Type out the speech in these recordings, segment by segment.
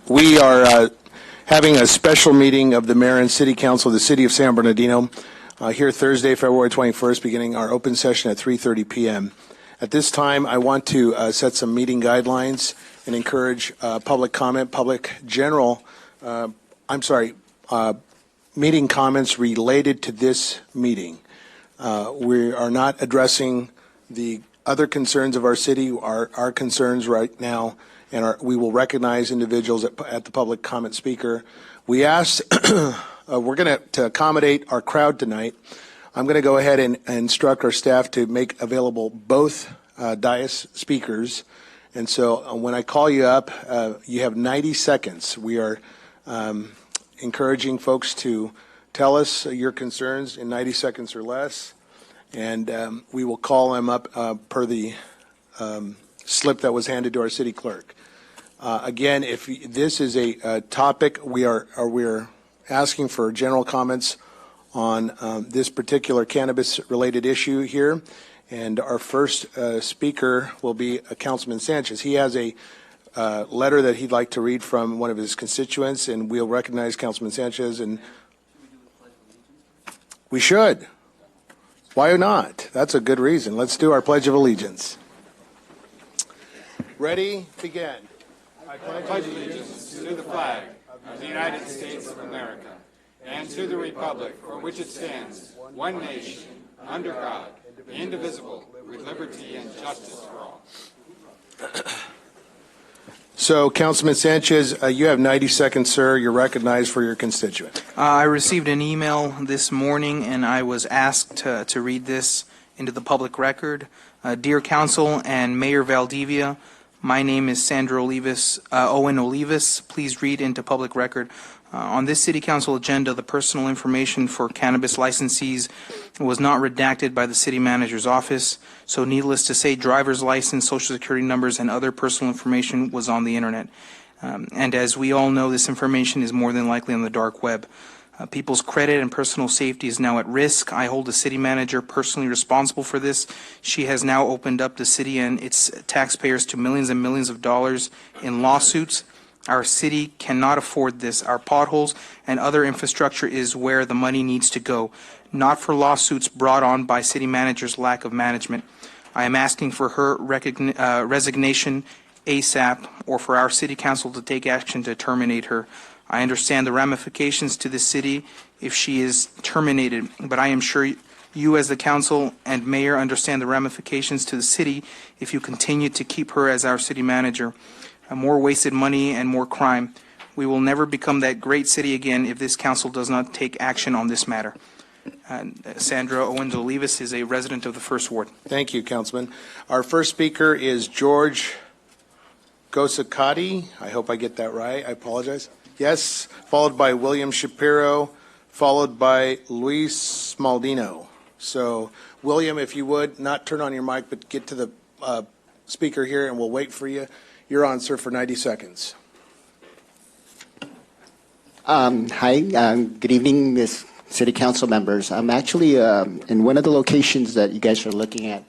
We are having a special meeting of the Mayor and City Council of the City of San Bernardino here Thursday, February 21st, beginning our open session at 3:30 p.m. At this time, I want to set some meeting guidelines and encourage public comment, meeting comments related to this meeting. We are not addressing the other concerns of our city, our concerns right now, and we will recognize individuals at the public comment speaker. We asked, we're going to accommodate our crowd tonight. I'm going to go ahead and instruct our staff to make available both dais speakers. And so when I call you up, you have 90 seconds. We are encouraging folks to tell us your concerns in 90 seconds or less. And we will call them up per the slip that was handed to our city clerk. Again, if this is a topic, we're asking for general comments on this particular cannabis-related issue here. And our first speaker will be Councilman Sanchez. He has a letter that he'd like to read from one of his constituents, and we'll recognize Councilman Sanchez. And we should. Why not? That's a good reason. Let's do our Pledge of Allegiance. Ready? Begin. I pledge allegiance to the flag of the United States of America and to the republic for which it stands, one nation, under God, indivisible, with liberty and justice for all. So, Councilman Sanchez, you have 90 seconds, sir. You're recognized for your constituent. I received an email this morning, and I was asked to read this into the public record. Dear Council and Mayor Valdivia, my name is Sandra Owen Olivas. Please read into public record. On this City Council agenda, the personal information for cannabis licensees was not redacted by the City Manager's office, so needless to say, driver's license, social security numbers, and other personal information was on the Internet. And as we all know, this information is more than likely on the dark web. People's credit and personal safety is now at risk. I hold the City Manager personally responsible for this. She has now opened up the city and its taxpayers to millions and millions of dollars in lawsuits. Our city cannot afford this. Our potholes and other infrastructure is where the money needs to go, not for lawsuits brought on by City Manager's lack of management. I am asking for her resignation ASAP, or for our City Council to take action to terminate her. I understand the ramifications to the city if she is terminated, but I am sure you as the Council and Mayor understand the ramifications to the city if you continue to keep her as our City Manager. More wasted money and more crime. We will never become that great city again if this council does not take action on this matter. Sandra Owens Olivas is a resident of the First Ward. Thank you, Councilman. Our first speaker is George Gosacati. I hope I get that right. I apologize. Yes, followed by William Shapiro, followed by Luis Maldino. So, William, if you would, not turn on your mic, but get to the speaker here, and we'll wait for you. You're on, sir, for 90 seconds. Hi, good evening, Miss City Council members. I'm actually in one of the locations that you guys are looking at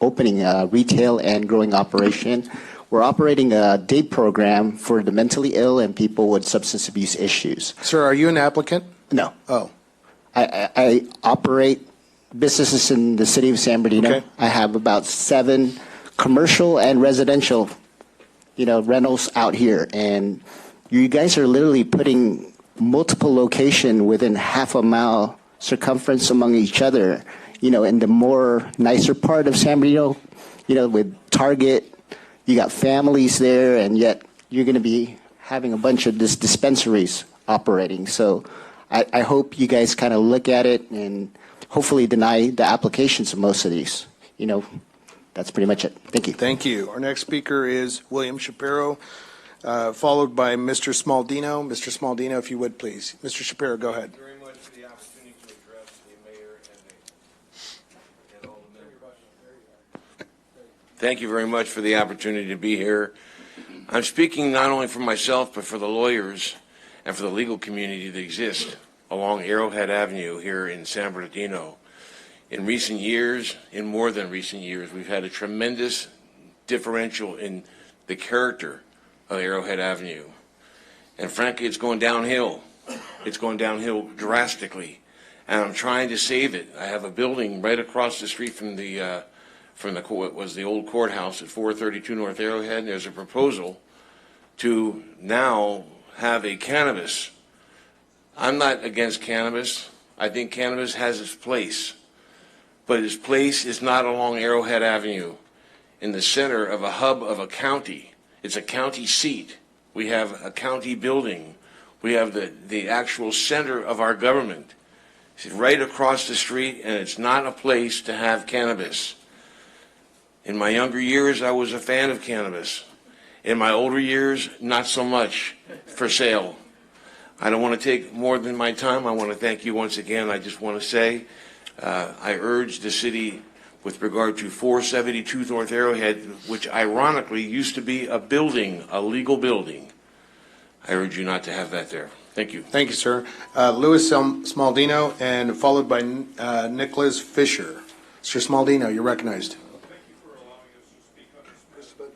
opening a retail and growing operation. We're operating a day program for the mentally ill and people with substance abuse issues. Sir, are you an applicant? No. Oh. I operate businesses in the city of San Bernardino. Okay. I have about 7 commercial and residential rentals out here, and you guys are literally putting multiple location within half a mile circumference among each other, in the more nicer part of San Bernardino, with Target, you got families there, and yet you're going to be having a bunch of dispensaries operating. So I hope you guys kind of look at it and hopefully deny the applications of most of these, That's pretty much it. Thank you. Thank you. Our next speaker is William Shapiro, followed by Mr. Smaldino. Mr. Smaldino, if you would, please. Mr. Shapiro, go ahead. Thank you very much for the opportunity to address the mayor and all the members. Thank you very much for the opportunity to be here. I'm speaking not only for myself, but for the lawyers and for the legal community that exists along Arrowhead Avenue here in San Bernardino. In recent years, in more than recent years, we've had a tremendous differential in the character of Arrowhead Avenue. And frankly, it's going downhill. It's going downhill drastically. And I'm trying to save it. I have a building right across the street from what was the old courthouse at 432 North Arrowhead. And there's a proposal to now have a cannabis. I'm not against cannabis. I think cannabis has its place. But its place is not along Arrowhead Avenue in the center of a hub of a county. It's a county seat. We have a county building. We have the actual center of our government. It's right across the street, and it's not a place to have cannabis. In my younger years, I was a fan of cannabis. In my older years, not so much for sale. I don't want to take more than my time. I want to thank you once again. I just want to say I urge the city with regard to 472 North Arrowhead, which ironically used to be a building, a legal building. I urge you not to have that there. Thank you. Thank you, sir. Louis Smaldino, and followed by Nicholas Fisher. Mr. Smaldino, you're recognized. Thank you for allowing us to speak on this matter.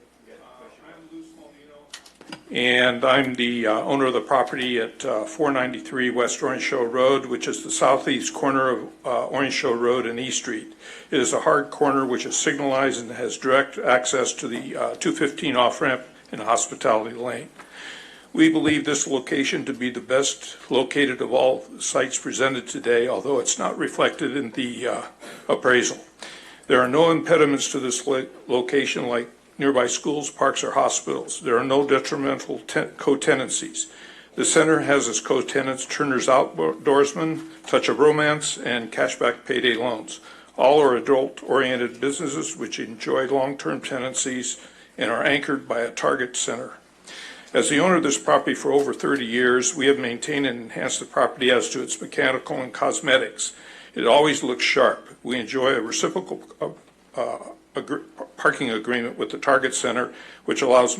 I'm Lou Smaldino, and I'm the owner of the property at 493 West Orange Show Road, which is the southeast corner of Orange Show Road and East Street. It is a hard corner which is signalized and has direct access to the 215 off-ramp in Hospitality Lane. We believe this location to be the best located of all sites presented today, although it's not reflected in the appraisal. There are no impediments to this location like nearby schools, parks, or hospitals. There are no detrimental co-tenancies. The center has as co-tenants Turner's Outdoorsman, Touch of Romance, and Cashback Payday Loans. All are adult-oriented businesses which enjoy long-term tenancies and are anchored by a target center. As the owner of this property for over 30 years, we have maintained and enhanced the property as to its mechanical and cosmetics. It always looks sharp. We enjoy a reciprocal parking agreement with the Target Center, which allows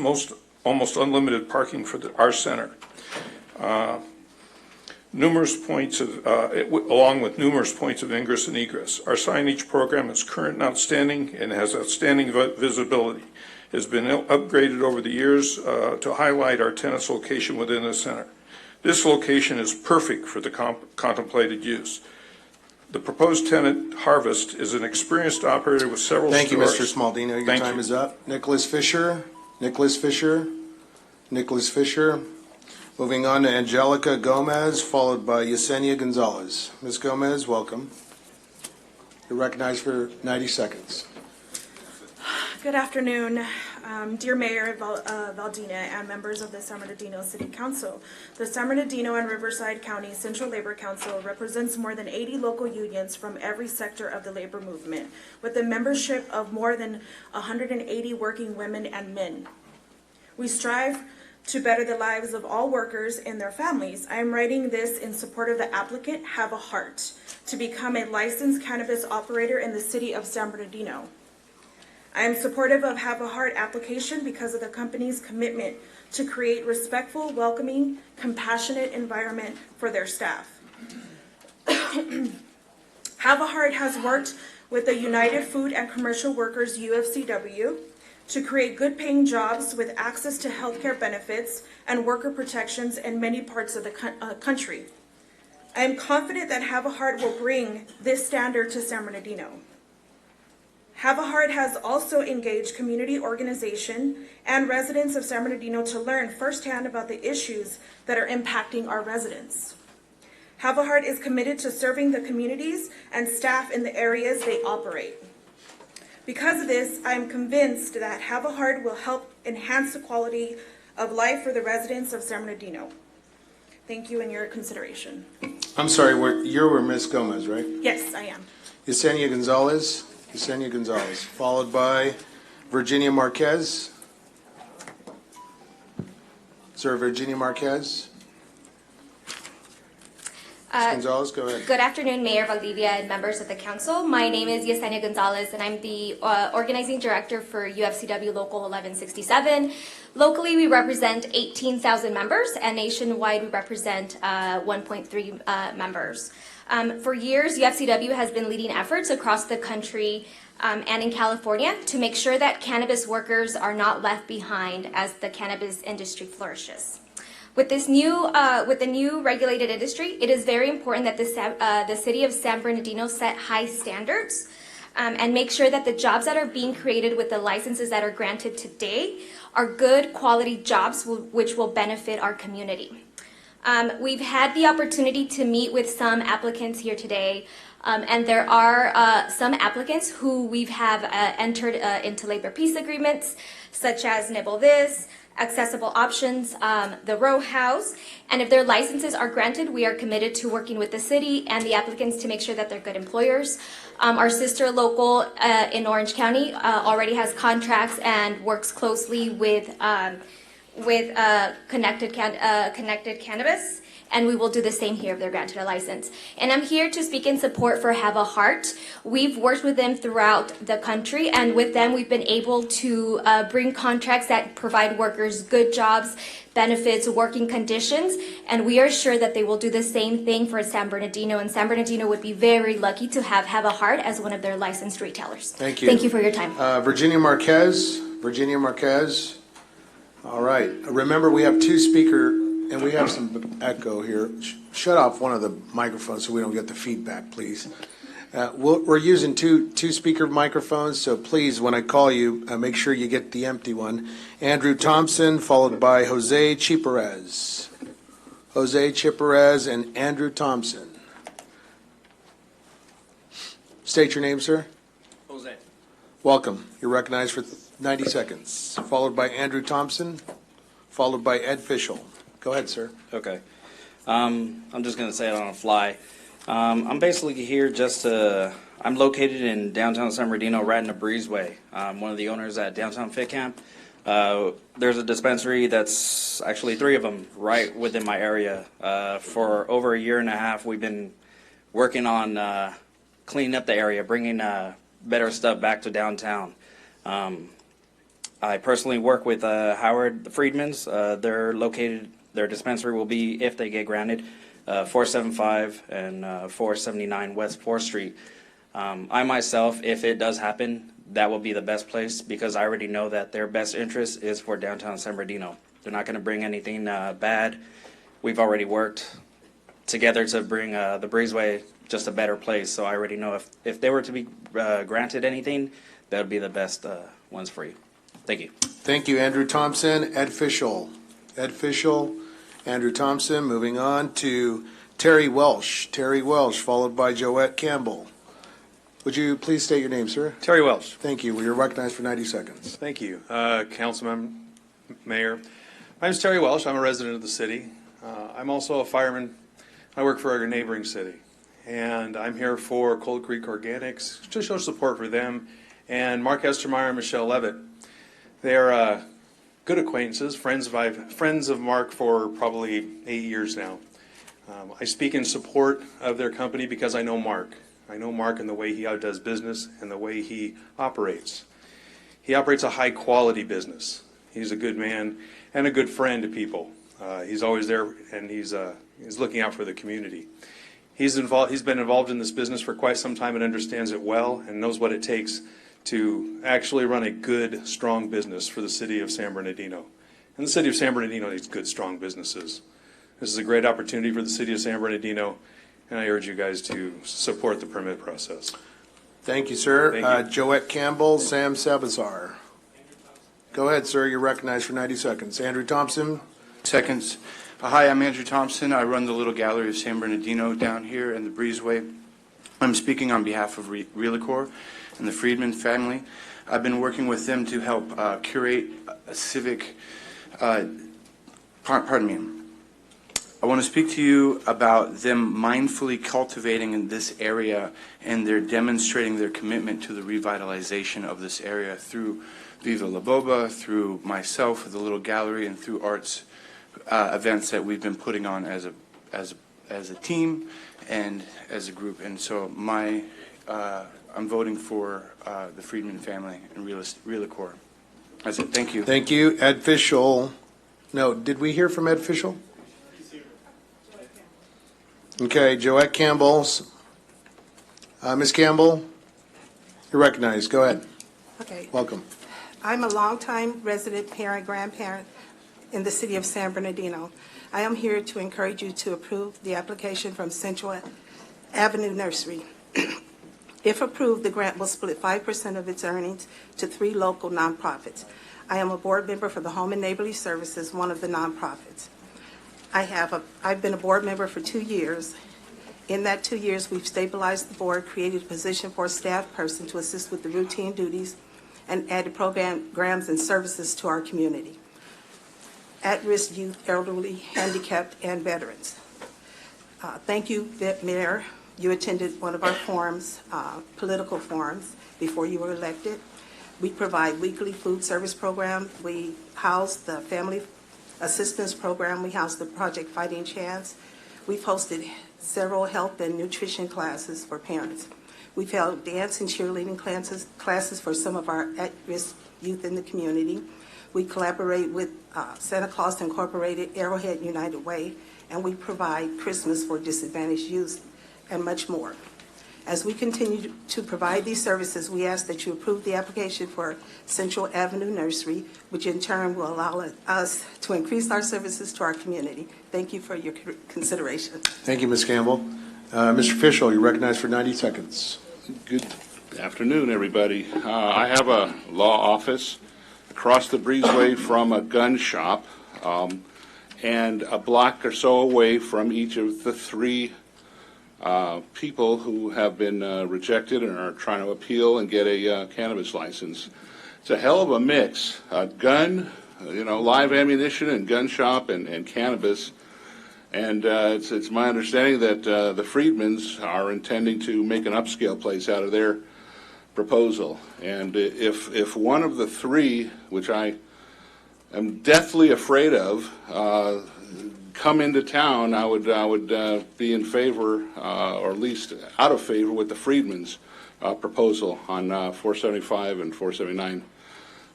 almost unlimited parking for our center. Numerous points of, along with numerous points of ingress and egress. Our signage program is current and outstanding and has outstanding visibility. It has been upgraded over the years to highlight our tenant's location within the center. This location is perfect for the contemplated use. The proposed tenant, Harvest, is an experienced operator with several Thank you, stores. Mr. Smaldino. Your Thank time you. is up. Nicholas Fisher. Moving on to Angelica Gomez, followed by Yesenia Gonzalez. Ms. Gomez, welcome. You're recognized for 90 seconds. Good afternoon, dear Mayor Valdina and members of the San Bernardino City Council. The San Bernardino and Riverside County Central Labor Council represents more than 80 local unions from every sector of the labor movement, with a membership of more than 180 working women and men. We strive to better the lives of all workers and their families. I am writing this in support of the applicant, Have a Heart, to become a licensed cannabis operator in the city of San Bernardino. I am supportive of Have a Heart application because of the company's commitment to create respectful, welcoming, compassionate environment for their staff. Have a Heart has worked with the United Food and Commercial Workers UFCW to create good paying jobs with access to healthcare benefits and worker protections in many parts of the country. I am confident that Have a Heart will bring this standard to San Bernardino. Have a Heart has also engaged community organization and residents of San Bernardino to learn firsthand about the issues that are impacting our residents. Have a Heart is committed to serving the communities and staff in the areas they operate. Because of this, I am convinced that Have a Heart will help enhance the quality of life for the residents of San Bernardino. Thank you and your consideration. I'm sorry, you're Ms. Gomez, right? Yes, I am. Yesenia Gonzalez, followed by Virginia Marquez. Sir, Virginia Marquez. Ms. Gonzalez, go ahead. Good afternoon, Mayor Valdivia and members of the council. My name is Yesenia Gonzalez, and I'm the organizing director for UFCW Local 1167. Locally, we represent 18,000 members, and nationwide, we represent 1.3 members. For years, UFCW has been leading efforts across the country and in California to make sure that cannabis workers are not left behind as the cannabis industry flourishes. With the new regulated industry, it is very important that the city of San Bernardino set high standards and make sure that the jobs that are being created with the licenses that are granted today are good quality jobs which will benefit our community. We've had the opportunity to meet with some applicants here today, and there are some applicants who we have entered into labor peace agreements, such as Nibble This, Accessible Options, the Row House, and if their licenses are granted, we are committed to working with the city and the applicants to make sure that they're good employers. Our sister local in Orange County already has contracts and works closely with Connected Cannabis, and we will do the same here if they're granted a license. And I'm here to speak in support for Have a Heart. We've worked with them throughout the country, and with them we've been able to bring contracts that provide workers good jobs, benefits, working conditions, and we are sure that they will do the same thing for San Bernardino, and San Bernardino would be very lucky to have a Heart as one of their licensed retailers. Thank you. Thank you for your time. Virginia Marquez. All right. Remember, we have two speaker, and we have some echo here. Shut off one of the microphones so we don't get the feedback, please. We're using two speaker microphones, so please, when I call you, make sure you get the empty one. Andrew Thompson, followed by Jose Chiperez. Jose Chiperez and Andrew Thompson. State your name, sir. Jose. Welcome. You're recognized for 90 seconds, followed by Andrew Thompson, followed by Ed Fischel. Go ahead, sir. Okay. I'm just going to say it on the fly. I'm basically here just to, I'm located in downtown San Bernardino, right in the breezeway. I'm one of the owners at Downtown Fit Camp. There's a dispensary that's actually 3 of them right within my area. For over a year and a half, we've been working on cleaning up the area, bringing better stuff back to downtown. I personally work with Howard Friedman's. They're located, their dispensary will be, if they get granted, 475 and 479 West 4th Street. I myself, if it does happen, that will be the best place because I already know that their best interest is for downtown San Bernardino. They're not going to bring anything bad. We've already worked together to bring the Breezeway just a better place. So I already know if they were to be granted anything, that would be the best ones for you. Thank you. Thank you, Andrew Thompson. Ed Fischel. Ed Fischel, Andrew Thompson. Moving on to Terry Welsh. Terry Welsh, followed by Joette Campbell. Would you please state your name, sir? Terry Welsh. Thank you. You're recognized for 90 seconds. Thank you. Councilman, Mayor. My name is Terry Welsh. I'm a resident of the city. I'm also a fireman. I work for our neighboring city. And I'm here for Cold Creek Organics to show support for them and Mark Estermeyer and Michelle Levitt. They're good acquaintances, friends of Mark for probably 8 years now. I speak in support of their company because I know Mark. I know Mark and the way he does business and the way he operates. He operates a high-quality business. He's a good man and a good friend to people. He's always there, and he's looking out for the community. He's been involved in this business for quite some time and understands it well and knows what it takes to actually run a good, strong business for the city of San Bernardino. And the city of San Bernardino needs good, strong businesses. This is a great opportunity for the city of San Bernardino, and I urge you guys to support the permit process. Thank you, sir. Thank you. Joette Campbell, Sam Sabazar. Go ahead, sir. You're recognized for 90 seconds. Andrew Thompson. Seconds. Hi, I'm Andrew Thompson. I run the Little Gallery of San Bernardino down here in the Breezeway. I'm speaking on behalf of Realicor and the Friedman family. I've been working with them to help curate a civic, pardon me. I want to speak to you about them mindfully cultivating in this area, and they're demonstrating their commitment to the revitalization of this area through Viva La Boba, through myself, the Little Gallery, and through arts events that we've been putting on as a team and as a group. And so I'm voting for the Friedman family and Realicor. That's it. Thank you. Thank you. Ed Fischel. No, did we hear from Ed Fischel? Okay, Joette Campbell's. Ms. Campbell, You're recognized. Go ahead. Okay. Welcome. I'm a longtime resident, parent, grandparent in the city of San Bernardino. I am here to encourage you to approve the application from Central Avenue Nursery. If approved, the grant will split 5% of its earnings to 3 local nonprofits. I am a board member for the Home and Neighborly Services, one of the nonprofits. I've been a board member for 2 years. In that 2 years, we've stabilized the board, created a position for a staff person to assist with the routine duties, and added programs and services to our community. At-risk youth, elderly, handicapped, and veterans. Thank you, Mayor. You attended one of our forums, political forums, before you were elected. We provide weekly food service program. We house the Family Assistance Program. We house the Project Fighting Chance. We've hosted several health and nutrition classes for parents. We've held dance and cheerleading classes for some of our at-risk youth in the community. We collaborate with Santa Claus Incorporated, Arrowhead United Way, and we provide Christmas for disadvantaged youth and much more. As we continue to provide these services, we ask that you approve the application for Central Avenue Nursery, which in turn will allow us to increase our services to our community. Thank you for your consideration. Thank you, Ms. Campbell. Mr. Fischel, you're recognized for 90 seconds. Good afternoon, everybody. I have a law office across the breezeway from a gun shop, and a block or so away from each of the 3 people who have been rejected and are trying to appeal and get a cannabis license. It's a hell of a mix. Gun, live ammunition and gun shop and cannabis. And it's my understanding that the Friedmans are intending to make an upscale place out of their proposal. And if one of the 3, which I am deathly afraid of, come into town, I would be in favor, or at least out of favor, with the Friedmans' proposal on 475 and 479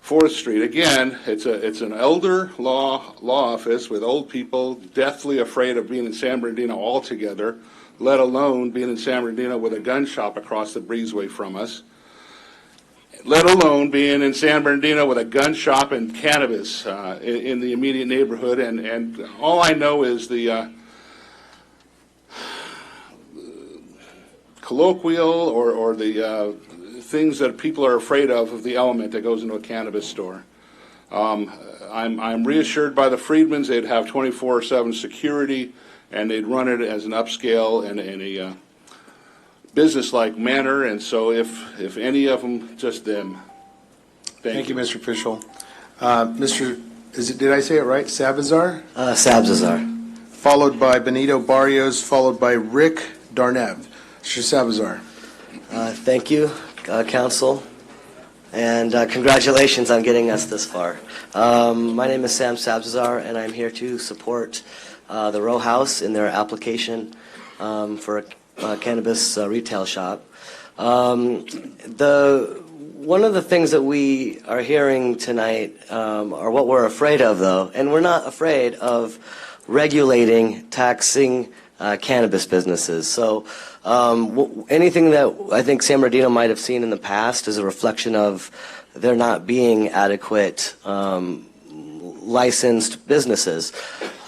4th Street. Again, it's an elder law office with old people deathly afraid of being in San Bernardino altogether, let alone being in San Bernardino with a gun shop across the breezeway from us, let alone being in San Bernardino with a gun shop and cannabis in the immediate neighborhood. And all I know is the colloquial or the things that people are afraid of the element that goes into a cannabis store. I'm reassured by the Friedmans. They'd have 24/7 security, and they'd run it as an upscale and a business-like manner. And so if any of them, just them. Thank you, Mr. Fischel. Did I say it right? Sabzar? Sabzar. Followed by Benito Barrios, followed by Rick Darnev. Mr. Sabzar. Thank you, Council, and congratulations on getting us this far. My name is Sam Sabzar, and I'm here to support the Row House in their application for a cannabis retail shop. One of the things that we are hearing tonight are what we're afraid of, though, and we're not afraid of regulating, taxing cannabis businesses. So anything that I think San Bernardino might have seen in the past is a reflection of there not being adequate licensed businesses.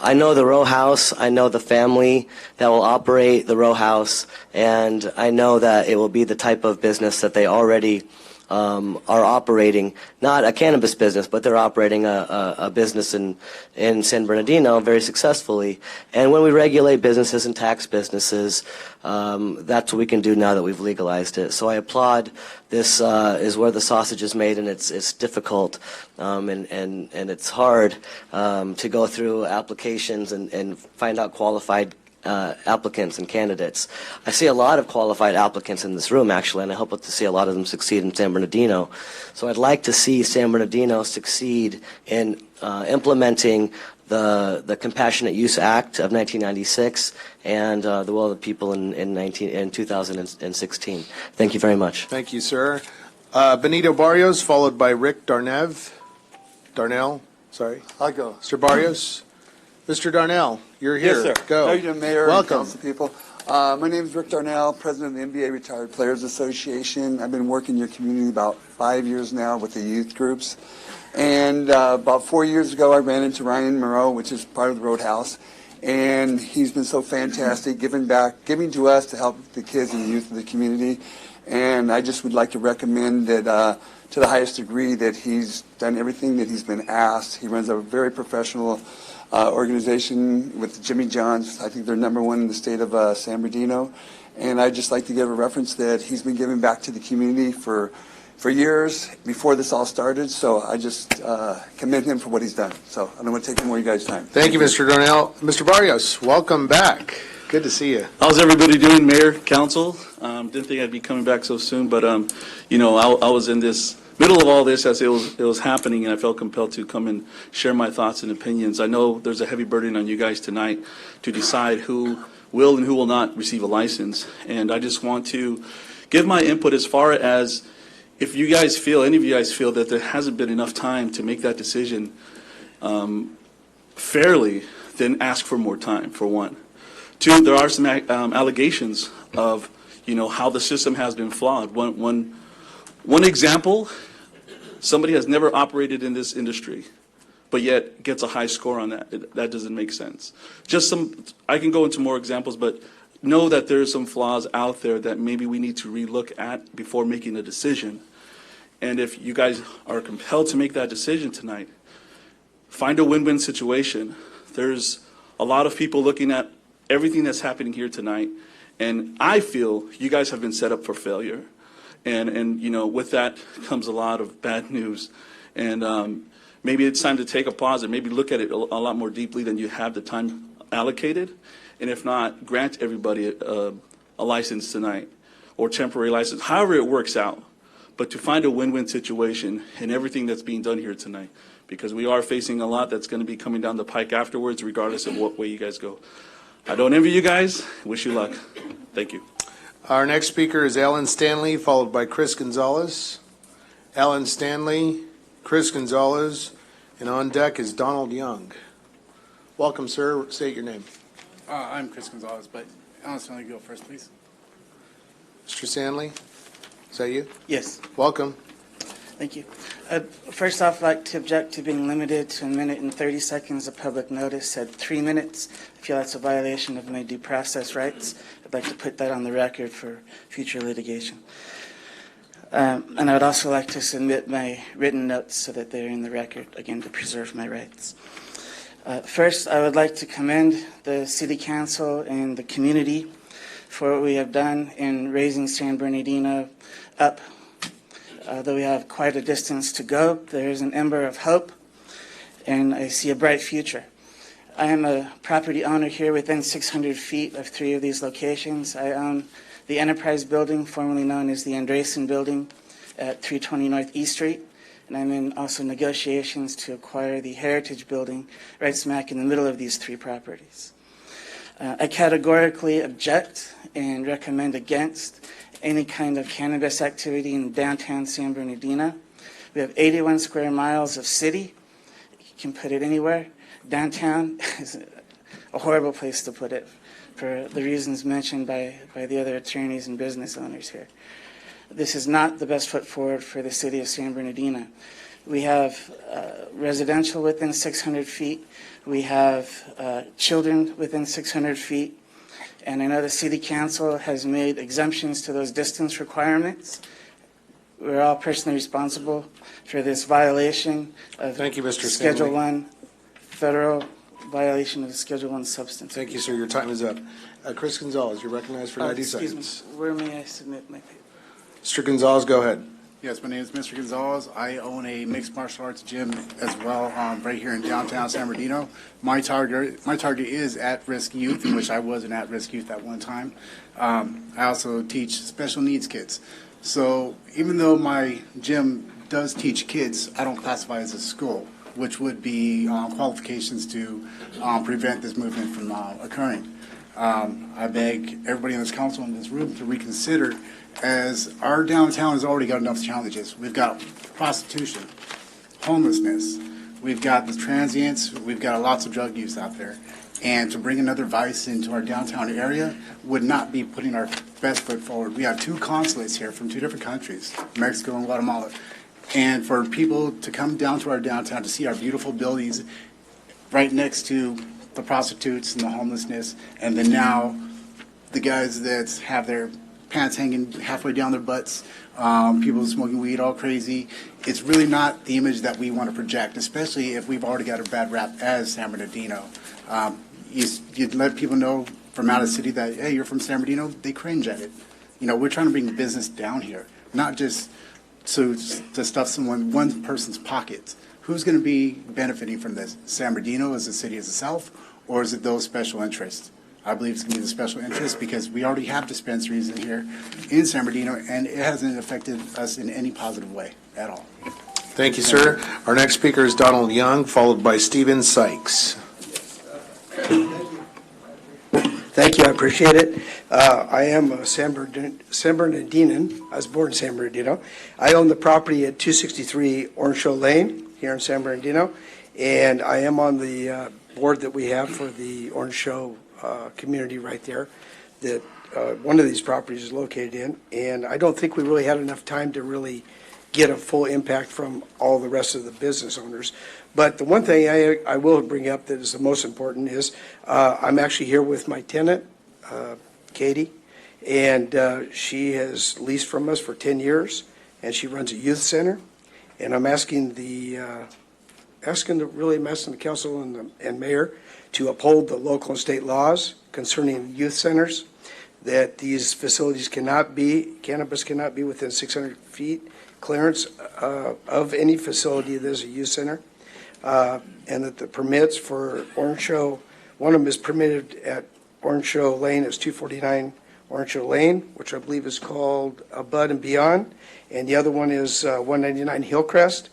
I know the Row House, I know the family that will operate the Row House, and I know that it will be the type of business that they already are operating, not a cannabis business, but they're operating a business in San Bernardino very successfully. And when we regulate businesses and tax businesses, that's what we can do now that we've legalized it. So I applaud. This is where the sausage is made, and it's difficult and it's hard to go through applications and find out qualified applicants and candidates. I see a lot of qualified applicants in this room, actually, and I hope to see a lot of them succeed in San Bernardino. So I'd like to see San Bernardino succeed in implementing the Compassionate Use Act of 1996 and the will of the people in 2016. Thank you very much. Thank you, sir. Benito Barrios, followed by Rick Darnell, sorry. I'll go. Mr. Barrios. Mr. Darnell, you're here. Yes, sir. Go. How are you doing, Mayor? Welcome. And council people. My name is Rick Darnell, president of the NBA Retired Players Association. I've been working in your community about 5 years now with the youth groups. And about 4 years ago, I ran into Ryan Moreau, which is part of the Roadhouse. And he's been so fantastic, giving to us to help the kids and the youth of the community. And I just would like to recommend that to the highest degree that he's done everything that he's been asked. He runs a very professional organization with Jimmy John's. I think they're #1 in the state of San Bernardino. And I'd just like to give a reference that he's been giving back to the community for years before this all started. So I just commend him for what he's done. So I don't want to take any more of you guys' time. Thank you, Mr. Darnell. Mr. Barrios, welcome back. Good to see you. How's everybody doing, Mayor, Council? Didn't think I'd be coming back so soon, but you know, I was in this middle of all this as it was happening, and I felt compelled to come and share my thoughts and opinions. I know there's a heavy burden on you guys tonight to decide who will and who will not receive a license, and I just want to give my input as far as if you guys feel, any of you guys feel that there hasn't been enough time to make that decision fairly, then ask for more time, for one. Two, there are some allegations of, you know, how the system has been flawed. One example, somebody has never operated in this industry, but yet gets a high score on that. That doesn't make sense. I can go into more examples, but know that there's some flaws out there that maybe we need to relook at before making a decision. And if you guys are compelled to make that decision tonight, find a win-win situation. There's a lot of people looking at everything that's happening here tonight, and I feel you guys have been set up for failure. And you know, with that comes a lot of bad news. And maybe it's time to take a pause and maybe look at it a lot more deeply than you have the time allocated. And if not, grant everybody a license tonight or temporary license, however it works out. But to find a win-win situation in everything that's being done here tonight, because we are facing a lot that's going to be coming down the pike afterwards, regardless of what way you guys go. I don't envy you guys. Wish you luck. Thank you. Our next speaker is Alan Stanley, followed by Chris Gonzalez. Alan Stanley, Chris Gonzalez, and on deck is Donald Young. Welcome, sir. State your name. I'm Chris Gonzalez, but Alan Stanley, go first, please. Mr. Stanley, is that you? Yes. Welcome. Thank you. First off, I'd like to object to being limited to 1 minute and 30 seconds of public notice at 3 minutes. I feel that's a violation of my due process rights. I'd like to put that on the record for future litigation. And I would also like to submit my written notes so that they're in the record, again, to preserve my rights. First, I would like to commend the City Council and the community for what we have done in raising San Bernardino up. Though we have quite a distance to go, there is an ember of hope, and I see a bright future. I am a property owner here within 600 feet of 3 of these locations. I own the Enterprise Building, formerly known as the Andresen Building, at 320 North East Street, and I'm in also negotiations to acquire the Heritage Building right smack in the middle of these 3 properties. I categorically object and recommend against any kind of cannabis activity in downtown San Bernardino. We have 81 square miles of city. You can put it anywhere. Downtown is a horrible place to put it for the reasons mentioned by the other attorneys and business owners here. This is not the best foot forward for the city of San Bernardino. We have residential within 600 feet. We have children within 600 feet. And I know the City Council has made exemptions to those distance requirements. We're all personally responsible for this violation of Thank you, Mr. Schedule Stanley. 1, federal violation of Schedule 1 substance. Thank you, sir. Your time is up. Chris Gonzalez, you're recognized for 90 seconds. Me. Where may I submit my paper? Mr. Gonzalez, go ahead. Yes, my name is Mr. Gonzalez. I own a mixed martial arts gym as well, right here in downtown San Bernardino. My target is at-risk youth, in which I was an at-risk youth at one time. I also teach special needs kids. So even though my gym does teach kids, I don't classify as a school, which would be qualifications to prevent this movement from occurring. I beg everybody in this council in this room to reconsider, as our downtown has already got enough challenges. We've got prostitution, homelessness, we've got the transients, we've got lots of drug use out there. And to bring another vice into our downtown area would not be putting our best foot forward. We have 2 consulates here from 2 different countries, Mexico and Guatemala. And for people to come down to our downtown to see our beautiful buildings right next to the prostitutes and the homelessness, and then now the guys that have their pants hanging halfway down their butts, people smoking weed all crazy. It's really not the image that we want to project, especially if we've already got a bad rap as San Bernardino. You'd let people know from out of city that, hey, you're from San Bernardino, they cringe at it. You know, we're trying to bring business down here, not just to stuff one person's pockets. Who's going to be benefiting from this? San Bernardino as a city as itself, or is it those special interests? I believe it's going to be the special interests because we already have dispensaries in here in San Bernardino, and it hasn't affected us in any positive way at all. Thank you, sir. Our next speaker is Donald Young, followed by Stephen Sykes. Thank you, I appreciate it. I am a San Bernardino. I was born in San Bernardino. I own the property at 263 Orange Show Lane here in San Bernardino, and I am on the board that we have for the Orange Show community right there that one of these properties is located in. And I don't think we really had enough time to really get a full impact from all the rest of the business owners. But the one thing I will bring up that is the most important is I'm actually here with my tenant, Katie, and she has leased from us for 10 years, and she runs a youth center. And I'm asking the council and mayor to uphold the local and state laws concerning youth centers, that these facilities cannabis cannot be within 600 feet clearance of any facility that is a youth center. And that the permits for Orange Show, one of them is permitted at Orange Show Lane, it's 249 Orange Show Lane, which I believe is called Abud and Beyond, and the other one is 199 Hillcrest,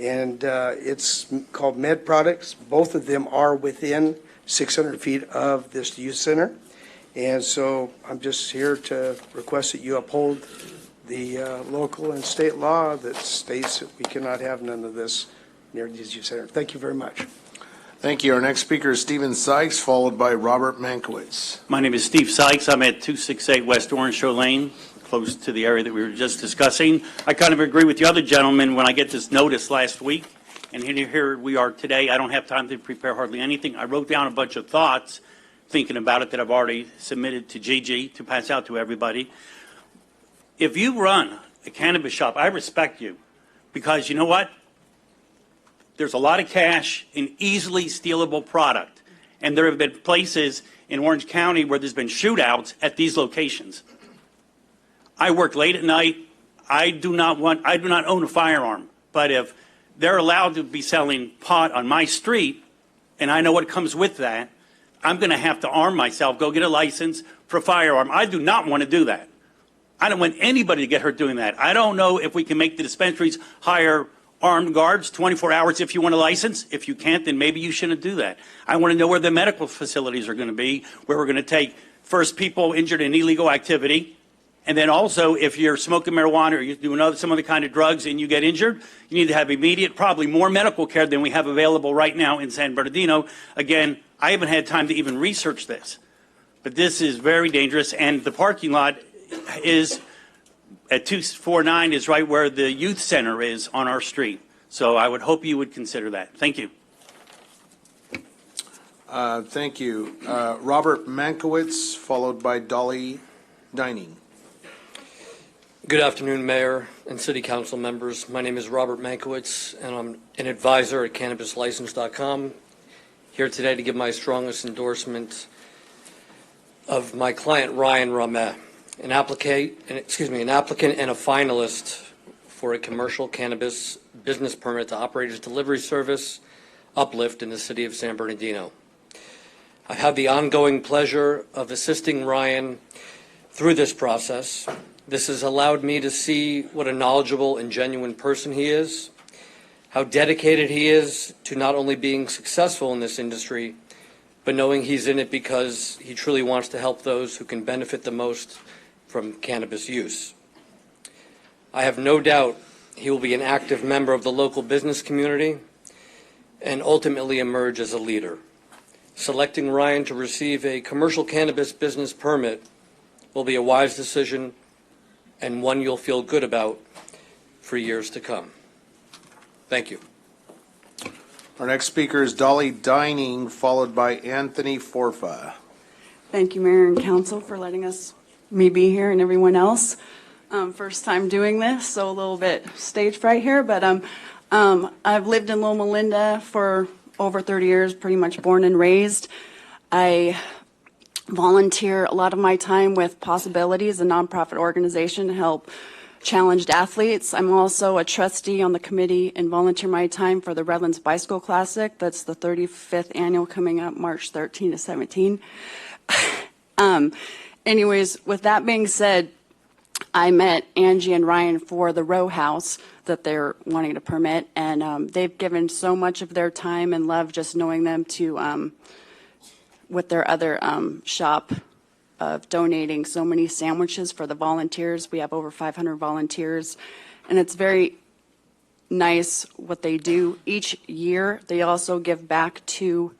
and it's called Med Products. Both of them are within 600 feet of this youth center, and so I'm just here to request that you uphold the local and state law that states that we cannot have none of this near these youth centers. Thank you very much. Thank you. Our next speaker is Stephen Sykes, followed by Robert Mankiewicz. My name is Steve Sykes. I'm at 268 West Orange Show Lane, close to the area that we were just discussing. I kind of agree with the other gentleman when I get this notice last week, and here we are today. I don't have time to prepare hardly anything. I wrote down a bunch of thoughts thinking about it that I've already submitted to Gigi to pass out to everybody. If you run a cannabis shop, I respect you, because you know what? There's a lot of cash in easily stealable product. And there have been places in Orange County where there's been shootouts at these locations. I work late at night. I do not own a firearm. But if they're allowed to be selling pot on my street, and I know what comes with that, I'm going to have to arm myself, go get a license for a firearm. I do not want to do that. I don't want anybody to get hurt doing that. I don't know if we can make the dispensaries hire armed guards 24 hours if you want a license. If you can't, then maybe you shouldn't do that. I want to know where the medical facilities are going to be, where we're going to take first people injured in illegal activity. And then also, if you're smoking marijuana or you're doing some other kind of drugs and you get injured, you need to have immediate, probably more medical care than we have available right now in San Bernardino. Again, I haven't had time to even research this, but this is very dangerous. And the parking lot is at 249 is right where the youth center is on our street. So I would hope you would consider that. Thank you. Thank you. Robert Mankiewicz, followed by Dolly Dining. Good afternoon, Mayor and City Council members. My name is Robert Mankiewicz, and I'm an advisor at CannabisLicense.com. Here today to give my strongest endorsement of my client, Ryan Rameh, an applicant and a finalist for a commercial cannabis business permit to operate as delivery service, Uplift, in the city of San Bernardino. I have the ongoing pleasure of assisting Ryan through this process. This has allowed me to see what a knowledgeable and genuine person he is, how dedicated he is to not only being successful in this industry, but knowing he's in it because he truly wants to help those who can benefit the most from cannabis use. I have no doubt he will be an active member of the local business community and ultimately emerge as a leader. Selecting Ryan to receive a commercial cannabis business permit will be a wise decision and one you'll feel good about for years to come. Thank you. Our next speaker is Dolly Dining, followed by Anthony Forfa. Thank you, Mayor and Council, for letting me be here and everyone else. First time doing this, so a little bit stage fright here, but I've lived in Loma Linda for over 30 years, pretty much born and raised. I volunteer a lot of my time with Possibilities, a nonprofit organization to help challenged athletes. I'm also a trustee on the committee and volunteer my time for the Redlands Bicycle Classic. That's the 35th annual coming up March 13 to 17. Anyways, with that being said, I met Angie and Ryan for the row house that they're wanting to permit, and they've given so much of their time and love just knowing them to, with their other shop, of donating so many sandwiches for the volunteers. We have over 500 volunteers, and it's very nice what they do. Each year, they also give back to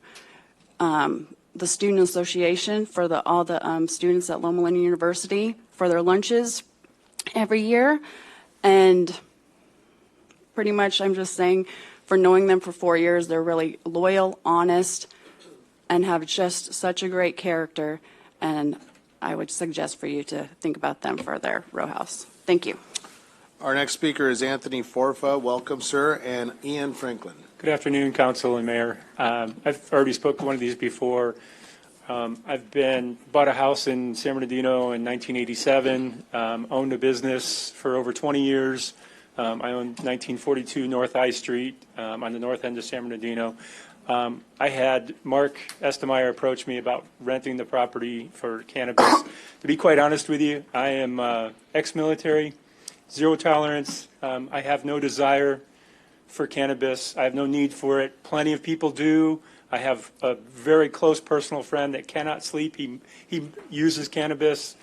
the Student Association for all the students at Loma Linda University for their lunches every year. And pretty much I'm just saying, for knowing them for 4 years, they're really loyal, honest, and have just such a great character. And I would suggest for you to think about them for their row house. Thank you. Our next speaker is Anthony Forfa. Welcome, sir, and Ian Franklin. Good afternoon, Council and Mayor. I've already spoken one of these before. I've bought a house in San Bernardino in 1987, owned a business for over 20 years. I owned 1942 North I Street on the north end of San Bernardino. I had Mark Estemeyer approach me about renting the property for cannabis. To be quite honest with you, I am ex-military, zero tolerance. I have no desire for cannabis. I have no need for it. Plenty of people do. I have a very close personal friend that cannot sleep. He uses cannabis.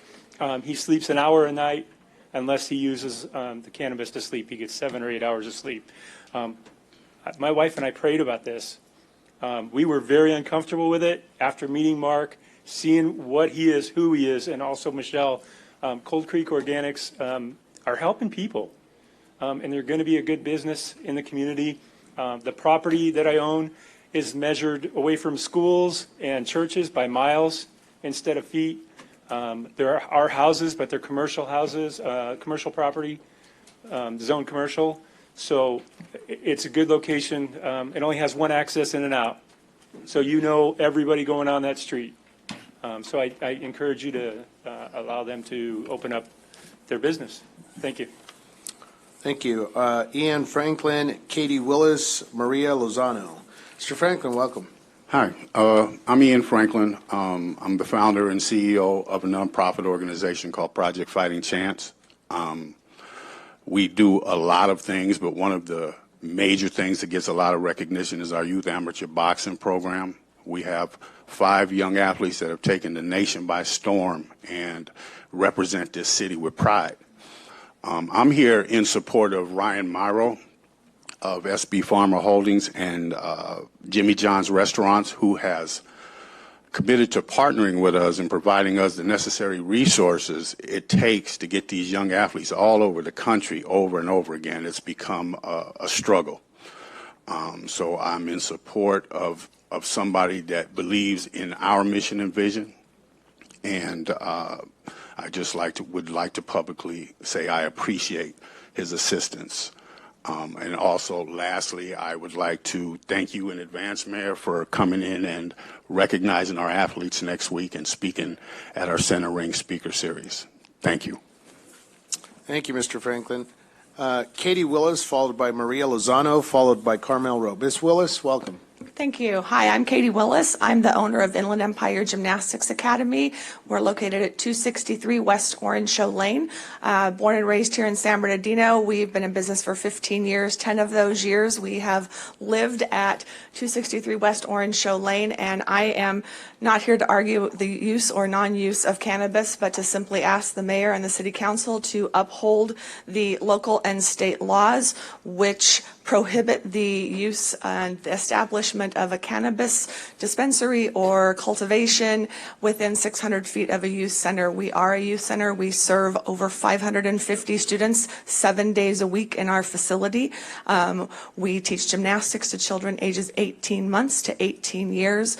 He sleeps an hour a night unless he uses the cannabis to sleep. He gets 7 or 8 hours of sleep. My wife and I prayed about this. We were very uncomfortable with it after meeting Mark, seeing what he is, who he is, and also Michelle. Cold Creek Organics are helping people, and they're going to be a good business in the community. The property that I own is measured away from schools and churches by miles instead of feet. There are houses, but they're commercial houses, commercial property, zone commercial. So it's a good location. It only has one access in and out. So you know everybody going on that street. So I encourage you to allow them to open up their business. Thank you. Thank you. Ian Franklin, Katie Willis, Maria Lozano. Mr. Franklin, welcome. Hi, I'm Ian Franklin. I'm the founder and CEO of a nonprofit organization called Project Fighting Chance. We do a lot of things, but one of the major things that gets a lot of recognition is our youth amateur boxing program. We have 5 young athletes that have taken the nation by storm and represent this city with pride. I'm here in support of Ryan Myro of SB Farmer Holdings and Jimmy John's Restaurants, who has committed to partnering with us and providing us the necessary resources it takes to get these young athletes all over the country over and over again. It's become a struggle. So I'm in support of somebody that believes in our mission and vision. And I just would like to publicly say I appreciate his assistance. And also, lastly, I would like to thank you in advance, Mayor, for coming in and recognizing our athletes next week and speaking at our Center Ring Speaker Series. Thank you. Thank you, Mr. Franklin. Katie Willis, followed by Maria Lozano, followed by Carmel Rowe. Ms. Willis, welcome. Thank you. Hi, I'm Katie Willis. I'm the owner of Inland Empire Gymnastics Academy. We're located at 263 West Orange Show Lane. Born and raised here in San Bernardino. We've been in business for 15 years. 10 of those years we have lived at 263 West Orange Show Lane, and I am not here to argue the use or non-use of cannabis, but to simply ask the mayor and the city council to uphold the local and state laws which prohibit the use and the establishment of a cannabis dispensary or cultivation within 600 feet of a youth center. We are a youth center. We serve over 550 students 7 days a week in our facility. We teach gymnastics to children ages 18 months to 18 years.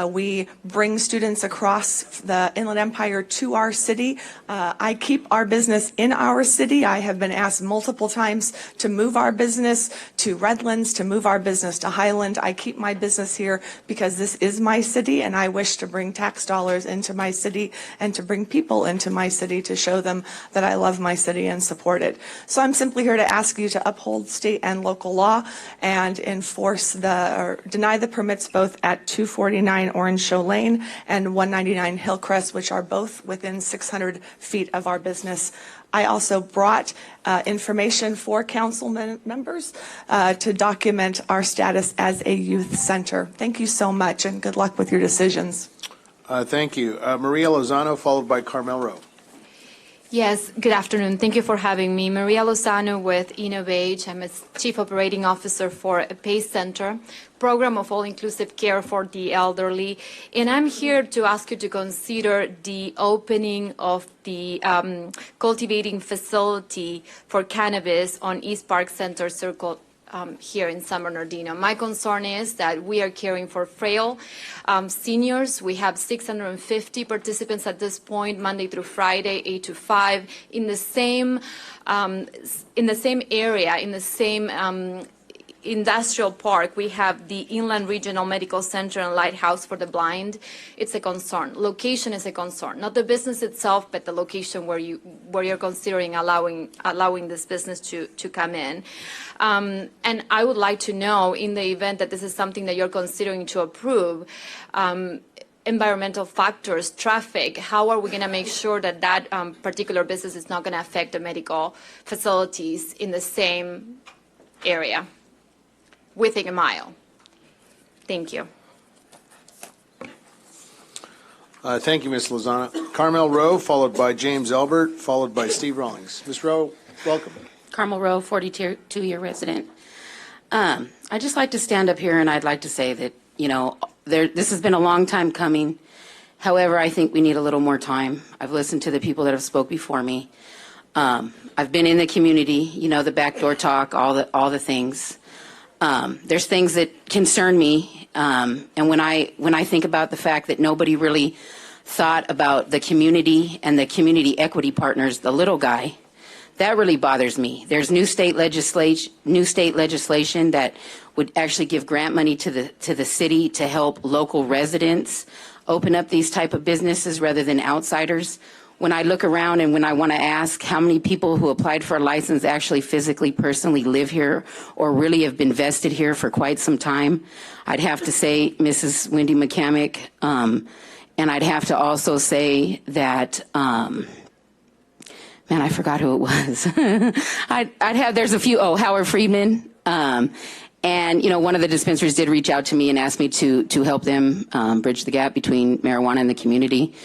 We bring students across the Inland Empire to our city. I keep our business in our city. I have been asked multiple times to move our business to Redlands, to move our business to Highland. I keep my business here because this is my city, and I wish to bring tax dollars into my city and to bring people into my city to show them that I love my city and support it. So I'm simply here to ask you to uphold state and local law and enforce or deny the permits both at 249 Orange Show Lane and 199 Hillcrest, which are both within 600 feet of our business. I also brought information for council members to document our status as a youth center. Thank you so much, and good luck with your decisions. Thank you. Maria Lozano, followed by Carmel Rowe. Yes, good afternoon. Thank you for having me. Maria Lozano with Innovate. I'm a Chief Operating Officer for a PACE Center, program of all-inclusive care for the elderly. And I'm here to ask you to consider the opening of the cultivating facility for cannabis on East Park Center Circle here in San Bernardino. My concern is that we are caring for frail seniors. We have 650 participants at this point, Monday through Friday, 8 to 5, in the same area, in the same industrial park. We have the Inland Regional Medical Center and Lighthouse for the Blind. It's a concern. Location is a concern, not the business itself, but the location where you're considering allowing this business to come in. And I would like to know, in the event that this is something that you're considering to approve, environmental factors, traffic, how are we going to make sure that that particular business is not going to affect the medical facilities in the same area within a mile? Thank you. Thank you, Ms. Lozano. Carmel Rowe, followed by James Elbert, followed by Steve Rawlings. Ms. Rowe, welcome. Carmel Rowe, 42-year resident. I'd just like to stand up here and I'd like to say that, this has been a long time coming. However, I think we need a little more time. I've listened to the people that have spoke before me. I've been in the community, the backdoor talk, all the things. There's things that concern me, and when I think about the fact that nobody really thought about the community and the community equity partners, the little guy, that really bothers me. There's new state legislation that would actually give grant money to the city to help local residents open up these type of businesses rather than outsiders. When I look around and when I want to ask how many people who applied for a license actually physically, personally live here or really have been vested here for quite some time, I'd have to say Mrs. Wendy McCamick, and I'd have to also say that, man, I forgot who it was. There's a few, Howard Friedman. And, one of the dispensaries did reach out to me and ask me to help them bridge the gap between marijuana and the community.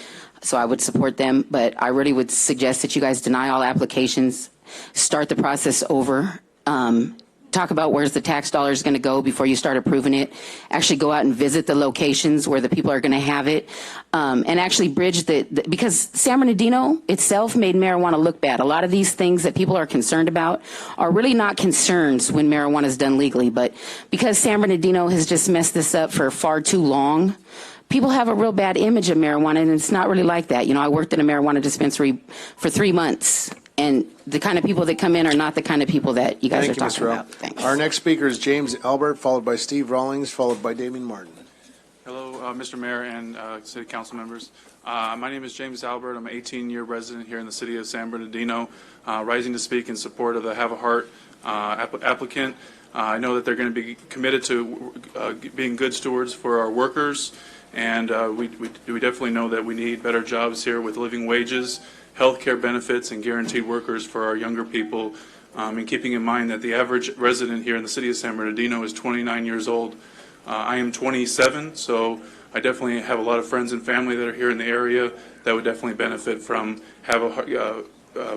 So I would support them, but I really would suggest that you guys deny all applications, start the process over, talk about where's the tax dollars going to go before you start approving it, actually go out and visit the locations where the people are going to have it, and actually bridge because San Bernardino itself made marijuana look bad. A lot of these things that people are concerned about are really not concerns when marijuana is done legally, but because San Bernardino has just messed this up for far too long, people have a real bad image of marijuana, and it's not really like that. I worked in a marijuana dispensary for 3 months, and the kind of people that come in are not the kind of people that you guys are talking about. Thanks. Our next speaker is James Albert, followed by Steve Rawlings, followed by Damien Martin. Hello, Mr. Mayor and City Council members. My name is James Albert. I'm an 18-year resident here in the city of San Bernardino, rising to speak in support of the Have a Heart applicant. I know that they're going to be committed to being good stewards for our workers. And we definitely know that we need better jobs here with living wages, health care benefits, and guaranteed workers for our younger people. And keeping in mind that the average resident here in the city of San Bernardino is 29 years old. I am 27, so I definitely have a lot of friends and family that are here in the area that would definitely benefit from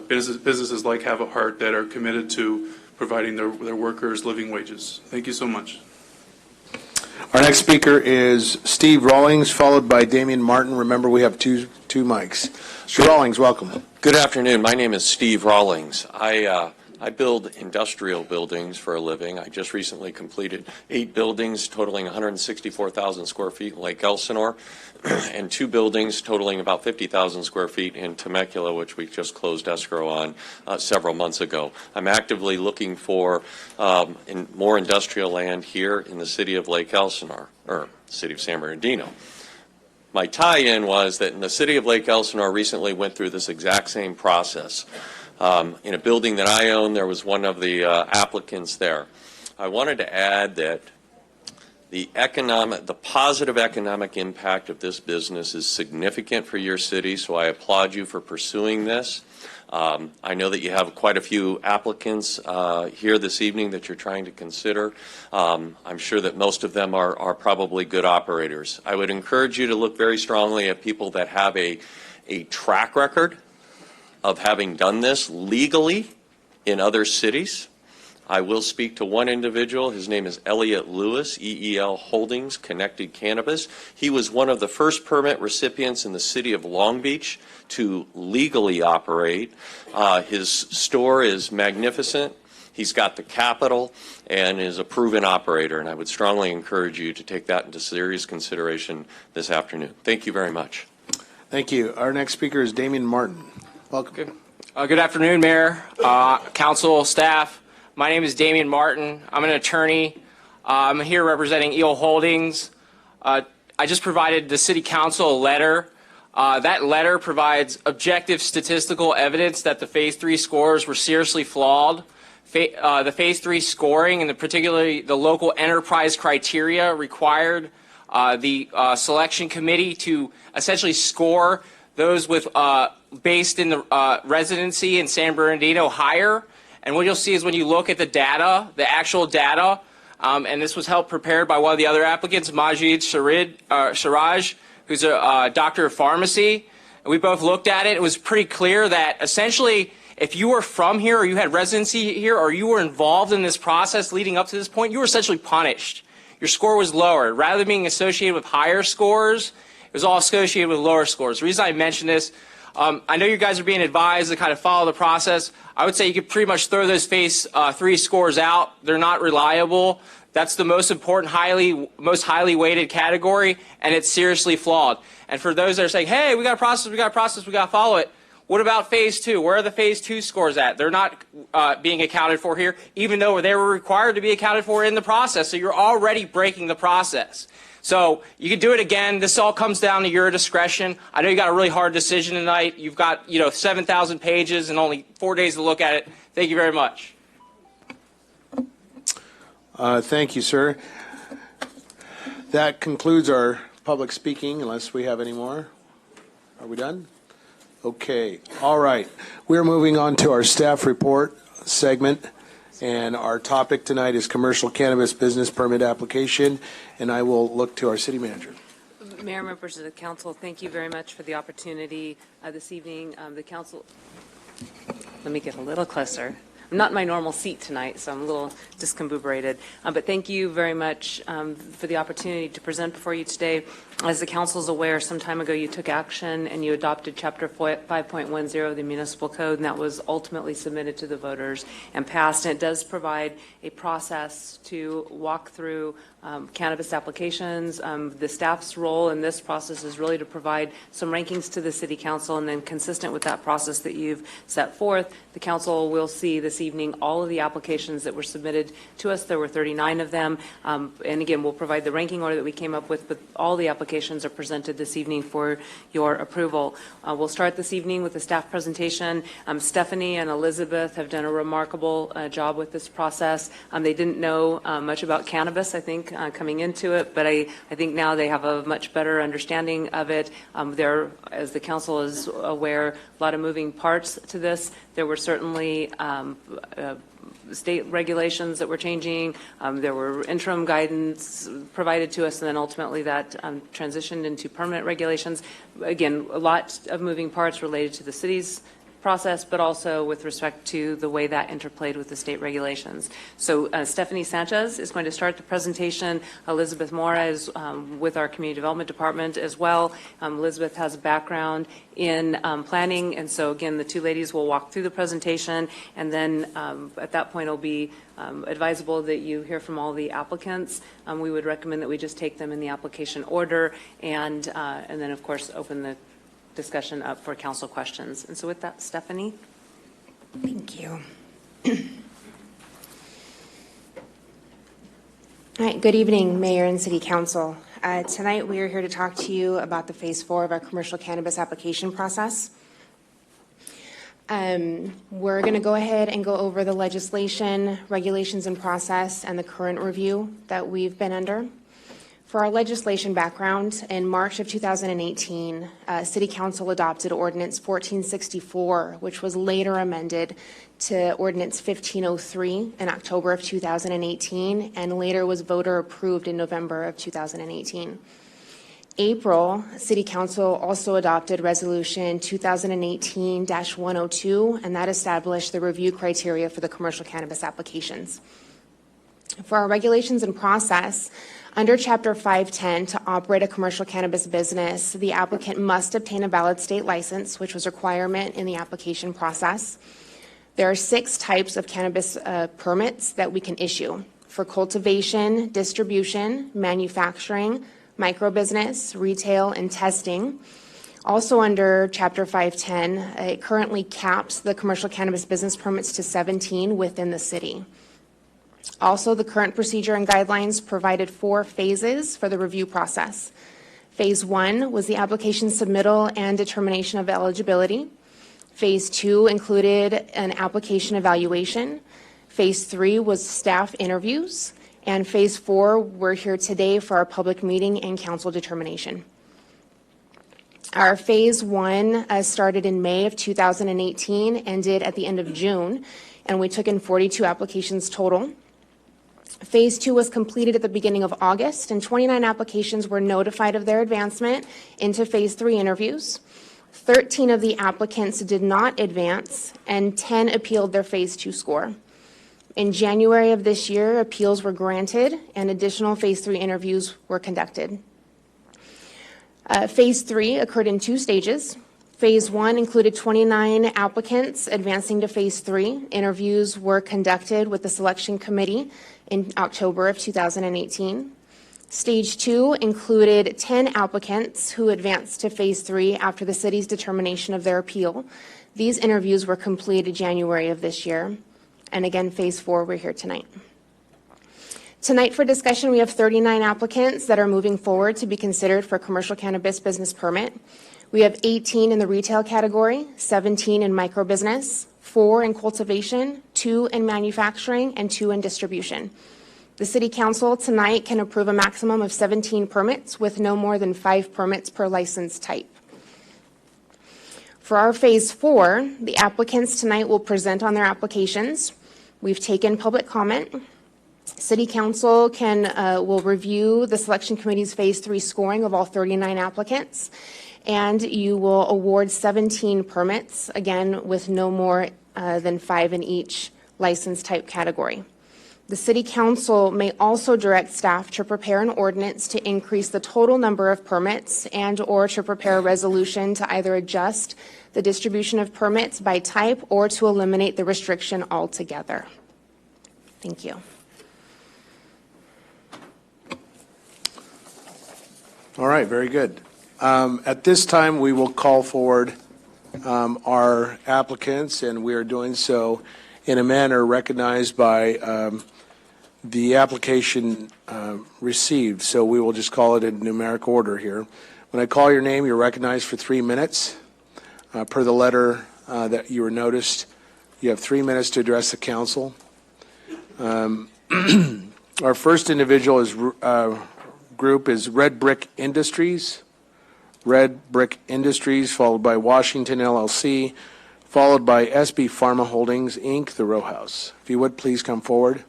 businesses like Have a Heart that are committed to providing their workers living wages. Thank you so much. Our next speaker is Steve Rawlings, followed by Damian Martin. Remember, we have two mics. Mr. Rawlings, welcome. Good afternoon. My name is Steve Rawlings. I build industrial buildings for a living. I just recently completed 8 buildings totaling 164,000 square feet in Lake Elsinore and 2 buildings totaling about 50,000 square feet in Temecula, which we just closed escrow on several months ago. I'm actively looking for more industrial land here in the city of Lake Elsinore, or city of San Bernardino. My tie-in was that in the city of Lake Elsinore recently went through this exact same process. In a building that I own, there was one of the applicants there. I wanted to add that the positive economic impact of this business is significant for your city, so I applaud you for pursuing this. I know that you have quite a few applicants here this evening that you're trying to consider. I'm sure that most of them are probably good operators. I would encourage you to look very strongly at people that have a track record of having done this legally in other cities. I will speak to one individual. His name is Elliot Lewis, EEL Holdings, Connected Cannabis. He was one of the first permit recipients in the city of Long Beach to legally operate. His store is magnificent. He's got the capital and is a proven operator, and I would strongly encourage you to take that into serious consideration this afternoon. Thank you very much. Thank you. Our next speaker is Damian Martin. Welcome. Good afternoon, Mayor, Council, staff. My name is Damian Martin. I'm an attorney. I'm here representing EEL Holdings. I just provided the City Council a letter. That letter provides objective statistical evidence that the Phase 3 scores were seriously flawed. The Phase 3 scoring, and particularly the local enterprise criteria, required the selection committee to essentially score those with based in the residency in San Bernardino higher. And what you'll see is when you look at the data, the actual data, and this was helped prepared by one of the other applicants, Majid Siraj, who's a doctor of pharmacy. And we both looked at it. It was pretty clear that essentially if you were from here or you had residency here or you were involved in this process leading up to this point, you were essentially punished. Your score was lower. Rather than being associated with higher scores, it was all associated with lower scores. The reason I mention this, I know you guys are being advised to kind of follow the process. I would say you could pretty much throw those Phase 3 scores out. They're not reliable. That's the most important, most highly weighted category, and it's seriously flawed. And for those that are saying, hey, we got a process, we got to follow it. What about Phase 2? Where are the Phase 2 scores at? They're not being accounted for here, even though they were required to be accounted for in the process. So you're already breaking the process. So you can do it again. This all comes down to your discretion. I know you got a really hard decision tonight. You've got 7,000 pages and only 4 days to look at it. Thank you very much. Thank you, sir. That concludes our public speaking, unless we have any more. Are we done? Okay. All right. We're moving on to our staff report segment. And our topic tonight is commercial cannabis business permit application, and I will look to our city manager. Mayor, members of the council, thank you very much for the opportunity this evening. The council, let me get a little closer. I'm not in my normal seat tonight, so I'm a little discombobulated. But thank you very much for the opportunity to present before you today. As the council is aware, some time ago you took action and you adopted Chapter 5.10 of the Municipal Code, and that was ultimately submitted to the voters and passed. And it does provide a process to walk through cannabis applications. The staff's role in this process is really to provide some rankings to the City Council, and then consistent with that process that you've set forth, the council will see this evening all of the applications that were submitted to us. There were 39 of them. And again, we'll provide the ranking order that we came up with, but all the applications are presented this evening for your approval. We'll start this evening with the staff presentation. Stephanie and Elizabeth have done a remarkable job with this process. They didn't know much about cannabis, I think, coming into it, but I think now they have a much better understanding of it. There, as the council is aware, a lot of moving parts to this. There were certainly state regulations that were changing. There were interim guidance provided to us, and then ultimately that transitioned into permanent regulations. Again, a lot of moving parts related to the city's process, but also with respect to the way that interplayed with the state regulations. So Stephanie Sanchez is going to start the presentation. Elizabeth Mora is with our Community Development Department as well. Elizabeth has a background in planning, and so again, the two ladies will walk through the presentation, and then at that point it'll be advisable that you hear from all the applicants. We would recommend that we just take them in the application order, and then of course open the discussion up for council questions. And so with that, Stephanie. Thank you. All right, good evening, Mayor and City Council. Tonight we are here to talk to you about the Phase 4 of our commercial cannabis application process. We're going to go ahead and go over the legislation, regulations, and process, and the current review that we've been under. For our legislation background, in March of 2018, City Council adopted Ordinance 1464, which was later amended to Ordinance 1503 in October of 2018, and later was voter approved in November of 2018. April, City Council also adopted Resolution 2018-102, and that established the review criteria for the commercial cannabis applications. For our regulations and process, under Chapter 510, to operate a commercial cannabis business, the applicant must obtain a valid state license, which was a requirement in the application process. There are 6 types of cannabis permits that we can issue: for cultivation, distribution, manufacturing, microbusiness, retail, and testing. Also under Chapter 510, it currently caps the commercial cannabis business permits to 17 within the city. Also, the current procedure and guidelines provided 4 phases for the review process. Phase 1 was the application submittal and determination of eligibility. Phase 2 included an application evaluation. Phase 3 was staff interviews. And Phase 4, we're here today for our public meeting and council determination. Our Phase 1 started in May of 2018, ended at the end of June, and we took in 42 applications total. Phase 2 was completed at the beginning of August, and 29 applications were notified of their advancement into Phase 3 interviews. 13 of the applicants did not advance, and 10 appealed their Phase 2 score. In January of this year, appeals were granted, and additional Phase 3 interviews were conducted. Phase 3 occurred in 2 stages. Phase 1 included 29 applicants advancing to Phase 3. Interviews were conducted with the selection committee in October of 2018. Stage 2 included 10 applicants who advanced to Phase 3 after the city's determination of their appeal. These interviews were completed January of this year. And again, Phase 4, we're here tonight. Tonight for discussion, we have 39 applicants that are moving forward to be considered for a commercial cannabis business permit. We have 18 in the retail category, 17 in microbusiness, 4 in cultivation, 2 in manufacturing, and 2 in distribution. The City Council tonight can approve a maximum of 17 permits with no more than 5 permits per license type. For our Phase 4, the applicants tonight will present on their applications. We've taken public comment. City Council will review the selection committee's Phase 3 scoring of all 39 applicants, and you will award 17 permits, again, with no more than 5 in each license type category. The City Council may also direct staff to prepare an ordinance to increase the total number of permits and/or to prepare a resolution to either adjust the distribution of permits by type or to eliminate the restriction altogether. Thank you. All right, very good. At this time, we will call forward our applicants, and we are doing so in a manner recognized by the application received. So we will just call it in numeric order here. When I call your name, you're recognized for 3 minutes. Per the letter that you were noticed, you have 3 minutes to address the council. Our first individual group is Red Brick Industries. Red Brick Industries, followed by Washington LLC, followed by SB Pharma Holdings, Inc., the Row House. If you would, please come forward.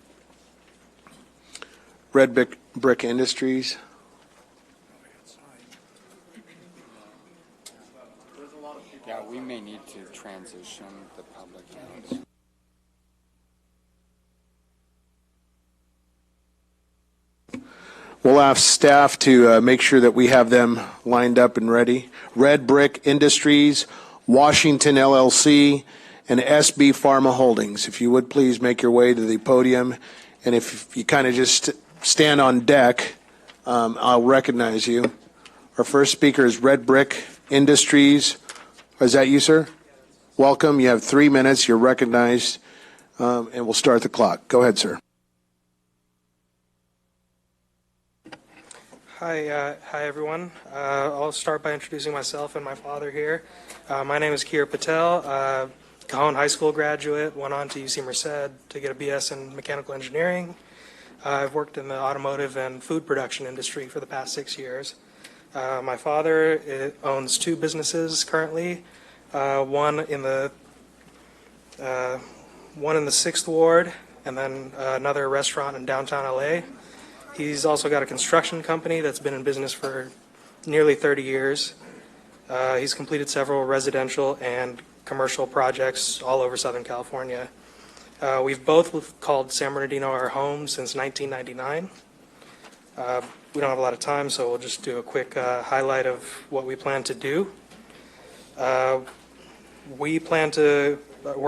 Red Brick Industries. Yeah, we may need to transition the public hearings. We'll ask staff to make sure that we have them lined up and ready. Red Brick Industries, Washington LLC, and SB Pharma Holdings. If you would please make your way to the podium, and if you kind of just stand on deck, I'll recognize you. Our first speaker is Red Brick Industries. Is that you, sir? Welcome. You have 3 minutes. You're recognized, and we'll start the clock. Go ahead, sir. Hi everyone. I'll start by introducing myself and my father here. My name is Kier Patel, Cajon High School graduate, went on to UC Merced to get a BS in mechanical engineering. I've worked in the automotive and food production industry for the past 6 years. My father owns 2 businesses currently, one in the 6th Ward, and then another restaurant in downtown LA. He's also got a construction company that's been in business for nearly 30 years. He's completed several residential and commercial projects all over Southern California. We've both called San Bernardino our home since 1999. We don't have a lot of time, so we'll just do a quick highlight of what we plan to do. We're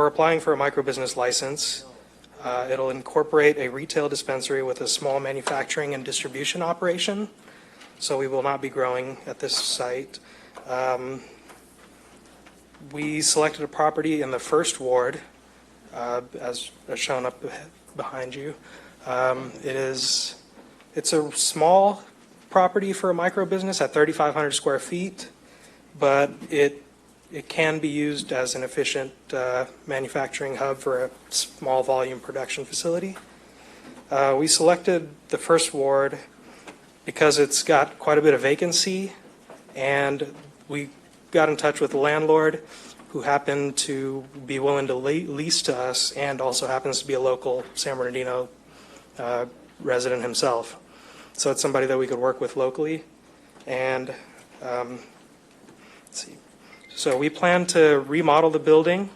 applying for a microbusiness license. It'll incorporate a retail dispensary with a small manufacturing and distribution operation, so we will not be growing at this site. We selected a property in the 1st Ward, as shown up behind you. It's a small property for a micro business at 3,500 square feet, but it can be used as an efficient manufacturing hub for a small volume production facility. We selected the 1st Ward because it's got quite a bit of vacancy, and we got in touch with the landlord who happened to be willing to lease to us and also happens to be a local San Bernardino resident himself. So it's somebody that we could work with locally. And let's see. So we plan to remodel the building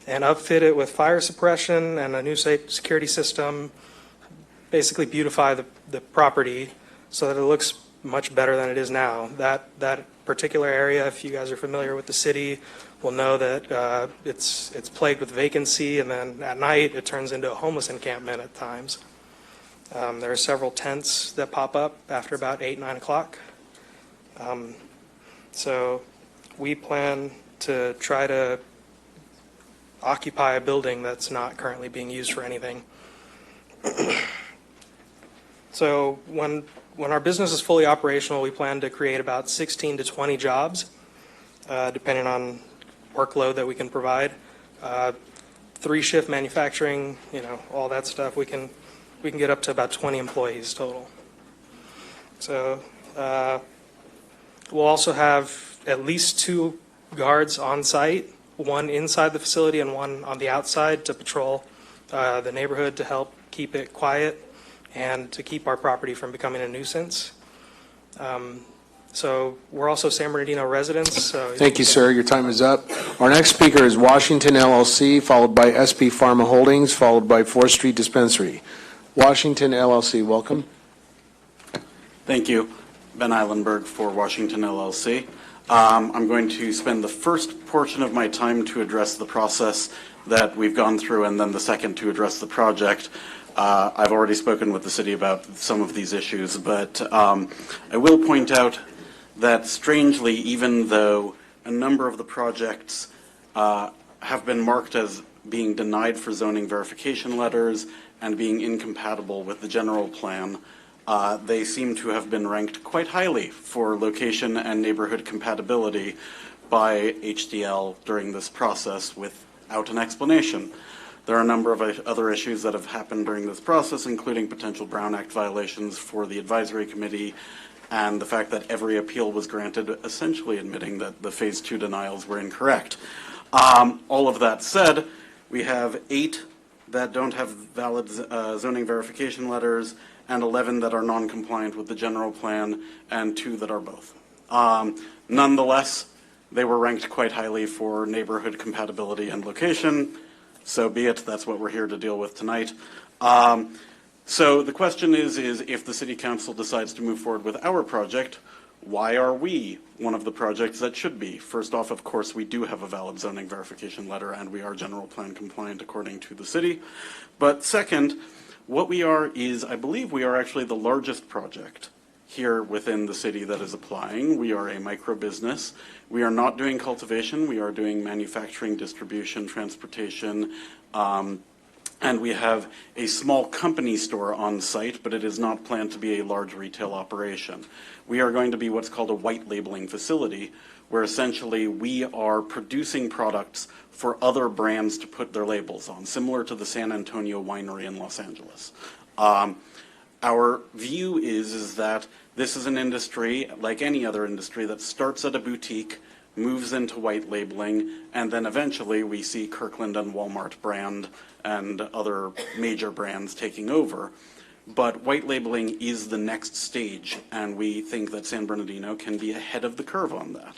and upfit it with fire suppression and a new security system, basically beautify the property so that it looks much better than it is now. That particular area, if you guys are familiar with the city, will know that it's plagued with vacancy, and then at night it turns into a homeless encampment at times. There are several tents that pop up after about 8, 9 o'clock. So we plan to try to occupy a building that's not currently being used for anything. So when our business is fully operational, we plan to create about 16 to 20 jobs, depending on workload that we can provide. 3-shift manufacturing, all that stuff, we can get up to about 20 employees total. So we'll also have at least 2 guards on site, one inside the facility and one on the outside to patrol the neighborhood to help keep it quiet and to keep our property from becoming a nuisance. So we're also San Bernardino residents. So Thank you, sir. Your time is up. Our next speaker is Washington LLC, followed by SB Pharma Holdings, followed by 4th Street Dispensary. Washington LLC, welcome. Thank you. Ben Eilenberg for Washington LLC. I'm going to spend the first portion of my time to address the process that we've gone through, and then the second to address the project. I've already spoken with the city about some of these issues, but I will point out that strangely, even though a number of the projects have been marked as being denied for zoning verification letters and being incompatible with the general plan, they seem to have been ranked quite highly for location and neighborhood compatibility by HDL during this process without an explanation. There are a number of other issues that have happened during this process, including potential Brown Act violations for the advisory committee and the fact that every appeal was granted, essentially admitting that the Phase 2 denials were incorrect. All of that said, we have 8 that don't have valid zoning verification letters and 11 that are non-compliant with the general plan and 2 that are both. Nonetheless, They were ranked quite highly for neighborhood compatibility and location. So be it. That's what we're here to deal with tonight. So the question is if the City Council decides to move forward with our project, why are we one of the projects that should be? First off, of course, we do have a valid zoning verification letter, and we are general plan compliant according to the city. But second, what we are is, I believe we are actually the largest project here within the city that is applying. We are a micro business. We are not doing cultivation. We are doing manufacturing, distribution, transportation, and we have a small company store on site, but it is not planned to be a large retail operation. We are going to be what's called a white labeling facility, where essentially we are producing products for other brands to put their labels on, similar to the San Antonio Winery in Los Angeles. Our view is that this is an industry, like any other industry, that starts at a boutique, moves into white labeling, and then eventually we see Kirkland and Walmart brand and other major brands taking over. But white labeling is the next stage, and we think that San Bernardino can be ahead of the curve on that.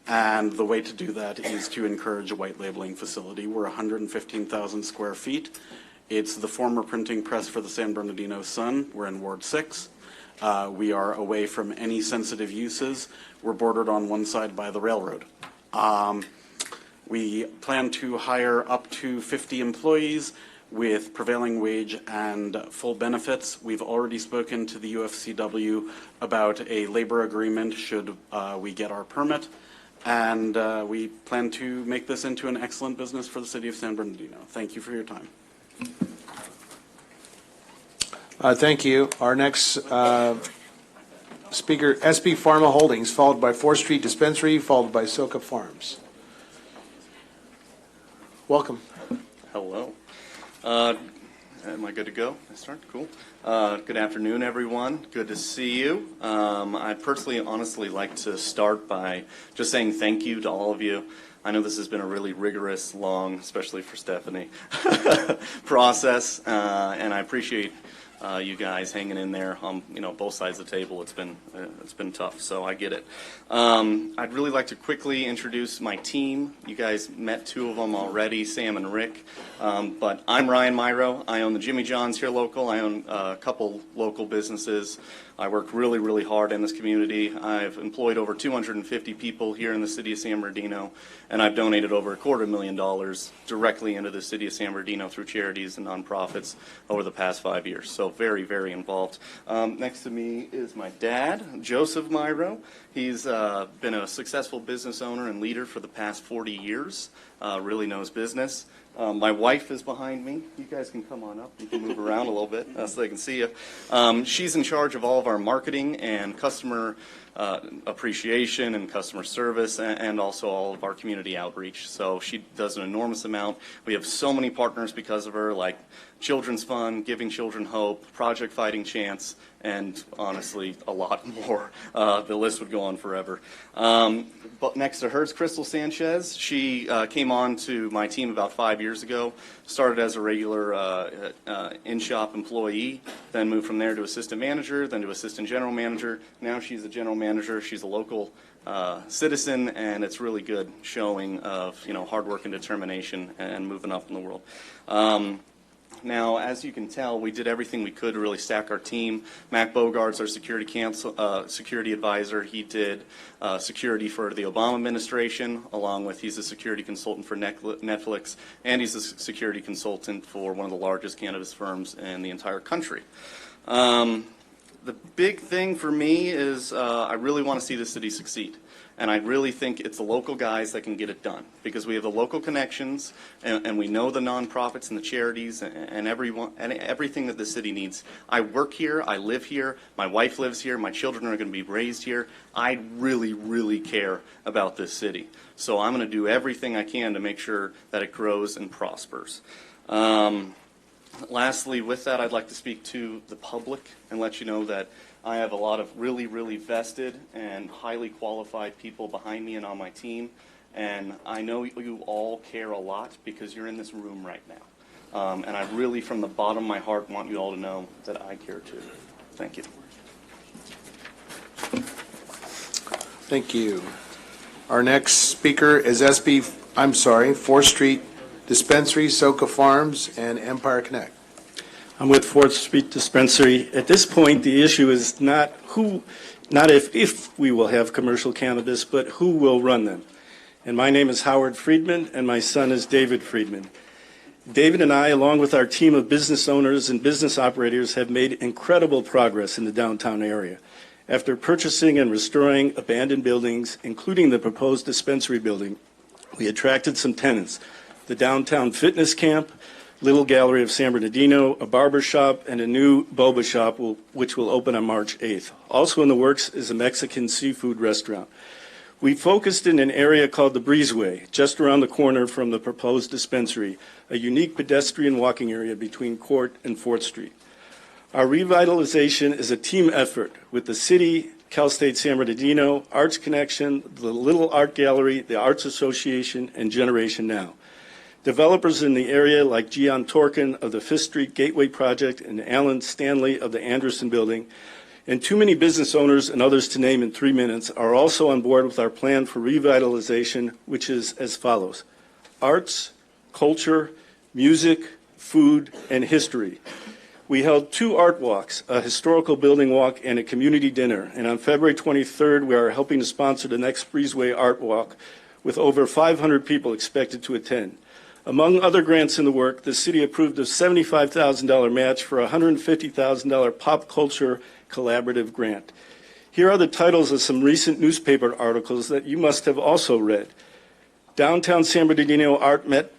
And the way to do that is to encourage a white labeling facility. We're 115,000 square feet. It's the former printing press for the San Bernardino Sun. We're in Ward 6. We are away from any sensitive uses. We're bordered on one side by the railroad. We plan to hire up to 50 employees with prevailing wage and full benefits. We've already spoken to the UFCW about a labor agreement should we get our permit. And we plan to make this into an excellent business for the city of San Bernardino. Thank you for your time. Thank you. Our next speaker, SB Pharma Holdings, followed by 4th Street Dispensary, followed by Soka Farms. Welcome. Hello. Am I good to go? I start? Cool. Good afternoon, everyone. Good to see you. I'd personally, honestly like to start by just saying thank you to all of you. I know this has been a really rigorous, long, especially for Stephanie, process, and I appreciate you guys hanging in there on both sides of the table. It's been tough, so I get it. I'd really like to quickly introduce my team. You guys met two of them already, Sam and Rick. But I'm Ryan Myro. I own the Jimmy John's here local. I own a couple local businesses. I work really, really hard in this community. I've employed over 250 people here in the city of San Bernardino, and I've donated over $250,000 directly into the city of San Bernardino through charities and nonprofits over the past 5 years. So very, very involved. Next to me is my dad, Joseph Myro. He's been a successful business owner and leader for the past 40 years, really knows business. My wife is behind me. You guys can come on up. You can move around a little bit so they can see you. She's in charge of all of our marketing and customer appreciation and customer service, and also all of our community outreach. So she does an enormous amount. We have so many partners because of her, like Children's Fund, Giving Children Hope, Project Fighting Chance, and honestly, a lot more. The list would go on forever. But next to her is Crystal Sanchez. She came on to my team about 5 years ago, started as a regular in-shop employee, then moved from there to assistant manager, then to assistant general manager. Now she's a general manager. She's a local citizen, and it's really good showing of hard work and determination and moving up in the world. Now, as you can tell, we did everything we could to really stack our team. Mac Bogart's our security advisor. He did security for the Obama administration, along with he's a security consultant for Netflix, and he's a security consultant for one of the largest cannabis firms in the entire country. The big thing for me is I really want to see the city succeed. And I really think it's the local guys that can get it done, because we have the local connections, and we know the nonprofits and the charities and everything that the city needs. I work here, I live here, my wife lives here, my children are going to be raised here. I really, really care about this city. So I'm going to do everything I can to make sure that it grows and prospers. Lastly, with that, I'd like to speak to the public and let you know that I have a lot of really, really vested and highly qualified people behind me and on my team, and I know you all care a lot because you're in this room right now. And I really, from the bottom of my heart, want you all to know that I care too. Thank you. Thank you. Our next speaker is 4th Street Dispensary, Soka Farms, and Empire Connect. I'm with 4th Street Dispensary. At this point, the issue is not if we will have commercial cannabis, but who will run them. And my name is Howard Friedman, and my son is David Friedman. David and I, along with our team of business owners and business operators, have made incredible progress in the downtown area. After purchasing and restoring abandoned buildings, including the proposed dispensary building, we attracted some tenants: the Downtown Fitness Camp, Little Gallery of San Bernardino, a barber shop, and a new boba shop which will open on March 8th. Also in the works is a Mexican seafood restaurant. We focused in an area called the Breezeway, just around the corner from the proposed dispensary, a unique pedestrian walking area between Court and 4th Street. Our revitalization is a team effort with the city, Cal State San Bernardino, Arts Connection, the Little Art Gallery, the Arts Association, and Generation Now. Developers in the area like Gian Torkin of the 5th Street Gateway Project and Alan Stanley of the Anderson Building, and too many business owners and others to name in 3 minutes, are also on board with our plan for revitalization, which is as follows: arts, culture, music, food, and history. We held 2 art walks, a historical building walk and a community dinner, and on February 23rd, we are helping to sponsor the next Breezeway Art Walk with over 500 people expected to attend. Among other grants in the work, the city approved a $75,000 match for a $150,000 pop culture collaborative grant. Here are the titles of some recent newspaper articles that you must have also read. Downtown San Bernardino art met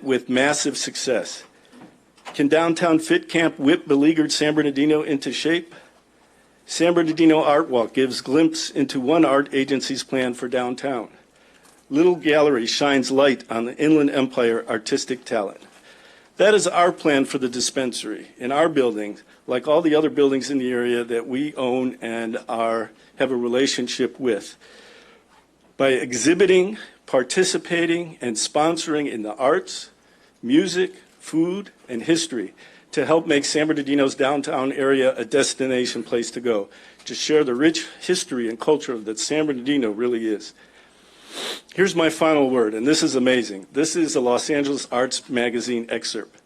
with massive success. Can Downtown Fit Camp whip beleaguered San Bernardino into shape? San Bernardino Art Walk gives glimpse into one art agency's plan for downtown. Little Gallery shines light on the Inland Empire artistic talent. That is our plan for the dispensary in our buildings, like all the other buildings in the area that we own and have a relationship with. By exhibiting, participating, and sponsoring in the arts, music, food, and history to help make San Bernardino's downtown area a destination place to go, to share the rich history and culture that San Bernardino really is. Here's my final word, and this is amazing. This is a Los Angeles Arts Magazine excerpt.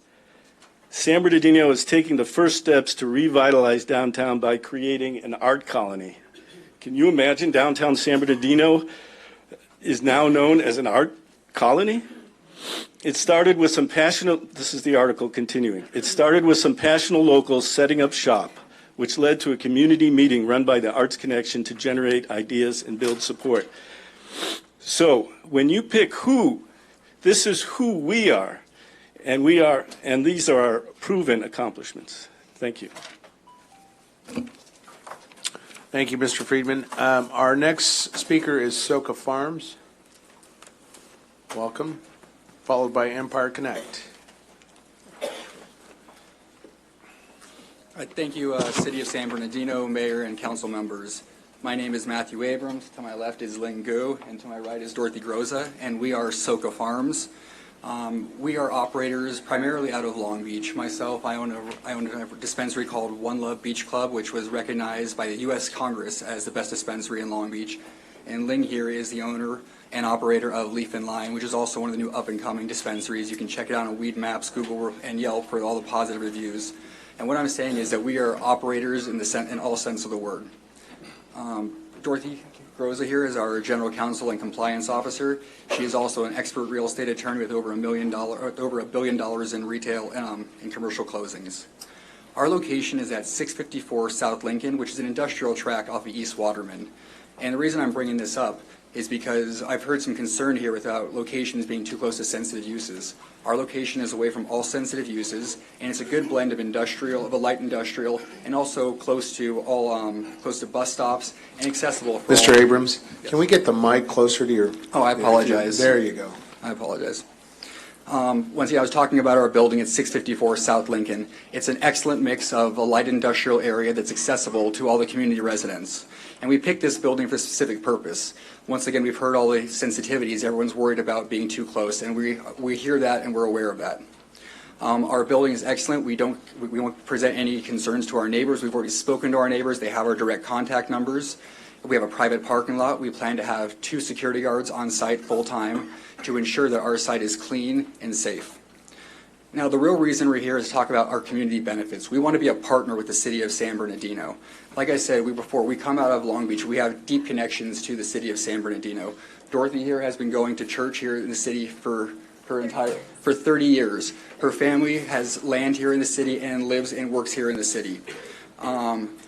San Bernardino is taking the first steps to revitalize downtown by creating an art colony. Can you imagine downtown San Bernardino is now known as an art colony? It started with some passionate, this is the article continuing, it started with some passionate locals setting up shop, which led to a community meeting run by the Arts Connection to generate ideas and build support. So when you pick who, this is who we are, and these are our proven accomplishments. Thank you. Thank you, Mr. Friedman. Our next speaker is Soka Farms. Welcome. Followed by Empire Connect. Thank you, City of San Bernardino, Mayor, and council members. My name is Matthew Abrams. To my left is Ling Gu, and to my right is Dorothy Groza, and we are Soka Farms. We are operators primarily out of Long Beach. Myself, I own a dispensary called One Love Beach Club, which was recognized by the U.S. Congress as the best dispensary in Long Beach. And Ling here is the owner and operator of Leaf and Line, which is also one of the new up-and-coming dispensaries. You can check it out on Weed Maps, Google, and Yelp for all the positive reviews. And what I'm saying is that we are operators in all sense of the word. Dorothy Groza here is our general counsel and compliance officer. She is also an expert real estate attorney with over $1 billion in retail and commercial closings. Our location is at 654 South Lincoln, which is an industrial tract off of East Waterman. And the reason I'm bringing this up is because I've heard some concern here about locations being too close to sensitive uses. Our location is away from all sensitive uses, and it's a good blend of industrial, of a light industrial, and also close to bus stops and accessible for Mr. all. Abrams, Yes. can we get the mic closer to your? Oh, I apologize. There you go. I apologize. Once again, I was talking about our building at 654 South Lincoln. It's an excellent mix of a light industrial area that's accessible to all the community residents. And we picked this building for a specific purpose. Once again, we've heard all the sensitivities. Everyone's worried about being too close, and we hear that and we're aware of that. Our building is excellent. We won't present any concerns to our neighbors. We've already spoken to our neighbors. They have our direct contact numbers. We have a private parking lot. We plan to have 2 security guards on site full-time to ensure that our site is clean and safe. Now, the real reason we're here is to talk about our community benefits. We want to be a partner with the city of San Bernardino. Like I said, before we come out of Long Beach, we have deep connections to the city of San Bernardino. Dorothy here has been going to church here in the city for 30 years. Her family has land here in the city and lives and works here in the city.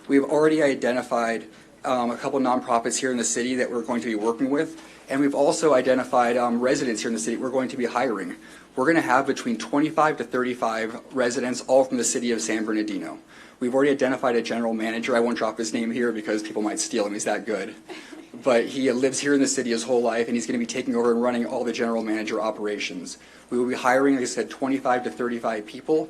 We've already identified a couple nonprofits here in the city that we're going to be working with, and we've also identified residents here in the city we're going to be hiring. We're going to have between 25 to 35 residents, all from the city of San Bernardino. We've already identified a general manager. I won't drop his name here because people might steal him. He's that good. But he lives here in the city his whole life, and he's going to be taking over and running all the general manager operations. We will be hiring, like I said, 25 to 35 people.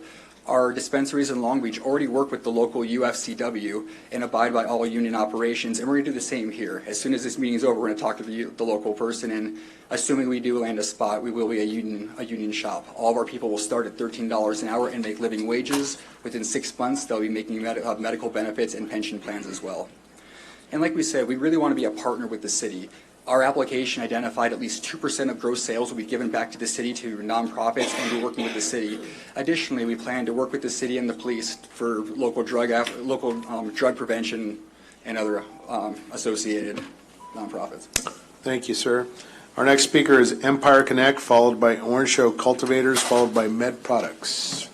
Our dispensaries in Long Beach already work with the local UFCW and abide by all union operations, and we're going to do the same here. As soon as this meeting is over, we're going to talk to the local person, and assuming we do land a spot, we will be a union shop. All of our people will start at $13 an hour and make living wages. Within 6 months, they'll be making medical benefits and pension plans as well. And like we said, we really want to be a partner with the city. Our application identified at least 2% of gross sales will be given back to the city to nonprofits and be working with the city. Additionally, we plan to work with the city and the police for local drug prevention and other associated nonprofits. Thank you, sir. Our next speaker is Empire Connect, followed by Orange Show Cultivators, followed by Med Products.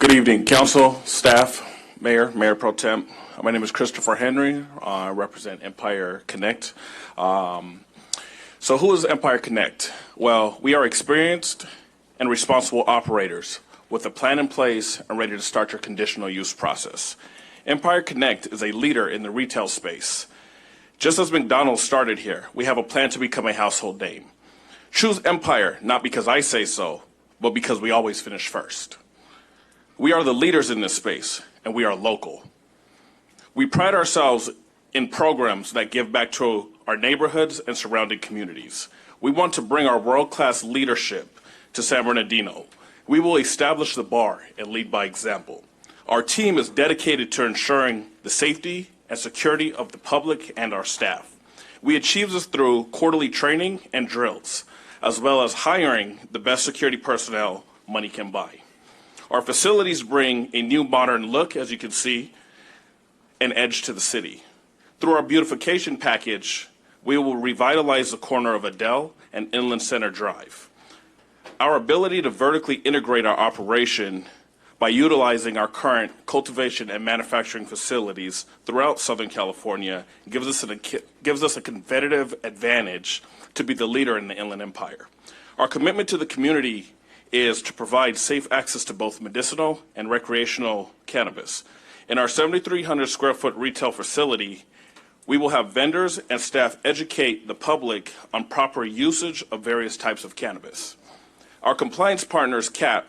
Good evening, council, staff, mayor pro temp. My name is Christopher Henry. I represent Empire Connect. So who is Empire Connect? Well, we are experienced and responsible operators with a plan in place and ready to start your conditional use process. Empire Connect is a leader in the retail space. Just as McDonald's started here, we have a plan to become a household name. Choose Empire, not because I say so, but because we always finish first. We are the leaders in this space, and we are local. We pride ourselves in programs that give back to our neighborhoods and surrounding communities. We want to bring our world-class leadership to San Bernardino. We will establish the bar and lead by example. Our team is dedicated to ensuring the safety and security of the public and our staff. We achieve this through quarterly training and drills, as well as hiring the best security personnel money can buy. Our facilities bring a new modern look, as you can see, and edge to the city. Through our beautification package, we will revitalize the corner of Adele and Inland Center Drive. Our ability to vertically integrate our operation by utilizing our current cultivation and manufacturing facilities throughout Southern California gives us a competitive advantage to be the leader in the Inland Empire. Our commitment to the community is to provide safe access to both medicinal and recreational cannabis. In our 7,300 square foot retail facility, we will have vendors and staff educate the public on proper usage of various types of cannabis. Our compliance partners, CAP,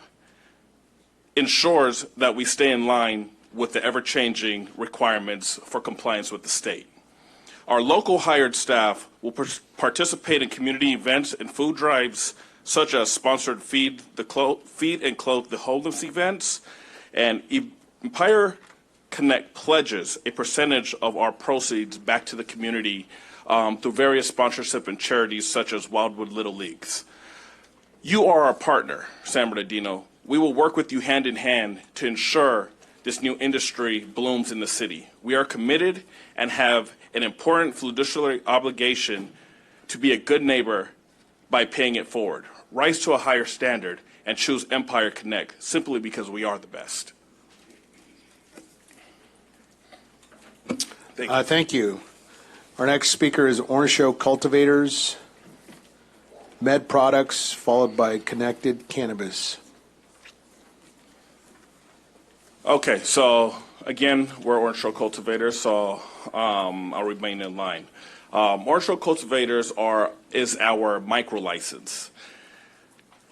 ensures that we stay in line with the ever-changing requirements for compliance with the state. Our local hired staff will participate in community events and food drives such as sponsored Feed and Clothe the Homeless events, and Empire Connect pledges a percentage of our proceeds back to the community through various sponsorship and charities such as Wildwood Little Leagues. You are our partner, San Bernardino. We will work with you hand in hand to ensure this new industry blooms in the city. We are committed and have an important fiduciary obligation to be a good neighbor by paying it forward. Rise to a higher standard and choose Empire Connect simply because we are the best. Thank you. Thank you. Our next speaker is Orange Show Cultivators, Med Products, followed by Connected Cannabis. Okay, so again, we're Orange Show cultivators, so I'll remain in line. Orange Show cultivators is our micro license.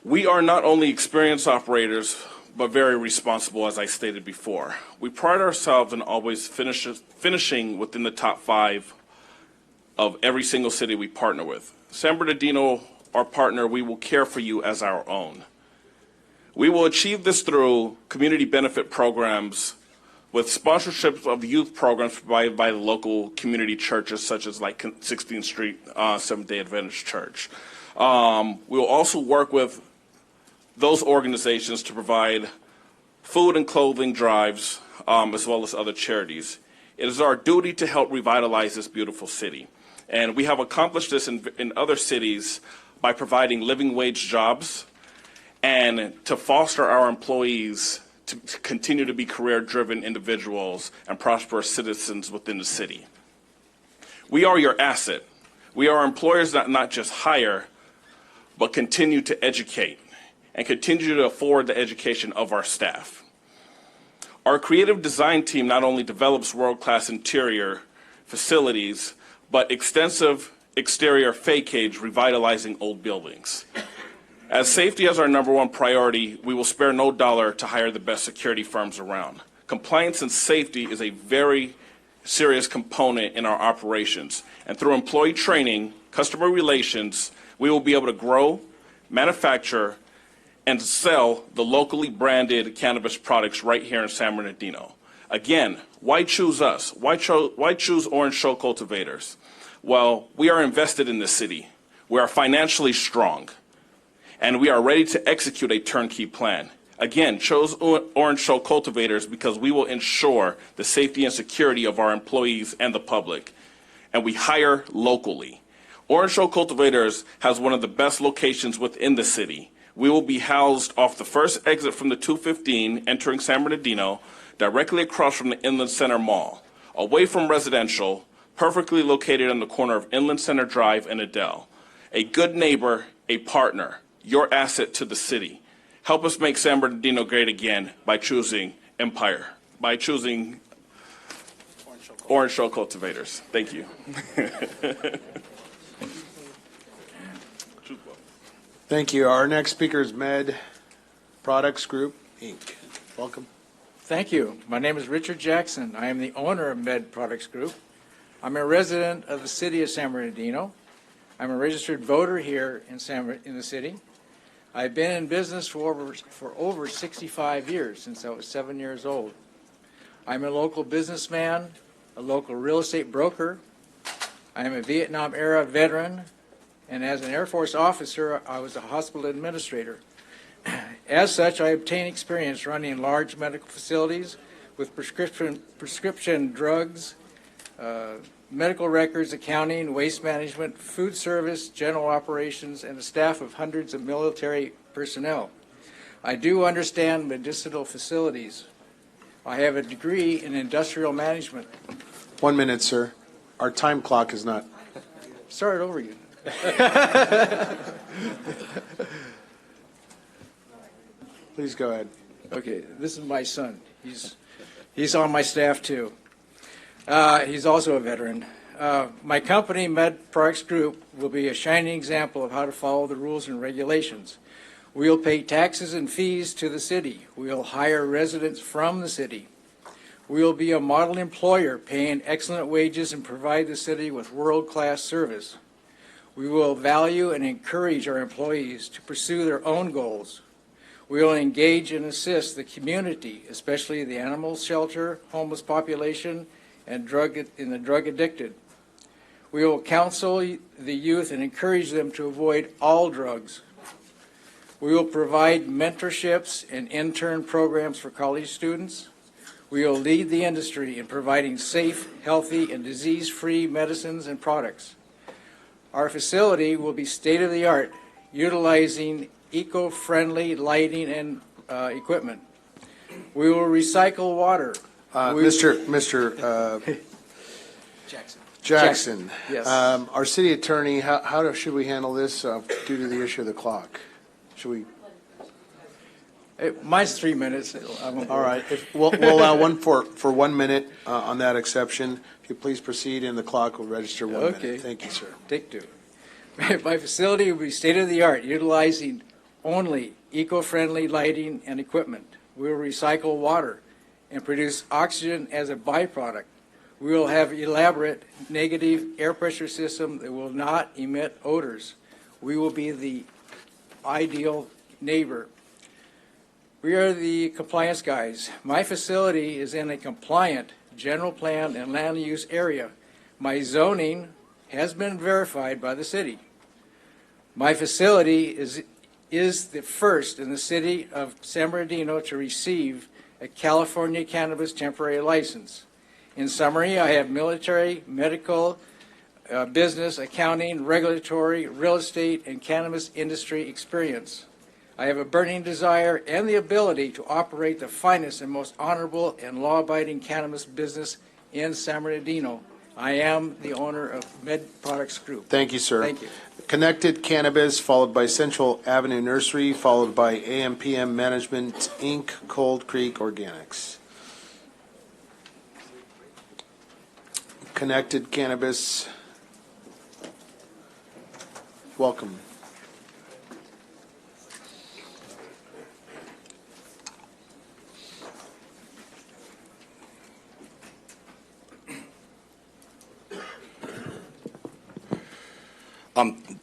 We are not only experienced operators, but very responsible, as I stated before. We pride ourselves in always finishing within the top 5 of every single city we partner with. San Bernardino, our partner, we will care for you as our own. We will achieve this through community benefit programs with sponsorships of youth programs provided by the local community churches, such as like 16th Street Seventh-day Adventist Church. We will also work with those organizations to provide food and clothing drives, as well as other charities. It is our duty to help revitalize this beautiful city. And we have accomplished this in other cities by providing living wage jobs and to foster our employees to continue to be career-driven individuals and prosperous citizens within the city. We are your asset. We are employers that not just hire, but continue to educate and continue to afford the education of our staff. Our creative design team not only develops world-class interior facilities, but extensive exterior facade revitalizing old buildings. As safety is our #1 priority, we will spare no dollar to hire the best security firms around. Compliance and safety is a very serious component in our operations, and through employee training, customer relations, we will be able to grow, manufacture, and sell the locally branded cannabis products right here in San Bernardino. Again, why choose us? Why choose Orange Show cultivators? Well, we are invested in this city. We are financially strong, and we are ready to execute a turnkey plan. Again, chose Orange Show cultivators because we will ensure the safety and security of our employees and the public, and we hire locally. Orange Show cultivators has one of the best locations within the city. We will be housed off the first exit from the 215 entering San Bernardino, directly across from the Inland Center Mall, away from residential, perfectly located on the corner of Inland Center Drive and Adele. A good neighbor, a partner, your asset to the city. Help us make San Bernardino great again by choosing Empire, by choosing Orange Show cultivators. Thank you. Thank you. Our next speaker is Med Products Group, Inc. Welcome. Thank you. My name is Richard Jackson. I am the owner of Med Products Group. I'm a resident of the city of San Bernardino. I'm a registered voter here in the city. I've been in business for over 65 years, since I was 7 years old. I'm a local businessman, a local real estate broker. I am a Vietnam-era veteran, and as an Air Force officer, I was a hospital administrator. As such, I obtained experience running large medical facilities with prescription drugs, medical records, accounting, waste management, food service, general operations, and a staff of hundreds of military personnel. I do understand medicinal facilities. I have a degree in industrial management. 1 minute, sir. Our time clock is not. Start it over again. Please go ahead. Okay, this is my son. He's on my staff too. He's also a veteran. My company, Med Products Group, will be a shining example of how to follow the rules and regulations. We'll pay taxes and fees to the city. We'll hire residents from the city. We'll be a model employer, paying excellent wages and provide the city with world-class service. We will value and encourage our employees to pursue their own goals. We will engage and assist the community, especially the animal shelter, homeless population, and the drug addicted. We will counsel the youth and encourage them to avoid all drugs. We will provide mentorships and intern programs for college students. We will lead the industry in providing safe, healthy, and disease-free medicines and products. Our facility will be state-of-the-art, utilizing eco-friendly lighting and equipment. We will recycle water. Mr. Jackson. Yes. Our city attorney, how should we handle this due to the issue of the clock? Should we? Mine's 3 minutes. All right. We'll allow one for 1 minute on that exception. If you please proceed, and the clock will register 1 minute. Okay. Thank you, sir. Take two. My facility will be state-of-the-art, utilizing only eco-friendly lighting and equipment. We will recycle water and produce oxygen as a byproduct. We will have elaborate negative air pressure system that will not emit odors. We will be the ideal neighbor. We are the compliance guys. My facility is in a compliant general plan and land use area. My zoning has been verified by the city. My facility is the first in the city of San Bernardino to receive a California cannabis temporary license. In summary, I have military, medical, business, accounting, regulatory, real estate, and cannabis industry experience. I have a burning desire and the ability to operate the finest and most honorable and law-abiding cannabis business in San Bernardino. I am the owner of Med Products Group. Thank you, sir. Thank you. Connected Cannabis, followed by Central Avenue Nursery, followed by AMPM Management, Inc., Cold Creek Organics. Connected Cannabis, welcome.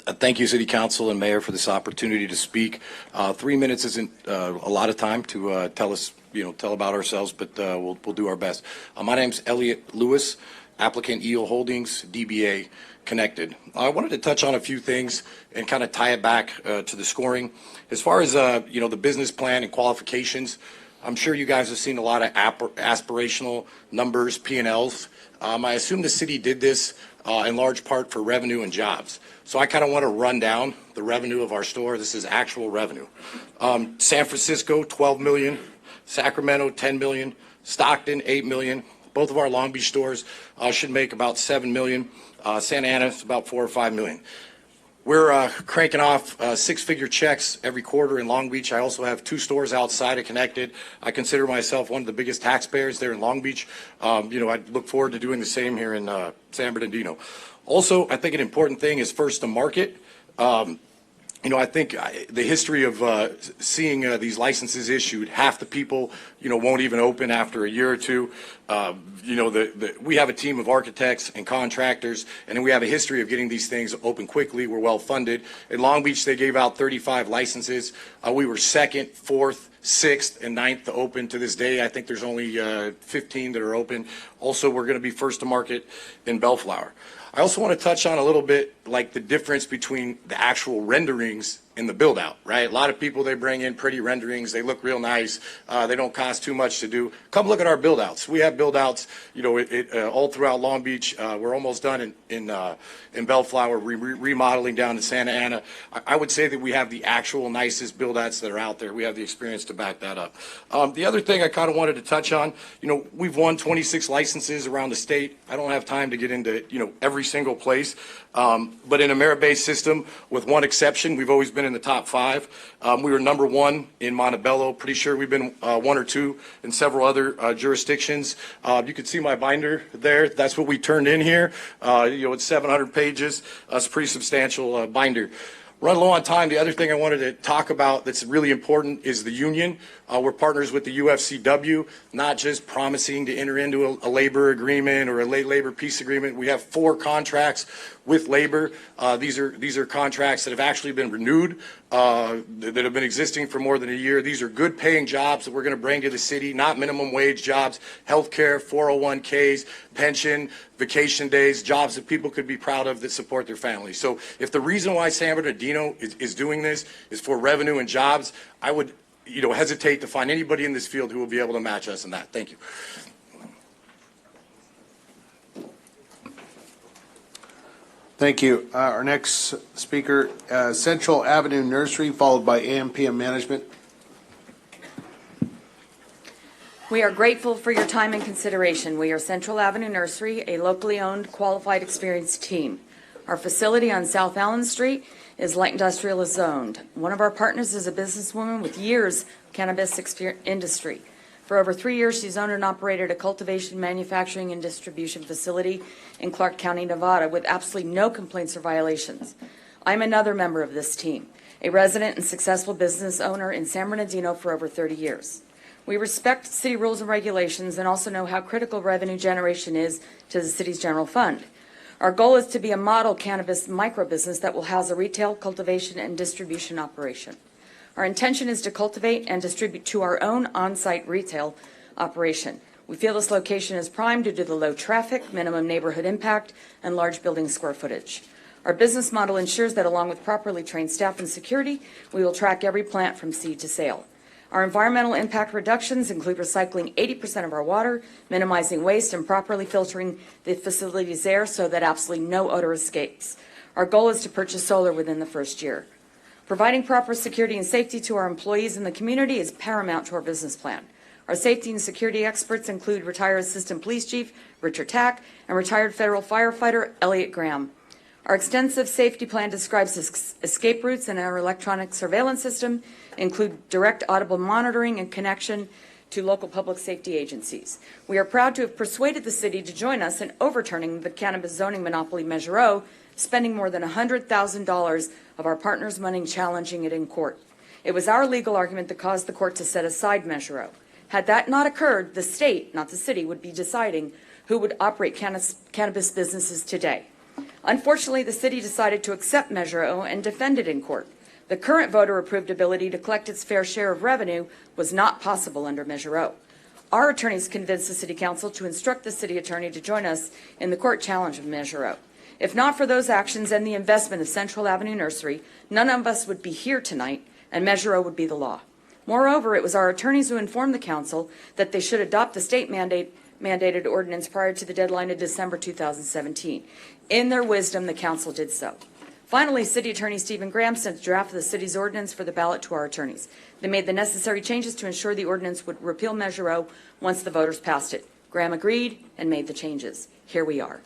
Thank you, City Council and Mayor, for this opportunity to speak. 3 minutes isn't a lot of time to tell about ourselves, but we'll do our best. My name's Elliot Lewis, applicant EO Holdings, DBA Connected. I wanted to touch on a few things and kind of tie it back to the scoring. As far as the business plan and qualifications, I'm sure you guys have seen a lot of aspirational numbers, P&Ls. I assume the city did this in large part for revenue and jobs. So I kind of want to run down the revenue of our store. This is actual revenue. San Francisco, 12 million. Sacramento, 10 million. Stockton, 8 million. Both of our Long Beach stores should make about 7 million. Santa Ana is about 4 or 5 million. We're cranking off six-figure checks every quarter in Long Beach. I also have 2 stores outside of Connected. I consider myself one of the biggest taxpayers there in Long Beach. I look forward to doing the same here in San Bernardino. Also, I think an important thing is first to market. I think the history of seeing these licenses issued, half the people, won't even open after a year or two. We have a team of architects and contractors, and we have a history of getting these things open quickly. We're well funded. In Long Beach, they gave out 35 licenses. We were 2nd, 4th, 6th, and 9th to open to this day. I think there's only 15 that are open. Also, we're going to be first to market in Bellflower. I also want to touch on a little bit like the difference between the actual renderings and the build out, right? A lot of people, they bring in pretty renderings. They look real nice. They don't cost too much to do. Come look at our build outs. We have build outs, all throughout Long Beach. We're almost done in Bellflower, remodeling down to Santa Ana. I would say that we have the actual nicest build outs that are out there. We have the experience to back that up. The other thing I kind of wanted to touch on, we've won 26 licenses around the state. I don't have time to get into, every single place. But in a merit-based system, with one exception, we've always been in the top 5. We were number 1 in Montebello. Pretty sure we've been 1 or 2 in several other jurisdictions. You can see my binder there. That's what we turned in here. It's 700 pages. It's a pretty substantial binder. Run low on time. The other thing I wanted to talk about that's really important is the union. We're partners with the UFCW, not just promising to enter into a labor agreement or a late labor peace agreement. We have 4 contracts with labor. These are contracts that have actually been renewed, that have been existing for more than a year. These are good paying jobs that we're going to bring to the city, not minimum wage jobs, healthcare, 401ks, pension, vacation days, jobs that people could be proud of that support their families. So if the reason why San Bernardino is doing this is for revenue and jobs, I would hesitate to find anybody in this field who will be able to match us in that. Thank you. Thank you. Our next speaker, Central Avenue Nursery, followed by AMPM Management. We are grateful for your time and consideration. We are Central Avenue Nursery, a locally owned, qualified, experienced team. Our facility on South Allen Street is light industrial zoned. One of our partners is a businesswoman with years of cannabis industry. For over 3 years, she's owned and operated a cultivation, manufacturing, and distribution facility in Clark County, Nevada, with absolutely no complaints or violations. I'm another member of this team, a resident and successful business owner in San Bernardino for over 30 years. We respect city rules and regulations and also know how critical revenue generation is to the city's general fund. Our goal is to be a model cannabis microbusiness that will house a retail, cultivation, and distribution operation. Our intention is to cultivate and distribute to our own on-site retail operation. We feel this location is prime due to the low traffic, minimum neighborhood impact, and large building square footage. Our business model ensures that along with properly trained staff and security, we will track every plant from seed to sale. Our environmental impact reductions include recycling 80% of our water, minimizing waste, and properly filtering the facility's air so that absolutely no odor escapes. Our goal is to purchase solar within the first year. Providing proper security and safety to our employees in the community is paramount to our business plan. Our safety and security experts include retired Assistant Police Chief Richard Tack and retired federal firefighter Elliot Graham. Our extensive safety plan describes escape routes, and our electronic surveillance system include direct audible monitoring and connection to local public safety agencies. We are proud to have persuaded the city to join us in overturning the cannabis zoning monopoly Measure O, spending more than $100,000 of our partners' money challenging it in court. It was our legal argument that caused the court to set aside Measure O. Had that not occurred, the state, not the city, would be deciding who would operate cannabis businesses today. Unfortunately, the city decided to accept Measure O and defend it in court. The current voter-approved ability to collect its fair share of revenue was not possible under Measure O. Our attorneys convinced the City Council to instruct the city attorney to join us in the court challenge of Measure O. If not for those actions and the investment of Central Avenue Nursery, none of us would be here tonight, and Measure O would be the law. Moreover, it was our attorneys who informed the council that they should adopt the state mandated ordinance prior to the deadline of December 2017. In their wisdom, the council did so. Finally, City Attorney Stephen Graham sent a draft of the city's ordinance for the ballot to our attorneys. They made the necessary changes to ensure the ordinance would repeal Measure O once the voters passed it. Graham agreed and made the changes. Here we are.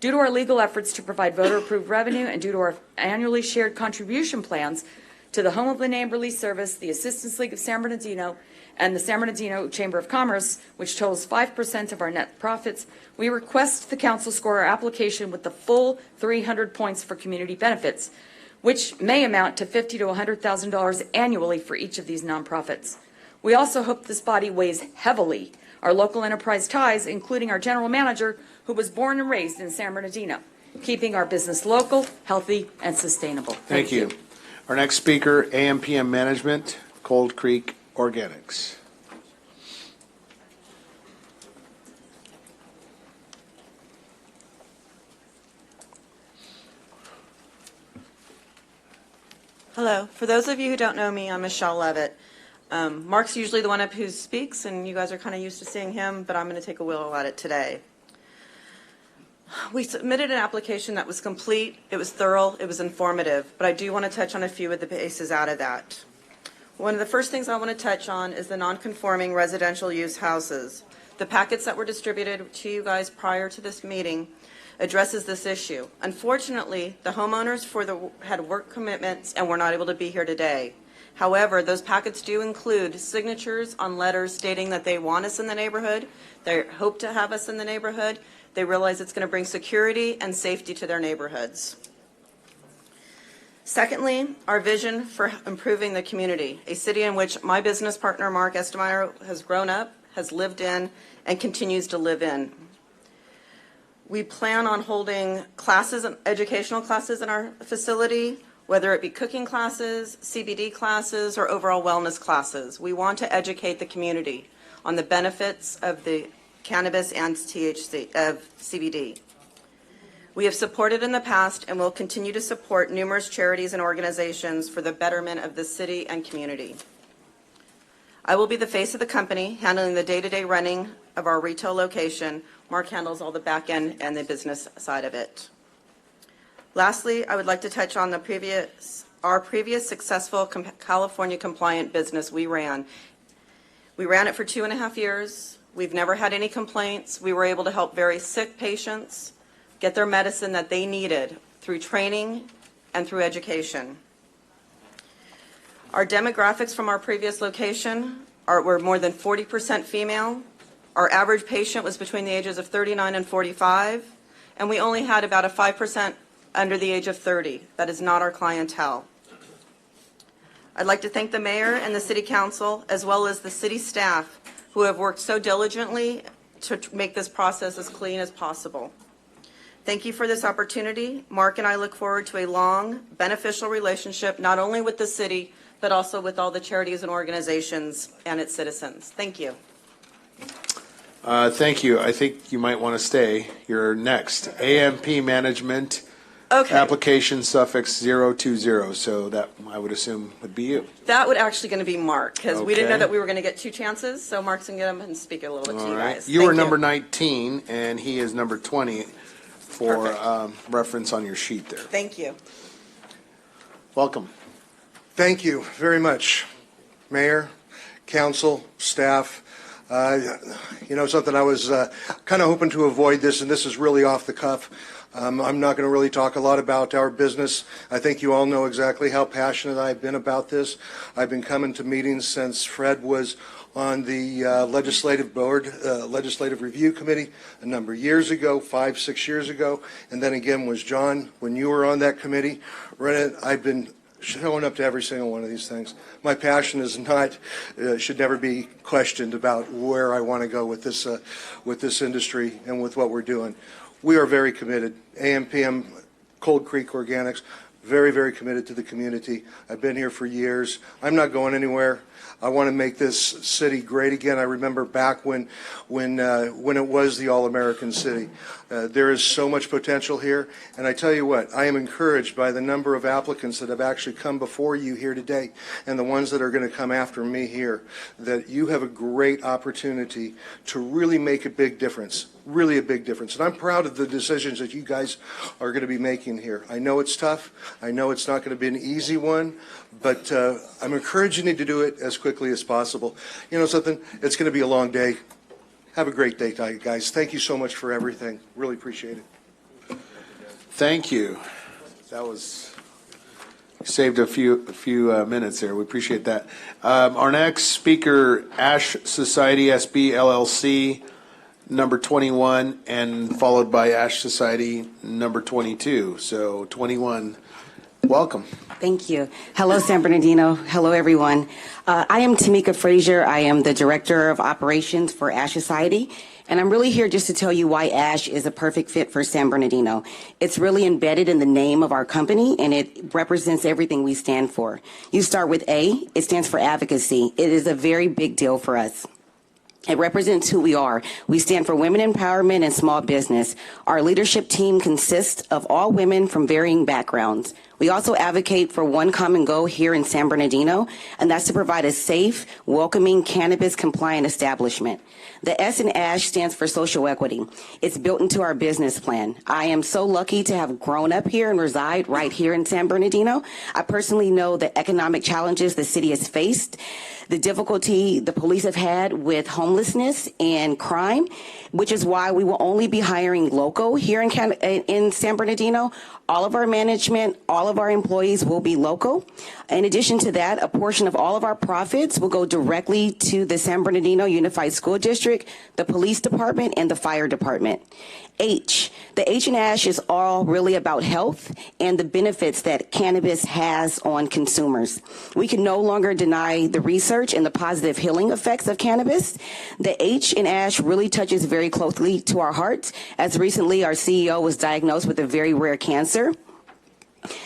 Due to our legal efforts to provide voter-approved revenue and due to our annually shared contribution plans to the Home of the Name Relief Service, the Assistance League of San Bernardino, and the San Bernardino Chamber of Commerce, which totals 5% of our net profits, we request the council score our application with the full 300 points for community benefits, which may amount to $50,000 to $100,000 annually for each of these nonprofits. We also hope this body weighs heavily our local enterprise ties, including our general manager, who was born and raised in San Bernardino, keeping our business local, healthy, and sustainable. Thank you. Our next speaker, AMPM Management, Cold Creek Organics. Hello. For those of you who don't know me, I'm Michelle Levitt. Mark's usually the one up who speaks, and you guys are kind of used to seeing him, but I'm going to take a wheel at it today. We submitted an application that was complete, it was thorough, it was informative, but I do want to touch on a few of the bases out of that. One of the first things I want to touch on is the non-conforming residential use houses. The packets that were distributed to you guys prior to this meeting addresses this issue. Unfortunately, the homeowners had work commitments and were not able to be here today. However, those packets do include signatures on letters stating that they want us in the neighborhood, they hope to have us in the neighborhood, they realize it's going to bring security and safety to their neighborhoods. Secondly, our vision for improving the community, a city in which my business partner, Mark Estemeyer, has grown up, has lived in, and continues to live in. We plan on holding classes, educational classes in our facility, whether it be cooking classes, CBD classes, or overall wellness classes. We want to educate the community on the benefits of the cannabis and CBD. We have supported in the past and will continue to support numerous charities and organizations for the betterment of the city and community. I will be the face of the company, handling the day-to-day running of our retail location. Mark handles all the back end and the business side of it. Lastly, I would like to touch on our previous successful California compliant business we ran. We ran it for 2.5 years. We've never had any complaints. We were able to help very sick patients get their medicine that they needed through training and through education. Our demographics from our previous location were more than 40% female. Our average patient was between the ages of 39 and 45, and we only had about a 5% under the age of 30. That is not our clientele. I'd like to thank the mayor and the city council, as well as the city staff, who have worked so diligently to make this process as clean as possible. Thank you for this opportunity. Mark and I look forward to a long, beneficial relationship, not only with the city, but also with all the charities and organizations and its citizens. Thank you. Thank you. I think you might want to stay. You're next. AMP Management. Okay. Application suffix 020, so that I would assume would be you. That would actually going to be Mark, because we didn't know Okay. that we were going to get 2 chances, so Mark's going to get him and speak a little bit to All you right. guys. You Thank are number 19, and he is number 20 for reference on your sheet there. Thank you. Welcome. Thank you very much, Mayor, council, staff. Something I was kind of hoping to avoid this, and this is really off the cuff. I'm not going to really talk a lot about our business. I think you all know exactly how passionate I've been about this. I've been coming to meetings since Fred was on the legislative board, legislative review committee a number of years ago, 5-6 years ago, and then again was John when you were on that committee. I've been showing up to every single one of these things. My passion is not, should never be questioned about where I want to go with this industry and with what we're doing. We are very committed. AMPM, Cold Creek Organics, very, very committed to the community. I've been here for years. I'm not going anywhere. I want to make this city great again. I remember back when it was the All-American City. There is so much potential here, and I tell you what, I am encouraged by the number of applicants that have actually come before you here today, and the ones that are going to come after me here, that you have a great opportunity to really make a big difference, really a big difference. And I'm proud of the decisions that you guys are going to be making here. I know it's tough. I know it's not going to be an easy one, but I'm encouraging you to do it as quickly as possible. You know something? It's going to be a long day. Have a great day, guys. Thank you so much for everything. Really appreciate it. Thank you. That was saved a few minutes there. We appreciate that. Our next speaker, Ash Society SB LLC, number 21, and followed by Ash Society number 22. So 21. Welcome. Thank you. Hello, San Bernardino. Hello, everyone. I am Tamika Frazier. I am the Director of Operations for Ash Society, and I'm really here just to tell you why Ash is a perfect fit for San Bernardino. It's really embedded in the name of our company, and it represents everything we stand for. You start with A. It stands for advocacy. It is a very big deal for us. It represents who we are. We stand for women empowerment and small business. Our leadership team consists of all women from varying backgrounds. We also advocate for one common goal here in San Bernardino, and that's to provide a safe, welcoming, cannabis-compliant establishment. The S in ASH stands for social equity. It's built into our business plan. I am so lucky to have grown up here and reside right here in San Bernardino. I personally know the economic challenges the city has faced, the difficulty the police have had with homelessness and crime, which is why we will only be hiring local here in San Bernardino. All of our management, all of our employees will be local. In addition to that, a portion of all of our profits will go directly to the San Bernardino Unified School District, the police department, and the fire department. H. The H in ASH is all really about health and the benefits that cannabis has on consumers. We can no longer deny the research and the positive healing effects of cannabis. The H in ASH really touches very closely to our hearts, as recently our CEO was diagnosed with a very rare cancer.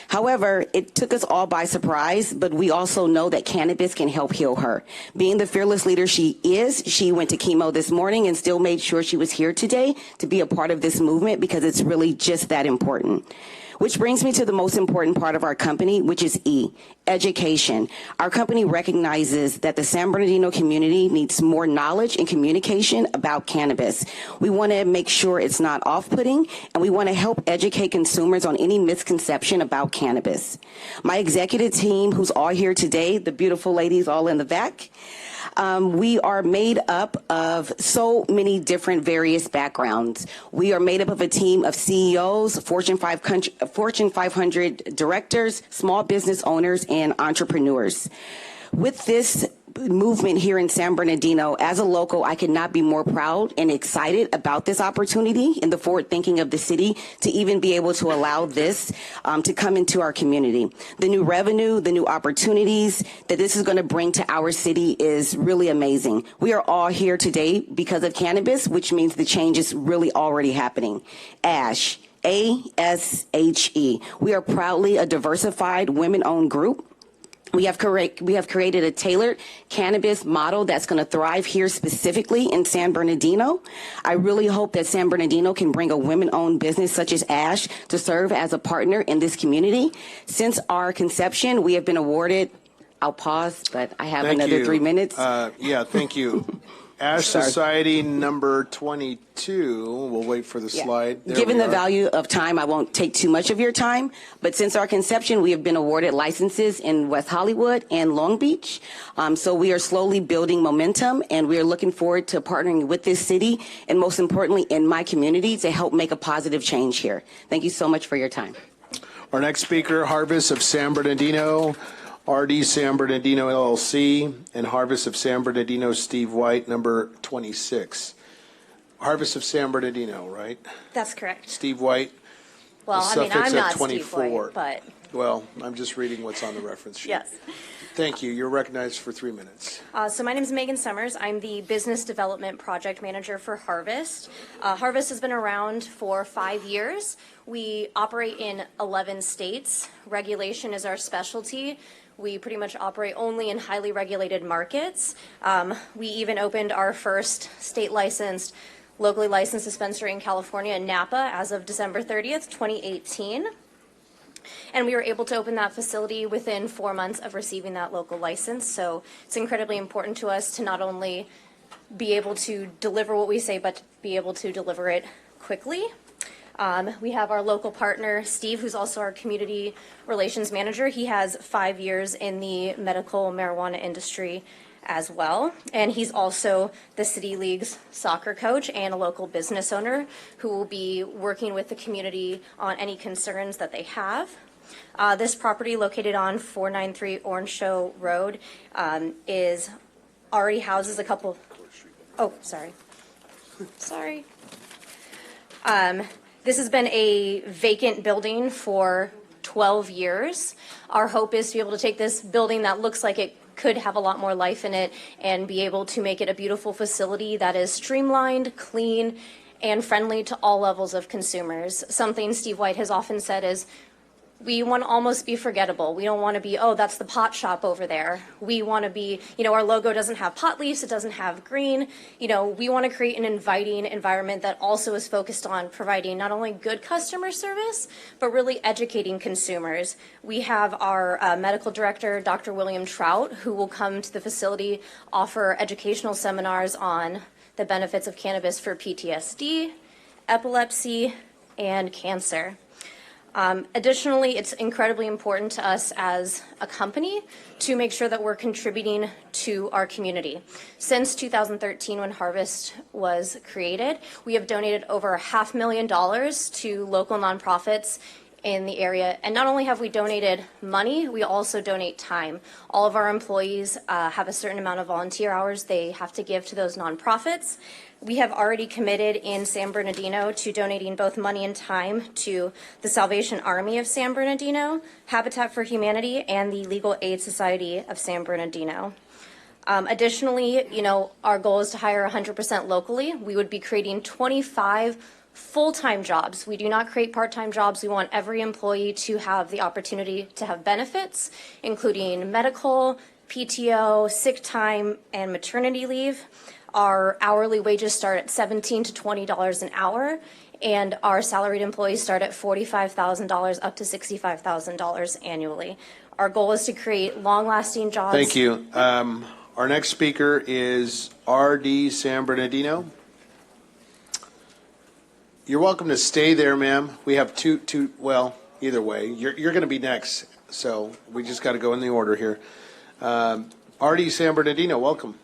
However, it took us all by surprise, but we also know that cannabis can help heal her. Being the fearless leader she is, she went to chemo this morning and still made sure she was here today to be a part of this movement because it's really just that important. Which brings me to the most important part of our company, which is E, education. Our company recognizes that the San Bernardino community needs more knowledge and communication about cannabis. We want to make sure it's not off-putting, and we want to help educate consumers on any misconception about cannabis. My executive team, who's all here today, the beautiful ladies all in the back, We are made up of so many different various backgrounds. We are made up of a team of CEOs, Fortune 500 directors, small business owners, and entrepreneurs. With this movement here in San Bernardino, as a local, I could not be more proud and excited about this opportunity and the forward thinking of the city to even be able to allow this to come into our community. The new revenue, the new opportunities that this is going to bring to our city is really amazing. We are all here today because of cannabis, which means the change is really already happening. ASHE, A-S-H-E. We are proudly a diversified, women-owned group. We have created a tailored cannabis model that's going to thrive here specifically in San Bernardino. I really hope that San Bernardino can bring a women-owned business such as ASHE to serve as a partner in this community. Since our conception, we have been awarded, I'll pause, but I have another 3 minutes. Yeah, thank you. ASHE Society number 22. We'll wait for the slide. There Given we the are. value of time, I won't take too much of your time, but since our conception, we have been awarded licenses in West Hollywood and Long Beach. So we are slowly building momentum, and we are looking forward to partnering with this city and most importantly in my community to help make a positive change here. Thank you so much for your time. Our next speaker, Harvest of San Bernardino, RD San Bernardino LLC, and Harvest of San Bernardino, Steve White, number 26. Harvest of San Bernardino, right? That's correct. Steve White. Well, the I mean, suffix I'm at not 24. Steve White, but Well, I'm just reading what's on the reference sheet. yes. Thank you. You're recognized for 3 minutes. So my name is Megan Summers. I'm the Business Development Project Manager for Harvest. Harvest has been around for 5 years. We operate in 11 states. Regulation is our specialty. We pretty much operate only in highly regulated markets. We even opened our first state licensed, locally licensed dispensary in California in Napa as of December 30th, 2018. And we were able to open that facility within 4 months of receiving that local license. So it's incredibly important to us to not only be able to deliver what we say, but be able to deliver it quickly. We have our local partner, Steve, who's also our community relations manager. He has 5 years in the medical marijuana industry as well. And he's also the City League's soccer coach and a local business owner who will be working with the community on any concerns that they have. This property located on 493 Orange Show Road is already houses a couple. Oh, sorry. Sorry. This has been a vacant building for 12 years. Our hope is to be able to take this building that looks like it could have a lot more life in it and be able to make it a beautiful facility that is streamlined, clean, and friendly to all levels of consumers. Something Steve White has often said is, we want to almost be forgettable. We don't want to be, oh, that's the pot shop over there. We want to be, our logo doesn't have pot leaves, it doesn't have green. We want to create an inviting environment that also is focused on providing not only good customer service, but really educating consumers. We have our medical director, Dr. William Trout, who will come to the facility, offer educational seminars on the benefits of cannabis for PTSD, epilepsy, and cancer. Additionally, it's incredibly important to us as a company to make sure that we're contributing to our community. Since 2013, when Harvest was created, we have donated over $500,000 to local nonprofits in the area. And not only have we donated money, we also donate time. All of our employees have a certain amount of volunteer hours they have to give to those nonprofits. We have already committed in San Bernardino to donating both money and time to the Salvation Army of San Bernardino, Habitat for Humanity, and the Legal Aid Society of San Bernardino. Additionally, our goal is to hire 100% locally. We would be creating 25 full-time jobs. We do not create part-time jobs. We want every employee to have the opportunity to have benefits, including medical, PTO, sick time, and maternity leave. Our hourly wages start at $17 to $20 an hour, and our salaried employees start at $45,000 up to $65,000 annually. Our goal is to create long-lasting jobs. Thank you. Our next speaker is RD San Bernardino. You're welcome to stay there, ma'am. We have well, either way. You're going to be next, so we just got to go in the order here. Artie San Bernardino, welcome.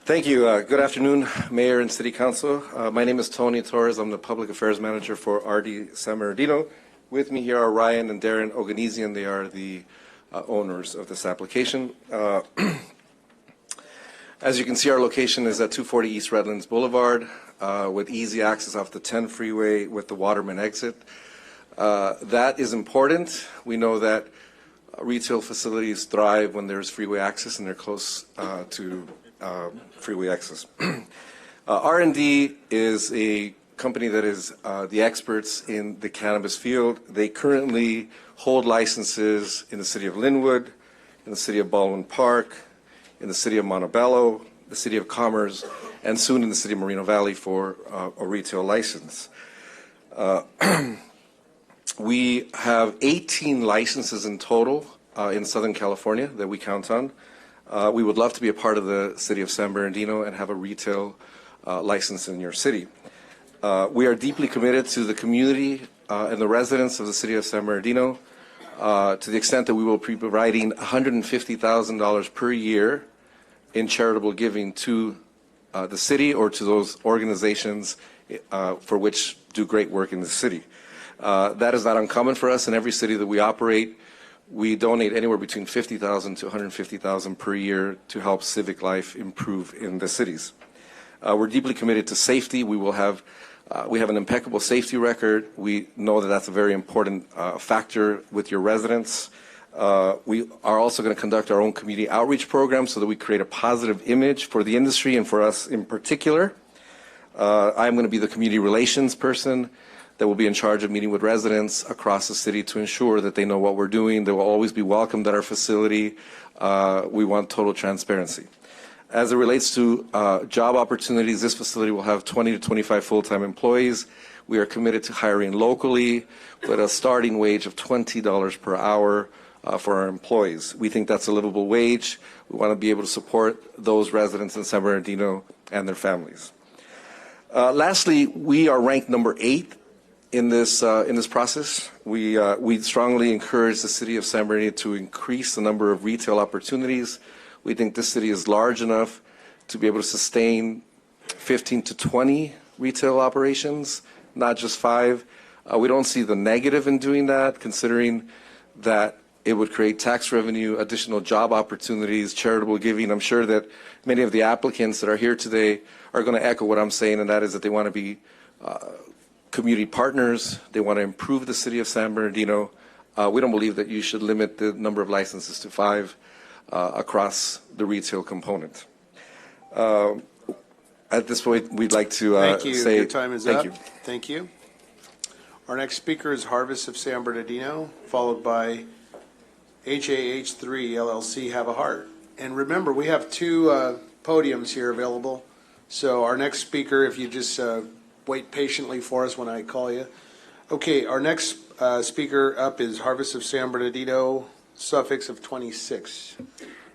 Thank you. Good afternoon, Mayor and City Council. My name is Tony Torres. I'm the Public Affairs Manager for RD San Bernardino. With me here are Ryan and Darren Oganesian. They are the owners of this application. As you can see, our location is at 240 East Redlands Boulevard with easy access off the 10 freeway with the Waterman exit. That is important. We know that retail facilities thrive when there's freeway access and they're close to freeway access. R&D is a company that is the experts in the cannabis field. They currently hold licenses in the city of Linwood, in the city of Baldwin Park, in the city of Montebello, the city of Commerce, and soon in the city of Moreno Valley for a retail license. We have 18 licenses in total in Southern California that we count on. We would love to be a part of the city of San Bernardino and have a retail license in your city. We are deeply committed to the community and the residents of the city of San Bernardino to the extent that we will be providing $150,000 per year in charitable giving to the city or to those organizations for which do great work in the city. That is not uncommon for us. In every city that we operate, we donate anywhere between $50,000 to $150,000 per year to help civic life improve in the cities. We're deeply committed to safety. We have an impeccable safety record. We know that that's a very important factor with your residents. We are also going to conduct our own community outreach program so that we create a positive image for the industry and for us in particular. I'm going to be the community relations person that will be in charge of meeting with residents across the city to ensure that they know what we're doing. They will always be welcomed at our facility. We want total transparency. As it relates to job opportunities, this facility will have 20 to 25 full-time employees. We are committed to hiring locally with a starting wage of $20 per hour for our employees. We think that's a livable wage. We want to be able to support those residents in San Bernardino and their families. Lastly, we are ranked number 8 in this process. We strongly encourage the city of San Bernardino to increase the number of retail opportunities. We think this city is large enough to be able to sustain 15 to 20 retail operations, not just 5. We don't see the negative in doing that, considering that it would create tax revenue, additional job opportunities, charitable giving. I'm sure that many of the applicants that are here today are going to echo what I'm saying, and that is that they want to be community partners. They want to improve the city of San Bernardino. We don't believe that you should limit the number of licenses to 5 across the retail component. At this point, we'd like to Thank you. say Your time is thank up. you. Thank you. Our next speaker is Harvest of San Bernardino, followed by HAH3 LLC Have a Heart. And remember, we have 2 podiums here available. So our next speaker, if you just wait patiently for us when I call you. Okay, our next speaker up is Harvest of San Bernardino, suffix of 26.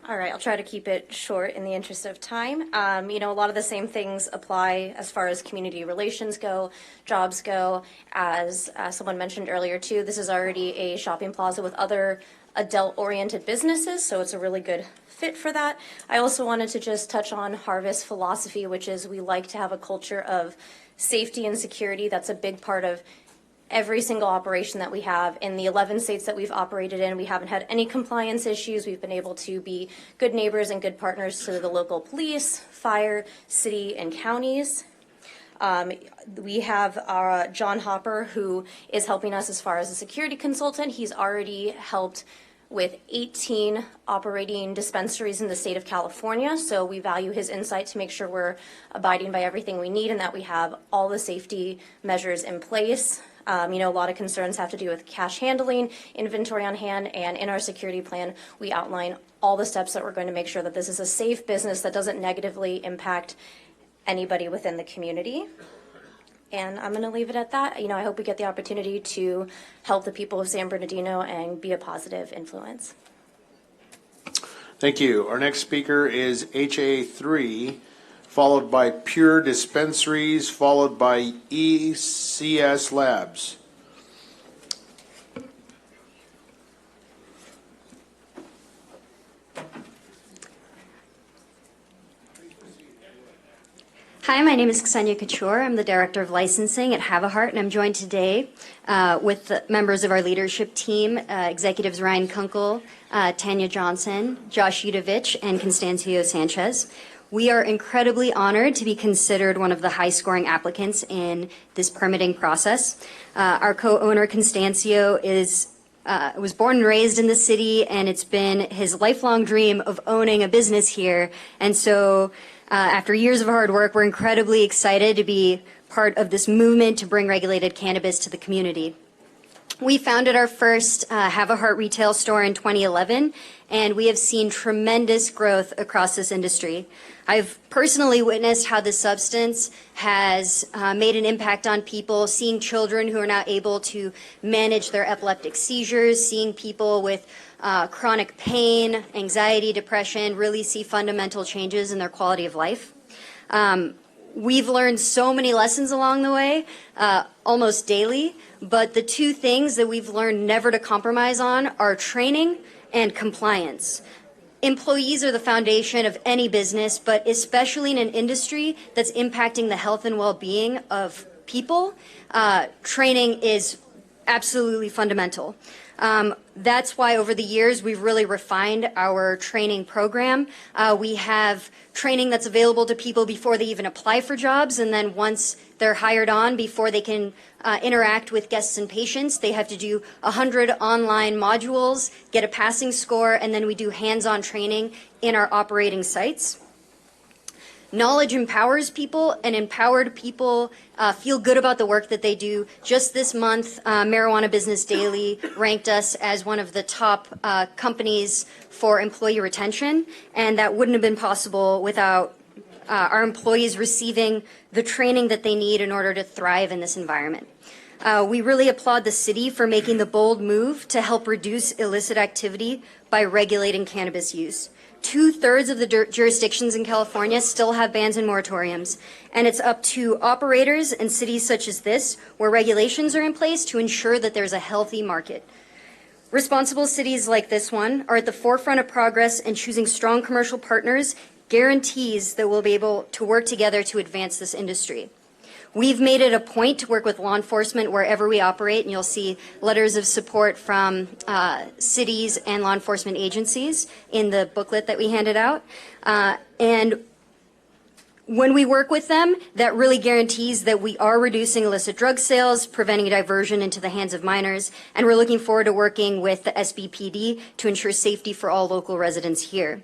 All right, I'll try to keep it short in the interest of time. A lot of the same things apply as far as community relations go, jobs go. As someone mentioned earlier too, this is already a shopping plaza with other adult-oriented businesses, so it's a really good fit for that. I also wanted to just touch on Harvest philosophy, which is we like to have a culture of safety and security. That's a big part of every single operation that we have. In the 11 states that we've operated in, we haven't had any compliance issues. We've been able to be good neighbors and good partners to the local police, fire, city, and counties. We have our John Hopper, who is helping us as far as a security consultant. He's already helped with 18 operating dispensaries in the state of California. So we value his insight to make sure we're abiding by everything we need and that we have all the safety measures in place. A lot of concerns have to do with cash handling, inventory on hand, and in our security plan, we outline all the steps that we're going to make sure that this is a safe business that doesn't negatively impact anybody within the community. And I'm going to leave it at that. I hope we get the opportunity to help the people of San Bernardino and be a positive influence. Thank you. Our next speaker is HA3, followed by Pure Dispensaries, followed by ECS Labs. Hi, my name is Ksenia Couture. I'm the Director of Licensing at Have a Heart, and I'm joined today with the members of our leadership team, Executives Ryan Kunkel, Tanya Johnson, Josh Udovich, and Constancio Sanchez. We are incredibly honored to be considered one of the high-scoring applicants in this permitting process. Our co-owner, Constancio, was born and raised in the city, and it's been his lifelong dream of owning a business here. And so after years of hard work, we're incredibly excited to be part of this movement to bring regulated cannabis to the community. We founded our first Have a Heart retail store in 2011, and we have seen tremendous growth across this industry. I've personally witnessed how this substance has made an impact on people, seeing children who are not able to manage their epileptic seizures, seeing people with chronic pain, anxiety, depression, really see fundamental changes in their quality of life. We've learned so many lessons along the way, almost daily, but the two things that we've learned never to compromise on are training and compliance. Employees are the foundation of any business, but especially in an industry that's impacting the health and well-being of people, training is absolutely fundamental. That's why over the years we've really refined our training program. We have training that's available to people before they even apply for jobs, and then once they're hired on, before they can interact with guests and patients, they have to do 100 online modules, get a passing score, and then we do hands-on training in our operating sites. Knowledge empowers people, and empowered people feel good about the work that they do. Just this month, Marijuana Business Daily ranked us as one of the top companies for employee retention, and that wouldn't have been possible without our employees receiving the training that they need in order to thrive in this environment. We really applaud the city for making the bold move to help reduce illicit activity by regulating cannabis use. 2/3 of the jurisdictions in California still have bans and moratoriums, and it's up to operators in cities such as this, where regulations are in place, to ensure that there's a healthy market. Responsible cities like this one are at the forefront of progress, and choosing strong commercial partners guarantees that we'll be able to work together to advance this industry. We've made it a point to work with law enforcement wherever we operate, and you'll see letters of support from cities and law enforcement agencies in the booklet that we handed out. And when we work with them, that really guarantees that we are reducing illicit drug sales, preventing diversion into the hands of minors, and we're looking forward to working with the SBPD to ensure safety for all local residents here.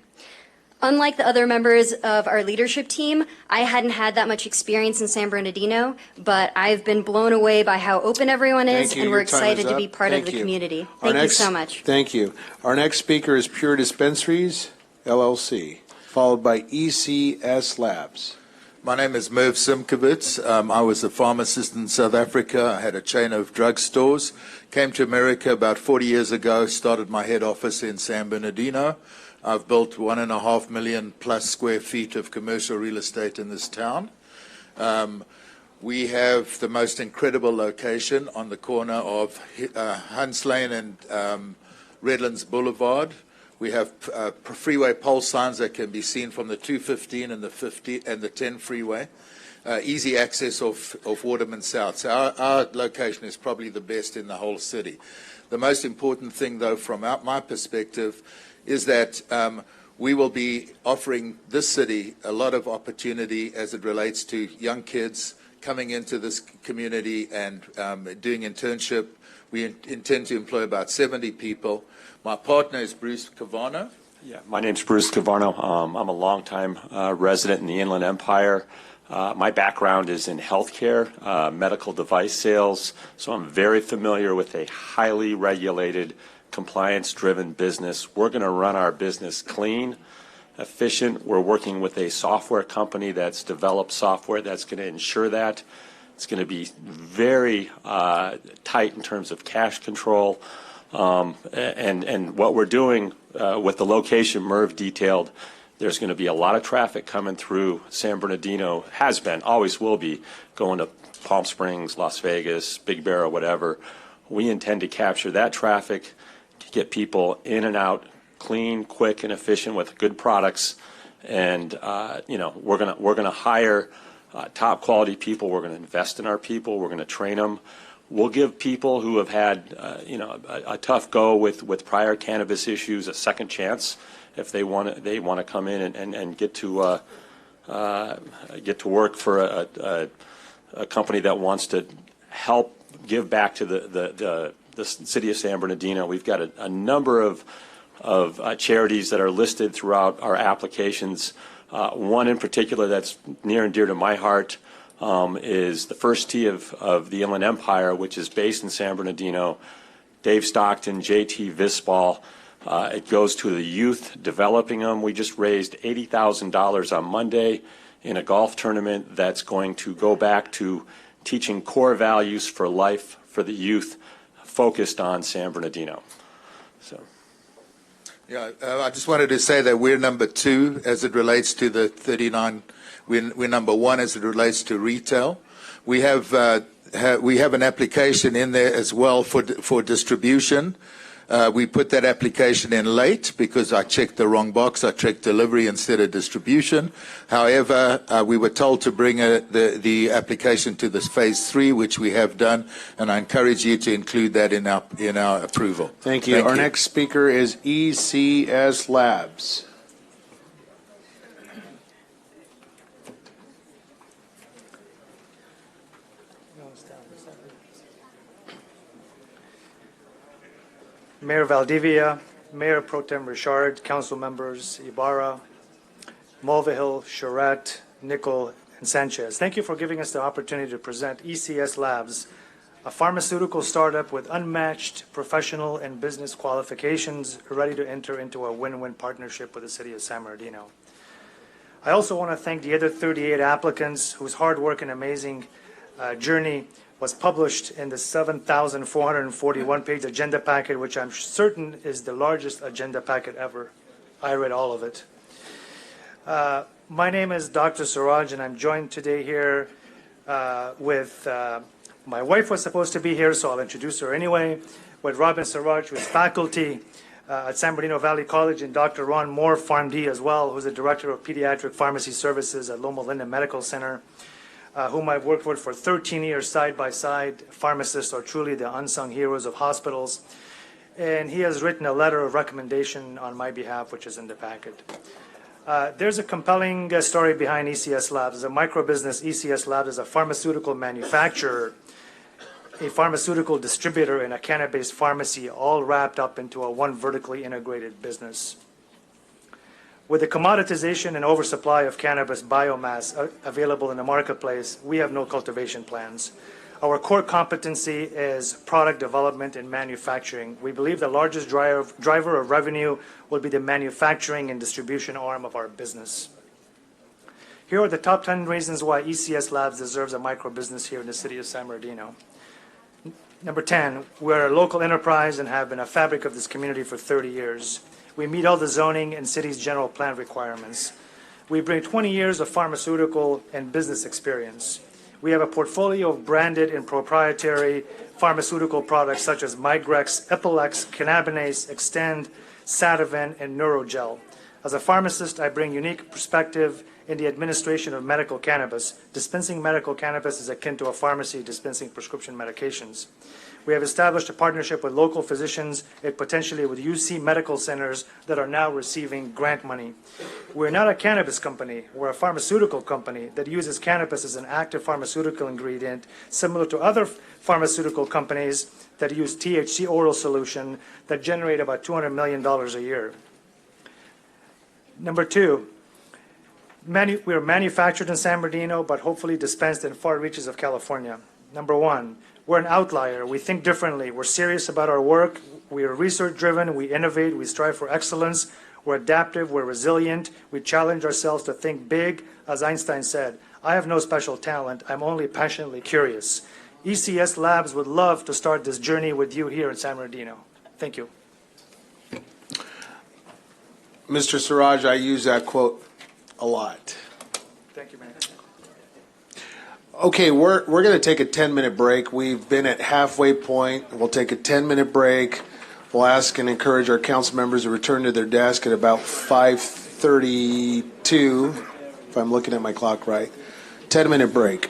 Unlike the other members of our leadership team, I hadn't had that much experience in San Bernardino, but I've been blown away by how open everyone is, and we're excited to be part of the community. Thank you so much. Thank you. Our next speaker is Pure Dispensaries, LLC, followed by ECS Labs. My name is Merv Simkovitz. I was a pharmacist in South Africa. I had a chain of drugstores. Came to America about 40 years ago, started my head office in San Bernardino. I've built 1.5 million plus square feet of commercial real estate in this town. We have the most incredible location on the corner of Hunts Lane and Redlands Boulevard. We have freeway pole signs that can be seen from the 215 and the 50 and the 10 freeway. Easy access of Waterman South. So our location is probably the best in the whole city. The most important thing, though, from my perspective, is that we will be offering this city a lot of opportunity as it relates to young kids coming into this community and doing internship. We intend to employ about 70 people. My partner is Bruce Cavano. Yeah, my name's Bruce Cavano. I'm a longtime resident in the Inland Empire. My background is in healthcare, medical device sales, so I'm very familiar with a highly regulated, compliance-driven business. We're going to run our business clean, efficient. We're working with a software company that's developed software that's going to ensure that. It's going to be very tight in terms of cash control. And what we're doing with the location Merv detailed, there's going to be a lot of traffic coming through San Bernardino, has been, always will be, going to Palm Springs, Las Vegas, Big Bear, or whatever. We intend to capture that traffic, to get people in and out clean, quick, and efficient with good products. And we're gonna hire top quality people. We're going to invest in our people. We're going to train them. We'll give people who have had, a tough go with prior cannabis issues a second chance if they want to come in and get to work for a company that wants to help give back to the city of San Bernardino. We've got a number of charities that are listed throughout our applications. One in particular that's near and dear to my heart is the First Tee of the Inland Empire, which is based in San Bernardino. Dave Stockton, JT Visbal. It goes to the youth, developing them. We just raised $80,000 on Monday in a golf tournament that's going to go back to teaching core values for life for the youth focused on San Bernardino. So. Yeah, I just wanted to say that we're number 2 as it relates to the 39. We're number 1 as it relates to retail. We have an application in there as well for distribution. We put that application in late because I checked the wrong box. I checked delivery instead of distribution. However, we were told to bring the application to this phase 3, which we have done, and I encourage you to include that in our approval. Thank you. Our next speaker is ECS Labs. Mayor Valdivia, Mayor Pro Tem Richard, council members Ibarra, Mulvihill, Charette, Nickel, and Sanchez. Thank you for giving us the opportunity to present ECS Labs, a pharmaceutical startup with unmatched professional and business qualifications, ready to enter into a win-win partnership with the city of San Bernardino. I also want to thank the other 38 applicants whose hard work and amazing journey was published in the 7,441-page agenda packet, which I'm certain is the largest agenda packet ever. I read all of it. My name is Dr. Siraj, and I'm joined today here with, my wife was supposed to be here, so I'll introduce her anyway, with Robin Siraj, who is faculty at San Bernardino Valley College, and Dr. Ron Moore, PharmD as well, who's the Director of Pediatric Pharmacy Services at Loma Linda Medical Center, whom I've worked with for 13 years side by side. Pharmacists are truly the unsung heroes of hospitals. And he has written a letter of recommendation on my behalf, which is in the packet. There's a compelling story behind ECS Labs. As a micro business, ECS Labs is a pharmaceutical manufacturer, a pharmaceutical distributor, and a cannabis pharmacy, all wrapped up into one vertically integrated business. With the commoditization and oversupply of cannabis biomass available in the marketplace, we have no cultivation plans. Our core competency is product development and manufacturing. We believe the largest driver of revenue will be the manufacturing and distribution arm of our business. Here are the top 10 reasons why ECS Labs deserves a micro business here in the city of San Bernardino. Number 10, we're a local enterprise and have been a fabric of this community for 30 years. We meet all the zoning and city's general plan requirements. We bring 20 years of pharmaceutical and business experience. We have a portfolio of branded and proprietary pharmaceutical products such as Migrex, Epilex, Cannabinase, Extend, Sativen, and Neurogel. As a pharmacist, I bring unique perspective in the administration of medical cannabis. Dispensing medical cannabis is akin to a pharmacy dispensing prescription medications. We have established a partnership with local physicians and potentially with UC medical centers that are now receiving grant money. We're not a cannabis company. We're a pharmaceutical company that uses cannabis as an active pharmaceutical ingredient, similar to other pharmaceutical companies that use THC oral solution that generate about $200 million a year. Number 2, we are manufactured in San Bernardino, but hopefully dispensed in far reaches of California. Number 1, we're an outlier. We think differently. We're serious about our work. We are research-driven. We innovate. We strive for excellence. We're adaptive. We're resilient. We challenge ourselves to think big. As Einstein said, I have no special talent. I'm only passionately curious. ECS Labs would love to start this journey with you here in San Bernardino. Thank you. Mr. Siraj, I use that quote a lot. Thank you, man. Okay, we're going to take a 10-minute break. We've been at halfway point. We'll take a 10-minute break. We'll ask and encourage our council members to return to their desk at about 5:32, if I'm looking at my clock right. 10-minute break.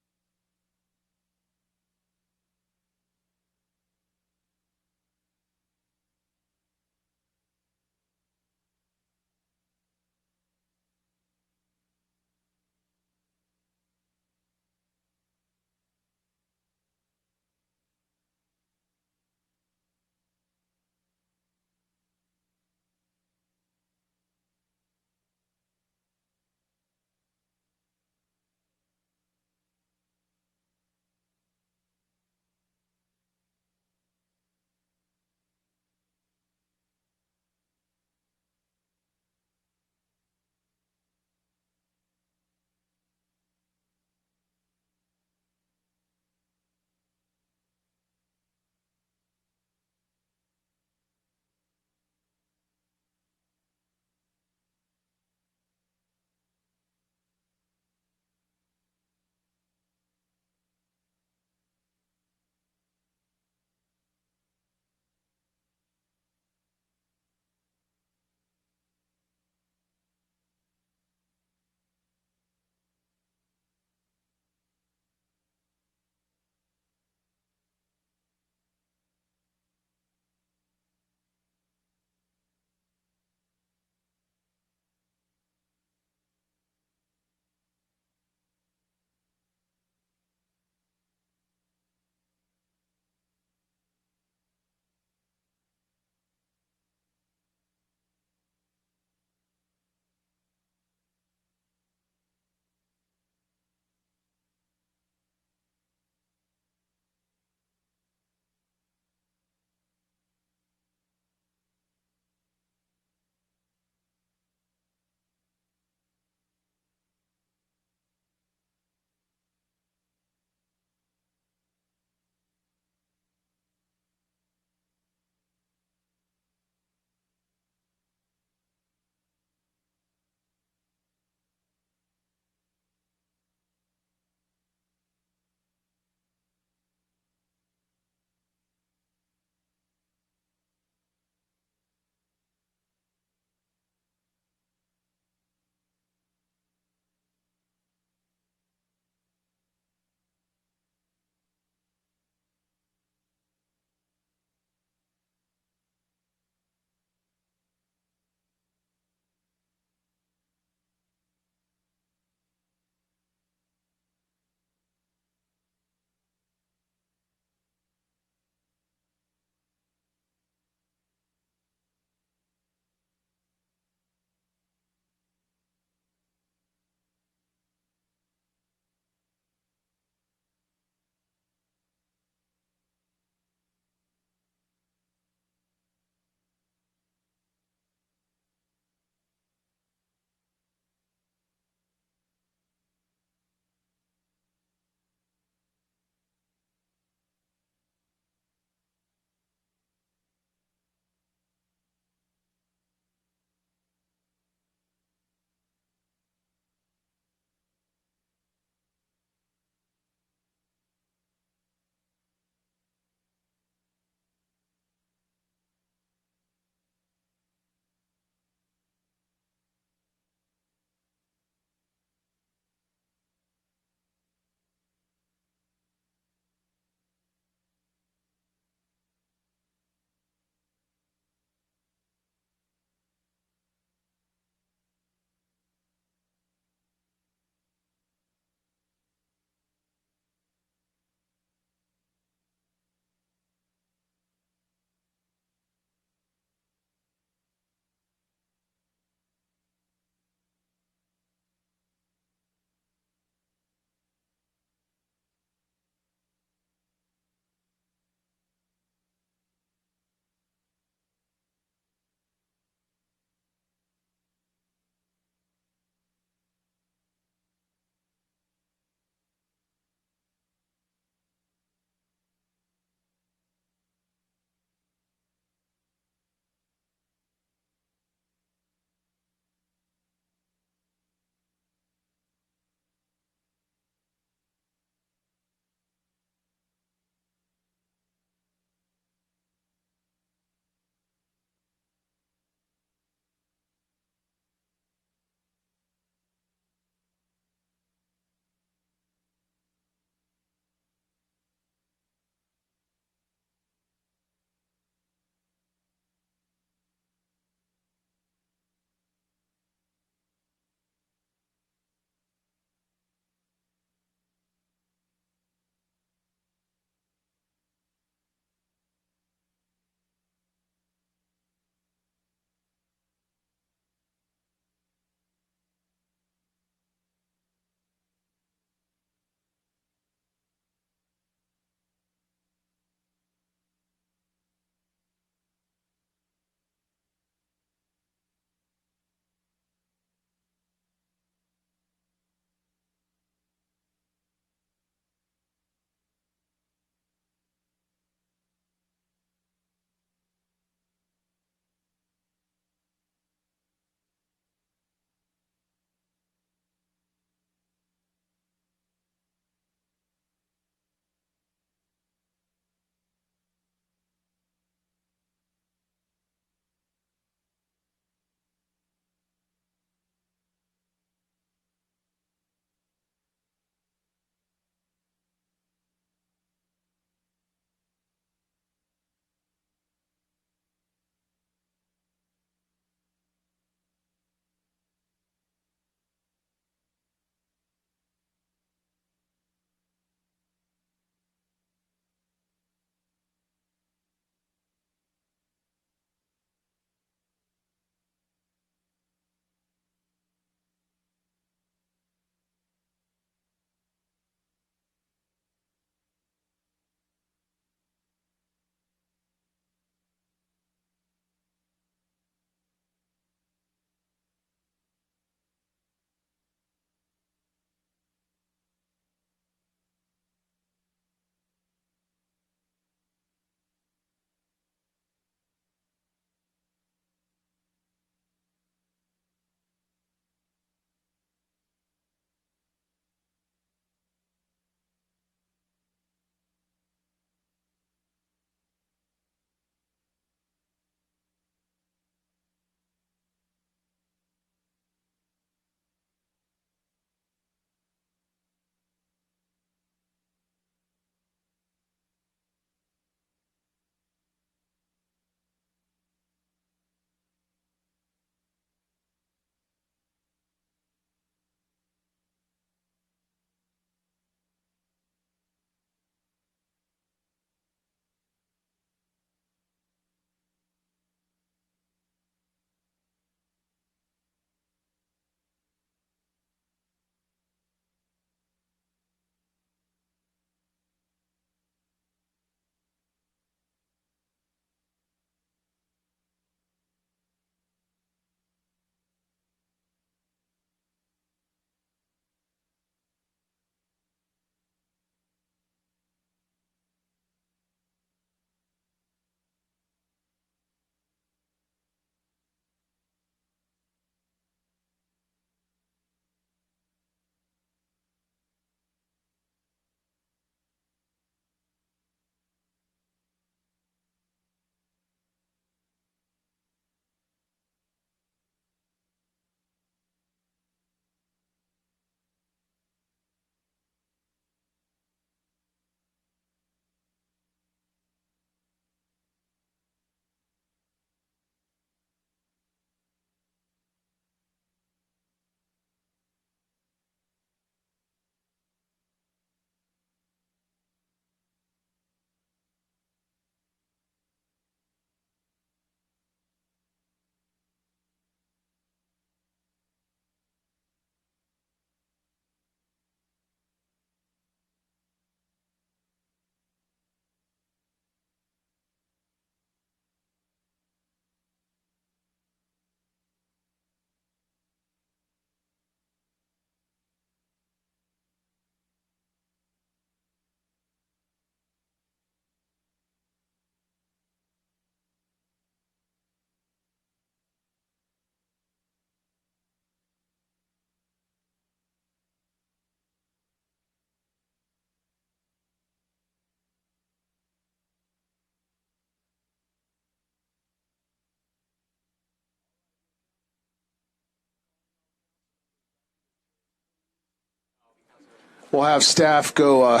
We'll have staff go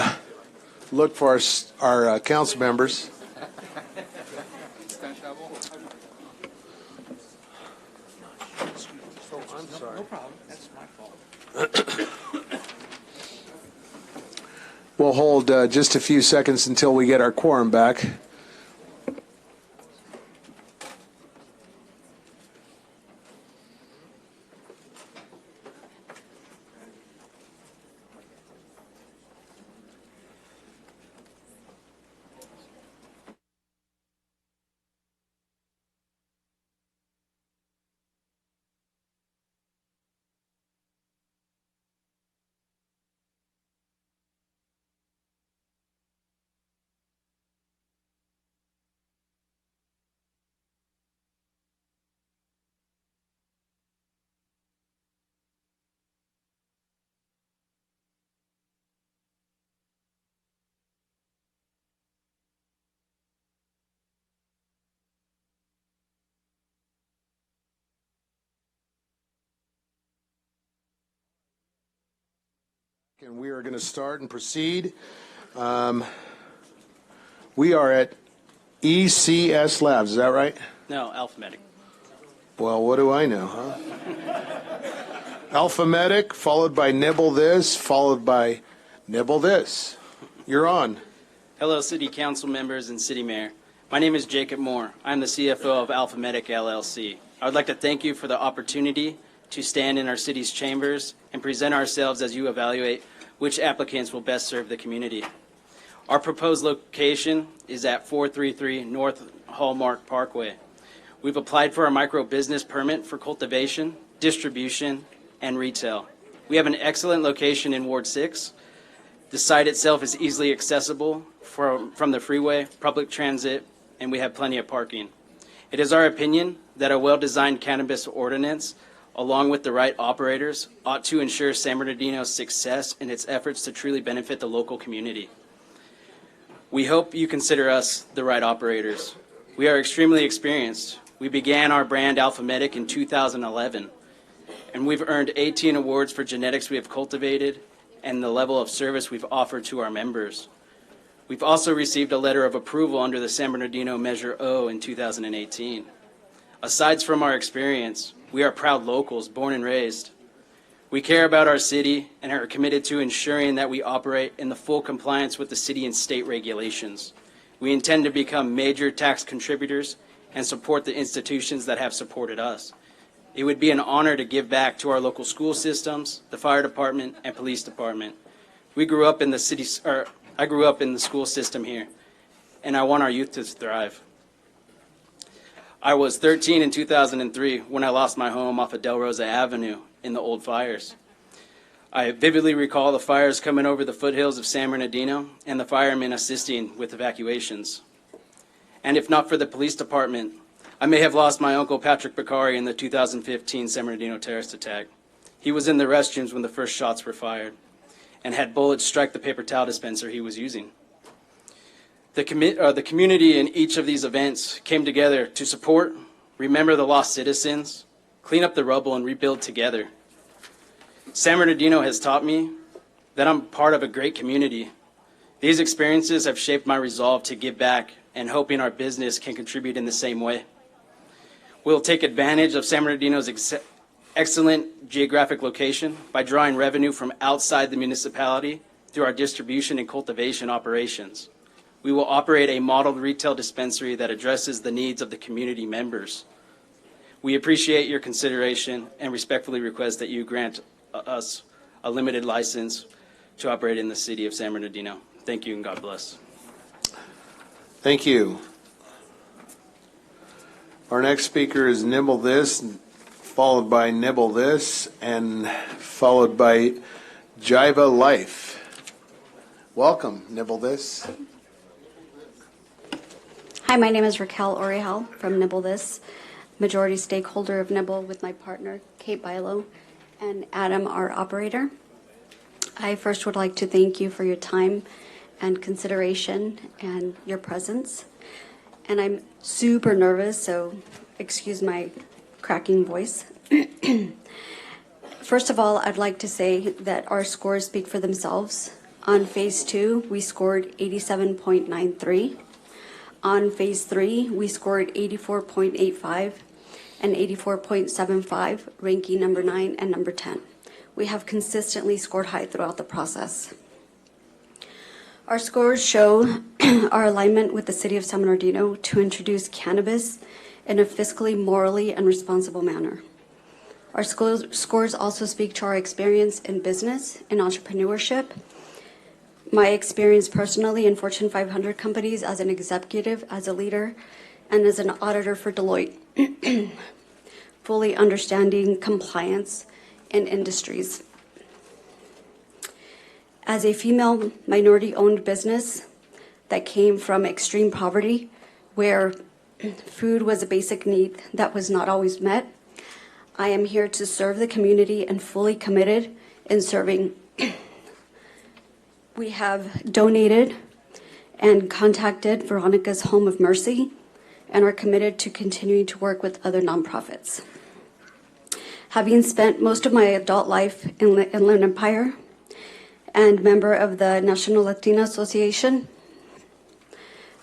look for our council members. No problem. That's my fault. We'll hold just a few seconds until we get our quorum back. And we are going to start and proceed. We are at ECS Labs, is that right? No, Alphametic. Well, what do I know, huh? Alphametic, followed by Nibble This, followed by Nibble This. You're on. Hello, City Council members and City Mayor. My name is Jacob Moore. I'm the CFO of Alphametic LLC. I would like to thank you for the opportunity to stand in our city's chambers and present ourselves as you evaluate which applicants will best serve the community. Our proposed location is at 433 North Hallmark Parkway. We've applied for a micro business permit for cultivation, distribution, and retail. We have an excellent location in Ward 6. The site itself is easily accessible from the freeway, public transit, and we have plenty of parking. It is our opinion that a well-designed cannabis ordinance, along with the right operators, ought to ensure San Bernardino's success in its efforts to truly benefit the local community. We hope you consider us the right operators. We are extremely experienced. We began our brand Alphametic in 2011, and we've earned 18 awards for genetics we have cultivated and the level of service we've offered to our members. We've also received a letter of approval under the San Bernardino Measure O in 2018. Aside from our experience, we are proud locals, born and raised. We care about our city and are committed to ensuring that we operate in the full compliance with the city and state regulations. We intend to become major tax contributors and support the institutions that have supported us. It would be an honor to give back to our local school systems, the fire department, and police department. I grew up in the school system here, and I want our youth to thrive. I was 13 in 2003 when I lost my home off of Del Rosa Avenue in the old fires. I vividly recall the fires coming over the foothills of San Bernardino and the firemen assisting with evacuations. And if not for the police department, I may have lost my uncle Patrick Bakari in the 2015 San Bernardino terrorist attack. He was in the restrooms when the first shots were fired and had bullets strike the paper towel dispenser he was using. The community in each of these events came together to support, remember the lost citizens, clean up the rubble, and rebuild together. San Bernardino has taught me that I'm part of a great community. These experiences have shaped my resolve to give back and hoping our business can contribute in the same way. We'll take advantage of San Bernardino's excellent geographic location by drawing revenue from outside the municipality through our distribution and cultivation operations. We will operate a modeled retail dispensary that addresses the needs of the community members. We appreciate your consideration and respectfully request that you grant us a limited license to operate in the city of San Bernardino. Thank you and God bless. Thank you. Our next speaker is Nibble This, followed by Nibble This, and followed by Jiva Life. Welcome, Nibble This. Hi, my name is Raquel Orihel from Nibble This, majority stakeholder of Nibble with my partner, Kate Bilo, and Adam, our operator. I first would like to thank you for your time and consideration and your presence. And I'm super nervous, so excuse my cracking voice. First of all, I'd like to say that our scores speak for themselves. On Phase 2, we scored 87.93. On Phase 3, we scored 84.85 and 84.75, ranking number 9 and number 10. We have consistently scored high throughout the process. Our scores show our alignment with the City of San Bernardino to introduce cannabis in a fiscally, morally, and responsible manner. Our scores also speak to our experience in business and entrepreneurship, my experience personally in Fortune 500 companies as an executive, as a leader, and as an auditor for Deloitte, fully understanding compliance in industries. As a female minority-owned business that came from extreme poverty, where food was a basic need that was not always met, I am here to serve the community and fully committed in serving. We have donated and contacted Veronica's Home of Mercy and are committed to continuing to work with other nonprofits. Having spent most of my adult life in the Inland Empire and member of the National Latina Association,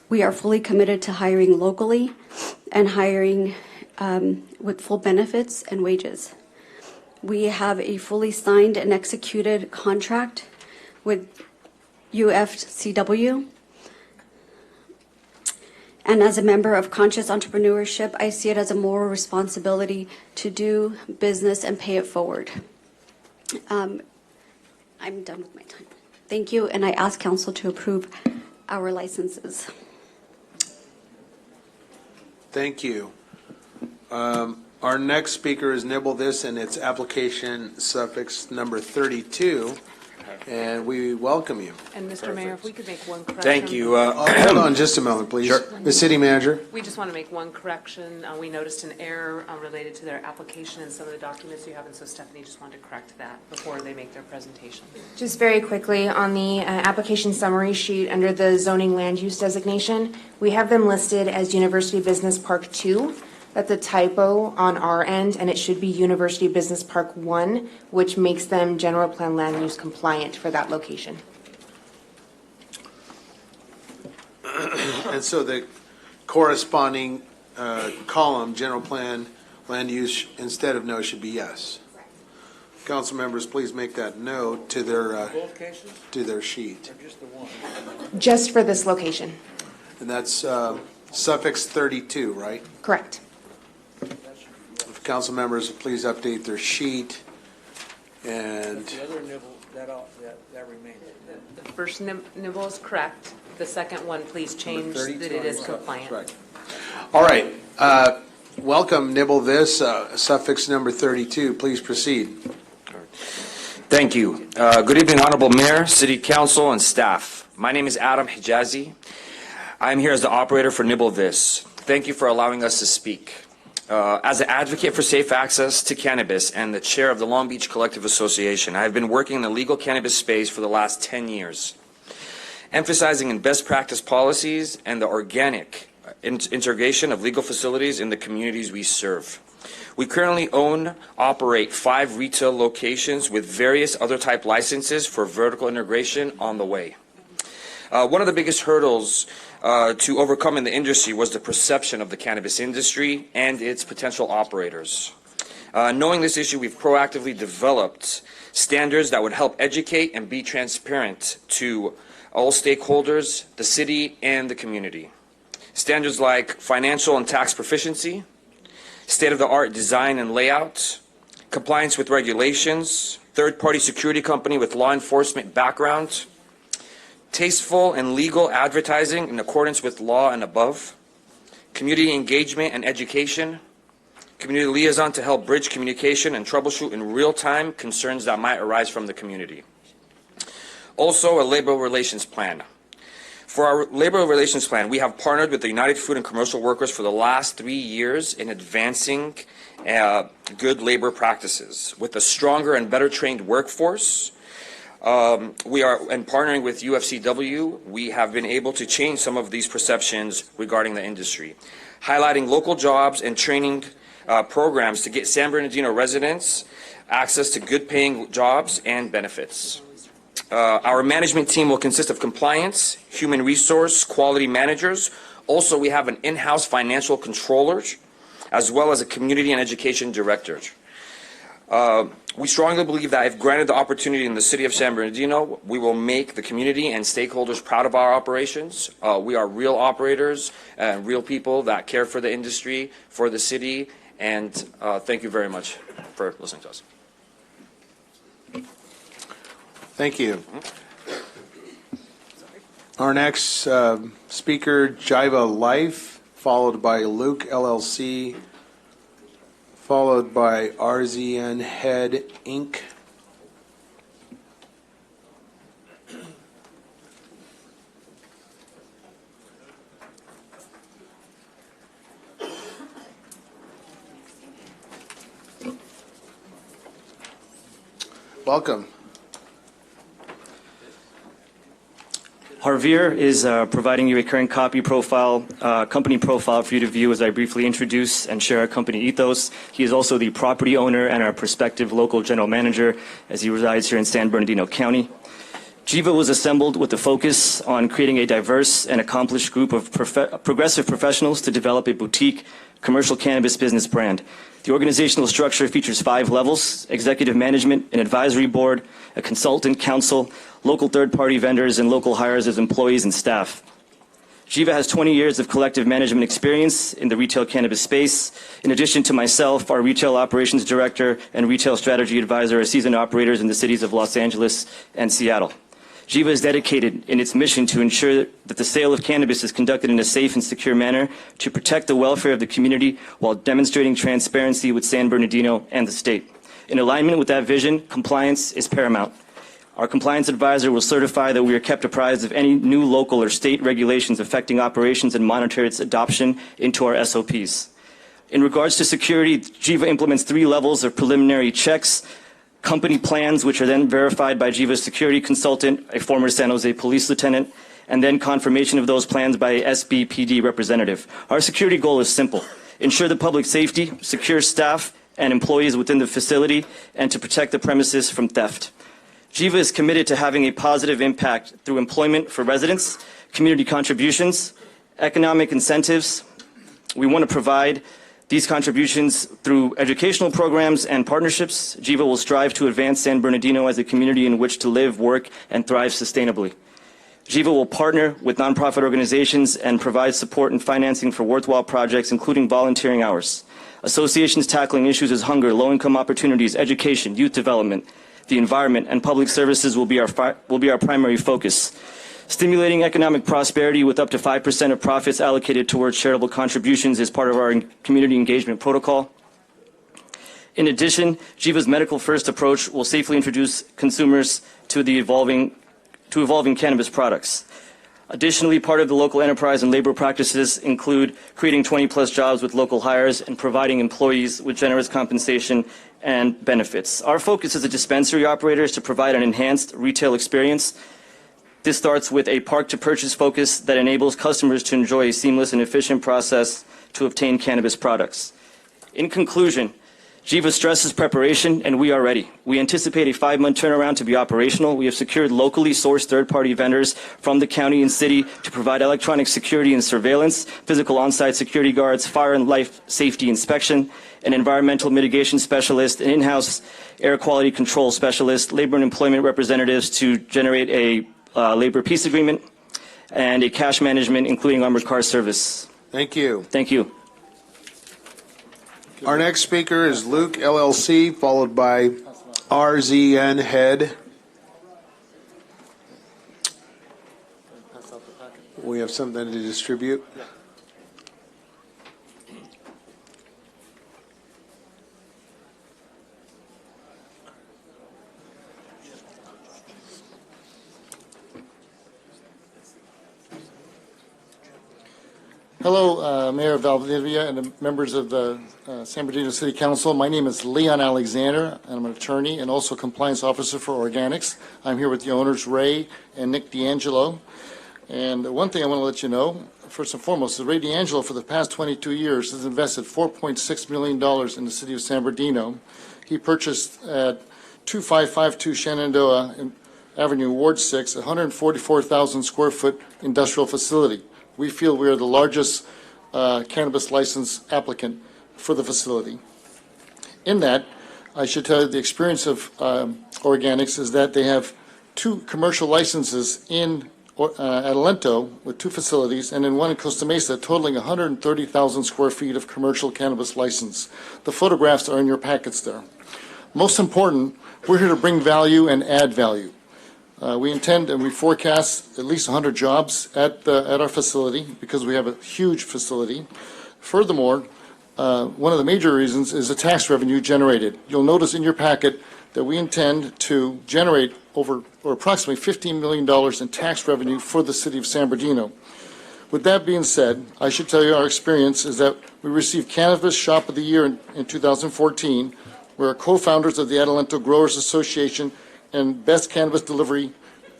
we are fully committed to hiring locally and hiring with full benefits and wages. We have a fully signed and executed contract with UFCW. And as a member of Conscious Entrepreneurship, I see it as a moral responsibility to do business and pay it forward. I'm done with my time. Thank you, and I ask council to approve our licenses. Thank you. Our next speaker is Nibble This, and it's application suffix number 32, and we welcome you. And Mr. Mayor, if we could make one correction. Thank you. Hold on just a moment, please. Sure. The city manager. We just want to make one correction. We noticed an error related to their application and some of the documents you have, and so Stephanie just wanted to correct that before they make their presentation. Just very quickly, on the application summary sheet under the zoning land use designation, we have them listed as University Business Park 2. That's a typo on our end, and it should be University Business Park 1, which makes them general plan land use compliant for that location. And so the corresponding column, general plan, land use, instead of no, should be yes. Council members, please make that note to their sheet. Just for this location. And that's suffix 32, right? Correct. If council members please update their sheet and. The other nibble, that remains. The first nibble is correct. The second one, please change that it is compliant. Right. All right. Welcome, Nibble This, suffix number 32. Please proceed. Thank you. Good evening, Honorable Mayor, City Council, and staff. My name is Adam Hijazi. I am here as the operator for Nibble This. Thank you for allowing us to speak. As an advocate for safe access to cannabis and the chair of the Long Beach Collective Association, I have been working in the legal cannabis space for the last 10 years, emphasizing in best practice policies and the organic integration of legal facilities in the communities we serve. We currently operate 5 retail locations with various other type licenses for vertical integration on the way. One of the biggest hurdles to overcome in the industry was the perception of the cannabis industry and its potential operators. Knowing this issue, we've proactively developed standards that would help educate and be transparent to all stakeholders, the city, and the community. Standards like financial and tax proficiency, state-of-the-art design and layout, compliance with regulations, third-party security company with law enforcement background, tasteful and legal advertising in accordance with law and above, community engagement and education, community liaison to help bridge communication and troubleshoot in real time concerns that might arise from the community. Also, a labor relations plan. For our labor relations plan, we have partnered with the United Food and Commercial Workers for the last 3 years in advancing good labor practices. With a stronger and better trained workforce, we are, and partnering with UFCW, we have been able to change some of these perceptions regarding the industry, highlighting local jobs and training programs to get San Bernardino residents access to good-paying jobs and benefits. Our management team will consist of compliance, human resource, quality managers. Also, we have an in-house financial controller, as well as a community and education director. We strongly believe that if granted the opportunity in the city of San Bernardino, we will make the community and stakeholders proud of our operations. We are real operators and real people that care for the industry, for the city, and thank you very much for listening to us. Thank you. Our next speaker, Jiva Life, followed by Luke LLC, followed by RZN Head Inc. Welcome. Harveer is providing you a current company profile for you to view as I briefly introduce and share our company ethos. He is also the property owner and our prospective local general manager as he resides here in San Bernardino County. Jiva was assembled with the focus on creating a diverse and accomplished group of progressive professionals to develop a boutique commercial cannabis business brand. The organizational structure features 5 levels: executive management, an advisory board, a consultant council, local third-party vendors, and local hires as employees and staff. Jiva has 20 years of collective management experience in the retail cannabis space. In addition to myself, our retail operations director and retail strategy advisor are seasoned operators in the cities of Los Angeles and Seattle. Jiva is dedicated in its mission to ensure that the sale of cannabis is conducted in a safe and secure manner to protect the welfare of the community while demonstrating transparency with San Bernardino and the state. In alignment with that vision, compliance is paramount. Our compliance advisor will certify that we are kept apprised of any new local or state regulations affecting operations and monitor its adoption into our SOPs. In regards to security, Jiva implements 3 levels of preliminary checks: company plans, which are then verified by Jiva's security consultant, a former San Jose police lieutenant, and then confirmation of those plans by a SBPD representative. Our security goal is simple: ensure the public safety, secure staff and employees within the facility, and to protect the premises from theft. Jiva is committed to having a positive impact through employment for residents, community contributions, economic incentives. We want to provide these contributions through educational programs and partnerships. Jiva will strive to advance San Bernardino as a community in which to live, work, and thrive sustainably. Jiva will partner with nonprofit organizations and provide support and financing for worthwhile projects, including volunteering hours. Associations tackling issues as hunger, low-income opportunities, education, youth development, the environment, and public services will be our primary focus. Stimulating economic prosperity with up to 5% of profits allocated towards charitable contributions is part of our community engagement protocol. In addition, Jiva's medical-first approach will safely introduce consumers to evolving cannabis products. Additionally, part of the local enterprise and labor practices include creating 20-plus jobs with local hires and providing employees with generous compensation and benefits. Our focus as a dispensary operator is to provide an enhanced retail experience. This starts with a park-to-purchase focus that enables customers to enjoy a seamless and efficient process to obtain cannabis products. In conclusion, Jiva stresses preparation, and we are ready. We anticipate a 5-month turnaround to be operational. We have secured locally sourced third-party vendors from the county and city to provide electronic security and surveillance, physical on-site security guards, fire and life safety inspection, an environmental mitigation specialist, an in-house air quality control specialist, labor and employment representatives to generate a labor peace agreement, and a cash management, including armored car service. Thank you. Thank you. Our next speaker is Luke LLC, followed by RZN Head. We have something to distribute. Hello, Mayor Valdivia and the members of the San Bernardino City Council. My name is Leon Alexander, and I'm an attorney and also compliance officer for Organics. I'm here with the owners, Ray and Nick D'Angelo. And one thing I want to let you know, first and foremost, Ray D'Angelo, for the past 22 years, has invested $4.6 million in the city of San Bernardino. He purchased at 2552 Shenandoah Avenue, Ward 6, a 144,000 square foot industrial facility. We feel we are the largest cannabis license applicant for the facility. In that, I should tell you the experience of Organics is that they have 2 commercial licenses in Adelanto with 2 facilities, and then one in Costa Mesa, totaling 130,000 square feet of commercial cannabis license. The photographs are in your packets there. Most important, we're here to bring value and add value. We intend and we forecast at least 100 jobs at our facility because we have a huge facility. Furthermore, one of the major reasons is the tax revenue generated. You'll notice in your packet that we intend to generate approximately $15 million in tax revenue for the city of San Bernardino. With that being said, I should tell you our experience is that we received Cannabis Shop of the Year in 2014. We're co-founders of the Adelanto Growers Association and Best Cannabis Delivery,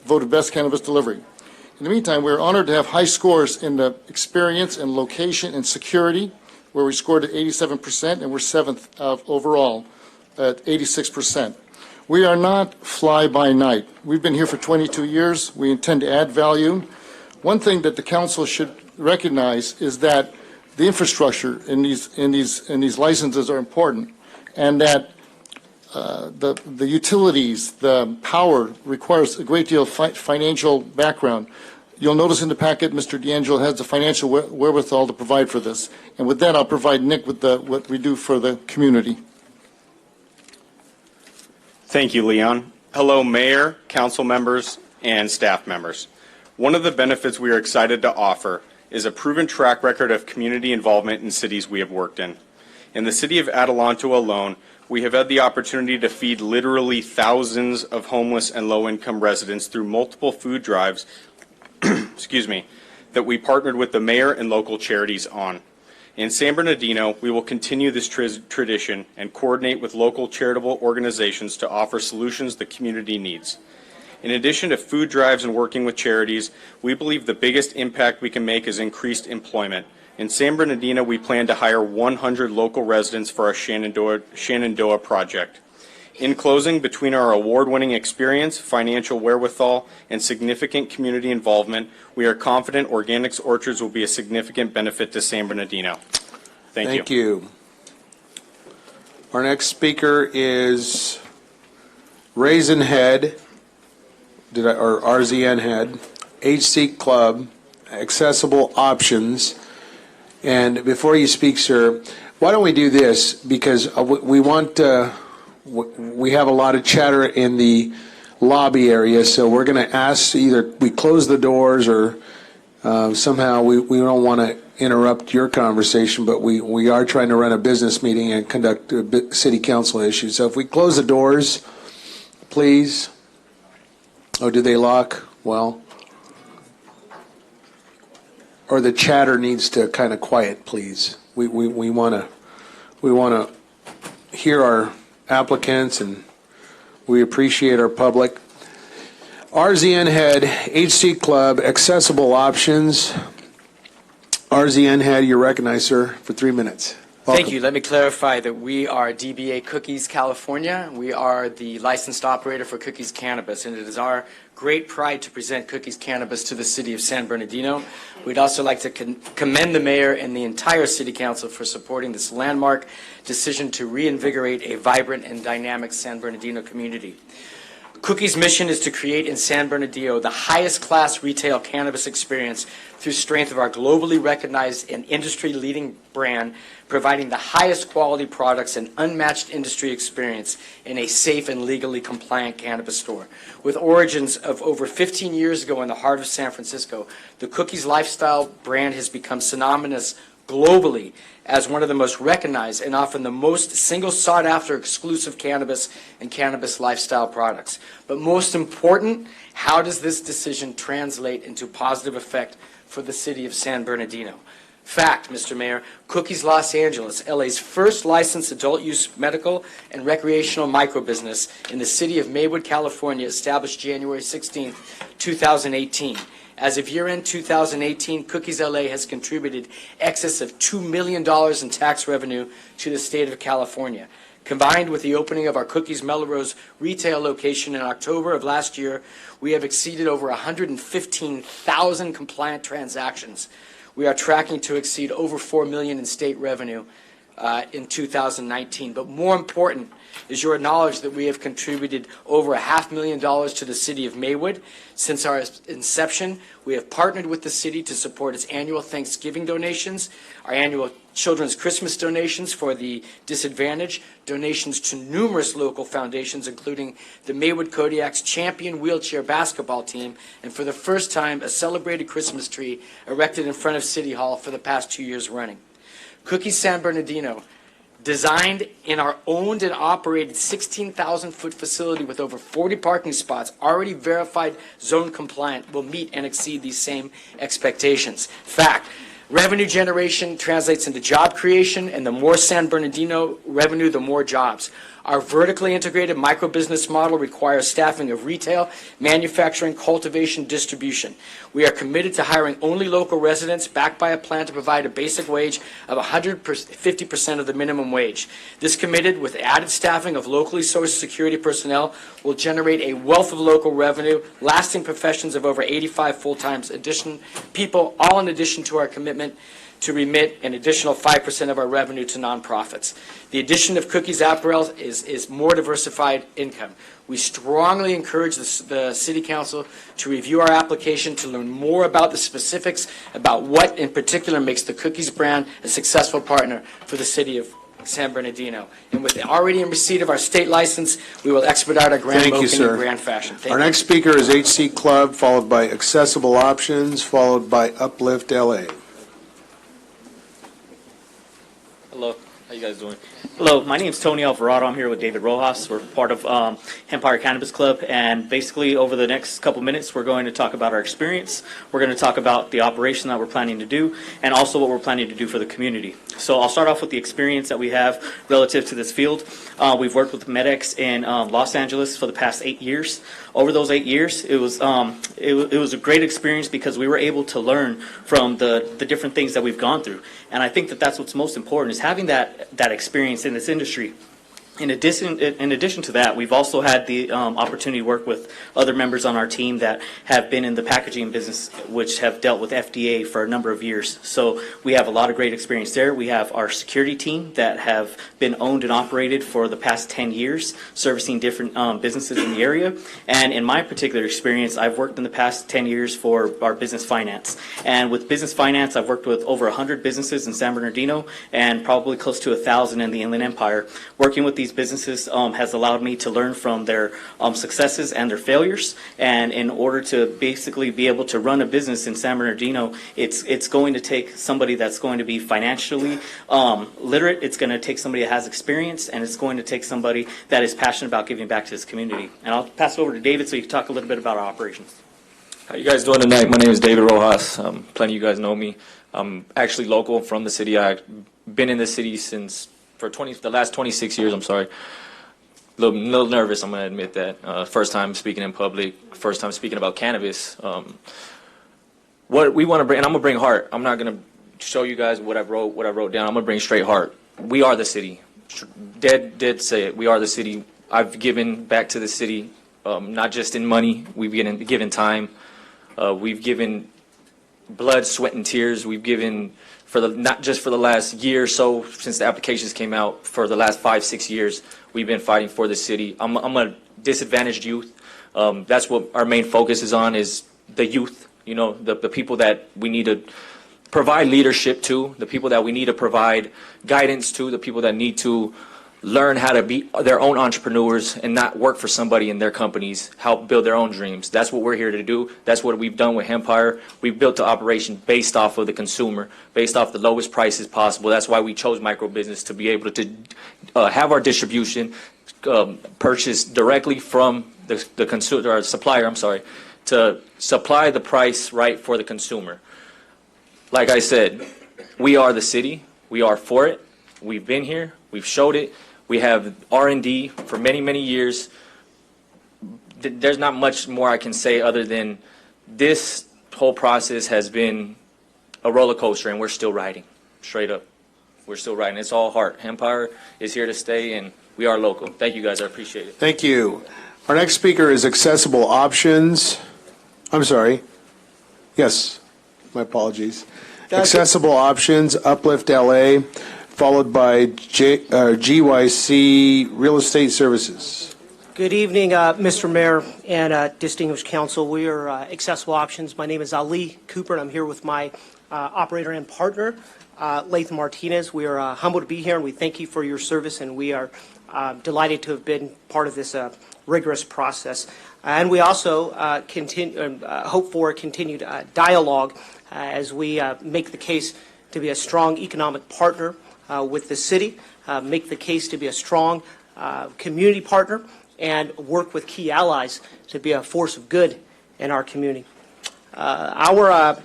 voted Best Cannabis Delivery. In the meantime, we're honored to have high scores in the experience and location and security, where we scored at 87%, and we're 7th overall at 86%. We are not fly-by-night. We've been here for 22 years. We intend to add value. One thing that the council should recognize is that the infrastructure in these licenses are important, and that the utilities, the power requires a great deal of financial background. You'll notice in the packet, Mr. D'Angelo has the financial wherewithal to provide for this. And with that, I'll provide Nick with what we do for the community. Thank you, Leon. Hello, Mayor, council members, and staff members. One of the benefits we are excited to offer is a proven track record of community involvement in cities we have worked in. In the city of Adelanto alone, we have had the opportunity to feed literally thousands of homeless and low-income residents through multiple food drives that we partnered with the mayor and local charities on. In San Bernardino, we will continue this tradition and coordinate with local charitable organizations to offer solutions the community needs. In addition to food drives and working with charities, we believe the biggest impact we can make is increased employment. In San Bernardino, we plan to hire 100 local residents for our Shenandoah project. In closing, between our award-winning experience, financial wherewithal, and significant community involvement, we are confident Organics Orchards will be a significant benefit to San Bernardino. Thank you. Our next speaker is Raisin Head, or RZN Head, HC Club, Accessible Options. And before you speak, sir, why don't we do this? Because we have a lot of chatter in the lobby area, so we're going to ask either we close the doors or somehow we don't want to interrupt your conversation, but we are trying to run a business meeting and conduct city council issues. So if we close the doors, please. Oh, do they lock? Well, or the chatter needs to kind of quiet, please. We want to hear our applicants, and we appreciate our public. RZN Head, HC Club, Accessible Options. RZN Head, you're recognized, sir, for 3 minutes. Welcome. Thank you. Let me clarify that we are DBA Cookies California. We are the licensed operator for Cookies Cannabis, and it is our great pride to present Cookies Cannabis to the city of San Bernardino. We'd also like to commend the mayor and the entire city council for supporting this landmark decision to reinvigorate a vibrant and dynamic San Bernardino community. Cookie's mission is to create in San Bernardino the highest class retail cannabis experience through strength of our globally recognized and industry-leading brand, providing the highest quality products and unmatched industry experience in a safe and legally compliant cannabis store. With origins of over 15 years ago in the heart of San Francisco, the Cookies lifestyle brand has become synonymous globally as one of the most recognized and often the most single sought-after exclusive cannabis and cannabis lifestyle products. But most important, how does this decision translate into positive effect for the city of San Bernardino? Fact, Mr. Mayor, Cookies Los Angeles, LA's first licensed adult-use medical and recreational microbusiness in the city of Maywood, California, established January 16, 2018. As of year-end 2018, Cookies LA has contributed excess of $2 million in tax revenue to the state of California. Combined with the opening of our Cookies Melrose retail location in October of last year, we have exceeded over 115,000 compliant transactions. We are tracking to exceed over $4 million in state revenue in 2019. But more important is your knowledge that we have contributed over $500,000 to the city of Maywood. Since our inception, we have partnered with the city to support its annual Thanksgiving donations, our annual children's Christmas donations for the disadvantaged, donations to numerous local foundations, including the Maywood Kodiak's champion wheelchair basketball team, and for the first time, a celebrated Christmas tree erected in front of City Hall for the past 2 years running. Cookies San Bernardino, designed in our owned and operated 16,000-foot facility with over 40 parking spots, already verified zone compliant, will meet and exceed these same expectations. Fact, revenue generation translates into job creation, and the more San Bernardino revenue, the more jobs. Our vertically integrated micro-business model requires staffing of retail, manufacturing, cultivation, distribution. We are committed to hiring only local residents, backed by a plan to provide a basic wage of 150% of the minimum wage. This committed with added staffing of locally sourced security personnel will generate a wealth of local revenue, lasting professions of over 85 full-time people, all in addition to our commitment to remit an additional 5% of our revenue to nonprofits. The addition of Cookies Apparel is more diversified income. We strongly encourage the City Council to review our application to learn more about the specifics about what in particular makes the Cookies brand a successful partner for the City of San Bernardino. And with already in receipt of our state license, we will expedite our grand Thank you, opening sir. in grand fashion. Thank Our you. next speaker is HC Club, followed by Accessible Options, followed by Uplift LA. Hello, how you guys doing? Hello, my name is Tony Alvarado. I'm here with David Rojas. We're part of Empire Cannabis Club, and basically over the next couple minutes we're going to talk about our experience. We're going to talk about the operation that we're planning to do, and also what we're planning to do for the community. So I'll start off with the experience that we have relative to this field. We've worked with MedX in Los Angeles for the past 8 years. Over those 8 years, it was a great experience because we were able to learn from the different things that we've gone through. And I think that that's what's most important, is having that experience in this industry. In addition to that, we've also had the opportunity to work with other members on our team that have been in the packaging business, which have dealt with FDA for a number of years. So we have a lot of great experience there. We have our security team that have been owned and operated for the past 10 years, servicing different businesses in the area. And in my particular experience, I've worked in the past 10 years for our business finance. And with business finance, I've worked with over 100 businesses in San Bernardino and probably close to 1,000 in the Inland Empire. Working with these businesses has allowed me to learn from their successes and their failures. And in order to basically be able to run a business in San Bernardino, it's going to take somebody that's going to be financially literate. It's going to take somebody that has experience, and it's going to take somebody that is passionate about giving back to this community. And I'll pass it over to David so you can talk a little bit about our operations. How you guys doing tonight? My name is David Rojas. Plenty of you guys know me. I'm actually local from the city. I've been in the city for the last 26 years. I'm sorry. A little nervous, I'm going to admit that. First time speaking in public, first time speaking about cannabis. What we want to bring, and I'm going to bring heart. I'm not going to show you guys what I wrote down. I'm going to bring straight heart. We are the city. Dead say it. We are the city. I've given back to the city, not just in money. We've given time. We've given blood, sweat, and tears. We've given not just for the last year or so since the applications came out. For the last 5-6 years, we've been fighting for the city. I'm a disadvantaged youth. That's what our main focus is on, is the youth. You know, the people that we need to provide leadership to, the people that we need to provide guidance to, the people that need to learn how to be their own entrepreneurs and not work for somebody in their companies, help build their own dreams. That's what we're here to do. That's what we've done with Empire. We've built the operation based off of the consumer, based off the lowest prices possible. That's why we chose microbusiness, to be able to have our distribution purchased directly from the consumer, or supplier, to supply the price right for the consumer. Like I said, we are the city. We are for it. We've been here. We've showed it. We have R&D for many, many years. There's not much more I can say other than this whole process has been a roller coaster, and we're still riding, straight up. We're still riding. It's all heart. Empire is here to stay, and we are local. Thank you, guys. I appreciate it. Thank you. Our next speaker is Accessible Options. I'm sorry. Yes, my apologies. Accessible Options, Uplift LA, followed by GYC Real Estate Services. Good evening, Mr. Mayor and distinguished council. We are Accessible Options. My name is Ali Cooper, and I'm here with my operator and partner, Latham Martinez. We are humbled to be here, and we thank you for your service, and we are delighted to have been part of this rigorous process. And we also hope for a continued dialogue as we make the case to be a strong economic partner with the city, make the case to be a strong community partner, and work with key allies to be a force of good in our community. Our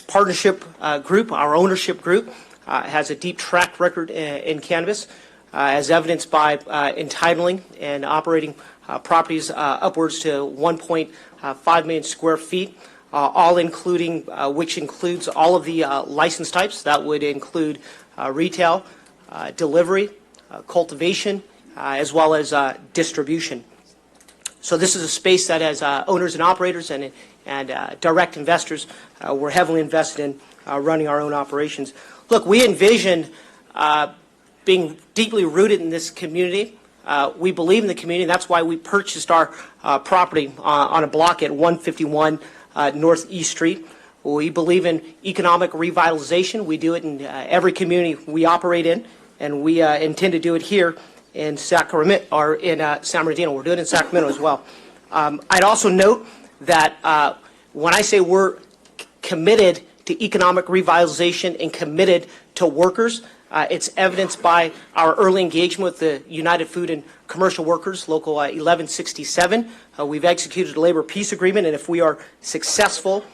partnership group, our ownership group, has a deep track record in cannabis, as evidenced by entitling and operating properties upwards to 1.5 million square feet, all including, which includes all of the license types. That would include retail, delivery, cultivation, as well as distribution. So this is a space that has owners and operators and direct investors. We're heavily invested in running our own operations. Look, we envision being deeply rooted in this community. We believe in the community. That's why we purchased our property on a block at 151 Northeast Street. We believe in economic revitalization. We do it in every community we operate in, and we intend to do it here in Sacramento, or in San Bernardino. We're doing it in Sacramento as well. I'd also note that when I say we're committed to economic revitalization and committed to workers, it's evidenced by our early engagement with the United Food and Commercial Workers, Local 1167. We've executed a labor peace agreement, and if we are successful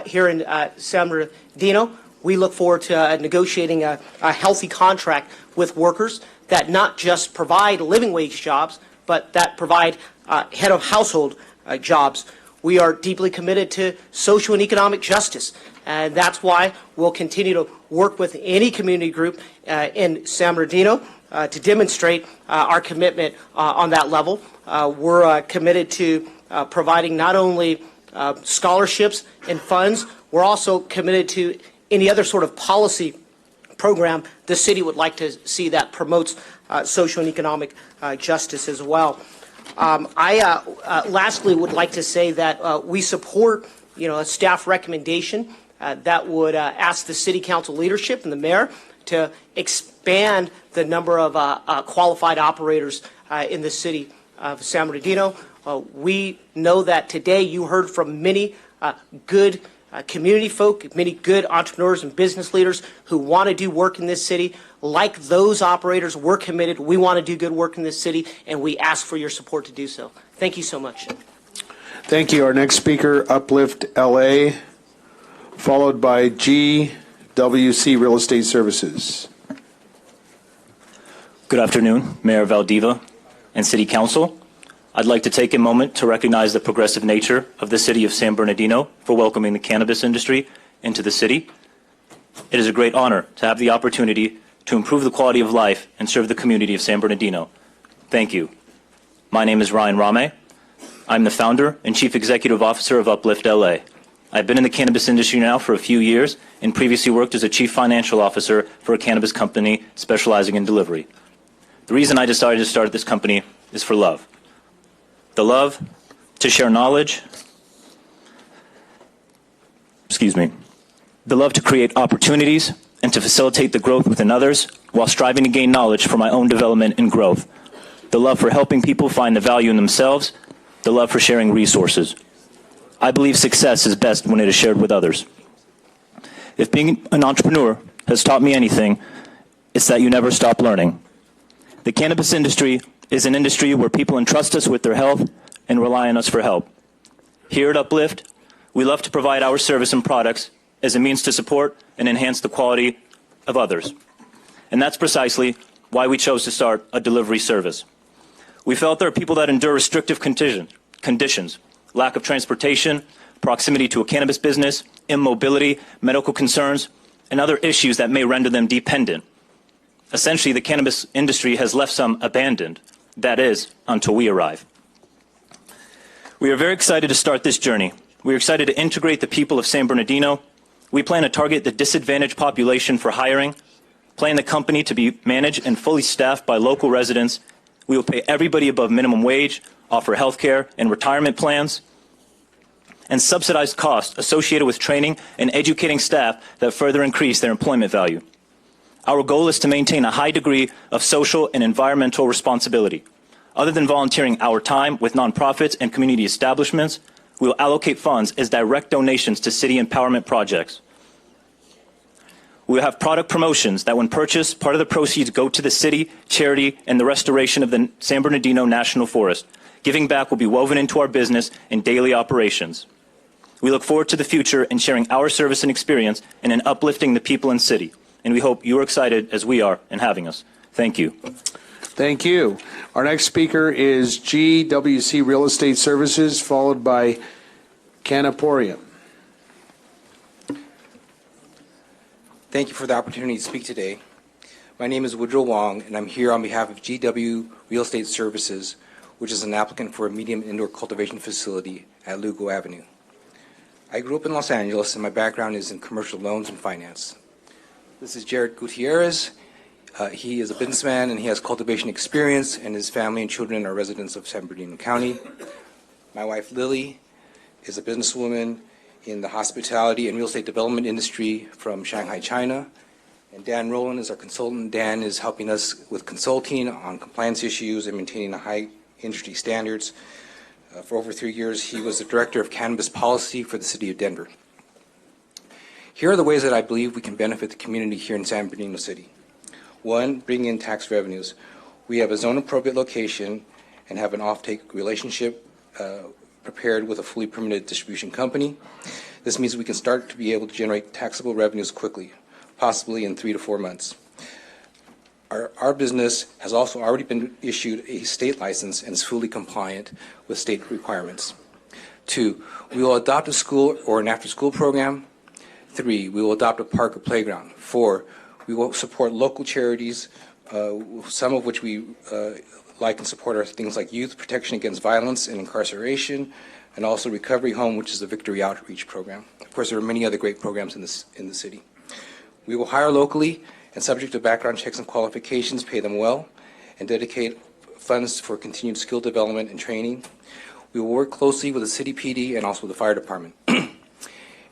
here in San Bernardino, we look forward to negotiating a healthy contract with workers that not just provide living wage jobs, but that provide head of household jobs. We are deeply committed to social and economic justice, and that's why we'll continue to work with any community group in San Bernardino to demonstrate our commitment on that level. We're committed to providing not only scholarships and funds, we're also committed to any other sort of policy program the city would like to see that promotes social and economic justice as well. I lastly would like to say that we support, a staff recommendation that would ask the city council leadership and the mayor to expand the number of qualified operators in the city of San Bernardino. We know that today you heard from many good community folk, many good entrepreneurs and business leaders who want to do work in this city. Like those operators, we're committed. We want to do good work in this city, and we ask for your support to do so. Thank you so much. Thank you. Our next speaker, Uplift LA, followed by GWC Real Estate Services. Good afternoon, Mayor Valdiva and City Council. I'd like to take a moment to recognize the progressive nature of the city of San Bernardino for welcoming the cannabis industry into the city. It is a great honor to have the opportunity to improve the quality of life and serve the community of San Bernardino. Thank you. My name is Ryan Rame. I'm the founder and chief executive officer of Uplift LA. I've been in the cannabis industry now for a few years and previously worked as a chief financial officer for a cannabis company specializing in delivery. The reason I decided to start this company is for love. The love to share knowledge, the love to create opportunities and to facilitate the growth within others while striving to gain knowledge for my own development and growth. The love for helping people find the value in themselves, the love for sharing resources. I believe success is best when it is shared with others. If being an entrepreneur has taught me anything, it's that you never stop learning. The cannabis industry is an industry where people entrust us with their health and rely on us for help. Here at Uplift, we love to provide our service and products as a means to support and enhance the quality of others. And that's precisely why we chose to start a delivery service. We felt there are people that endure restrictive conditions, lack of transportation, proximity to a cannabis business, immobility, medical concerns, and other issues that may render them dependent. Essentially, the cannabis industry has left some abandoned. That is, until we arrive. We are very excited to start this journey. We are excited to integrate the people of San Bernardino. We plan to target the disadvantaged population for hiring, plan the company to be managed and fully staffed by local residents. We will pay everybody above minimum wage, offer health care and retirement plans, and subsidized costs associated with training and educating staff that further increase their employment value. Our goal is to maintain a high degree of social and environmental responsibility. Other than volunteering our time with nonprofits and community establishments, we will allocate funds as direct donations to city empowerment projects. We will have product promotions that when purchased, part of the proceeds go to the city, charity, and the restoration of the San Bernardino National Forest. Giving back will be woven into our business and daily operations. We look forward to the future and sharing our service and experience and in uplifting the people and city. And we hope you are excited as we are in having us. Thank you. Thank you. Our next speaker is GWC Real Estate Services, followed by Canaporium. Thank you for the opportunity to speak today. My name is Woodrow Wong, and I'm here on behalf of GW Real Estate Services, which is an applicant for a medium indoor cultivation facility at Lugo Avenue. I grew up in Los Angeles, and my background is in commercial loans and finance. This is Jared Gutierrez. He is a businessman, and he has cultivation experience, and his family and children are residents of San Bernardino County. My wife, Lily, is a businesswoman in the hospitality and real estate development industry from Shanghai, China. And Dan Rowland is our consultant. Dan is helping us with consulting on compliance issues and maintaining high industry standards. For over 3 years, he was the director of cannabis policy for the city of Denver. Here are the ways that I believe we can benefit the community here in San Bernardino City. One, bring in tax revenues. We have a zone appropriate location and have an offtake relationship prepared with a fully permitted distribution company. This means we can start to be able to generate taxable revenues quickly, possibly in 3 to 4 months. Our business has also already been issued a state license and is fully compliant with state requirements. 2, we will adopt a school or an after-school program. 3, we will adopt a park or playground. 4, we will support local charities, some of which we like and support are things like Youth Protection Against Violence and Incarceration, and also Recovery Home, which is the Victory Outreach Program. Of course, there are many other great programs in the city. We will hire locally and, subject to background checks and qualifications, pay them well and dedicate funds for continued skill development and training. We will work closely with the city PD and also the fire department.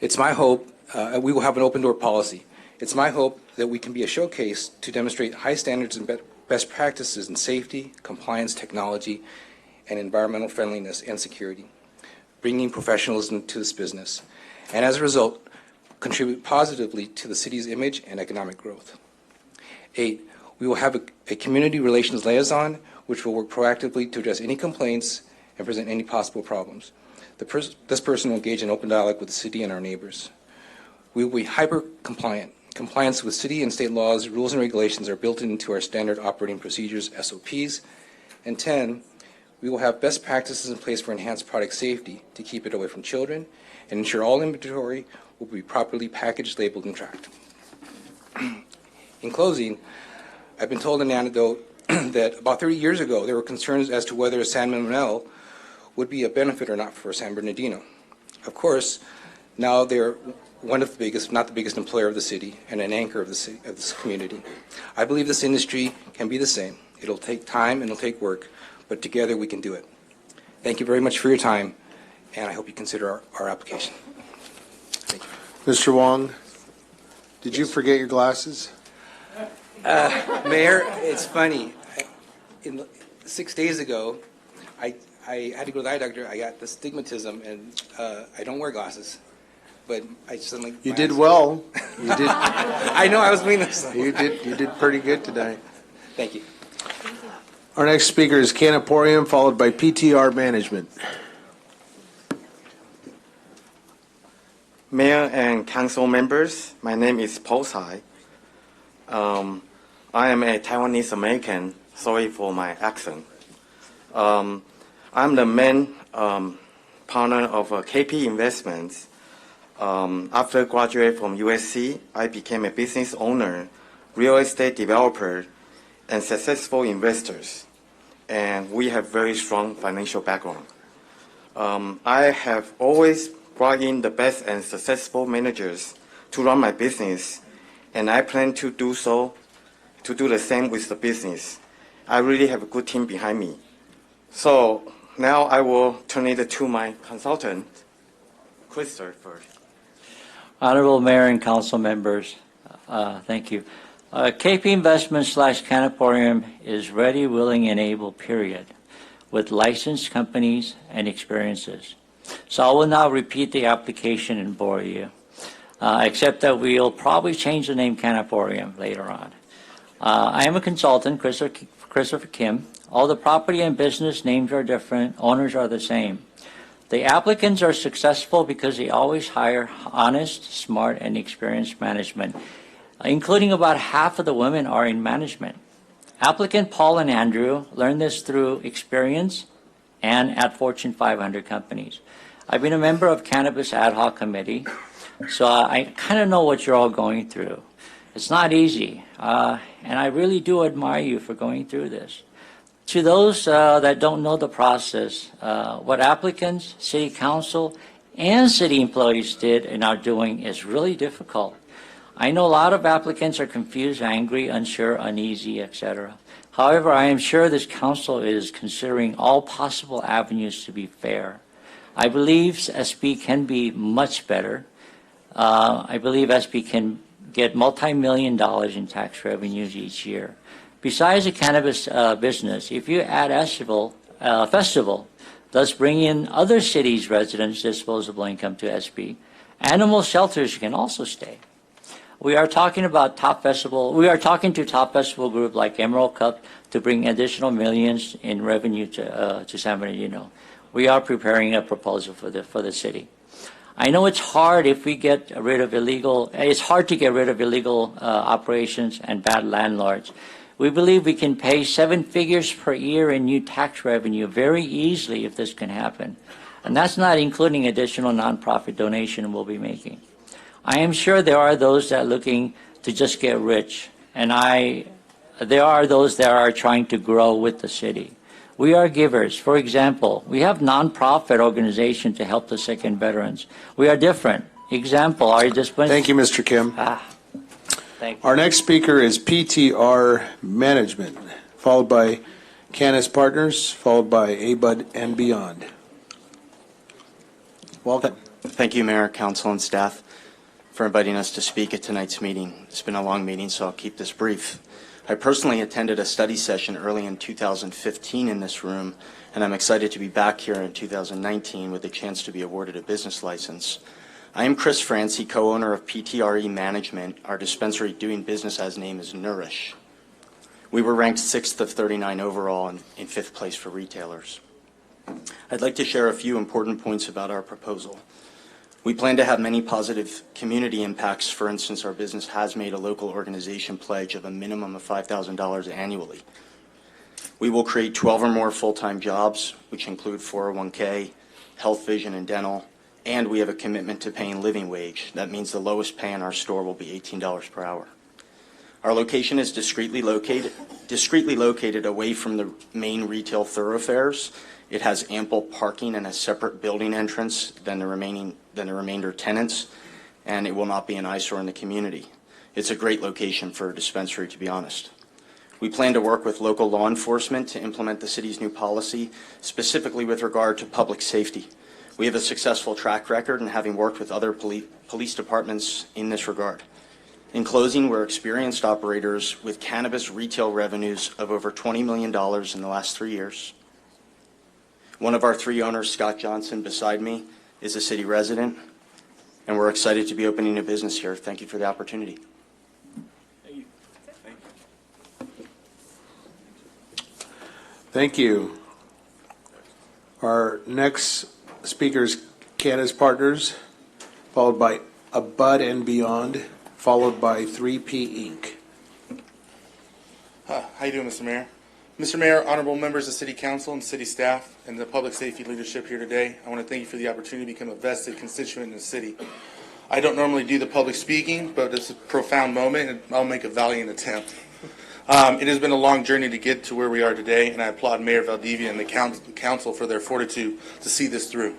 It's my hope, we will have an open door policy. It's my hope that we can be a showcase to demonstrate high standards and best practices in safety, compliance, technology, and environmental friendliness and security, bringing professionalism to this business, and as a result, contribute positively to the city's image and economic growth. 8, we will have a community relations liaison, which will work proactively to address any complaints and present any possible problems. This person will engage in open dialogue with the city and our neighbors. We will be hyper-compliant. Compliance with city and state laws, rules, and regulations are built into our standard operating procedures, SOPs. And 10, we will have best practices in place for enhanced product safety to keep it away from children and ensure all inventory will be properly packaged, labeled, and tracked. In closing, I've been told an anecdote that about 30 years ago there were concerns as to whether San Manuel would be a benefit or not for San Bernardino. Of course, now they're one of the biggest, if not the biggest, employer of the city and an anchor of this community. I believe this industry can be the same. It'll take time and it'll take work, but together we can do it. Thank you very much for your time, and I hope you consider our application. Thank you. Mr. Wong, did you forget your glasses? Mayor, it's funny. 6 days ago, I had to go to the eye doctor. I got the stigmatism, and I don't wear glasses. But I just like you did well. You did. I know I was meaning this. You did pretty good today. Thank you. Our next speaker is Canaporium, followed by PTR Management. Mayor and council members, my name is Paul Tsai. I am a Taiwanese American. Sorry for my accent. I'm the main partner of KP Investments. After graduating from USC, I became a business owner, real estate developer, and successful investors. And we have very strong financial background. I have always brought in the best and successful managers to run my business, and I plan to do the same with the business. I really have a good team behind me. So now I will turn it to my consultant, Christopher. Honorable Mayor and Council members, thank you. KP Investments / Canaporium is ready, willing, and able, period, with licensed companies and experiences. So I will not repeat the application and bore you, except that we'll probably change the name Canaporium later on. I am a consultant, Christopher Kim. All the property and business names are different, owners are the same. The applicants are successful because they always hire honest, smart, and experienced management, including about half of the women are in management. Applicant Paul and Andrew learned this through experience and at Fortune 500 companies. I've been a member of Cannabis Ad Hoc Committee, so I kind of know what you're all going through. It's not easy, and I really do admire you for going through this. To those that don't know the process, what applicants, city council, and city employees did and are doing is really difficult. I know a lot of applicants are confused, angry, unsure, uneasy, etc. However, I am sure this council is considering all possible avenues to be fair. I believe SB can be much better. I believe SB can get multi-million dollars in tax revenues each year. Besides the cannabis business, if you add festival, thus bring in other cities' residents' disposable income to SB, animal shelters can also stay. We are talking about Top Festival. We are talking to Top Festival group like Emerald Cup to bring additional millions in revenue to San Bernardino. We are preparing a proposal for the city. I know it's hard if we get rid of illegal. It's hard to get rid of illegal operations and bad landlords. We believe we can pay 7 figures per year in new tax revenue very easily if this can happen. And that's not including additional nonprofit donation we'll be making. I am sure there are those that are looking to just get rich, and there are those that are trying to grow with the city. We are givers. For example, we have nonprofit organizations to help the sick and veterans. We are different. Example, our discipline. Thank you, Mr. Kim. Thank you. Our next speaker is PTR Management, followed by Canis Partners, followed by ABUD and Beyond. Welcome. Thank you, Mayor, Council, and staff, for inviting us to speak at tonight's meeting. It's been a long meeting, so I'll keep this brief. I personally attended a study session early in 2015 in this room, and I'm excited to be back here in 2019 with a chance to be awarded a business license. I am Chris Francie, co-owner of PTRE Management. Our dispensary doing business as name is Nourish. We were ranked 6th of 39 overall and in 5th place for retailers. I'd like to share a few important points about our proposal. We plan to have many positive community impacts. For instance, our business has made a local organization pledge of a minimum of $5,000 annually. We will create 12 or more full-time jobs, which include 401k, health, vision, and dental, and we have a commitment to paying living wage. That means the lowest pay in our store will be $18 per hour. Our location is discreetly located away from the main retail thoroughfares. It has ample parking and a separate building entrance than the remainder tenants, and it will not be an eyesore in the community. It's a great location for a dispensary, to be honest. We plan to work with local law enforcement to implement the city's new policy, specifically with regard to public safety. We have a successful track record in having worked with other police departments in this regard. In closing, we're experienced operators with cannabis retail revenues of over $20 million in the last 3 years. One of our 3 owners, Scott Johnson, beside me, is a city resident, and we're excited to be opening a business here. Thank you for the opportunity. Thank you. Our next speaker is Canis Partners, followed by ABUD and Beyond, followed by 3P Inc. How you doing, Mr. Mayor? Mr. Mayor, honorable members of City Council and City staff, and the public safety leadership here today, I want to thank you for the opportunity to become a vested constituent in the city. I don't normally do the public speaking, but it's a profound moment, and I'll make a valiant attempt. It has been a long journey to get to where we are today, and I applaud Mayor Valdivia and the council for their fortitude to see this through.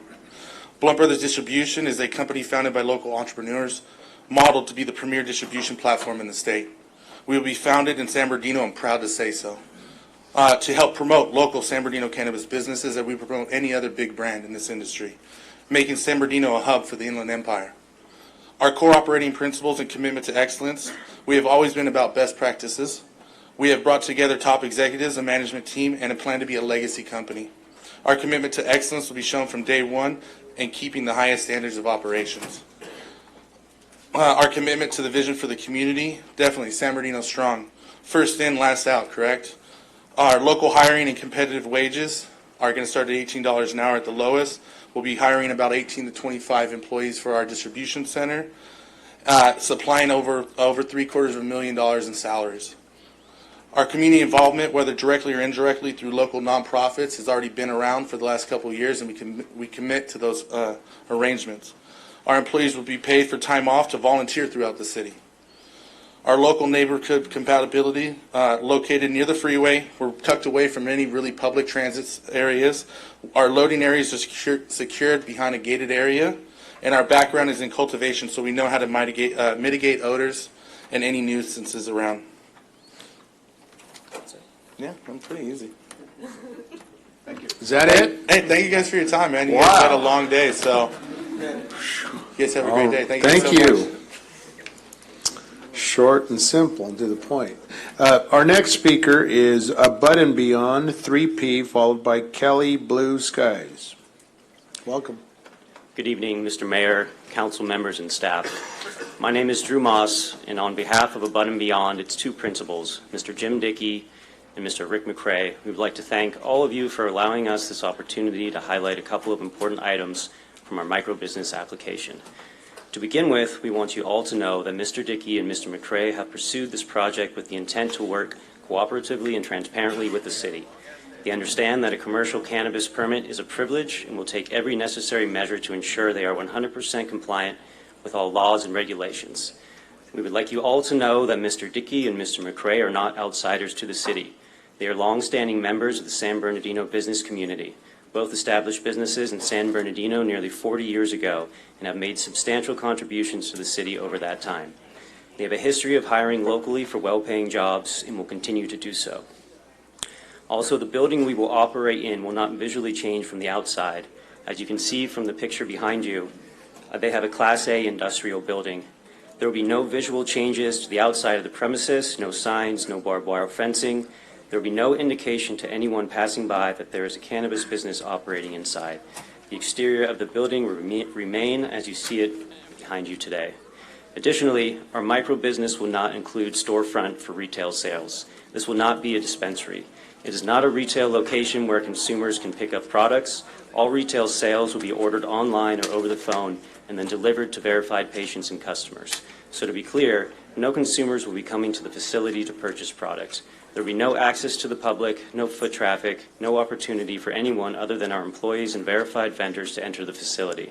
Blunt Brothers Distribution is a company founded by local entrepreneurs, modeled to be the premier distribution platform in the state. We will be founded in San Bernardino, I'm proud to say so, to help promote local San Bernardino cannabis businesses as we promote any other big brand in this industry, making San Bernardino a hub for the Inland Empire. Our core operating principles and commitment to excellence, we have always been about best practices. We have brought together top executives, a management team, and a plan to be a legacy company. Our commitment to excellence will be shown from day one in keeping the highest standards of operations. Our commitment to the vision for the community, definitely San Bernardino strong. First in, last out, correct? Our local hiring and competitive wages are going to start at $18 an hour at the lowest. We'll be hiring about 18 to 25 employees for our distribution center, supplying over $750,000 in salaries. Our community involvement, whether directly or indirectly through local nonprofits, has already been around for the last couple of years, and we commit to those arrangements. Our employees will be paid for time off to volunteer throughout the city. Our local neighborhood compatibility, located near the freeway. We're tucked away from any really public transit areas. Our loading areas are secured behind a gated area, and our background is in cultivation, so we know how to mitigate odors and any nuisances around. Yeah, I'm pretty easy. Thank you. Is that it? Hey, thank you guys for your time, man. You guys had a long day, so you guys have a great day. Thank you so much. Short and simple and to the point. Our next speaker is Above and Beyond 3P, followed by Kelly Blue Skies. Welcome. Good evening, Mr. Mayor, council members, and staff. My name is Drew Moss, and on behalf of Above and Beyond, its two principals, Mr. Jim Dickey and Mr. Rick McCray, we would like to thank all of you for allowing us this opportunity to highlight a couple of important items from our microbusiness application. To begin with, we want you all to know that Mr. Dickey and Mr. McCray have pursued this project with the intent to work cooperatively and transparently with the city. They understand that a commercial cannabis permit is a privilege and will take every necessary measure to ensure they are 100% compliant with all laws and regulations. We would like you all to know that Mr. Dickey and Mr. McCray are not outsiders to the city. They are long-standing members of the San Bernardino business community. Both established businesses in San Bernardino nearly 40 years ago and have made substantial contributions to the city over that time. They have a history of hiring locally for well-paying jobs and will continue to do so. Also, the building we will operate in will not visually change from the outside. As you can see from the picture behind you, they have a Class A industrial building. There will be no visual changes to the outside of the premises, no signs, no barbed wire fencing. There will be no indication to anyone passing by that there is a cannabis business operating inside. The exterior of the building will remain as you see it behind you today. Additionally, our micro business will not include storefront for retail sales. This will not be a dispensary. It is not a retail location where consumers can pick up products. All retail sales will be ordered online or over the phone and then delivered to verified patients and customers. So to be clear, no consumers will be coming to the facility to purchase products. There will be no access to the public, no foot traffic, no opportunity for anyone other than our employees and verified vendors to enter the facility.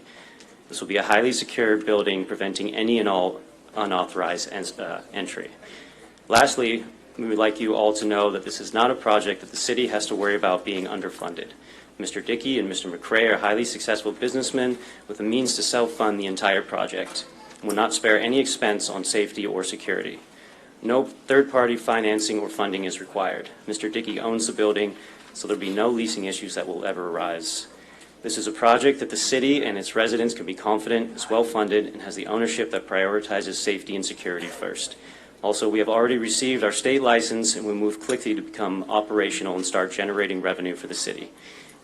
This will be a highly secure building, preventing any and all unauthorized entry. Lastly, we would like you all to know that this is not a project that the city has to worry about being underfunded. Mr. Dickey and Mr. McCray are highly successful businessmen with the means to self-fund the entire project and will not spare any expense on safety or security. No third-party financing or funding is required. Mr. Dickey owns the building, so there will be no leasing issues that will ever arise. This is a project that the city and its residents can be confident is well-funded and has the ownership that prioritizes safety and security first. Also, we have already received our state license and will move quickly to become operational and start generating revenue for the city.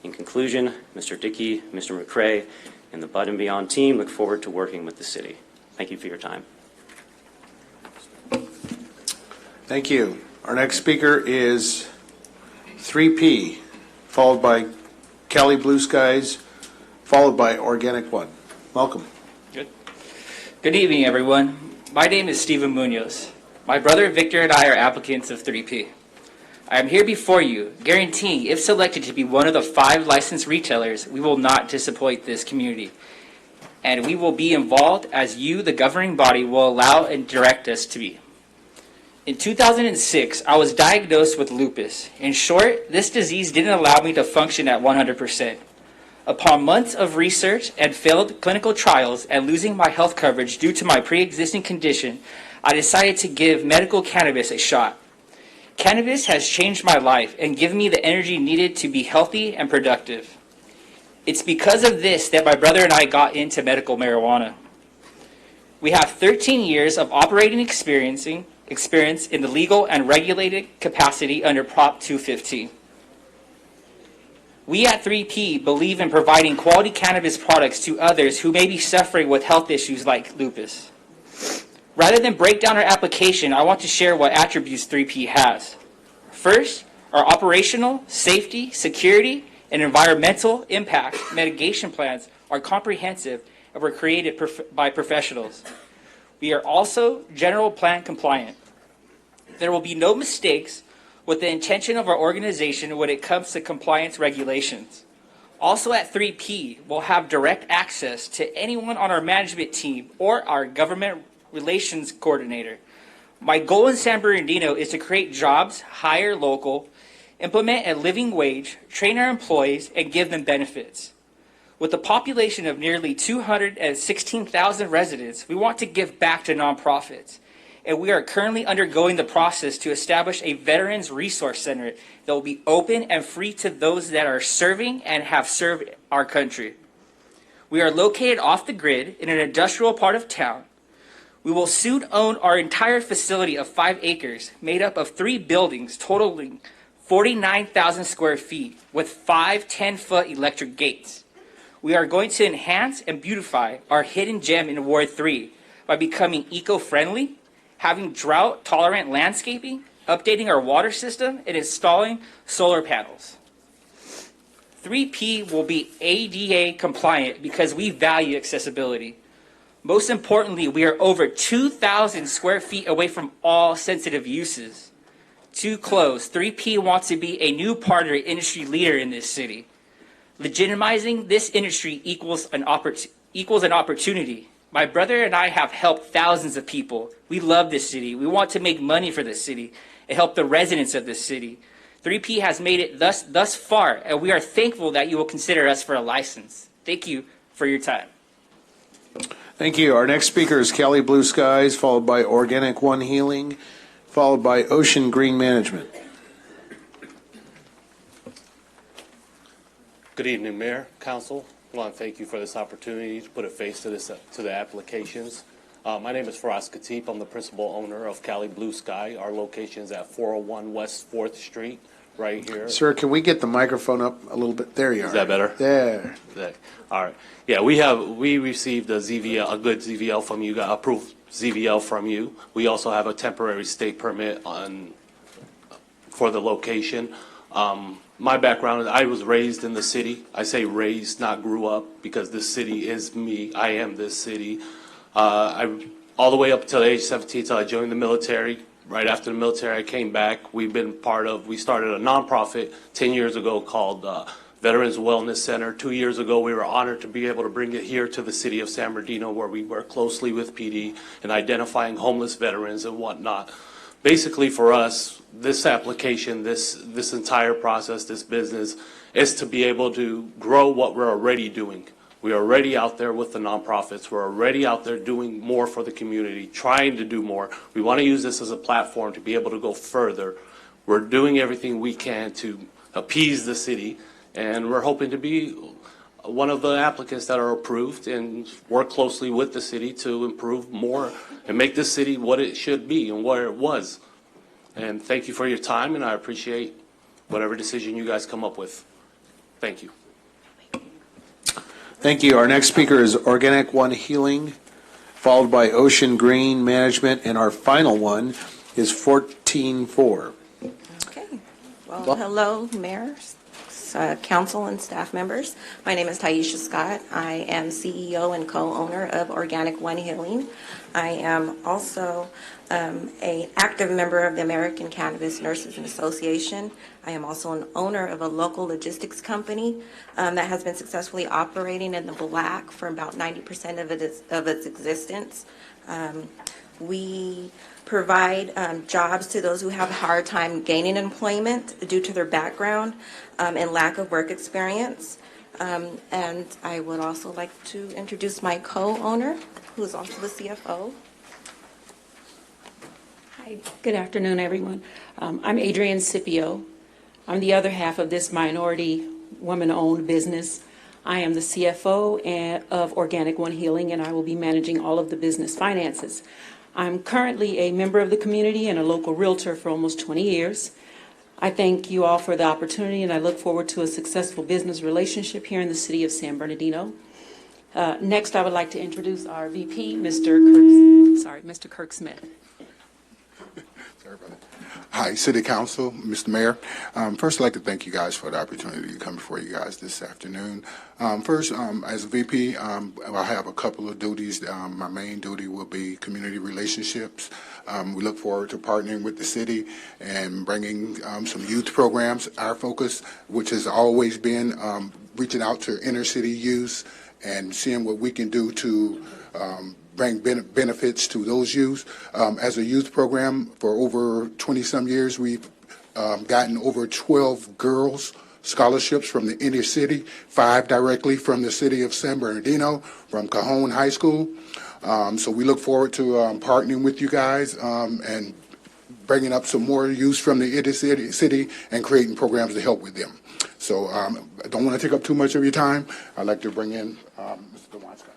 In conclusion, Mr. Dickey, Mr. McCray, and the Above and Beyond team look forward to working with the city. Thank you for your time. Thank you. Our next speaker is 3P, followed by Kelly Blue Skies, followed by Organic One. Welcome. Good evening, everyone. My name is Steven Munoz. My brother Victor and I are applicants of 3P. I am here before you, guaranteeing, if selected to be one of the 5 licensed retailers, we will not disappoint this community. And we will be involved as you, the governing body, will allow and direct us to be. In 2006, I was diagnosed with lupus. In short, this disease didn't allow me to function at 100%. Upon months of research and failed clinical trials and losing my health coverage due to my pre-existing condition, I decided to give medical cannabis a shot. Cannabis has changed my life and given me the energy needed to be healthy and productive. It's because of this that my brother and I got into medical marijuana. We have 13 years of operating experience in the legal and regulated capacity under Prop 215. We at 3P believe in providing quality cannabis products to others who may be suffering with health issues like lupus. Rather than break down our application, I want to share what attributes 3P has. First, our operational, safety, security, and environmental impact mitigation plans are comprehensive and were created by professionals. We are also general plan compliant. There will be no mistakes with the intention of our organization when it comes to compliance regulations. Also at 3P, we'll have direct access to anyone on our management team or our government relations coordinator. My goal in San Bernardino is to create jobs, hire local, implement a living wage, train our employees, and give them benefits. With a population of nearly 216,000 residents, we want to give back to nonprofits. And we are currently undergoing the process to establish a Veterans Resource Center that will be open and free to those that are serving and have served our country. We are located off the grid in an industrial part of town. We will soon own our entire facility of 5 acres, made up of 3 buildings totaling 49,000 square feet with 5 10-foot electric gates. We are going to enhance and beautify our hidden gem in Ward 3 by becoming eco-friendly, having drought-tolerant landscaping, updating our water system, and installing solar panels. 3P will be ADA compliant because we value accessibility. Most importantly, we are over 2,000 square feet away from all sensitive uses. To close, 3P wants to be a new partner industry leader in this city. Legitimizing this industry equals an opportunity. My brother and I have helped thousands of people. We love this city. We want to make money for this city and help the residents of this city. 3P has made it thus far, and we are thankful that you will consider us for a license. Thank you for your time. Thank you. Our next speaker is Cali Blue Skies, followed by Organic One Healing, followed by Ocean Green Management. Good evening, Mayor, Council. I want to thank you for this opportunity to put a face to the applications. My name is Faraz Khatib. I'm the principal owner of Cali Blue Sky. Our location is at 401 West 4th Street, right here. Sir, can we get the microphone up a little bit? There you are. Is that better? There. All right. Yeah, we received a ZVL, a good ZVL from you, approved ZVL from you. We also have a temporary state permit for the location. My background is I was raised in the city. I say raised, not grew up, because this city is me. I am this city. All the way up until age 17 until I joined the military. Right after the military, I came back. We started a nonprofit 10 years ago called Veterans Wellness Center. 2 years ago, we were honored to be able to bring it here to the city of San Bernardino, where we work closely with PD in identifying homeless veterans and whatnot. Basically, for us, this application, this entire process, this business, is to be able to grow what we're already doing. We're already out there with the nonprofits. We're already out there doing more for the community, trying to do more. We want to use this as a platform to be able to go further. We're doing everything we can to appease the city, and we're hoping to be one of the applicants that are approved and work closely with the city to improve more and make this city what it should be and where it was. And thank you for your time, and I appreciate whatever decision you guys come up with. Thank you. Thank you. Our next speaker is Organic One Healing, followed by Ocean Green Management, and our final one is 14-4. Okay. Well, hello, Mayor, Members, Council, and staff members. My name is Taisha Scott. I am CEO and co-owner of Organic One Healing. I am also an active member of the American Cannabis Nurses Association. I am also an owner of a local logistics company that has been successfully operating in the Black for about 90% of its existence. We provide jobs to those who have a hard time gaining employment due to their background and lack of work experience. And I would also like to introduce my co-owner, who is also the CFO. Hi, good afternoon, everyone. I'm Adrienne Scipio. I'm the other half of this minority woman-owned business. I am the CFO of Organic One Healing, and I will be managing all of the business finances. I'm currently a member of the community and a local realtor for almost 20 years. I thank you all for the opportunity, and I look forward to a successful business relationship here in the city of San Bernardino. Next, I would like to introduce our VP, Mr. Kirk Smith. Sorry about that. Hi, City Council, Mr. Mayor. First, I'd like to thank you guys for the opportunity to come before you guys this afternoon. First, as a VP, I have a couple of duties. My main duty will be community relationships. We look forward to partnering with the city and bringing some youth programs. Our focus, which has always been reaching out to inner city youth and seeing what we can do to bring benefits to those youth. As a youth program for over 20-some years, we've gotten over 12 girls scholarships from the inner city, 5 directly from the city of San Bernardino, from Cajon High School. So we look forward to partnering with you guys and bringing up some more youth from the inner city and creating programs to help with them. So I don't want to take up too much of your time. I'd like to bring in Mr. DeWan Scott.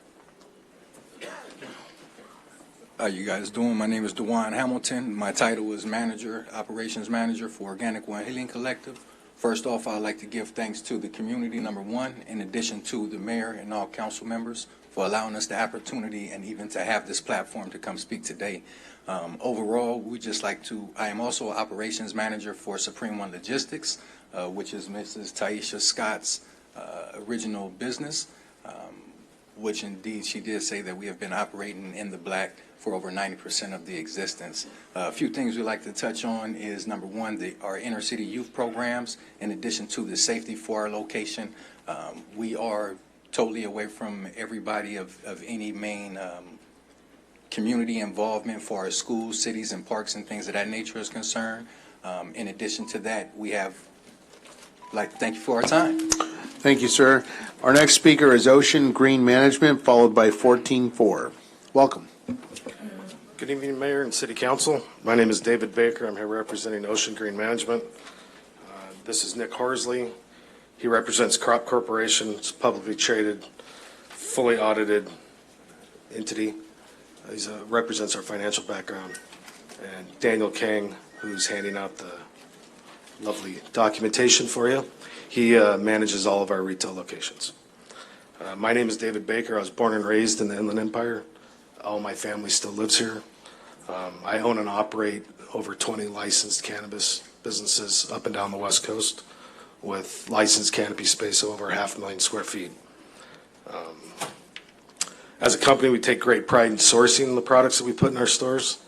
How you guys doing? My name is DeWan Hamilton. My title is Operations Manager for Organic One Healing Collective. First off, I'd like to give thanks to the community, number one, in addition to the mayor and all council members for allowing us the opportunity and even to have this platform to come speak today. Overall, I am also Operations Manager for Supreme One Logistics, which is Mrs. Taisha Scott's original business, which indeed she did say that we have been operating in the Black for over 90% of the existence. A few things we like to touch on is, number one, our inner city youth programs. In addition to the safety for our location, we are totally away from everybody of any main community involvement for our schools, cities, and parks and things of that nature is concerned. In addition to that, I'd like to thank you for our time. Thank you, sir. Our next speaker is Ocean Green Management, followed by 14-4. Welcome. Good evening, Mayor and City Council. My name is David Baker. I'm here representing Ocean Green Management. This is Nick Horsley. He represents Crop Corporation. It's a publicly traded, fully audited entity. He represents our financial background. And Daniel Kang, who's handing out the lovely documentation for you. He manages all of our retail locations. My name is David Baker. I was born and raised in the Inland Empire. All my family still lives here. I own and operate over 20 licensed cannabis businesses up and down the West Coast with licensed canopy space of over 500,000 square feet. As a company, we take great pride in sourcing the products that we put in our stores.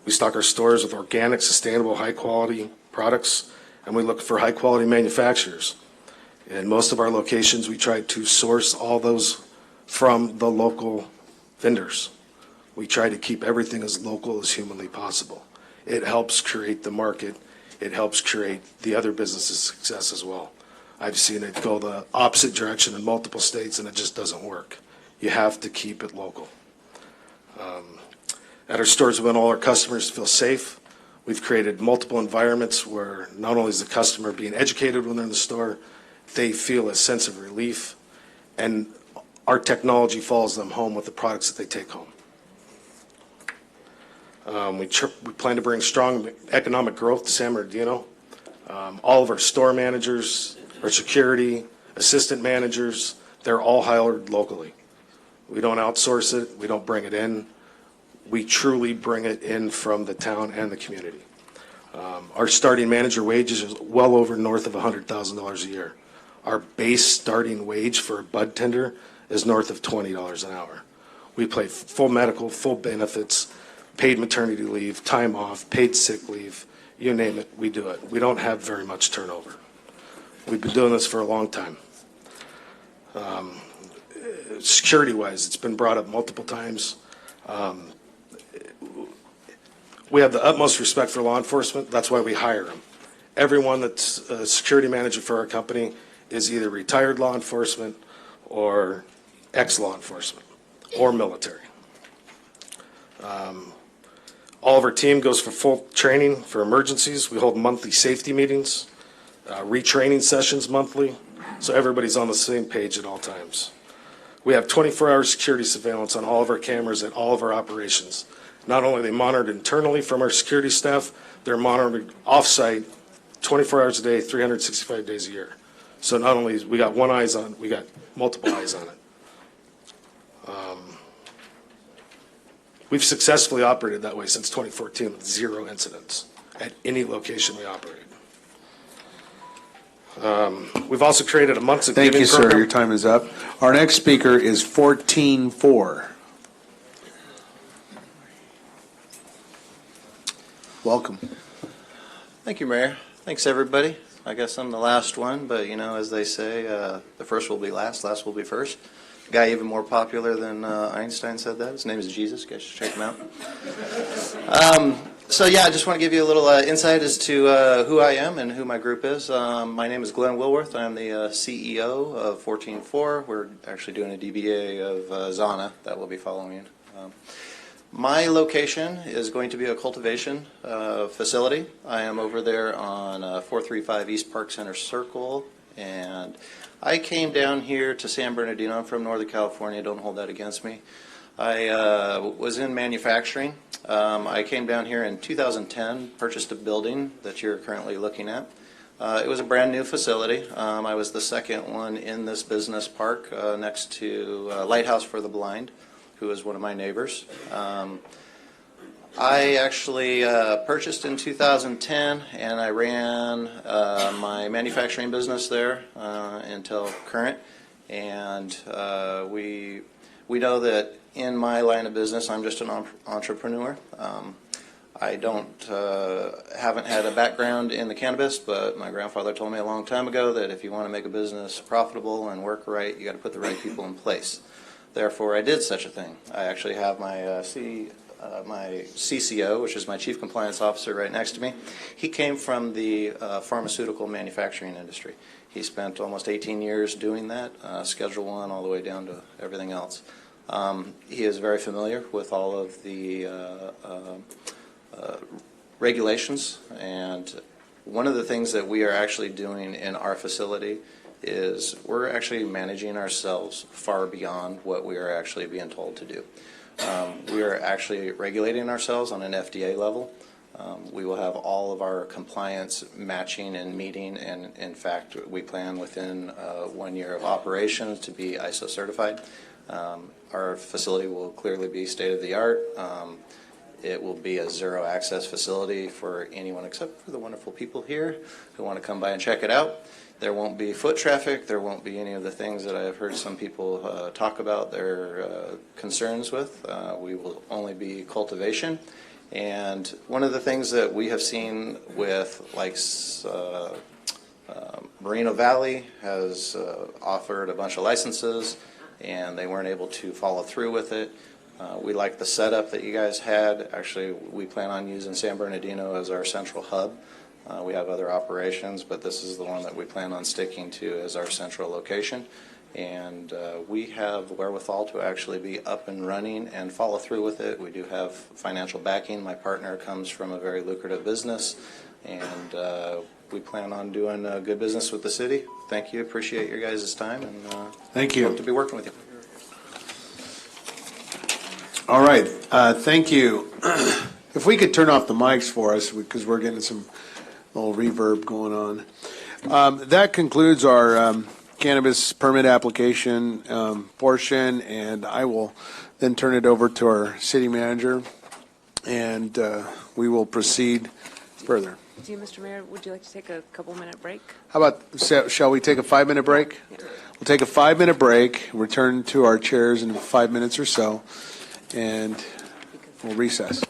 We stock our stores with organic, sustainable, high-quality products, and we look for high-quality manufacturers. In most of our locations, we try to source all those from the local vendors. We try to keep everything as local as humanly possible. It helps create the market. It helps create the other businesses' success as well. I've seen it go the opposite direction in multiple states, and it just doesn't work. You have to keep it local. At our stores, we want all our customers to feel safe. We've created multiple environments where not only is the customer being educated when they're in the store, they feel a sense of relief, and our technology follows them home with the products that they take home. We plan to bring strong economic growth to San Bernardino. All of our store managers, our security, assistant managers, they're all hired locally. We don't outsource it. We don't bring it in. We truly bring it in from the town and the community. Our starting manager wages is well over north of $100,000 a year. Our base starting wage for a bud tender is north of $20 an hour. We pay full medical, full benefits, paid maternity leave, time off, paid sick leave, you name it, we do it. We don't have very much turnover. We've been doing this for a long time. Security-wise, it's been brought up multiple times. We have the utmost respect for law enforcement. That's why we hire them. Everyone that's a security manager for our company is either retired law enforcement or ex-law enforcement or military. All of our team goes for full training for emergencies. We hold monthly safety meetings, retraining sessions monthly, so everybody's on the same page at all times. We have 24-hour security surveillance on all of our cameras at all of our operations. Not only are they monitored internally from our security staff, they're monitored off-site 24 hours a day, 365 days a year. So not only we got one eye on, we got multiple eyes on it. We've successfully operated that way since 2014 with 0 incidents at any location we operate. We've also created a months of Thank giving you, sir. program. Your time is up. Our next speaker is 14-4. Welcome. Thank you, Mayor. Thanks, everybody. I guess I'm the last one, but you know, as they say, the first will be last, last will be first. A guy even more popular than Einstein said that. His name is Jesus. You guys should check him out. So yeah, I just want to give you a little insight as to who I am and who my group is. My name is Glenn Wilworth. I'm the CEO of 14-4. We're actually doing a DBA of Zana that will be following. My location is going to be a cultivation facility. I am over there on 435 East Park Center Circle, and I came down here to San Bernardino. I'm from Northern California. Don't hold that against me. I was in manufacturing. I came down here in 2010, purchased a building that you're currently looking at. It was a brand new facility. I was the second one in this business park next to Lighthouse for the Blind, who is one of my neighbors. I actually purchased in 2010, and I ran my manufacturing business there until current. And we know that in my line of business, I'm just an entrepreneur. I haven't had a background in the cannabis, but my grandfather told me a long time ago that if you want to make a business profitable and work right, you got to put the right people in place. Therefore, I did such a thing. I actually have my my CCO, which is my Chief Compliance Officer, right next to me. He came from the pharmaceutical manufacturing industry. He spent almost 18 years doing that, Schedule I all the way down to everything else. He is very familiar with all of the regulations, and one of the things that we are actually doing in our facility is we're actually managing ourselves far beyond what we are actually being told to do. We are actually regulating ourselves on an FDA level. We will have all of our compliance matching and meeting, and in fact, we plan within 1 year of operations to be ISO certified. Our facility will clearly be state-of-the-art. It will be a zero access facility for anyone except for the wonderful people here who want to come by and check it out. There won't be foot traffic. There won't be any of the things that I have heard some people talk about their concerns with. We will only be cultivation. And one of the things that we have seen with like Moreno Valley has offered a bunch of licenses, and they weren't able to follow through with it. We like the setup that you guys had. Actually, we plan on using San Bernardino as our central hub. We have other operations, but this is the one that we plan on sticking to as our central location. And we have wherewithal to actually be up and running and follow through with it. We do have financial backing. My partner comes from a very lucrative business, and we plan on doing good business with the city. Thank you. Appreciate your guys' time, and thank you. Hope to be working with you. All right. Thank you. If we could turn off the mics for us, because we're getting some little reverb going on. That concludes our cannabis permit application portion, and I will then turn it over to our city manager, and we will proceed further. Do you, Mr. Mayor, would you like to take a couple-minute break? How about, shall we take a 5-minute break? We'll take a 5-minute break, return to our chairs in 5 minutes or so, and we'll recess.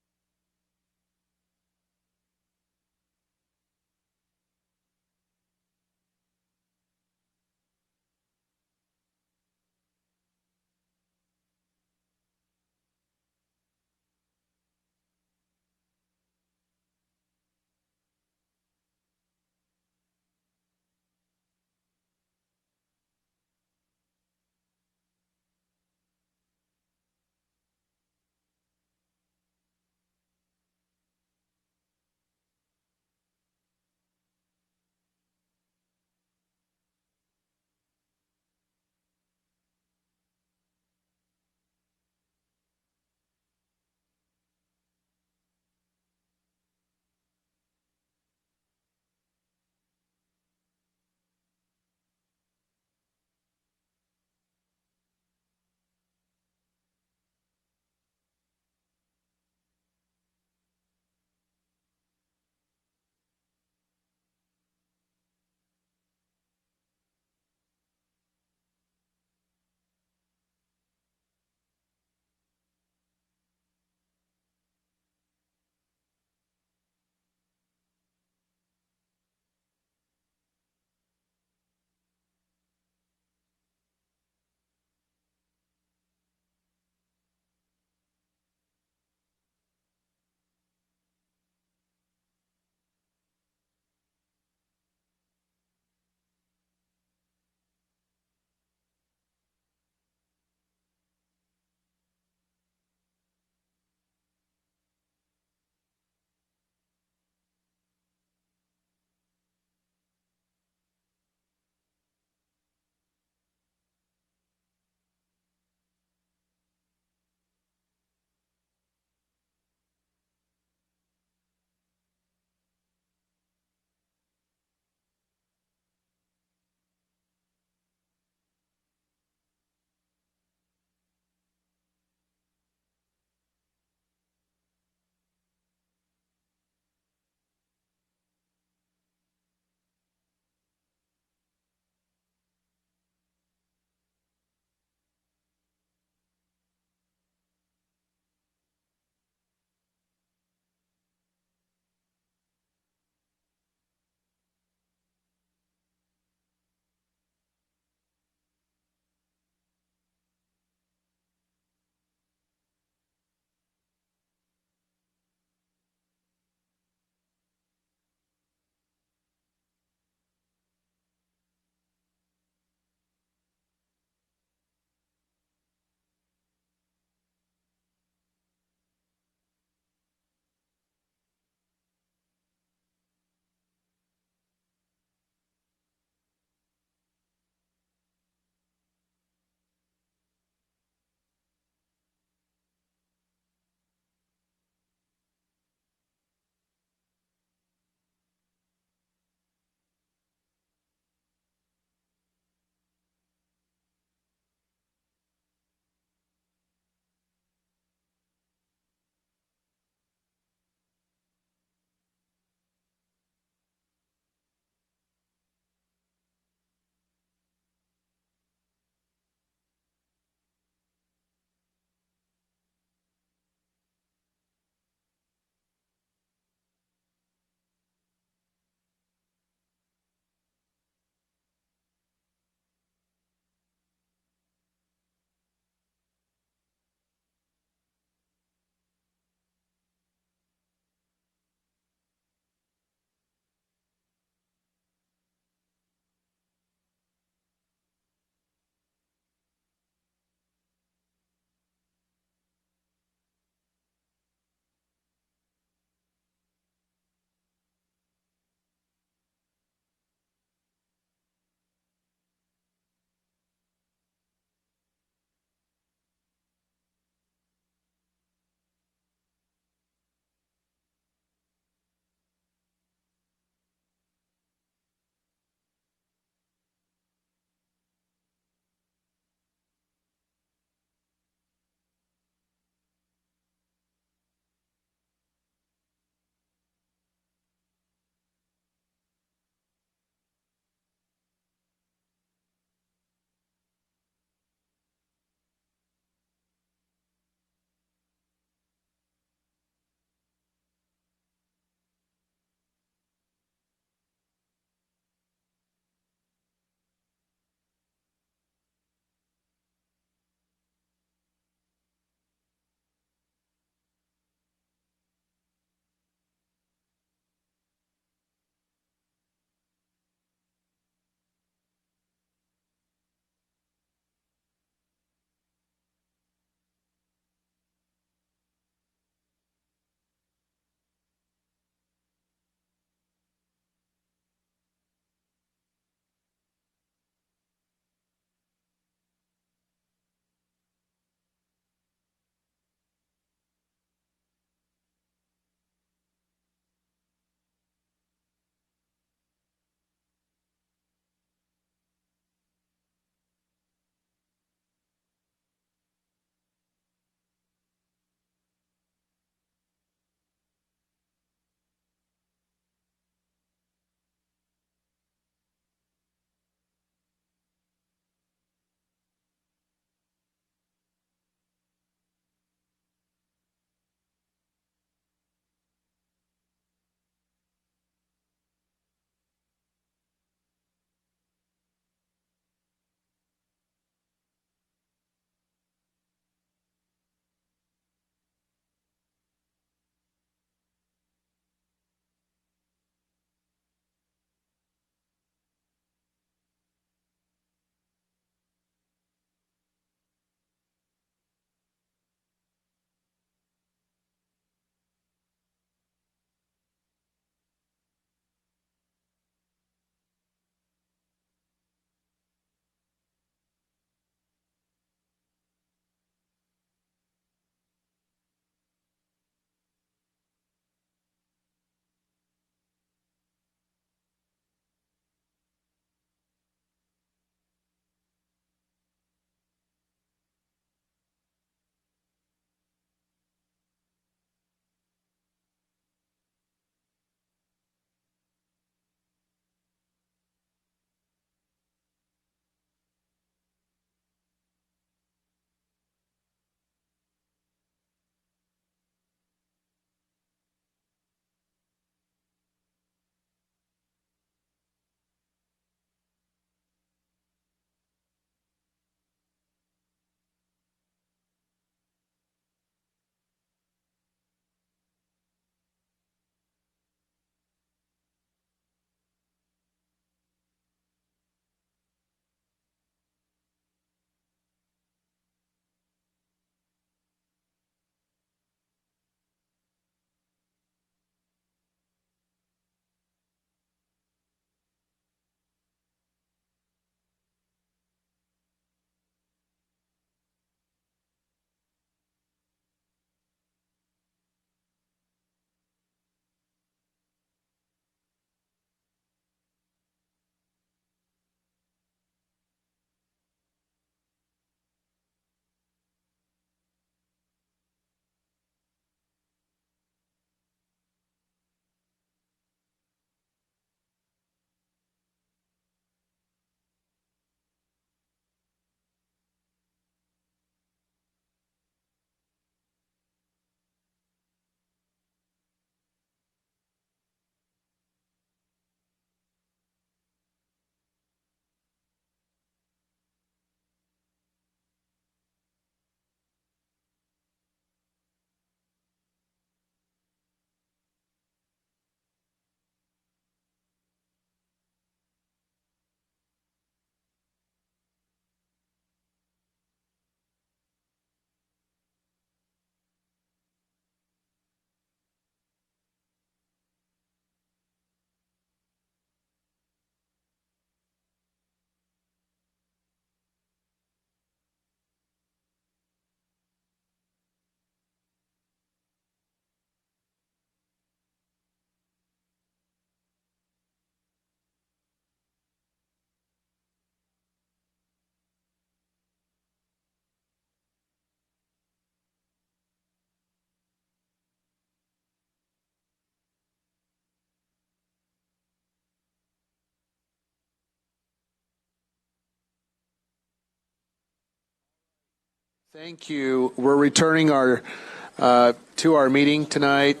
Thank you. We're returning to our meeting tonight.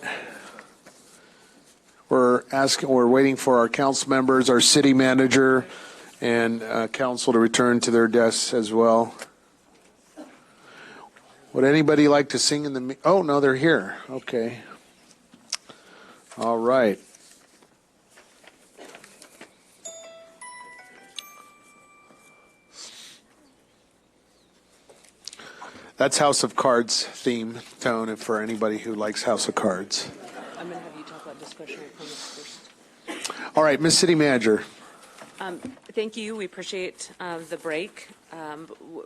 We're waiting for our council members, our city manager, and council to return to their desks as well. Would anybody like to sing in the? Oh no, they're here. Okay. All right. That's House of Cards theme tone for anybody who likes House of Cards. I'm going to have you talk about discretionary permits first. All right, Ms. City Manager. Thank you. We appreciate the break.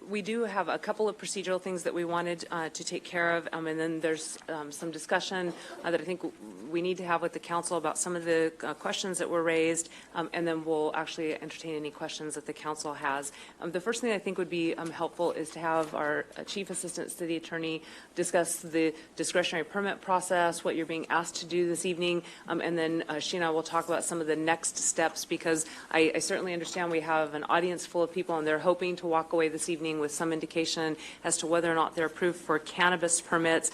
We do have a couple of procedural things that we wanted to take care of, and then there's some discussion that I think we need to have with the council about some of the questions that were raised, and then we'll actually entertain any questions that the council has. The first thing I think would be helpful is to have our Chief Assistant City Attorney discuss the discretionary permit process, what you're being asked to do this evening, and then she and I will talk about some of the next steps, because I certainly understand we have an audience full of people and they're hoping to walk away this evening with some indication as to whether or not they're approved for cannabis permits,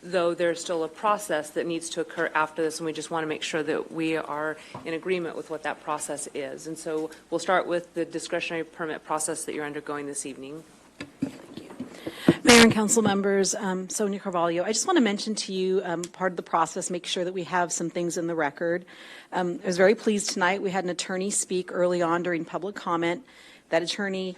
though there's still a process that needs to occur after this, and we just want to make sure that we are in agreement with what that process is. And so we'll start with the discretionary permit process that you're undergoing this evening. Mayor and council members, Sonia Carvalho, I just want to mention to you part of the process, make sure that we have some things in the record. I was very pleased tonight. We had an attorney speak early on during public comment. That attorney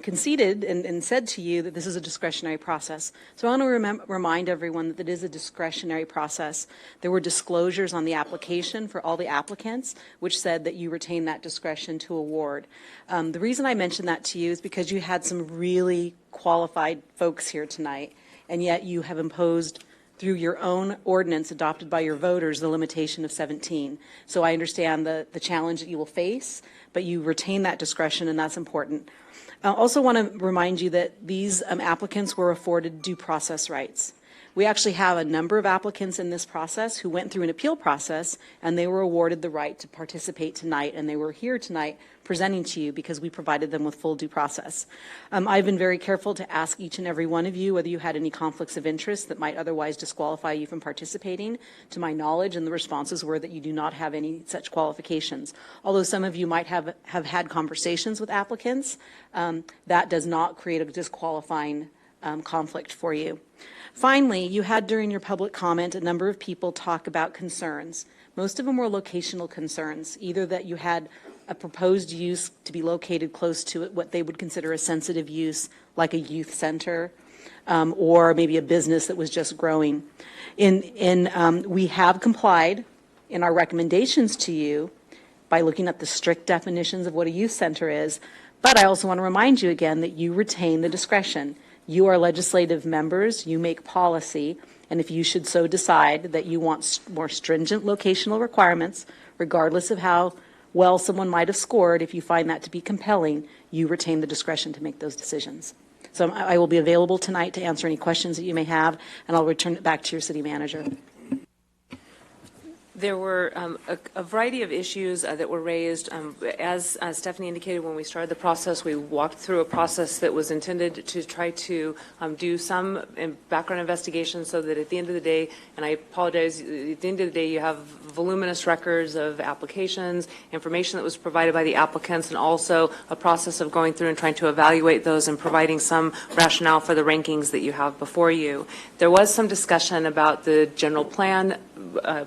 conceded and said to you that this is a discretionary process. So I want to remind everyone that it is a discretionary process. There were disclosures on the application for all the applicants, which said that you retain that discretion to award. The reason I mentioned that to you is because you had some really qualified folks here tonight, and yet you have imposed through your own ordinance adopted by your voters the limitation of 17. So I understand the challenge that you will face, but you retain that discretion, and that's important. I also want to remind you that these applicants were afforded due process rights. We actually have a number of applicants in this process who went through an appeal process, and they were awarded the right to participate tonight, and they were here tonight presenting to you because we provided them with full due process. I've been very careful to ask each and every one of you whether you had any conflicts of interest that might otherwise disqualify you from participating. To my knowledge, and the responses were that you do not have any such qualifications. Although some of you might have had conversations with applicants, that does not create a disqualifying conflict for you. Finally, you had during your public comment a number of people talk about concerns. Most of them were locational concerns, either that you had a proposed use to be located close to what they would consider a sensitive use, like a youth center, or maybe a business that was just growing. We have complied in our recommendations to you by looking at the strict definitions of what a youth center is, but I also want to remind you again that you retain the discretion. You are legislative members, you make policy, and if you should so decide that you want more stringent locational requirements, regardless of how well someone might have scored, if you find that to be compelling, you retain the discretion to make those decisions. So I will be available tonight to answer any questions that you may have, and I'll return it back to your city manager. There were a variety of issues that were raised. As Stephanie indicated, when we started the process, we walked through a process that was intended to try to do some background investigation so that at the end of the day, and I apologize, at the end of the day you have voluminous records of applications, information that was provided by the applicants, and also a process of going through and trying to evaluate those and providing some rationale for the rankings that you have before you. There was some discussion about the general plan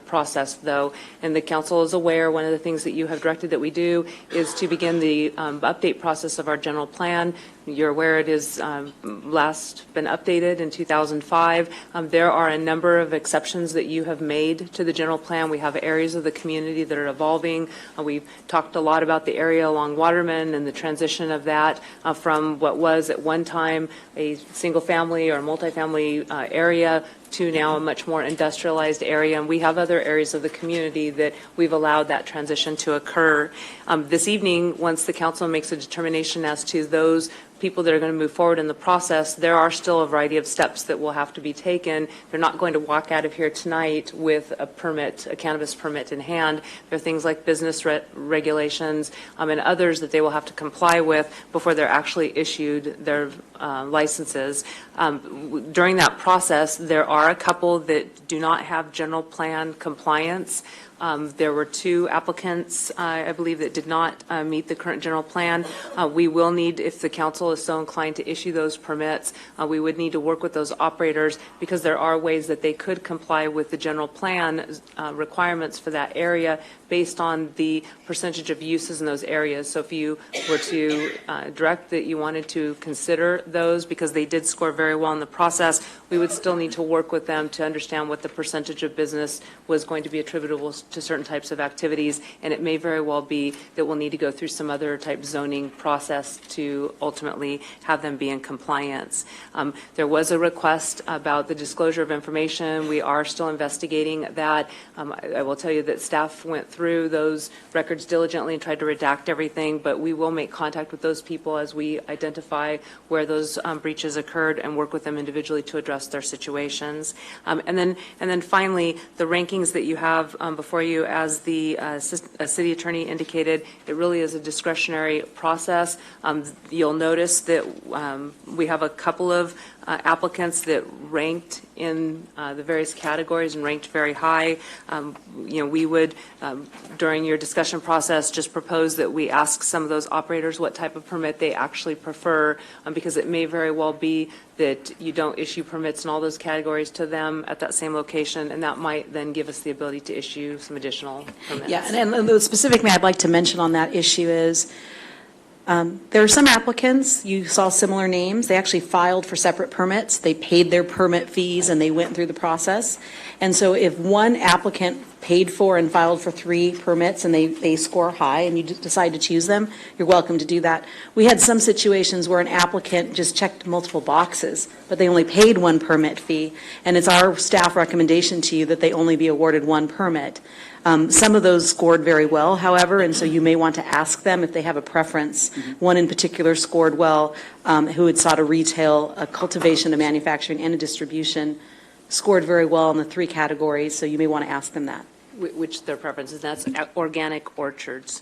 process, though, and the council is aware one of the things that you have directed that we do is to begin the update process of our general plan. You're aware it is last been updated in 2005. There are a number of exceptions that you have made to the general plan. We have areas of the community that are evolving. We've talked a lot about the area along Waterman and the transition of that from what was at one time a single family or multifamily area to now a much more industrialized area, and we have other areas of the community that we've allowed that transition to occur. This evening, once the council makes a determination as to those people that are going to move forward in the process, there are still a variety of steps that will have to be taken. They're not going to walk out of here tonight with a permit, a cannabis permit in hand. There are things like business regulations and others that they will have to comply with before they're actually issued their licenses. During that process, there are a couple that do not have general plan compliance. There were 2 applicants, I believe, that did not meet the current general plan. We will need, if the council is so inclined to issue those permits, we would need to work with those operators because there are ways that they could comply with the general plan requirements for that area based on the percentage of uses in those areas. So if you were to direct that you wanted to consider those because they did score very well in the process, we would still need to work with them to understand what the percentage of business was going to be attributable to certain types of activities, and it may very well be that we'll need to go through some other type zoning process to ultimately have them be in compliance. There was a request about the disclosure of information. We are still investigating that. I will tell you that staff went through those records diligently and tried to redact everything, but we will make contact with those people as we identify where those breaches occurred and work with them individually to address their situations. And then finally, the rankings that you have before you, as the city attorney indicated, it really is a discretionary process. You'll notice that we have a couple of applicants that ranked in the various categories and ranked very high. We would, during your discussion process, just propose that we ask some of those operators what type of permit they actually prefer, because it may very well be that you don't issue permits in all those categories to them at that same location, and that might then give us the ability to issue some additional permits. Yeah, and the specific thing I'd like to mention on that issue is there are some applicants, you saw similar names, they actually filed for separate permits, they paid their permit fees, and they went through the process. And so if one applicant paid for and filed for 3 permits and they score high and you decide to choose them, you're welcome to do that. We had some situations where an applicant just checked multiple boxes, but they only paid 1 permit fee, and it's our staff recommendation to you that they only be awarded 1 permit. Some of those scored very well, however, and so you may want to ask them if they have a preference. One in particular scored well, who had sought a retail, a cultivation, a manufacturing, and a distribution, scored very well in the 3 categories, so you may want to ask them that. Which their preference is, that's organic orchards.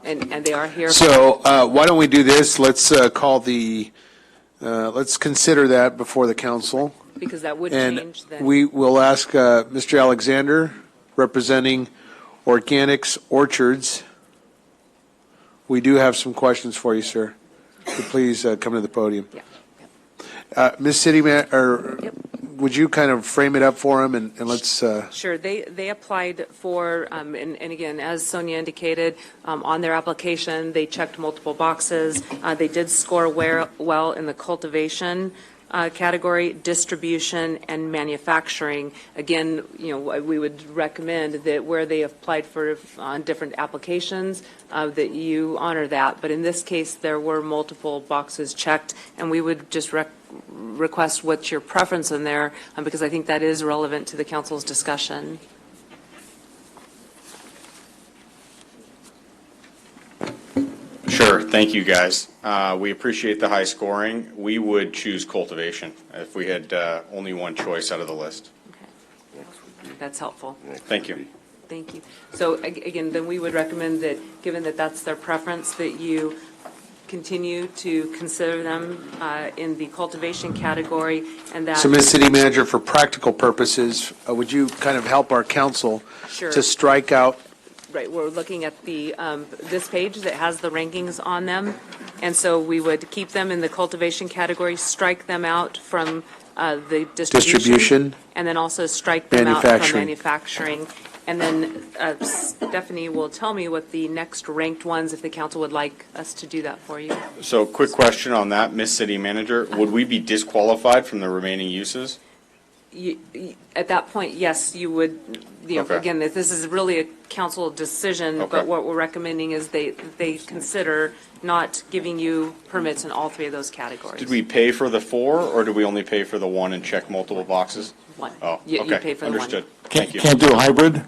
And they are here. So why don't we do this? Let's let's consider that before the council. Because that would And change then. we will ask Mr. Alexander, representing Organics Orchards. We do have some questions for you, sir. So please come to the podium. Ms. City would you kind of frame it up for him and let's. Sure. They applied for, and again, as Sonia indicated, on their application, they checked multiple boxes. They did score well in the cultivation category, distribution, and manufacturing. Again, we would recommend that where they applied for on different applications, that you honor that. But in this case, there were multiple boxes checked, and we would just request what's your preference in there, because I think that is relevant to the council's discussion. Sure. Thank you, guys. We appreciate the high scoring. We would choose cultivation if we had only one choice out of the list. That's helpful. Thank you. Thank you. So again, then we would recommend that, given that that's their preference, that you continue to consider them in the cultivation category, and that. So, Ms. City Manager, for practical purposes, would you kind of help our council Sure. to strike out? Right, we're looking at the this page that has the rankings on them, and so we would keep them in the cultivation category, strike them out from the distribution, and then also strike them out from manufacturing. And then Stephanie will tell me what the next ranked ones, if the council would like us to do that for you. So, quick question on that, Ms. City Manager. Would we be disqualified from the remaining uses? At that point, yes, you would, Okay. again, this is really a council decision, Okay. but what we're recommending is they consider not giving you permits in all 3 of those categories. Did we pay for the 4, or did we only pay for the 1 and check multiple boxes? 1. Oh, You okay. pay for the 1. Understood. Can't Thank you. do a hybrid?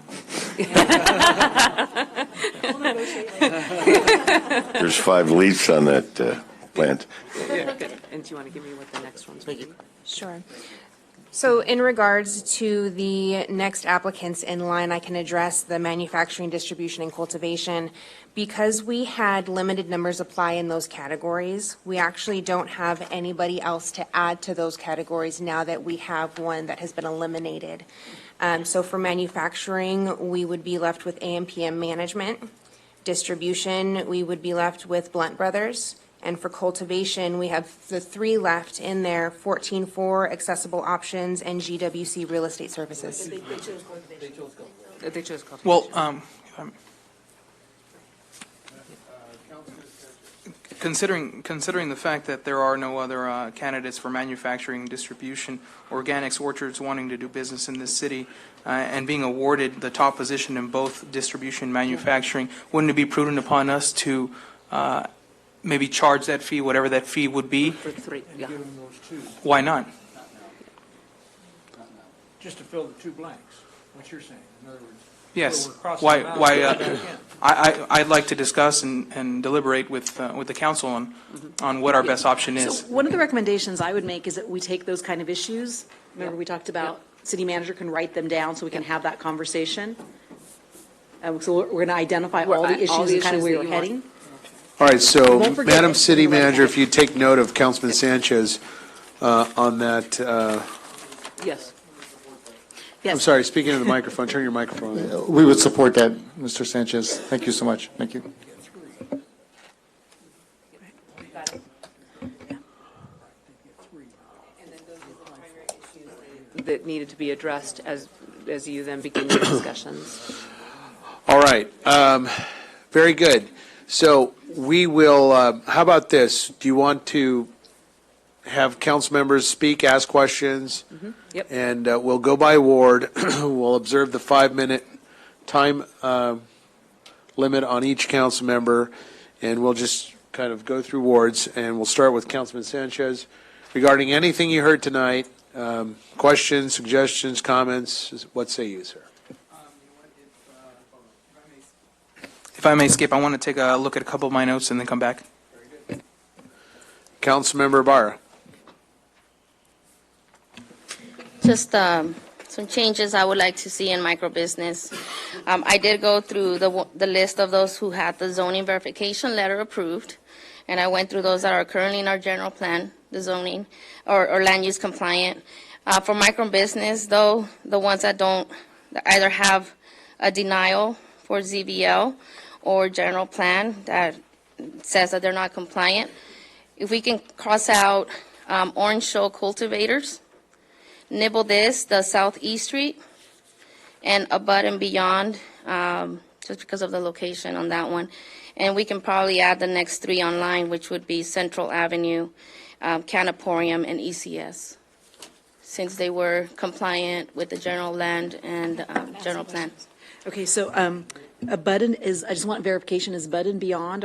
There's 5 leaves on that plant. And do you want to give me what the next one's going to be? Sure. So in regards to the next applicants in line, I can address the manufacturing, distribution, and cultivation. Because we had limited numbers apply in those categories, we actually don't have anybody else to add to those categories now that we have one that has been eliminated. So for manufacturing, we would be left with AMPM Management. Distribution, we would be left with Blunt Brothers. And for cultivation, we have the 3 left in there, 14-4, Accessible Options, and GWC Real Estate Services. They chose cultivation. Well, considering the fact that there are no other candidates for manufacturing, distribution, organics, orchards wanting to do business in this city, and being awarded the top position in both distribution and manufacturing, wouldn't it be prudent upon us to maybe charge that fee, whatever that fee would be? For 3, yeah. Why not? Just to fill the 2 blanks, what you're saying, in other words. Yes. So we're crossing Why? them out Why? as best we can. I'd like to discuss and deliberate with the council on what our best option is. So one of the recommendations I would make is that we take those kind of issues. Remember, we talked about city manager can write them down so we can have that conversation. So we're going to identify all the issues and kind of where we're heading. All right, so, Don't forget Madam that- City Manager, if you take note of Councilman Sanchez on that, Yes. I'm sorry, speaking to the microphone, turn your microphone on. We would support that, Mr. Sanchez. Thank you so much. Thank you. That needed to be addressed as you then begin your discussions. All right, very good. So we will, how about this? Do you want to have council members speak, ask questions? Yep. And we'll go by ward. We'll observe the 5-minute time limit on each council member, and we'll just kind of go through wards, and we'll start with Councilman Sanchez. Regarding anything you heard tonight, questions, suggestions, comments, what say you, sir? If I may skip, I want to take a look at a couple of my notes and then come back. Councilmember Ibarra. Just some changes I would like to see in microbusiness. I did go through the list of those who had the zoning verification letter approved, and I went through those that are currently in our general plan, the zoning or land use compliant. For microbusiness, though, the ones that either have a denial for ZVL or general plan that says that they're not compliant, if we can cross out Orange Show Cultivators, Nibble This, the Southeast Street, and Abut and Beyond, just because of the location on that one. And we can probably add the next 3 online, which would be Central Avenue, Canoporium, and ECS, since they were compliant with the general land and general plan. Okay, so Abut is, I just want verification, is Abut and Beyond,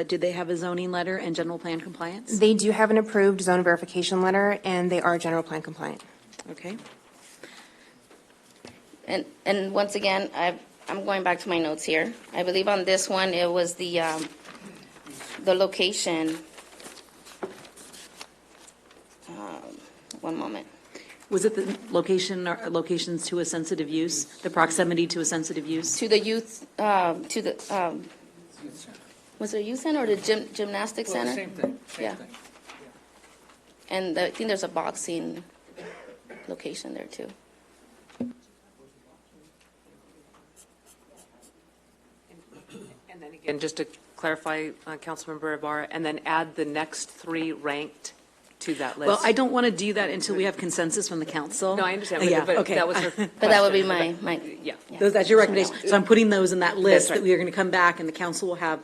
did they have a zoning letter and general plan compliance? They do have an approved zone verification letter, and they are general plan compliant. Okay. And once again, I'm going back to my notes here. I believe on this one, it was the location. One moment. Was it the location or locations to a sensitive use, the proximity to a sensitive use? To the youth, to the, was it a youth center or the gymnastic Well, center? same thing. Yeah. And I think there's a boxing location there too. And then again, just to clarify, Councilmember Ibarra, and then add the next 3 ranked to that list. Well, I don't want to do that until we have consensus from the council. No, I understand, Yeah, but okay. that was her But that would be question, my, Yeah. That's your recommendation. So I'm putting those in that list That's right. that we are going to come back, and the council will have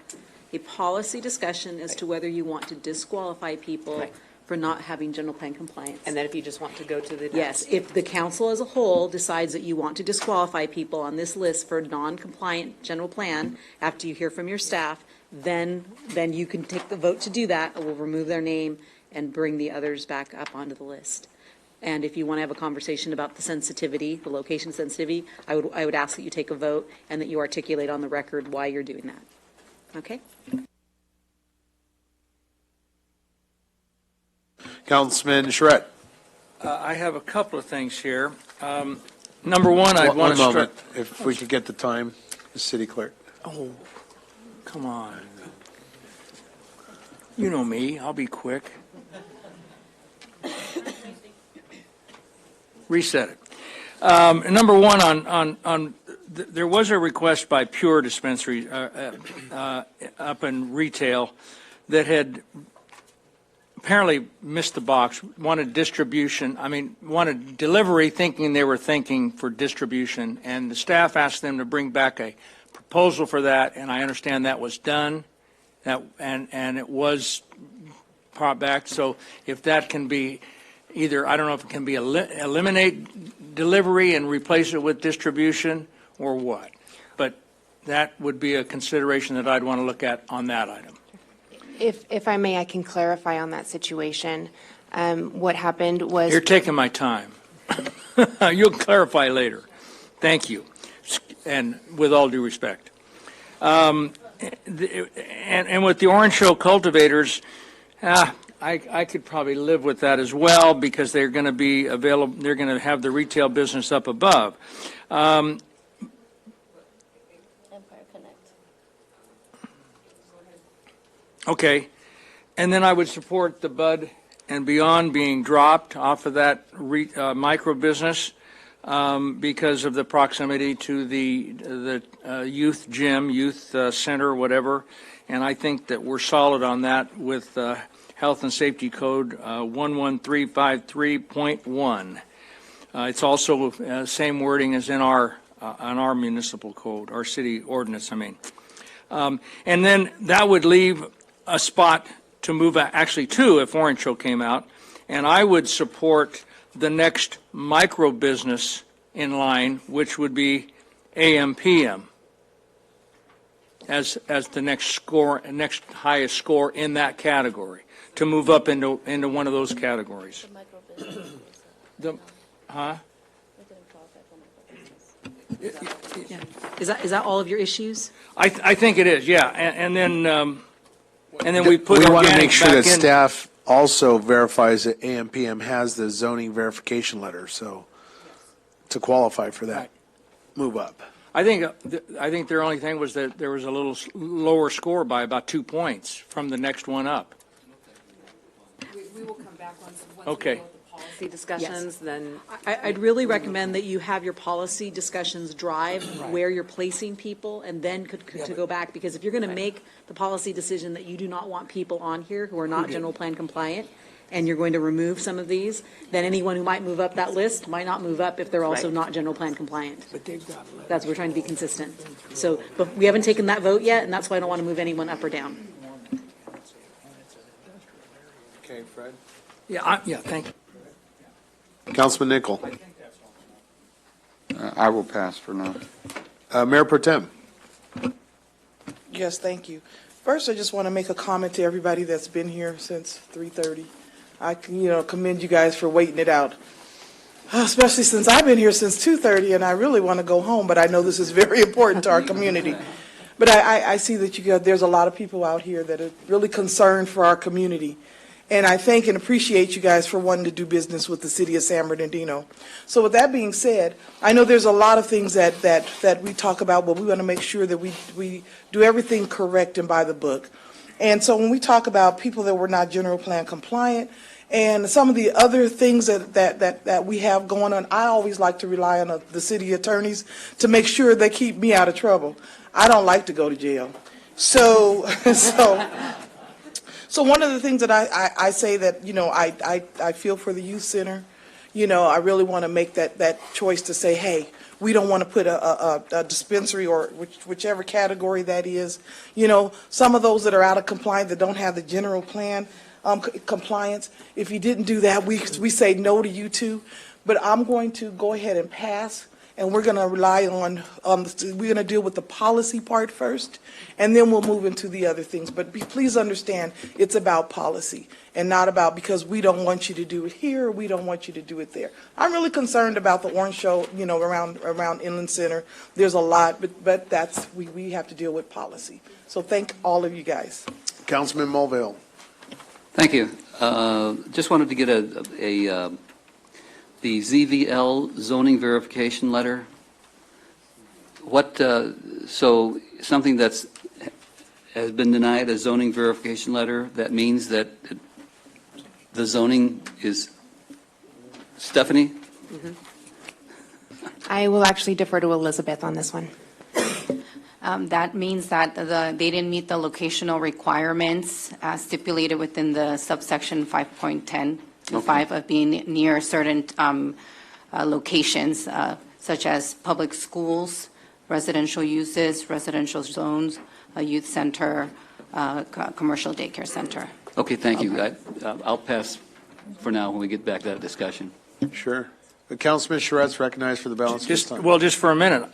a policy discussion as to whether you want to disqualify people Right. for not having general plan compliance. And then if you just want to go to the next. Yes, if the council as a whole decides that you want to disqualify people on this list for non-compliant general plan, after you hear from your staff, then you can take the vote to do that, and we'll remove their name and bring the others back up onto the list. And if you want to have a conversation about the sensitivity, the location sensitivity, I would ask that you take a vote and that you articulate on the record why you're doing that. Okay? Councilman Charette. I have a couple of things here. Number one, I want to One moment, if we could get the time, the city clerk. Oh, come on. You know me, I'll be quick. Reset it. Number one, there was a request by Pure Dispensary up in retail that had apparently missed the box, wanted delivery, thinking they were thinking for distribution, and the staff asked them to bring back a proposal for that, and I understand that was done, and it was brought back. So if that can be either, I don't know if it can be eliminate delivery and replace it with distribution or what, but that would be a consideration that I'd want to look at on that item. If I may, I can clarify on that situation. What happened was. You're taking my time. You'll clarify later. Thank you. And with all due respect. And with the Orange Show cultivators, I could probably live with that as well because they're going to be available. They're going to have the retail business up above. Empire Connect. Okay. And then I would support the Bud and Beyond being dropped off of that micro business because of the proximity to the youth gym, youth center, whatever. And I think that we're solid on that with Health and Safety Code 11353.1. It's also same wording as in our municipal code, our city ordinance, I mean. And then that would leave a spot to move, actually two, if Orange Show came out, and I would support the next micro business in line, which would be AM/PM, as the next highest score in that category, to move up into one of those categories. Huh? Yeah. Is that all of your issues? I think it is, yeah, and then we put We want to organic make sure back that in. staff also verifies that AM/PM has the zoning verification letter, so to qualify for that move up. I think their only thing was that there was a little lower score by about 2 points from the next one up. We will come back once Okay. policy discussions, then. I'd really recommend that you have your policy discussions drive where you're placing people and then to go back, because if you're going to make the policy decision that you do not want people on here who are not general plan compliant, and you're going to remove some of these, then anyone who might move up that list might not move up if they're also not general plan compliant. But they've got That's what we're trying to be consistent. So, but we haven't taken that vote yet, and that's why I don't want to move anyone up or down. Okay, Fred. Yeah, thank you. Councilman Nichol. I will pass for now. Mayor Pro Tem. Yes, thank you. First, I just want to make a comment to everybody that's been here since 3:30. I commend you guys for waiting it out, especially since I've been here since 2:30, and I really want to go home, but I know this is very important to our community. But I see that there's a lot of people out here that are really concerned for our community. And I thank and appreciate you guys for wanting to do business with the city of San Bernardino. So with that being said, I know there's a lot of things that we talk about, but we want to make sure that we do everything correct and by the book. And so when we talk about people that were not general plan compliant and some of the other things that we have going on, I always like to rely on the city attorneys to make sure they keep me out of trouble. I don't like to go to jail. So one of the things that I say that, I feel for the youth center, I really want to make that choice to say, hey, we don't want to put a dispensary or whichever category that is. Some of those that are out of compliance, that don't have the general plan compliance, if you didn't do that, we say no to you too. But I'm going to go ahead and pass and we're going to rely on, we're going to deal with the policy part first, and then we'll move into the other things. But please understand, it's about policy and not about because we don't want you to do it here, or we don't want you to do it there. I'm really concerned about the orange show, around Inland Center. There's a lot, but that's, we have to deal with policy. So thank all of you guys. Councilman Mulville. Thank you. Just wanted to get the ZVL zoning verification letter. What, so something has been denied, a zoning verification letter, that means that the zoning is, Stephanie? I will actually defer to Elizabeth on this one. That means that they didn't meet the locational requirements stipulated within the subsection 5.10-5 of being near certain locations, such as public schools, residential uses, residential zones, a youth center, commercial daycare center. Okay, thank you. I'll pass for now when we get back to that discussion. Sure. Councilman Charette's recognized for the balance of his Just, time. well, just for a minute,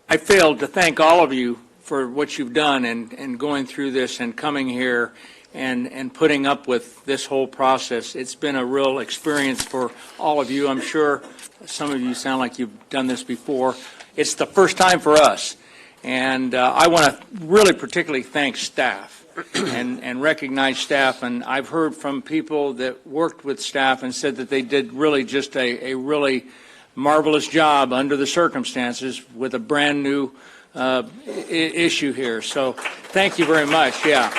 I failed to thank all of you for what you've done and going through this and coming here and putting up with this whole process. It's been a real experience for all of you. I'm sure some of you sound like you've done this before. It's the first time for us. And I want to really particularly thank staff and recognize staff. And I've heard from people that worked with staff and said that they did really just a really marvelous job under the circumstances with a brand new issue here. So thank you very much. Yeah.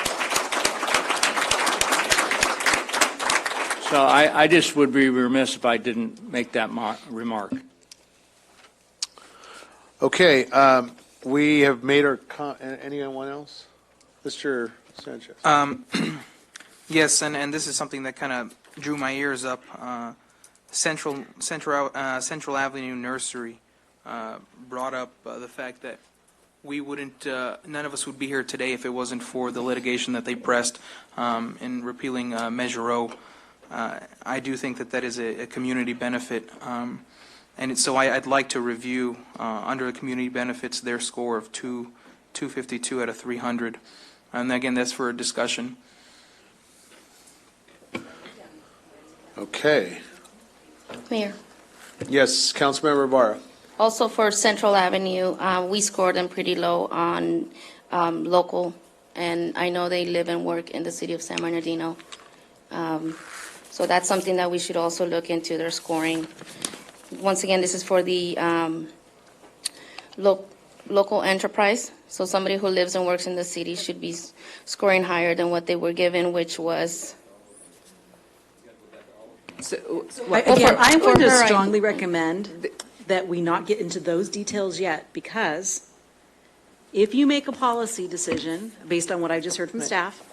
So I just would be remiss if I didn't make that remark. Okay, we have made our, anyone else? Mr. Sanchez. Yes, and this is something that kind of drew my ears up. Central Avenue Nursery brought up the fact that we wouldn't, none of us would be here today if it wasn't for the litigation that they pressed in repealing Measure O. I do think that that is a community benefit, and so I'd like to review under the community benefits their score of 252 out of 300, and again that's for a discussion. Okay. Mayor. Yes, Councilmember Ibarra. Also for Central Avenue, we scored them pretty low on local, and I know they live and work in the city of San Bernardino. So that's something that we should also look into, their scoring. Once again, this is for the local enterprise. So somebody who lives and works in the city should be scoring higher than what they were given, which was. Again, I'm going to strongly recommend that we not get into those details yet, because if you make a policy decision, based on what I just heard from staff,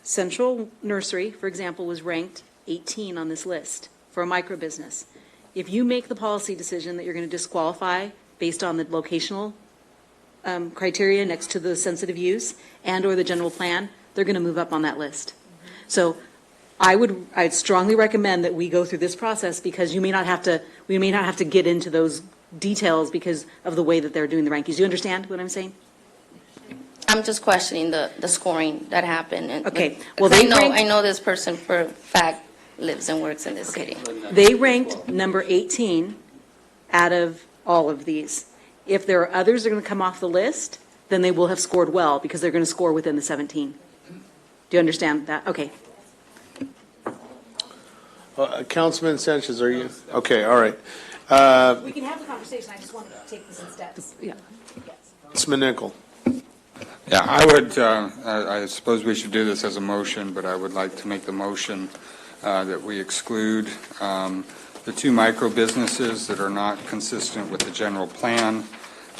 Central Nursery, for example, was ranked 18 on this list for a micro business. If you make the policy decision that you're going to disqualify based on the locational criteria next to the sensitive use and/or the general plan, they're going to move up on that list. So I'd strongly recommend that we go through this process, because we may not have to get into those details because of the way that they're doing the rankings. Do you understand what I'm saying? I'm just questioning the scoring that happened. And Okay. Well, I know this person for a fact lives and works in this city. They ranked number 18 out of all of these. If there are others that are going to come off the list, then they will have scored well, because they're going to score within the 17. Do you understand that? Okay. Councilman Sanchez, are you? Okay, all right. We can have the conversation. I just wanted to take this in steps. Yeah. Councilman Nichol. Yeah, I would, I suppose we should do this as a motion, but I would like to make the motion that we exclude the two micro businesses that are not consistent with the general plan,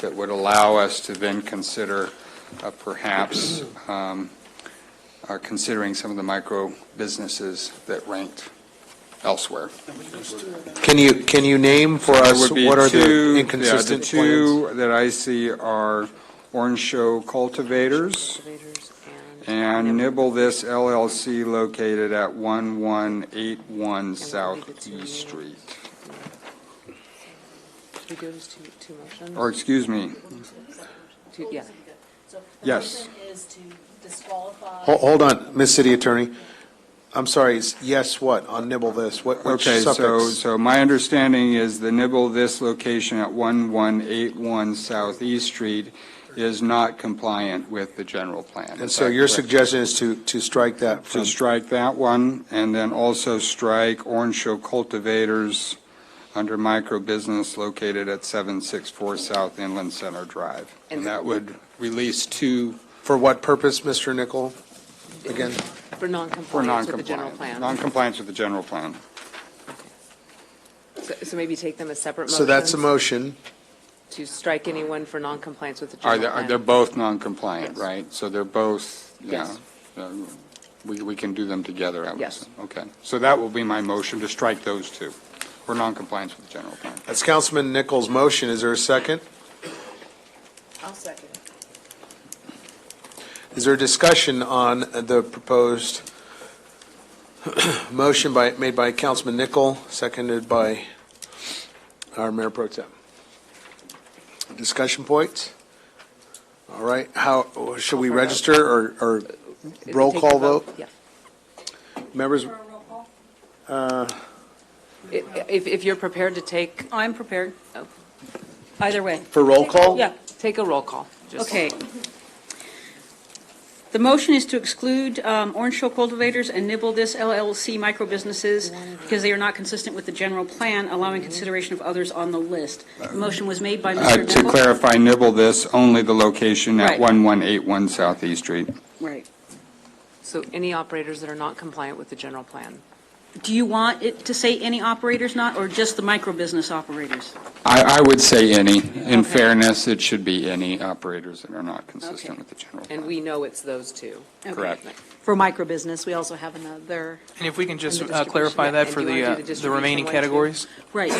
that would allow us to then consider perhaps considering some of the micro businesses that ranked elsewhere. Can you name for us what are the inconsistent the two that I see are Orange Show Cultivators and Nibble This LLC, located at 1181 South E Street. We do it as two motions? Or, excuse me, Yeah. yes. is to disqualify. Hold on, Ms. City Attorney. I'm sorry, it's yes what on nibble this? Which Okay, suffix? so my understanding is the nibble this location at 1181 Southeast Street is not compliant with the general plan. And Is so that your correct? suggestion is to strike that from? To strike that one, and then also strike Orange Show Cultivators under micro business located at 764 South Inland Center Drive. And that would release two. For what purpose, Mr. Nickel? Again? For non-compliance with the general plan. Non-compliance with the general plan. So maybe take them as separate motions? So that's a motion. To strike anyone for non-compliance with the Are general plan? they're both non-compliant, right? So they're both, yeah. Yes. We can do them together, I would Yes. say. Okay. So that will be my motion, to strike those two for non-compliance with the general plan. That's Councilman Nichols' motion. Is there a second? I'll second it. Is there discussion on the proposed motion made by Councilman Nickel, seconded by our Mayor Pro Tem? Discussion points? All right, how, should we register or roll call vote? Yeah. Members? If you're prepared to take, I'm prepared. Either way. For roll call? Yeah. take a roll call. just- Okay. The motion is to exclude Orange Show Cultivators and Nibble This LLC micro businesses because they are not consistent with the general plan, allowing consideration of others on the list. The motion was made by Mr. To Nibble. clarify, nibble this, only the location at Right. 1181 Southeast Street. Right. So any operators that are not compliant with the general plan? Do you want it to say any operators not, or just the micro business operators? I would say any. In fairness, it should be any operators that are not consistent Okay. with the general. And we know it's those two. Okay. Correct. For micro business, we also have another. And if we can just And the clarify distribution. that And for do you wanna do the the distribution remaining one, too? categories? Right.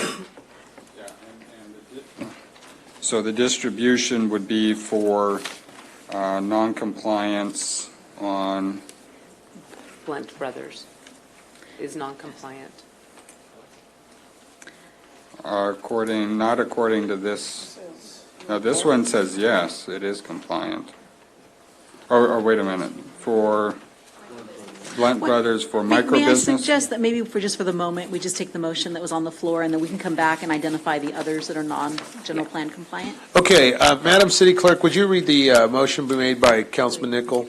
So the distribution would be for non-compliance on, Blunt Brothers is non-compliant. not according to this. Now, this one says yes, it is compliant. Or wait a minute, for Blunt Brothers, for micro May I business? suggest that maybe just for the moment, we just take the motion that was on the floor, and then we can come back and identify the others that are non-general plan compliant? Okay, Madam City Clerk, would you read the motion made by Councilman Nickel?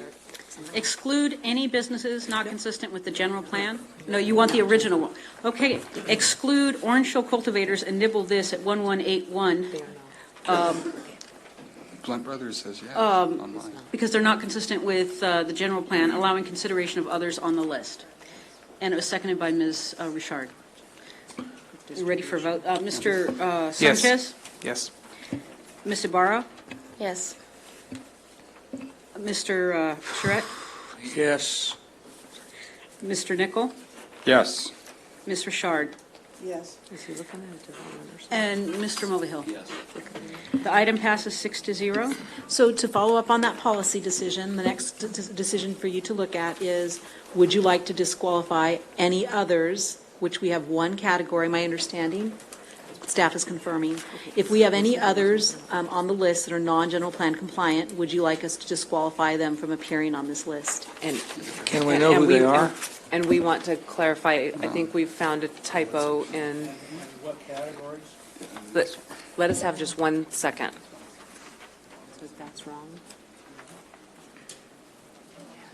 Exclude any businesses not consistent with the general plan? No, you want the original one. Okay, exclude Orange Show Cultivators and Nibble This at 1181 Blunt Brothers says yes online. because they're not consistent with the general plan, allowing consideration of others on the list. And it was seconded by Ms. Richard. You ready for a vote? Mr. Yes. Sanchez? Yes. Ms. Ibarra? Yes. Mr. Charette? Yes. Mr. Nickel? Yes. Ms. Richard? Yes. Is he looking at development or something? And Mr. Mulvihill? Yes. The item passes 6-0. So to follow up on that policy decision, the next decision for you to look at is, would you like to disqualify any others, which we have one category, my understanding, staff is confirming. If we have any others on the list that are non-general plan compliant, would you like us to disqualify them from appearing on this list? And Can we know who they are? And we want to clarify, I think we've found a typo in. What categories? Let us have just 1 second. So that's wrong.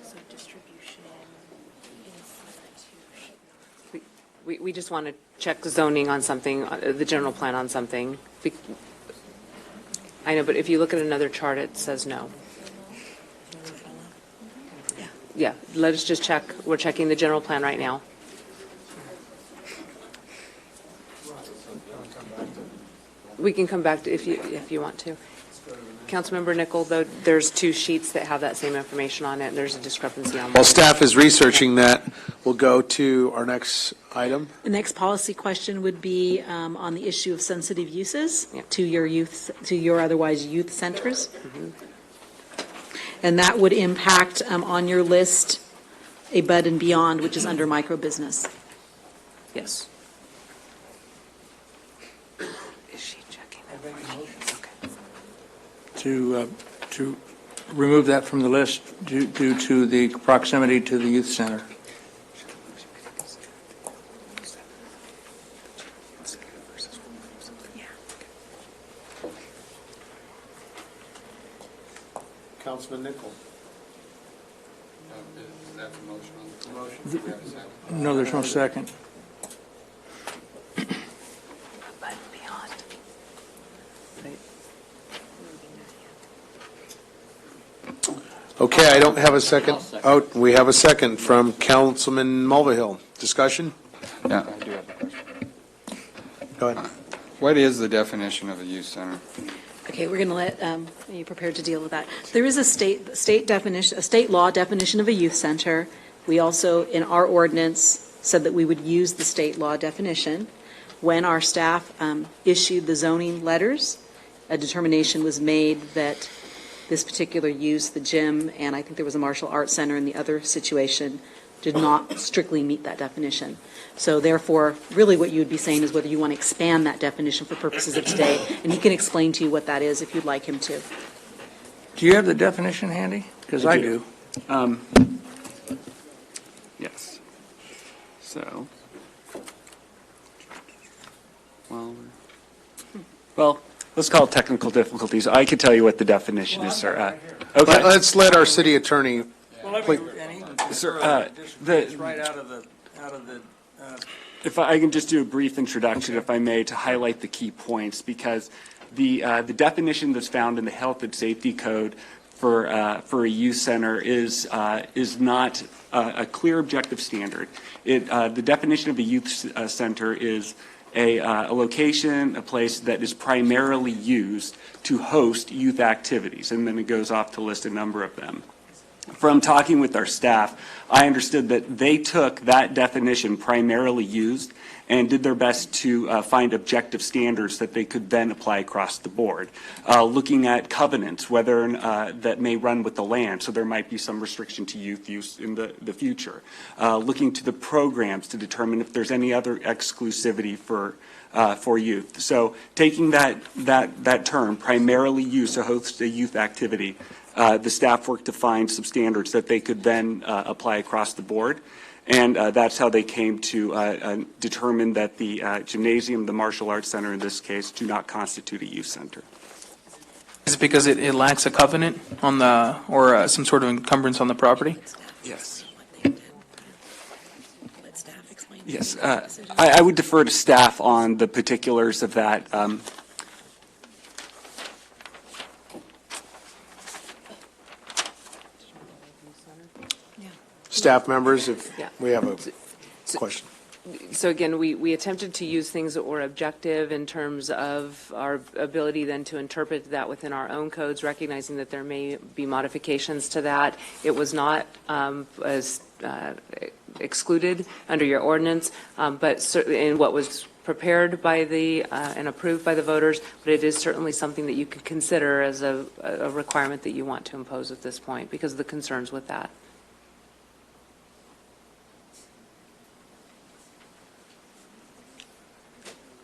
So distribution is We just want to check zoning on something, the general plan on something. I know, but if you look at another chart, it says no. Yeah, let us just check. We're checking the general plan right now. We can come back to if you want to. Councilmember Nickel, though, there's 2 sheets that have that same information on it. There's a discrepancy on While one. staff is researching that, we'll go to our next item. The next policy question would be on the issue of sensitive uses to your otherwise youth centers. And that would impact on your list a Bud and Beyond, which is under micro business. Yes. Is she checking to remove that from the list due to the proximity to the youth center. Councilman Nichol. Is that the motion on the motion? Do we have a second? No, there's no second. Okay, I don't have a second. Oh, we have a second from Councilman Mulvihill. Discussion? Yeah. Go ahead. What is the definition of a youth center? Okay, we're going to let, are you prepared to deal with that? There is a state definition, a state law definition of a youth center. We also, in our ordinance, said that we would use the state law definition. When our staff issued the zoning letters, a determination was made that this particular use, the gym, and I think there was a martial arts center in the other situation, did not strictly meet that definition. So therefore, really what you would be saying is whether you want to expand that definition for purposes of today, and he can explain to you what that is if you'd like him to. Do you have the definition handy? Because I do. Yes. So, well, let's call it technical difficulties. I could tell you what the definition is, sir. Okay. Let's let our city attorney. Please. Sir, It's right out of the, if I can just do a brief introduction, if I may, to highlight the key points, because the definition that's found in the Health and Safety Code for a youth center is not a clear objective standard. The definition of a youth center is a location, a place that is primarily used to host youth activities, and then it goes off to list a number of them. From talking with our staff, I understood that they took that definition, primarily used, and did their best to find objective standards that they could then apply across the board. Looking at covenants, whether that may run with the land, so there might be some restriction to youth use in the future. Looking to the programs to determine if there's any other exclusivity for youth. So taking that term, primarily used to host a youth activity, the staff worked to find some standards that they could then apply across the board. And that's how they came to determine that the gymnasium, the martial arts center in this case, do not constitute a youth center. Is it because it lacks a covenant on the, or some sort of encumbrance on the property? Yes. Yes. I would defer to staff on the particulars of that. Staff members, if we have a question. So again, we attempted to use things that were objective in terms of our ability then to interpret that within our own codes, recognizing that there may be modifications to that. It was not as excluded under your ordinance, but certainly in what was prepared by and approved by the voters, but it is certainly something that you could consider as a requirement that you want to impose at this point because of the concerns with that.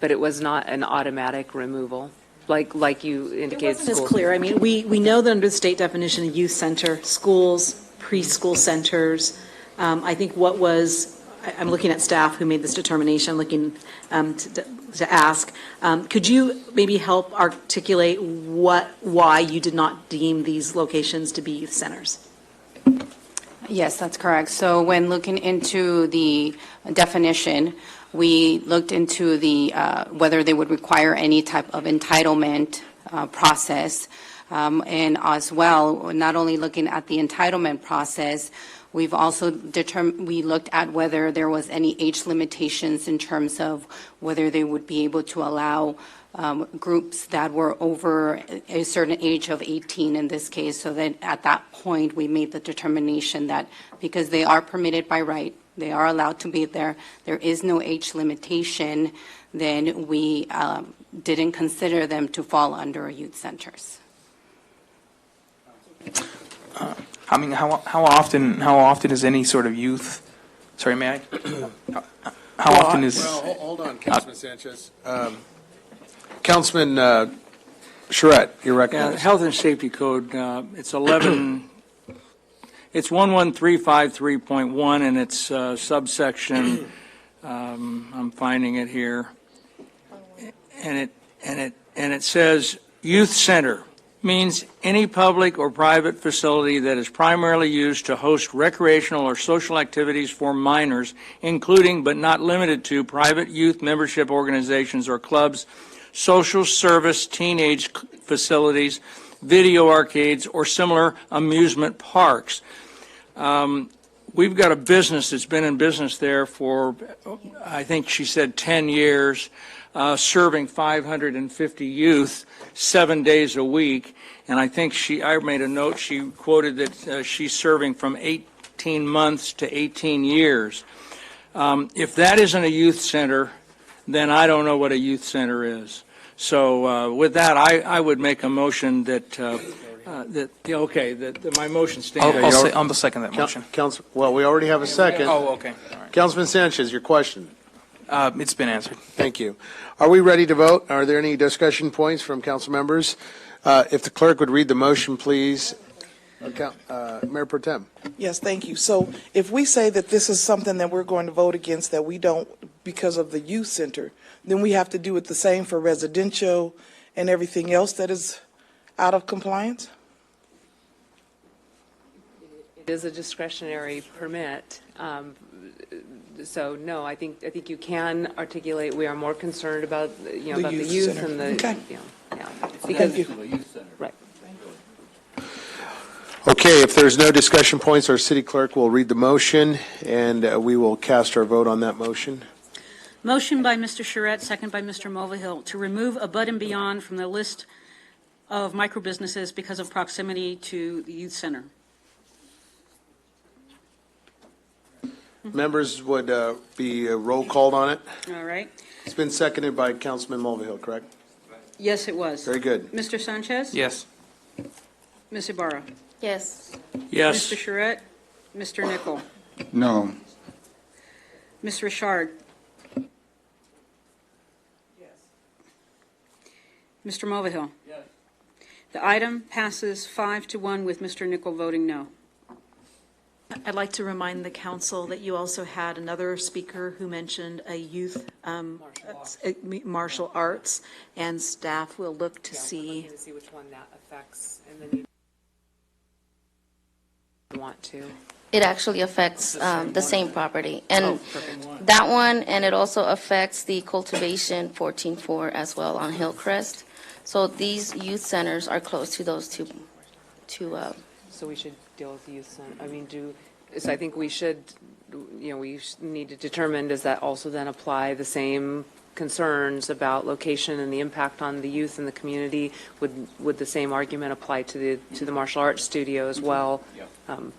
But it was not an automatic removal, like you indicated. It wasn't as clear. I mean, we know that under the state definition, a youth center, schools, preschool centers. I think what was, I'm looking at staff who made this determination, looking to ask, could you maybe help articulate why you did not deem these locations to be youth centers? Yes, that's correct. So when looking into the definition, we looked into the whether they would require any type of entitlement process, and as well, not only looking at the entitlement process, we've also we looked at whether there was any age limitations in terms of whether they would be able to allow groups that were over a certain age of 18 in this case, so that at that point we made the determination that because they are permitted by right, they are allowed to be there, there is no age limitation, then we didn't consider them to fall under youth centers. I mean, how often is any sort of youth, sorry, may I? How often is? Well, hold on, Councilman Sanchez. Councilman Charette, you're Yeah, recognized. Health and Safety Code, it's 11353.1, and it's subsection, I'm finding it here, and it says youth center means any public or private facility that is primarily used to host recreational or social activities for minors, including but not limited to private youth membership organizations or clubs, social service teenage facilities, video arcades, or similar amusement parks. We've got a business that's been in business there for, I think she said 10 years, serving 550 youth 7 days a week. And I think I made a note, she quoted that she's serving from 18 months to 18 years. If that isn't a youth center, then I don't know what a youth center is. So with that, I would make a motion that my motion stands. I'll second that motion. Council, well, we already have a second. Oh, okay. All right. Councilman Sanchez, your question. It's been answered. Thank you. Are we ready to vote? Are there any discussion points from council members? If the clerk would read the motion, please. Mayor Pro Tem. Yes, thank you. So if we say that this is something that we're going to vote against, that we don't, because of the youth center, then we have to do it the same for residential and everything else that is out of compliance? It is a discretionary permit. So no, I think you can articulate, we are more concerned about, about the youth center. and the, Okay. Because, right. Okay, if there's no discussion points, our city clerk will read the motion, and we will cast our vote on that motion. Motion by Mr. Charette, second by Mr. Mulvihill, to remove Above and Beyond from the list of microbusinesses because of proximity to the youth center. Members would be roll called on it. All right. It's been seconded by Councilman Mulvihill, correct? Yes, it was. Very good. Mr. Sanchez? Yes. Ms. Ibarra? Yes. Yes. Mr. Charette? Mr. Nichol? No. Ms. Richard? Mr. Mulvihill? Yes. The item passes 5-1 with Mr. Nichol voting no. I'd like to remind the council that you also had another speaker who mentioned a youth martial arts, and staff will look to see. To see which one that affects, and then you want to. It actually affects the same property. And that one, and it also affects the cultivation 14-4 as well on Hillcrest. So these youth centers are close to those two. So we should deal with the youth center. So I think we should, we need to determine, does that also then apply the same concerns about location and the impact on the youth and the community? Would the same argument apply to the martial arts studio as well? And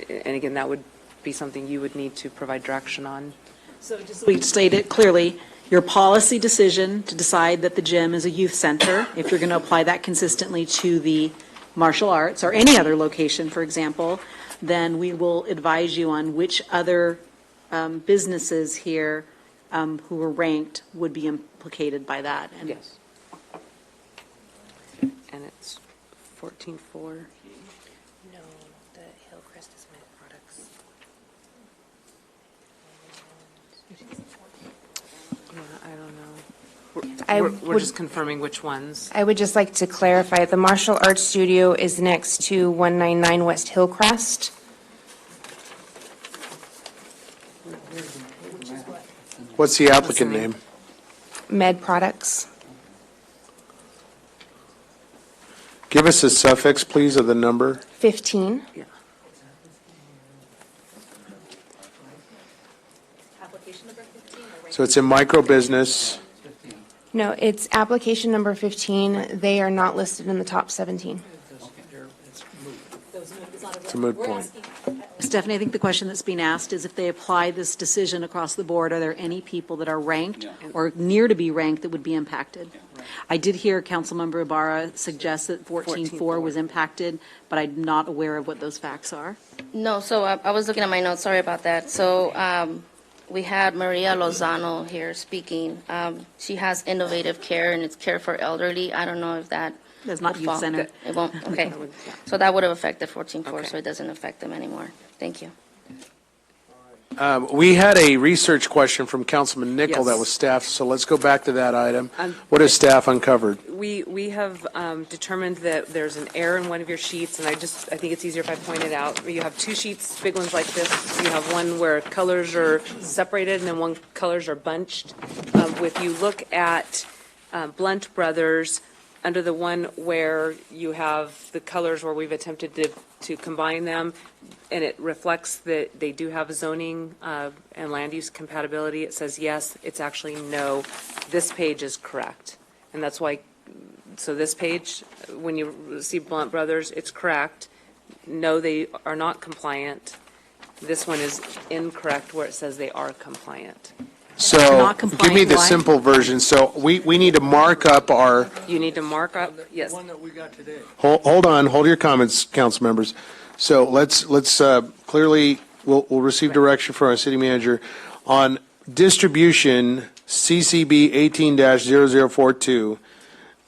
again, that would be something you would need to provide direction on. So just we state it clearly, your policy decision to decide that the gym is a youth center, if you're going to apply that consistently to the martial arts or any other location, for example, then we will advise you on which other businesses here who were ranked would be implicated by that. And yes. And it's 14-4. No, the Hillcrest is Med Products. Yeah, I don't know. We're just confirming which ones. I would just like to clarify, the martial arts studio is next to 199 West Hillcrest. What's the applicant name? Med Products. Give us a suffix, please, of the number. 15. Yeah. So it's a micro business. No, it's application number 15. They are not listed in the top 17. It's a moot point. Stephanie, I think the question that's being asked is if they apply this decision across the board, are there any people that are ranked or near to be ranked that would be impacted? I did hear Councilmember Ibarra suggest that 14-4 was impacted, but I'm not aware of what those facts are. No, so I was looking at my notes, sorry about that. So we had Maria Lozano here speaking. She has innovative care, and it's care for elderly. I don't know if that That's not youth center. It won't, okay. So that would have affected 14.4, so it doesn't affect them anymore. Thank you. We had a research question from Councilman Nichol Yes. that was staff, so let's go back to that item. What has staff uncovered? We have determined that there's an error in one of your sheets, and I think it's easier if I point it out. You have two sheets, big ones like this. You have one where colors are separated, and then one colors are bunched. If you look at Blunt Brothers, under the one where you have the colors where we've attempted to combine them, and it reflects that they do have a zoning and land use compatibility, it says yes, it's actually no. This page is correct. And that's why, so this page, when you see Blunt Brothers, it's correct. No, they are not compliant. This one is incorrect where it says they are compliant. So, Not give me compliant, the why? simple version. So, we need to mark up our, You need to mark up, yes. One that we got today. hold on, hold your comments, council members. So, let's clearly, we'll receive direction from our city manager on distribution CCB 18-0042,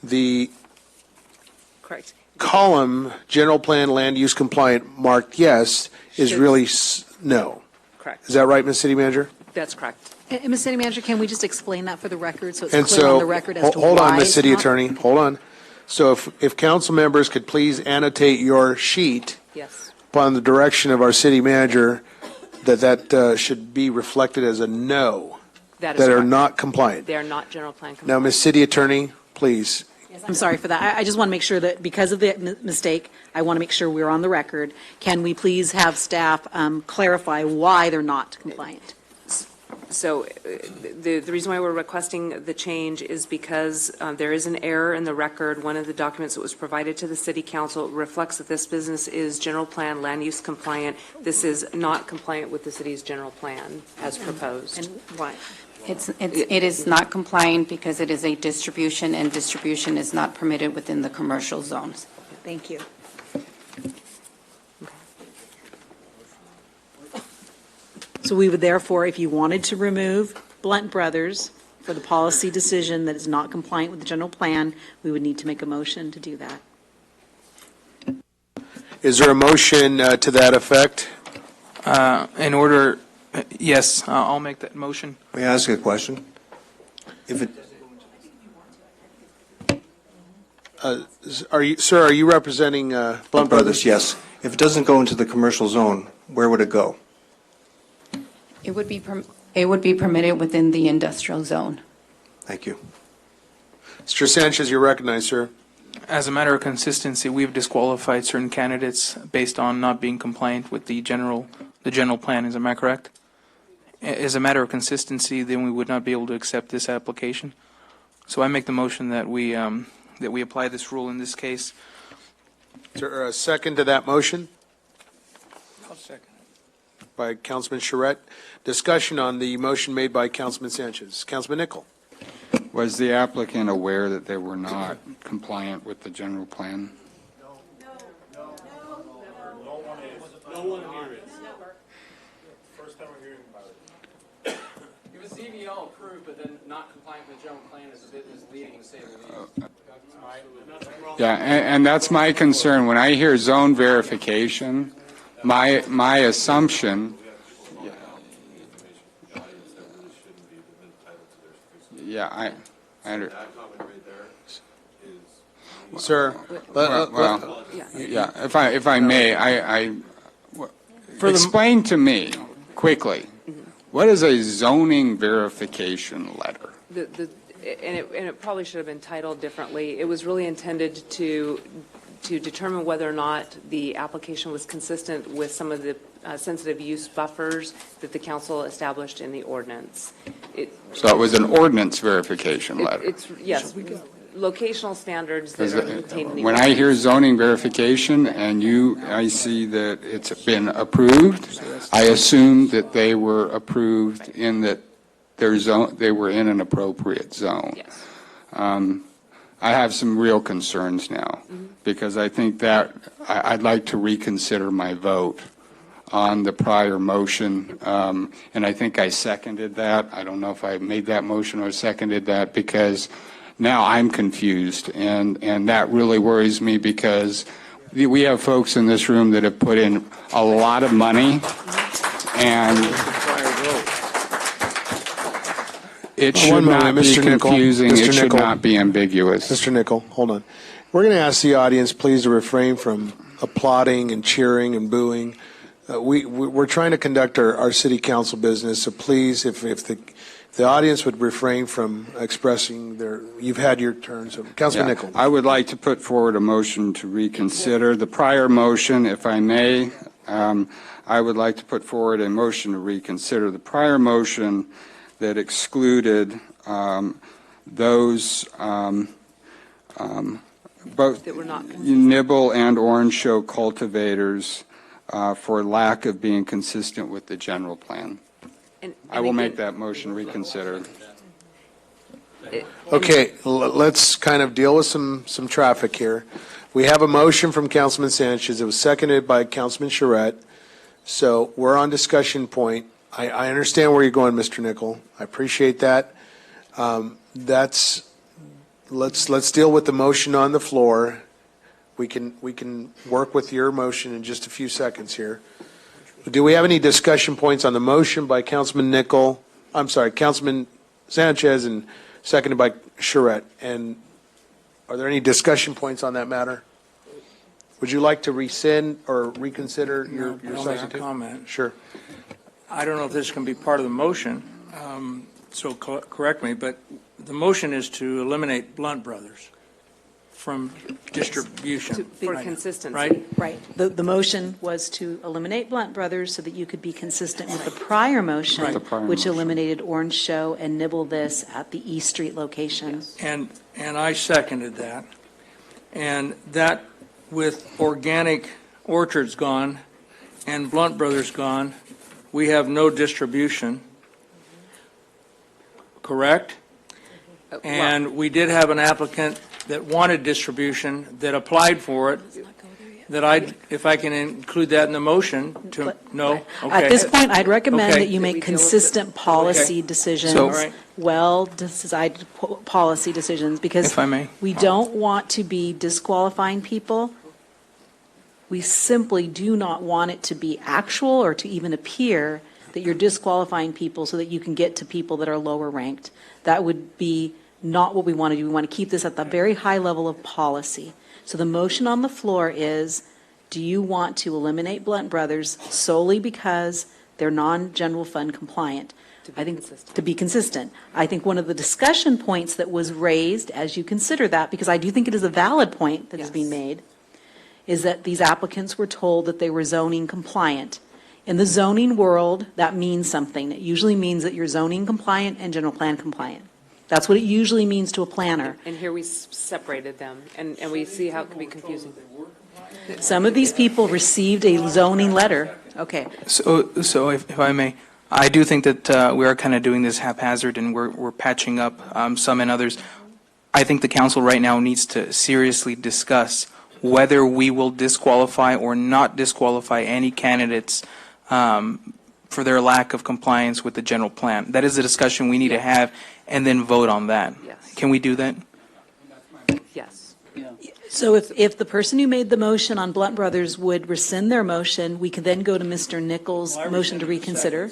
the Correct. column, general plan, land use compliant, marked yes, is Should- really no. Correct. Is that right, Ms. City Manager? That's correct. And Ms. City Manager, can we just explain that for the record, so it's And clear on so, the record as to hold on, why Ms. it's City not? Attorney, hold on. So if council members could please annotate your sheet Yes. upon the direction of our city manager, that should be reflected as a no, That is that are correct. not compliant. They are not general plan Now, compliant. Ms. City Attorney, please. I'm sorry for that. I just want to make sure that because of the mistake, I want to make sure we're on the record. Can we please have staff clarify why they're not compliant? So the reason why we're requesting the change is because there is an error in the record. One of the documents that was provided to the city council reflects that this business is general plan, land use compliant. This is not compliant with the city's general plan as proposed. And why? It is not compliant because it is a distribution, and distribution is not permitted within the commercial zones. Thank you. So we would therefore, if you wanted to remove Blunt Brothers for the policy decision that is not compliant with the general plan, we would need to make a motion to do that. Is there a motion to that effect? In order, yes, I'll make that motion. May I ask a question? If it, Sir, are you representing Blunt Brothers? yes. If it doesn't go into the commercial zone, where would it go? It would be permitted within the industrial zone. Thank you. Mr. Sanchez, you're recognized, sir. As a matter of consistency, we've disqualified certain candidates based on not being compliant with the general plan. Is am I correct? As a matter of consistency, then we would not be able to accept this application. So I make the motion that we apply this rule in this case. Is there a second to that motion? I'll second. By Councilman Charette. Discussion on the motion made by Councilman Sanchez. Councilman Nichol. Was the applicant aware that they were not compliant with the general plan? No one here is. First time we're hearing about it. It was ZBL approved, but then not compliant with the general plan is a bit misleading to say the least. Yeah, and that's my concern. When I hear zone verification, my assumption, yeah, I Sir, well, yeah, if I may, explain to me quickly, what is a zoning verification letter? And it probably should have been titled differently. It was really intended to determine whether or not the application was consistent with some of the sensitive use buffers that the council established in the ordinance. So it was an ordinance verification letter? Yes, locational standards that are contained in the When I hear zoning verification and I see that it's been approved, I assume that they were approved in that they were in an appropriate zone. Yes. I have some real concerns now because I think that I'd like to reconsider my vote on the prior motion, and I think I seconded that. I don't know if I made that motion or seconded that because now I'm confused, and that really worries me because we have folks in this room that have put in a lot of money, and it should not be confusing. It should not be ambiguous. Mr. Nickel, hold on. We're going to ask the audience, please, to refrain from applauding and cheering and booing. We're trying to conduct our city council business, so please, if the audience would refrain from expressing you've had your turn. So, Councilman Nickel. I would like to put forward a motion to reconsider the prior motion, if I may. I would like to put forward a motion to reconsider the prior motion that excluded those both nibble and orange show cultivators for lack of being consistent with the general plan. I will make that motion reconsider. Okay, let's kind of deal with some traffic here. We have a motion from Councilman Sanchez. It was seconded by Councilman Charette. So we're on discussion point. I understand where you're going, Mr. Nickel. I appreciate that. Let's deal with the motion on the floor. We can work with your motion in just a few seconds here. Do we have any discussion points on the motion by Councilman Councilman Sanchez, and seconded by Charette? And are there any discussion points on that matter? Would you like to rescind or reconsider your substitute? Comment. Sure. I don't know if this can be part of the motion, so correct me, but the motion is to eliminate Blunt Brothers from distribution. For consistency. Right? Right. The motion was to eliminate Blunt Brothers so that you could be consistent with the prior motion, Right. which eliminated Orange Show and Nibble This at the East Street location. And I seconded that. And that, with Organic Orchards gone and Blunt Brothers gone, we have no distribution, correct? And we did have an applicant that wanted distribution, that applied for it, that if I can include that in the motion, no? At this point, I'd recommend Okay. that you make consistent policy decisions, So- well-decided policy decisions, because If I may. we don't want to be disqualifying people. We simply do not want it to be actual or to even appear that you're disqualifying people so that you can get to people that are lower ranked. That would be not what we want to do. We want to keep this at the very high level of policy. So the motion on the floor is, do you want to eliminate Blunt Brothers solely because they're non-general fund compliant? To be consistent. I think one of the discussion points that was raised as you consider that, because I do think it is a valid point that is being made, is that these applicants were told that they were zoning compliant. In the zoning world, that means something. It usually means that you're zoning compliant and general plan compliant. That's what it usually means to a planner. And here we separated them, and we see how it can be confusing. Some of these people received a zoning letter. Okay. So if I may, I do think that we are kind of doing this haphazard, and we're patching up some and others. I think the council right now needs to seriously discuss whether we will disqualify or not disqualify any candidates for their lack of compliance with the general plan. That is a discussion we need to have, and then vote on that. Yes. Can we do that? Yes. So if the person who made the motion on Blunt Brothers would rescind their motion, we could then go to Mr. Nichols' motion to reconsider.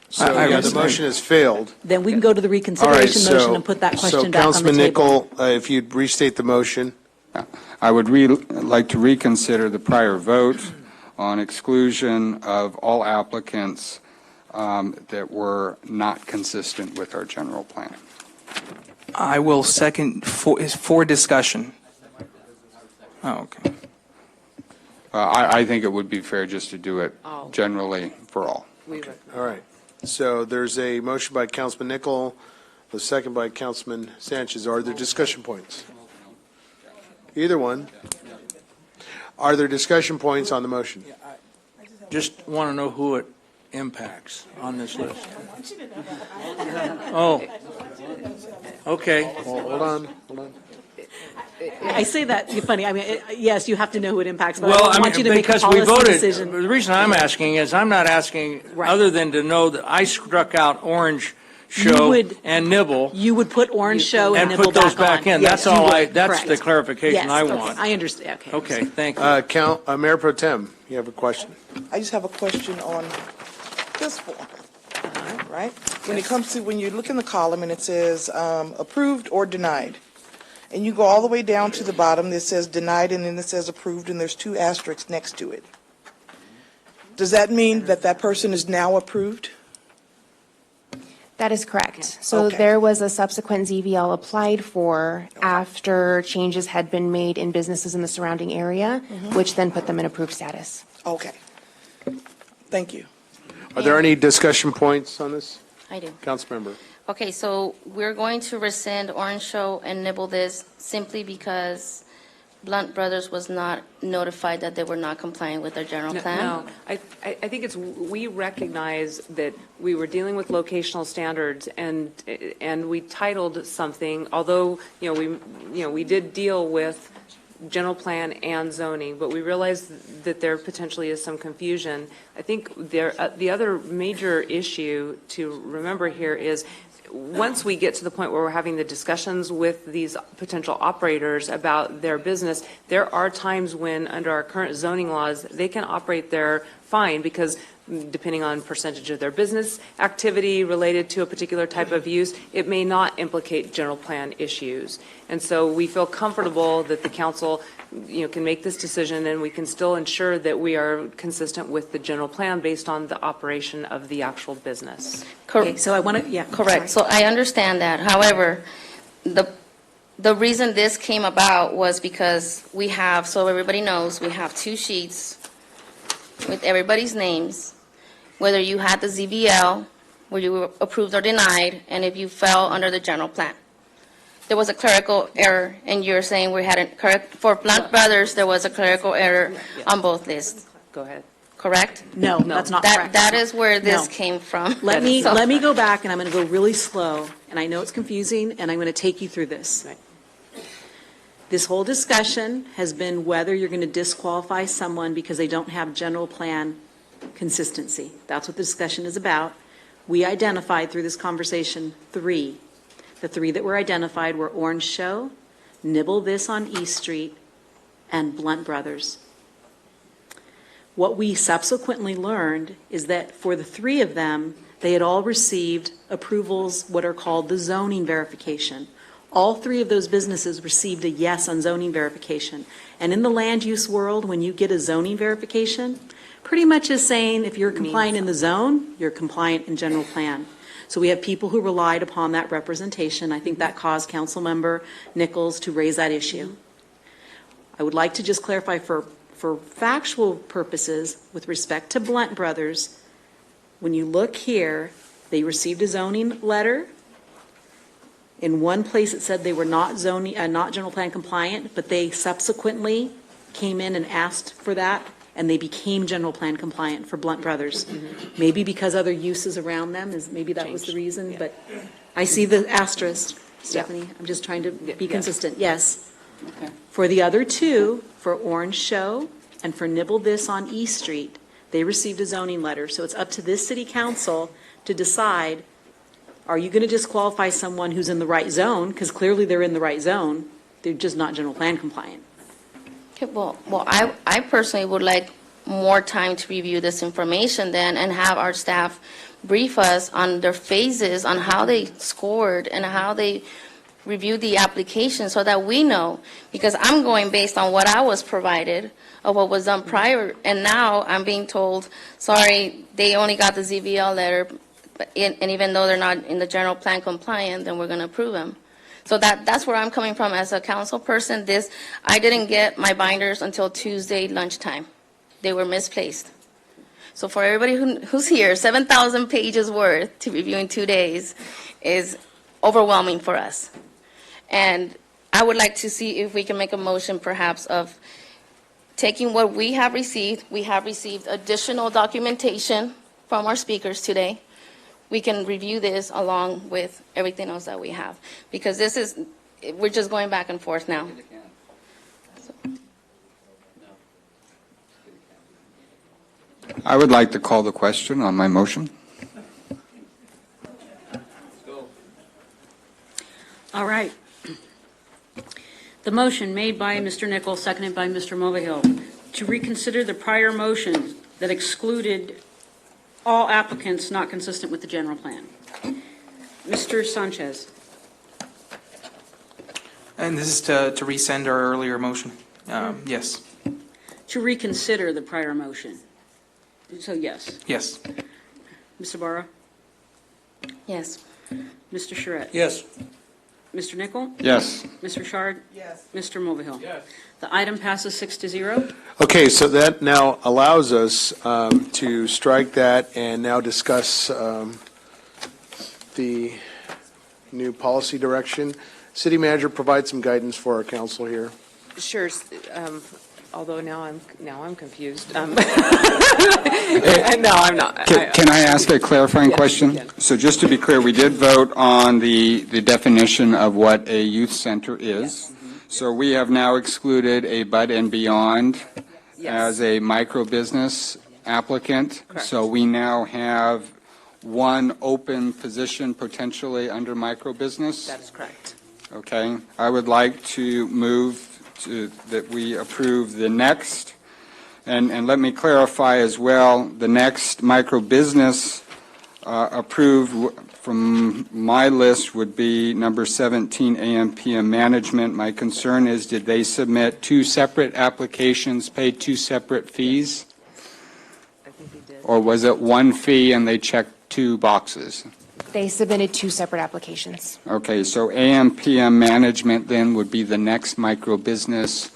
So the motion has failed. Then we can go to the All right, reconsideration motion and put that question back on the Councilman table. Nickel, if you'd restate the motion. I would like to reconsider the prior vote on exclusion of all applicants that were not consistent with our general plan. I will second for discussion. Oh, okay. I think it would be fair just to do it generally for all. All right. So there's a motion by Councilman Nickel, a second by Councilman Sanchez. Are there discussion points? Either one. Are there discussion points on the motion? Just want to know who it impacts on this list. Oh, okay. Hold on. I say that, you're funny, I mean, yes, you have to know who it impacts, but Well, I want you to make a because we policy voted, decision. the reason I'm asking is I'm not asking, other than to know that I struck out Orange show, would- and nibble, You would put orange show and and nibble put those back on. in. Yes, That's you all would. that's Correct. the clarification Yes, I okay, want. I understand, okay. Okay, thank you. Mayor Pro Tem, you have a question? I just have a question on this form, right? When it comes to, when you look in the column and it says approved or denied, and you go all the way down to the bottom, that says denied, and then it says approved, and there's 2 asterisks next to it. Does that mean that that person is now approved? That is correct. So Okay. there was a subsequent ZVL applied for after changes had been made in businesses in the surrounding area, which then put them in approved status. Okay. Thank you. Are there any discussion points on this? I do. Councilmember? Okay, so we're going to rescind Orange Show and Nibble This simply because Blunt Brothers was not notified that they were not complying with their general plan? No, I think we recognize that we were dealing with locational standards, and we titled something, although, we did deal with general plan and zoning, but we realized that there potentially is some confusion. I think the other major issue to remember here is, once we get to the point where we're having the discussions with these potential operators about their business, there are times when, under our current zoning laws, they can operate there fine, because depending on percentage of their business activity related to a particular type of use, it may not implicate general plan issues. And so we feel comfortable that the council, can make this decision, and we can still ensure that we are consistent with the general plan based on the operation of the actual business. Okay, so I want to, Correct. So I understand that. However, the reason this came about was because we have, so everybody knows, we have 2 sheets with everybody's names, whether you had the ZVL, where you were approved or denied, and if you fell under the general plan. There was a clerical error, and you're saying we had for Blunt Brothers, there was a clerical error on both lists. Go ahead. Correct? No, that's not correct. That is where this No. came from. Let me So- go back, and I'm going to go really slow, and I know it's confusing, and I'm going to take you through this. Right. This whole discussion has been whether you're going to disqualify someone because they don't have general plan consistency. That's what the discussion is about. We identified through this conversation 3. The 3 that were identified were Orange Show, Nibble This on East Street, and Blunt Brothers. What we subsequently learned is that for the 3 of them, they had all received approvals, what are called the zoning verification. All 3 of those businesses received a yes on zoning verification. And in the land use world, when you get a zoning verification, pretty much is saying if you're compliant in the zone, you're compliant in general plan. So we have people who relied upon that representation. I think that caused Councilmember Nichols to raise that issue. I would like to just clarify for factual purposes, with respect to Blunt Brothers, when you look here, they received a zoning letter. In one place, it said they were not general plan compliant, but they subsequently came in and asked for that, and they became general plan compliant for Blunt Brothers. Maybe because other uses around them, maybe that was the reason, but I see the asterisk, Stephanie. I'm just trying to be consistent. Yes. Okay. For the other 2, for Orange Show and for Nibble This on East Street, they received a zoning letter. So it's up to this city council to decide, are you going to disqualify someone who's in the right zone? Because clearly they're in the right zone. They're just not general plan compliant. Okay, well, I personally would like more time to review this information then and have our staff brief us on their phases, on how they scored and how they reviewed the application so that we know, because I'm going based on what I was provided of what was done prior, and now I'm being told, sorry, they only got the ZVL letter, and even though they're not in the general plan compliant, then we're going to approve them. So that's where I'm coming from as a council person. I didn't get my binders until Tuesday lunchtime. They were misplaced. So for everybody who's here, 7,000 pages worth to review in 2 days is overwhelming for us. And I would like to see if we can make a motion perhaps of taking what we have received. We have received additional documentation from our speakers today. We can review this along with everything else that we have, because we're just going back and forth now. I would like to call the question on my motion. The motion made by Mr. Nichols, seconded by Mr. Mulvihill, to reconsider the prior motion that excluded all applicants not consistent with the general plan. Mr. Sanchez. And this is to rescind our earlier motion. Yes. To reconsider the prior motion. So yes. Yes. Mr. Barra? Yes. Mr. Charette? Yes. Mr. Nichol? Yes. Ms. Richard? Yes. Mr. Mulvihill? Yes. The item passes 6-0. Okay, so that now allows us to strike that and now discuss the new policy direction. City manager, provide some guidance for our council here. Sure, although now I'm confused. No, I'm not. Can I ask a clarifying question? So just to be clear, we did vote on the definition of what a youth center is. So we have now excluded a Bud and Beyond as a micro-business applicant. Correct. So we now have one open position potentially under micro-business? That is correct. Okay. I would like to move that we approve the next, and let me clarify as well, the next micro-business approved from my list would be number 17, AM/PM Management. My concern is, did they submit two separate applications, pay two separate fees? I think they did. Or was it one fee and they checked two boxes? They submitted two separate applications. Okay, so AM/PM Management then would be the next micro-business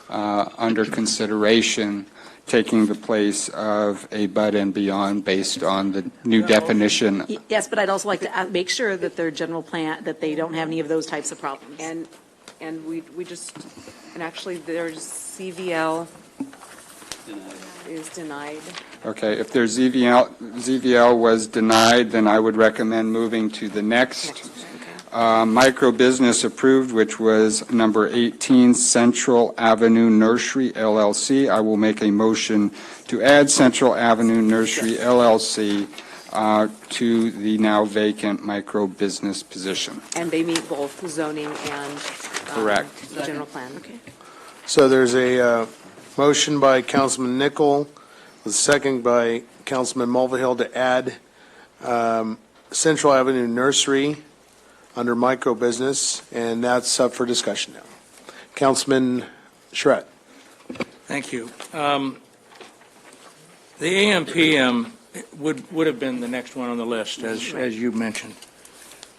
under consideration, taking the place of a Bud and Beyond based on the new definition. Yes, but I'd also like to make sure that their general plan, that they don't have any of those types of problems. And we just, and actually there's CVL is denied. Okay, if there's ZVL was denied, then I would recommend moving to the next. Micro-business approved, which was number 18, Central Avenue Nursery LLC. I will make a motion to add Central Avenue Nursery LLC to the now vacant micro-business position. And they meet both zoning and Correct. the general plan. Okay. So there's a motion by Councilman Nichol, with a second by Councilman Mulvihill to add Central Avenue Nursery under micro-business, and that's up for discussion now. Councilman Charette. Thank you. The AM/PM would have been the next one on the list, as you mentioned.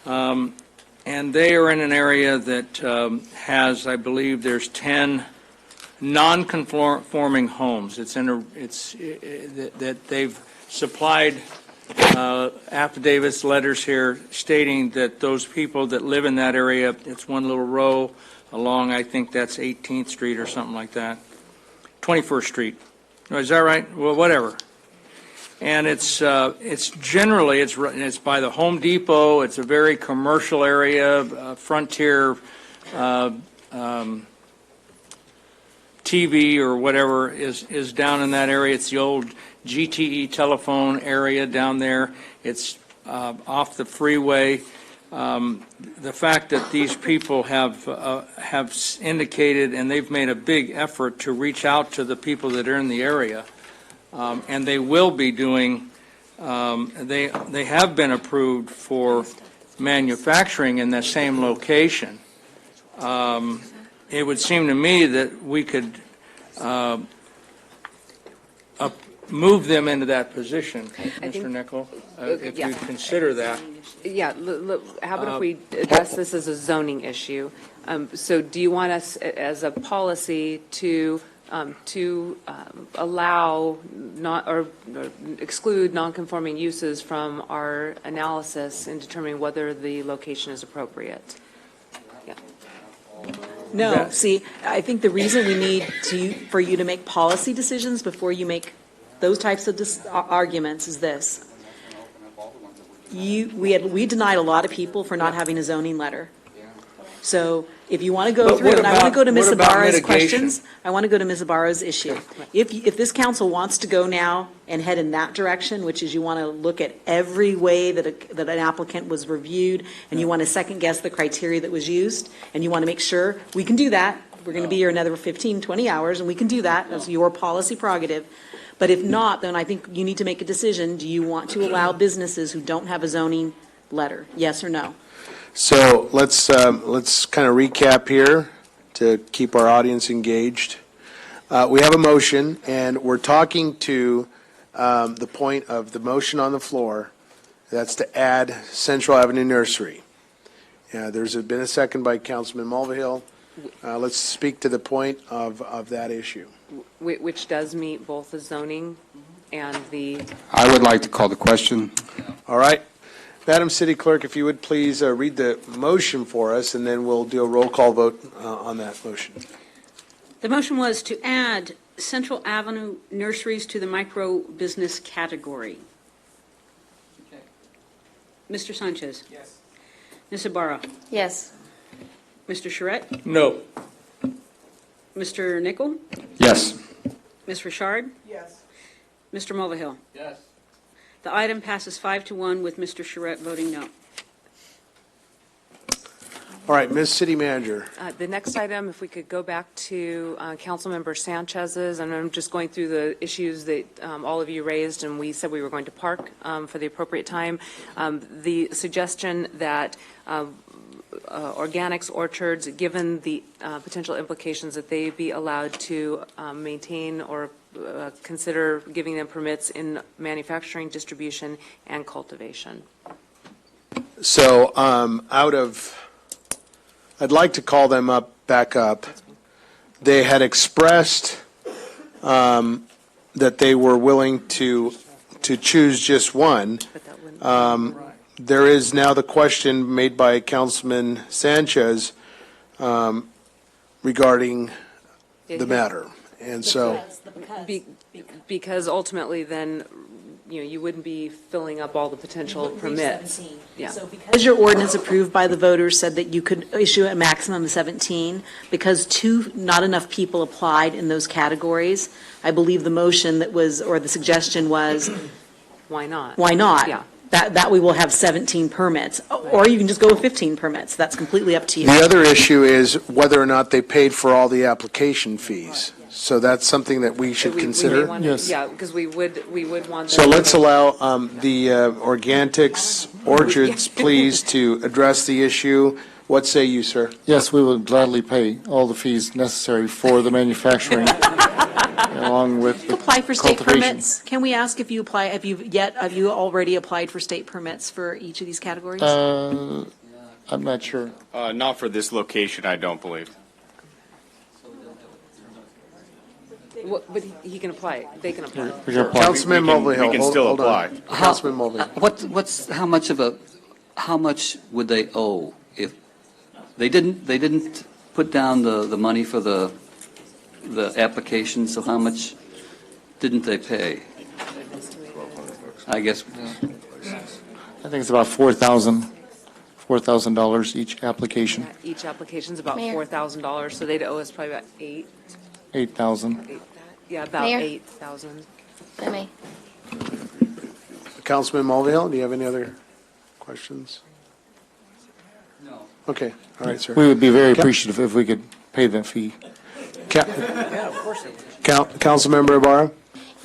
And they are in an area that has, I believe, there's 10 non-conforming homes. That they've supplied affidavits, letters here stating that those people that live in that area, it's one little row along, I think that's 18th Street or something like that, 21st Street. Is that right? Well, whatever. And it's generally, it's by the Home Depot. It's a very commercial area, Frontier TV or whatever is down in that area. It's the old GTE telephone area down there. It's off the freeway. The fact that these people have indicated, and they've made a big effort to reach out to the people that are in the area, and they will be doing, they have been approved for manufacturing in that same location. It would seem to me that we could move them into that position, Mr. Nichol, if you consider that. Yeah, how about if we address this as a zoning issue? So do you want us as a policy to allow or exclude non-conforming uses from our analysis in determining whether the location is appropriate? Yeah. No, see, I think the reason we need for you to make policy decisions before you make those types of arguments is this. We denied a lot of people for not having a zoning letter. So if you want to go But through, what and I want to about- go to Ms. what about Ibarra's mitigation? questions. I want to go to Ms. Ibarra's issue. If this council wants to go now and head in that direction, which is you want to look at every way that an applicant was reviewed, and you want to second guess the criteria that was used, and you want to make sure, we can do that. We're going to be here another 15, 20 hours, and we can do that. That's your policy prerogative. But if not, then I think you need to make a decision. Do you want to allow businesses who don't have a zoning letter? Yes or no? So let's kind of recap here to keep our audience engaged. We have a motion, and we're talking to the point of the motion on the floor. That's to add Central Avenue Nursery. There's been a second by Councilman Mulvihill. Let's speak to the point of that issue. Which does meet both the zoning and the. I would like to call the question. All right. Madam City Clerk, if you would please read the motion for us, and then we'll do a roll call vote on that motion. The motion was to add Central Avenue nurseries to the micro-business category. Mr. Sanchez? Yes. Ms. Ibarra? Yes. Mr. Charette? No. Mr. Nichol? Yes. Ms. Richard? Yes. Mr. Mulvihill? Yes. The item passes 5-1 with Mr. Charette voting no. All right, Ms. City Manager. The next item, if we could go back to Councilmember Sanchez's, and I'm just going through the issues that all of you raised, and we said we were going to park for the appropriate time. The suggestion that organics orchards, given the potential implications that they be allowed to maintain or consider giving them permits in manufacturing, distribution, and cultivation. So I'd like to call them back up. They had expressed that they were willing to choose just one. There is now the question made by Councilman Sanchez regarding the matter. And so, Because ultimately then, you wouldn't be filling up all the potential permits. Yeah. So because your ordinance approved by the voters said that you could issue a maximum of 17, because not enough people applied in those categories, I believe the motion that was, or the suggestion was, Why not? why not? Yeah. That we will have 17 permits, or you can just go with 15 permits. That's completely up to you. the other issue is whether or not they paid for all the application fees. So that's something that we should We may consider. want to- Yeah, because we would want. So them let's to- allow the Organics Orchards, please, to address the issue. What say you, sir? Yes, we would gladly pay all the fees necessary for the manufacturing, along with the Apply for state cultivation. permits? Can we ask if you apply, have you already applied for state permits for each of these categories? I'm not sure. Not for this location, I don't believe. But he can apply. They can apply. Councilman Mulvihill. We can still hold on. apply. Councilman Mulvihill. How much would they owe if they didn't put down the money for the application, so how much didn't they pay? I guess, I think it's about $4,000 each application, Each application's about Mayor. $4,000, so they'd owe us probably about $8,000. yeah, about Mayor. 8,000. If I may. Councilman Mulvihill, do you have any other questions? No. Okay, all right, sir. We would be very appreciative if we could pay that fee. Councilmember Ibarra?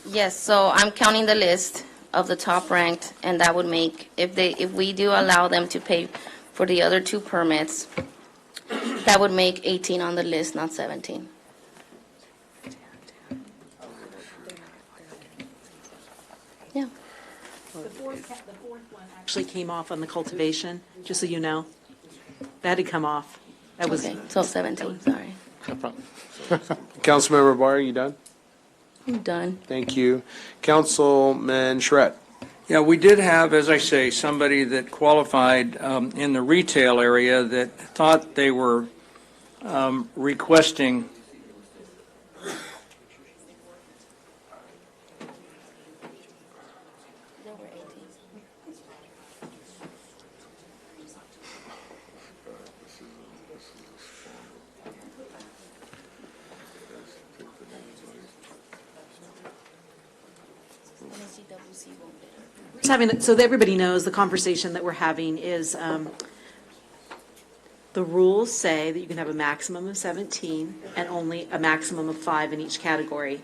Yes, so I'm counting the list of the top ranked, and that would make, if we do allow them to pay for the other two permits, that would make 18 on the list, not 17. Yeah. The fourth one actually came off on the cultivation, just so you know. That had come off. That was. Okay, so 17, sorry. Councilmember Ibarra, you done? I'm done. Thank you. Councilman Charette? Yeah, we did have, as I say, somebody that qualified in the retail area that thought they were requesting Just having, so that everybody knows, the conversation that we're having is, the rules say that you can have a maximum of 17 and only a maximum of 5 in each category.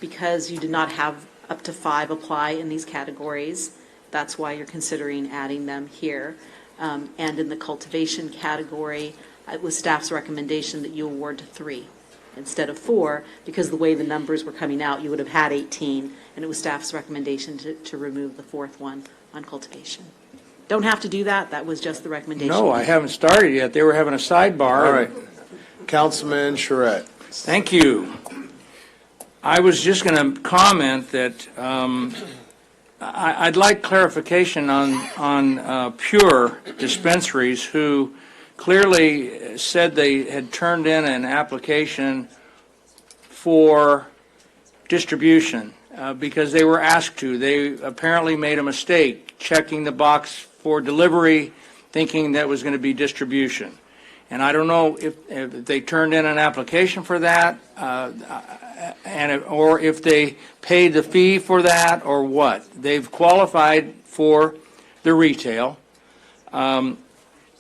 Because you did not have up to 5 apply in these categories, that's why you're considering adding them here. And in the cultivation category, it was staff's recommendation that you award to 3 instead of 4, because the way the numbers were coming out, you would have had 18, and it was staff's recommendation to remove the 4th one on cultivation. Don't have to do that, that was just the recommendation. No, I haven't started yet. They were having a sidebar. All right. Councilman Charette. Thank you. I was just going to comment that I'd like clarification on Pure dispensaries, who clearly said they had turned in an application for distribution because they were asked to. They apparently made a mistake checking the box for delivery, thinking that was going to be distribution. And I don't know if they turned in an application for that, or if they paid the fee for that, or what. They've qualified for the retail.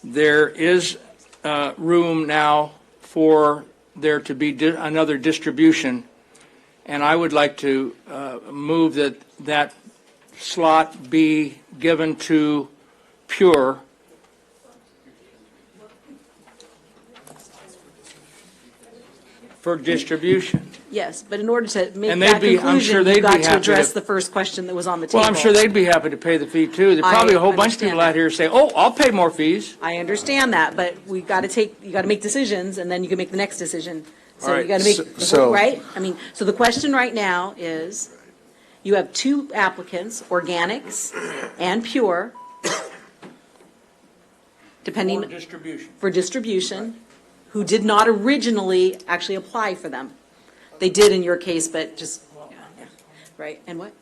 There is room now for there to be another distribution, and I would like to move that slot be given to Pure for distribution. Yes, but in order to make And that they'd be- I'm conclusion, sure they'd you've got be to happy address to- the first question that was on the table. Well, I'm sure they'd be happy to pay the fee too. There's probably a whole bunch of people out here say, "Oh, I'll pay more fees." I understand that, but you got to make decisions, and then you can make the next decision. So All you right, got to make, so- right? I mean, so the question right now is, you have 2 applicants, Organics and Pure, depending. For distribution. For distribution, who did not originally actually apply for them. They did in your case, but just, yeah, right, and what?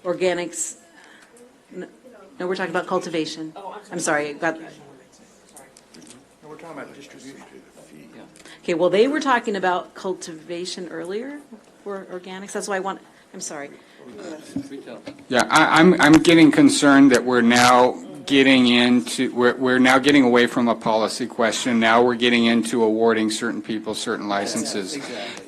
Organics, no, we're talking about cultivation. I'm sorry, got. We're talking about distribution. Okay, well, they were talking about cultivation earlier for organics, that's why I'm sorry. Yeah, I'm getting concerned that we're now getting into, we're now getting away from a policy question. Now we're getting into awarding certain people certain licenses.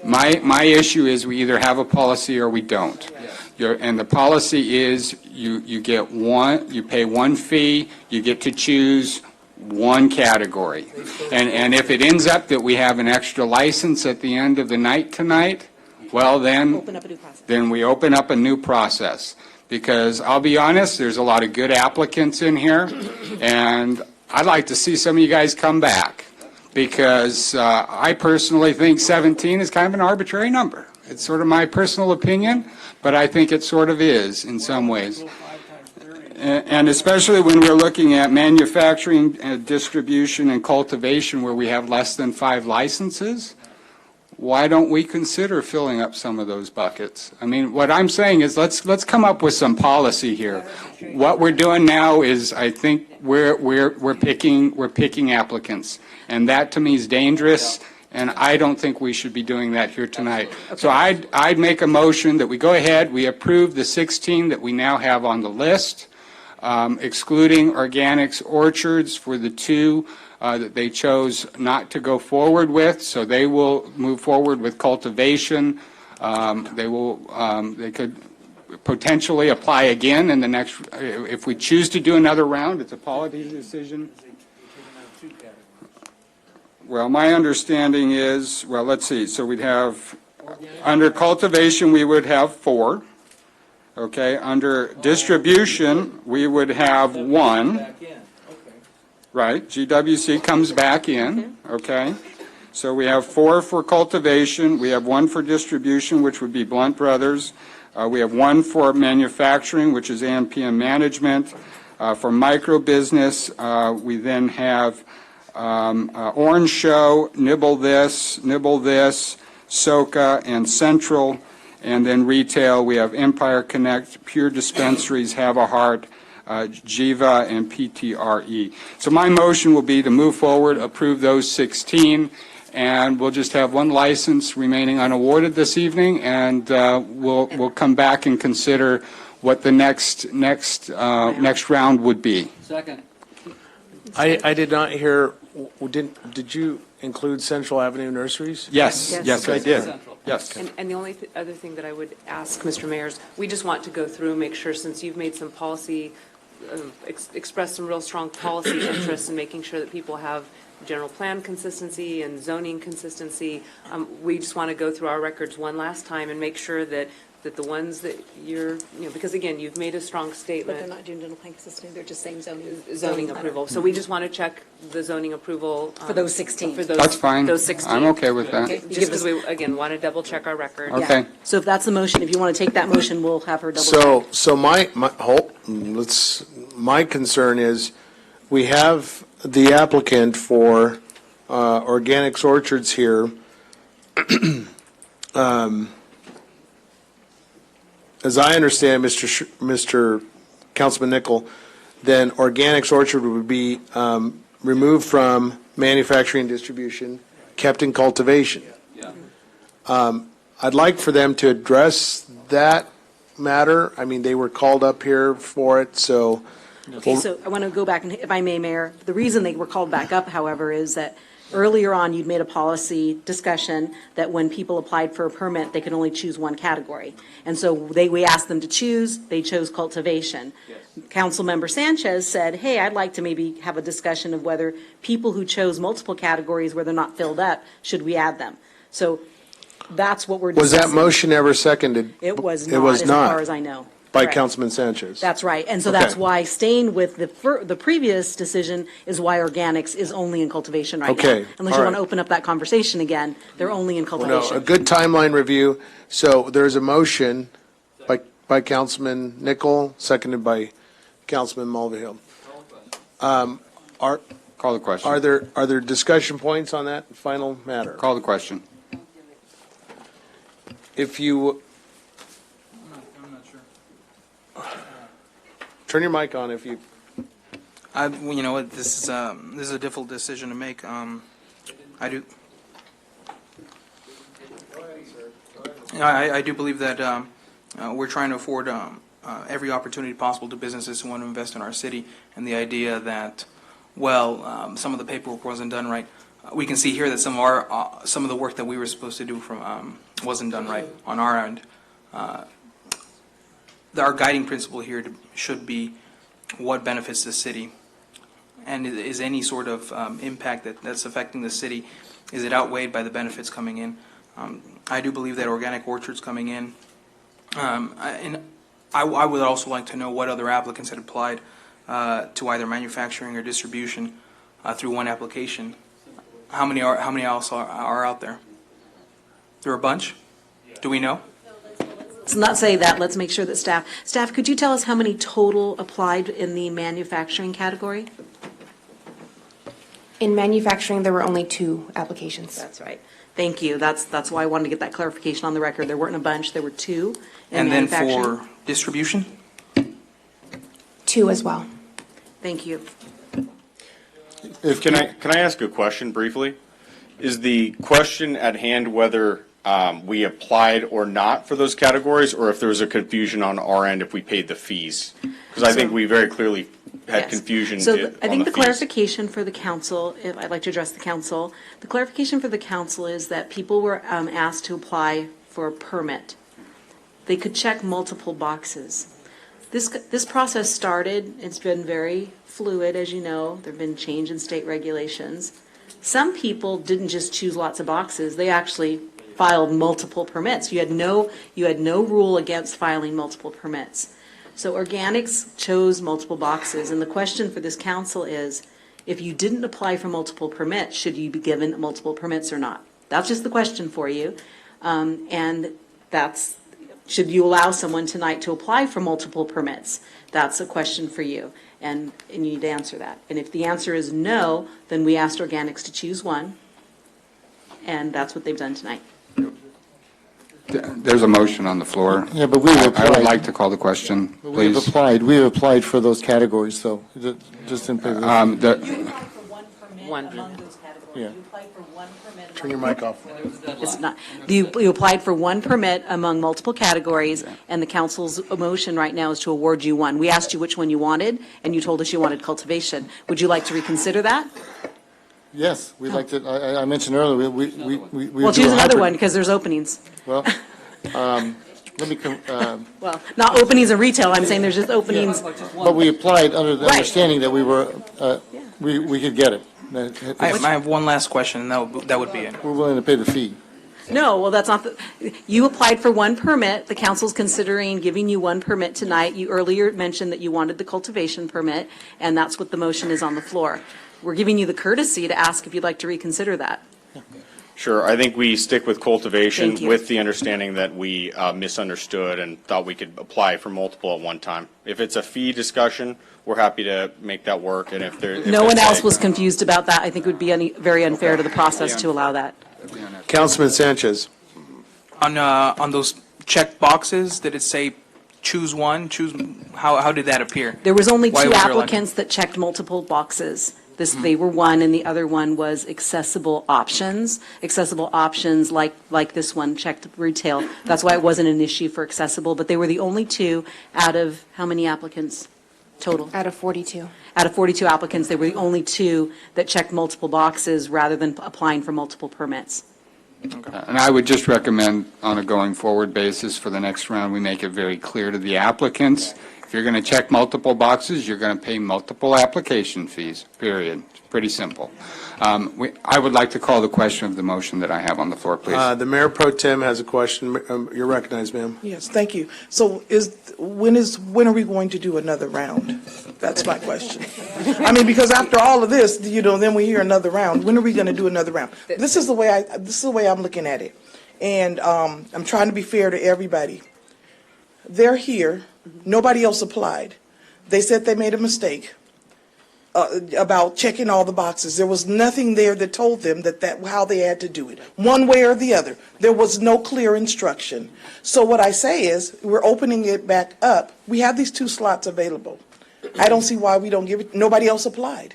My issue is we either have a policy or we don't. And the policy is you get one, you pay one fee, you get to choose one category. And if it ends up that we have an extra license at the end of the night tonight, well, then we open up a new process. Because I'll be honest, there's a lot of good applicants in here, and I'd like to see some of you guys come back. Because I personally think 17 is kind of an arbitrary number. It's sort of my personal opinion, but I think it sort of is in some ways. And especially when we're looking at manufacturing, distribution, and cultivation where we have less than 5 licenses, why don't we consider filling up some of those buckets? I mean, what I'm saying is let's come up with some policy here. What we're doing now is, I think we're picking applicants, and that to me is dangerous. And I don't think we should be doing that here tonight. So I'd make a motion that we go ahead, we approve the 16 that we now have on the list, excluding Organics Orchards for the 2 that they chose not to go forward with. So they will move forward with cultivation. They could potentially apply again in the next, if we choose to do another round, it's a policy decision. Well, my understanding is, well, let's see, so we'd have, under cultivation, we would have 4. Okay, under distribution, we would have 1. Right, GWC comes back in, okay? So we have 4 for cultivation, we have 1 for distribution, which would be Blunt Brothers. We have 1 for manufacturing, which is AMPM Management. For micro business, we then have Orange Show, Nibble This, Soka, and Central. And then retail, we have Empire Connect, Pure Dispensaries, Have a Heart, Jiva, and PTRE. So my motion will be to move forward, approve those 16, and we'll just have one license remaining unawarded this evening, and we'll come back and consider what the next round would be. Second. I did not hear, did you include Central Avenue Nurseries? Yes, Yes. yes, I did. Yes. And the only other thing that I would ask, Mr. Mayor, is we just want to go through and make sure, since you've made some policy, expressed some real strong policy interests in making sure that people have general plan consistency and zoning consistency, we just want to go through our records one last time and make sure that the ones that you're, because again, you've made a strong statement. But they're not doing general plan consistency, they're just saying zoning. Zoning approval. So we just want to check the zoning approval. For those 16. For those, That's fine. Those 16. I'm okay with that. Okay, just because we, again, want to double check our record. Okay. So if that's the motion, if you want to take that motion, we'll have her double check. So my concern is, we have the applicant for Organics Orchards here. As I understand, Mr. Councilman Nickel, then Organics Orchard would be removed from manufacturing and distribution, kept in cultivation. I'd like for them to address that matter. I mean, they were called up here for it, so. Okay, so I want to go back, and if I may, Mayor, the reason they were called back up, however, is that earlier on, you'd made a policy discussion that when people applied for a permit, they could only choose one category. And so we asked them to choose, they chose cultivation. Councilmember Sanchez said, hey, I'd like to maybe have a discussion of whether people who chose multiple categories where they're not filled up, should we add them? So that's what we're Was discussing. that motion ever seconded? It was It was not, as far as I know. By Correct. Councilman Sanchez? That's right, and so Okay. that's why staying with the previous decision is why organics is only in cultivation right now. Okay, Unless all you want to right. open up that conversation again, they're only in Well, no, cultivation. a good timeline review. So there's a motion by Councilman Nickel, seconded by Councilman Mulvihill. Call the question. Are there discussion points on that final matter? Call the question. If you, I'm not sure. turn your mic on if you, Well, you know what, this is a difficult decision to make. I do. I do believe that we're trying to afford every opportunity possible to businesses who want to invest in our city, and the idea that, some of the paperwork wasn't done right. We can see here that some of the work that we were supposed to do wasn't done right on our end. Our guiding principle here should be what benefits the city, and is any sort of impact that's affecting the city, is it outweighed by the benefits coming in? I do believe that Organic Orchard's coming in, and I would also like to know what other applicants had applied to either manufacturing or distribution through one application. How many else are out there? There are a bunch? Do we know? Let's not say that, let's make sure that staff, could you tell us how many total applied in the manufacturing category? In manufacturing, there were only 2 applications. That's right. Thank you. That's why I wanted to get that clarification on the record. There weren't a bunch, there were 2 in And then manufacturing. for distribution? 2 as well. Thank you. Can I ask a question briefly? Is the question at hand whether we applied or not for those categories, or if there was a confusion on our end if we paid the fees? Because I think we very clearly had Yes. confusion So on I think the fees. clarification for the council, if I'd like to address the council, the clarification for the council is that people were asked to apply for a permit. They could check multiple boxes. This process started, it's been very fluid, as you know, there've been change in state regulations. Some people didn't just choose lots of boxes, they actually filed multiple permits. You had no rule against filing multiple permits. So Organics chose multiple boxes, and the question for this council is, if you didn't apply for multiple permits, should you be given multiple permits or not? That's just the question for you. And that's, should you allow someone tonight to apply for multiple permits? That's a question for you, and you need to answer that. And if the answer is no, then we asked Organics to choose one, and that's what they've done tonight. There's a motion on the floor. Yeah, but we've I would applied. like to call the question, We've please. applied for those categories, though, just in. The- One. Yeah. You applied for one permit. Turn your mic off. It's not, you applied for one permit among multiple categories, and the council's motion right now is to award you one. We asked you which one you wanted, and you told us you wanted cultivation. Would you like to reconsider that? Yes, we'd like to, I mentioned earlier, we Well, choose another one, because there's openings. Well, let me, Well, not openings in retail, I'm saying there's just openings. but we applied under the Right. understanding that we were, we could get it. I have one last question, and that would be it. We're willing to pay the fee. No, well, that's not you applied for one permit. The council's considering giving you one permit tonight. You earlier mentioned that you wanted the cultivation permit, and that's what the motion is on the floor. We're giving you the courtesy to ask if you'd like to reconsider that. Sure, I think we stick with cultivation Thank you. with the understanding that we misunderstood and thought we could apply for multiple at one time. If it's a fee discussion, we're happy to make that work, and if there. No one else was confused about that. I think it would be very unfair to the process to allow that. Councilman Sanchez. On those checked boxes, did it say choose one, how did that appear? There was only Why two was there like- applicants that checked multiple boxes. They were one, and the other one was accessible options. Accessible options like this one, checked retail. That's why it wasn't an issue for accessible, but they were the only two out of how many applicants total? Out of 42. Out of 42 applicants, they were the only two that checked multiple boxes rather than applying for multiple permits. And I would just recommend, on a going forward basis for the next round, we make it very clear to the applicants, if you're going to check multiple boxes, you're going to pay multiple application fees, period. It's pretty simple. I would like to call the question of the motion that I have on the floor, please. The Mayor Pro Tem has a question. You're recognized, ma'am. Yes, thank you. So when are we going to do another round? That's my question. I mean, because after all of this, then we hear another round. When are we going to do another round? This is the way I'm looking at it. And I'm trying to be fair to everybody. They're here. Nobody else applied. They said they made a mistake about checking all the boxes. There was nothing there that told them that how they had to do it, one way or the other. There was no clear instruction. So what I say is, we're opening it back up. We have these 2 slots available. I don't see why we don't give it. Nobody else applied.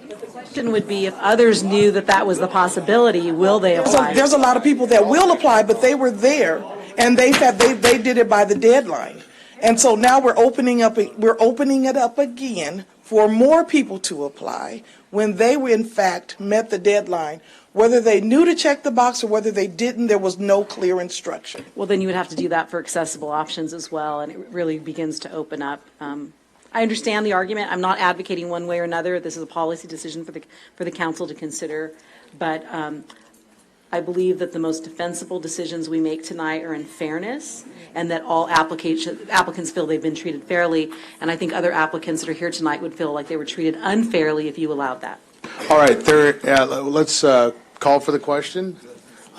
The question would be, if others knew that was the possibility, will they apply? There's a lot of people that will apply, but they were there, and they did it by the deadline. And so now we're opening it up again for more people to apply when they in fact met the deadline. Whether they knew to check the box or whether they didn't, there was no clear instruction. Well, then you would have to do that for accessible options as well, and it really begins to open up. I understand the argument. I'm not advocating one way or another. This is a policy decision for the council to consider. But I believe that the most defensible decisions we make tonight are in fairness, and that all applicants feel they've been treated fairly. And I think other applicants that are here tonight would feel like they were treated unfairly if you allowed that. All right, let's call for the question.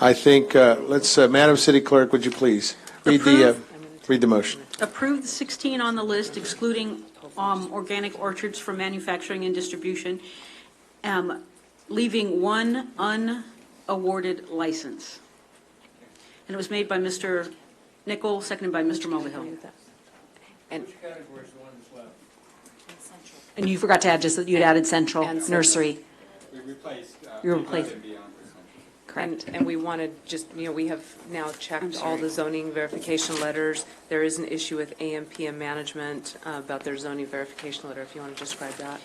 I think, Madam City Clerk, would you please read the motion? Approve the 16 on the list, excluding organic orchards from manufacturing and distribution, leaving one unawarded license. And it was made by Mr. Nickel, seconded by Mr. Mulvihill. And you forgot to add just that you had added central nursery. We replaced. You replaced. Correct. And we wanted we have now checked all the zoning verification letters. There is an issue with AMPM management about their zoning verification letter, if you want to describe that.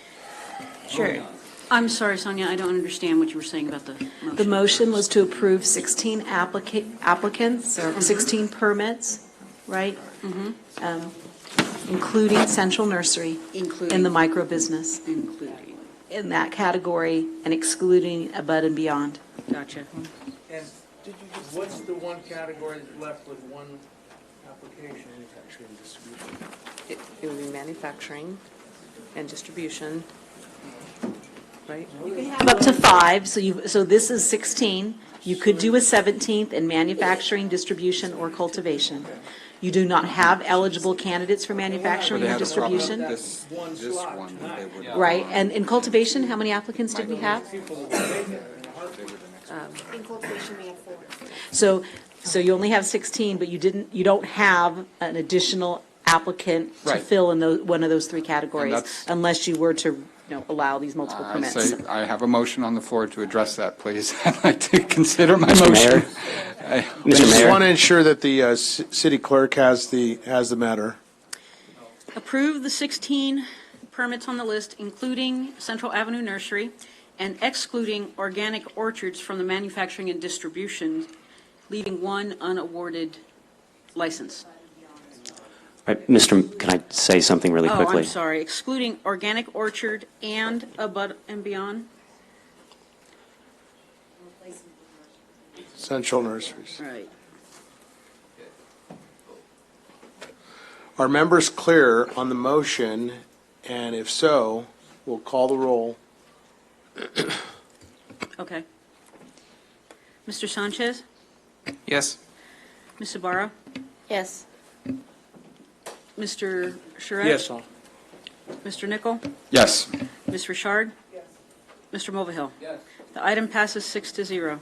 Sure. I'm sorry, Sonia, I don't understand what you were saying about the motion. The motion was to approve 16 applicants, or 16 permits, right? Including central nursery in the micro business. Including. In that category, and excluding Above and Beyond. Gotcha. And what's the one category that's left with one application? Manufacturing and distribution. It would be manufacturing and distribution, right? Have up to 5, so this is 16. You could do a 17th in manufacturing, distribution, or cultivation. You do not have eligible candidates for manufacturing or distribution. This one, they would. Right, and in cultivation, how many applicants did we have? In cultivation, we have 4. So you only have 16, but you don't have an additional applicant to Right. fill in one of those 3 categories, unless you were to allow these multiple permits. I have a motion on the floor to address that, please. I'd like to consider my Mr. motion. Mayor? We Mr. just Mayor? want to ensure that the city clerk has the matter. Approve the 16 permits on the list, including Central Avenue Nursery, and excluding Organic Orchards from the manufacturing and distribution, leaving one unawarded license. Right, can I say something really quickly? Oh, I'm sorry. Excluding Organic Orchard and Above and Beyond? Central Nurseries. Right. Are members clear on the motion? And if so, we'll call the roll. Okay. Mr. Sanchez? Yes. Ms. Ibarra? Yes. Mr. Charette? Yes. Mr. Nichol? Yes. Ms. Richard? Yes. Mr. Mulvihill? Yes. The item passes 6-0.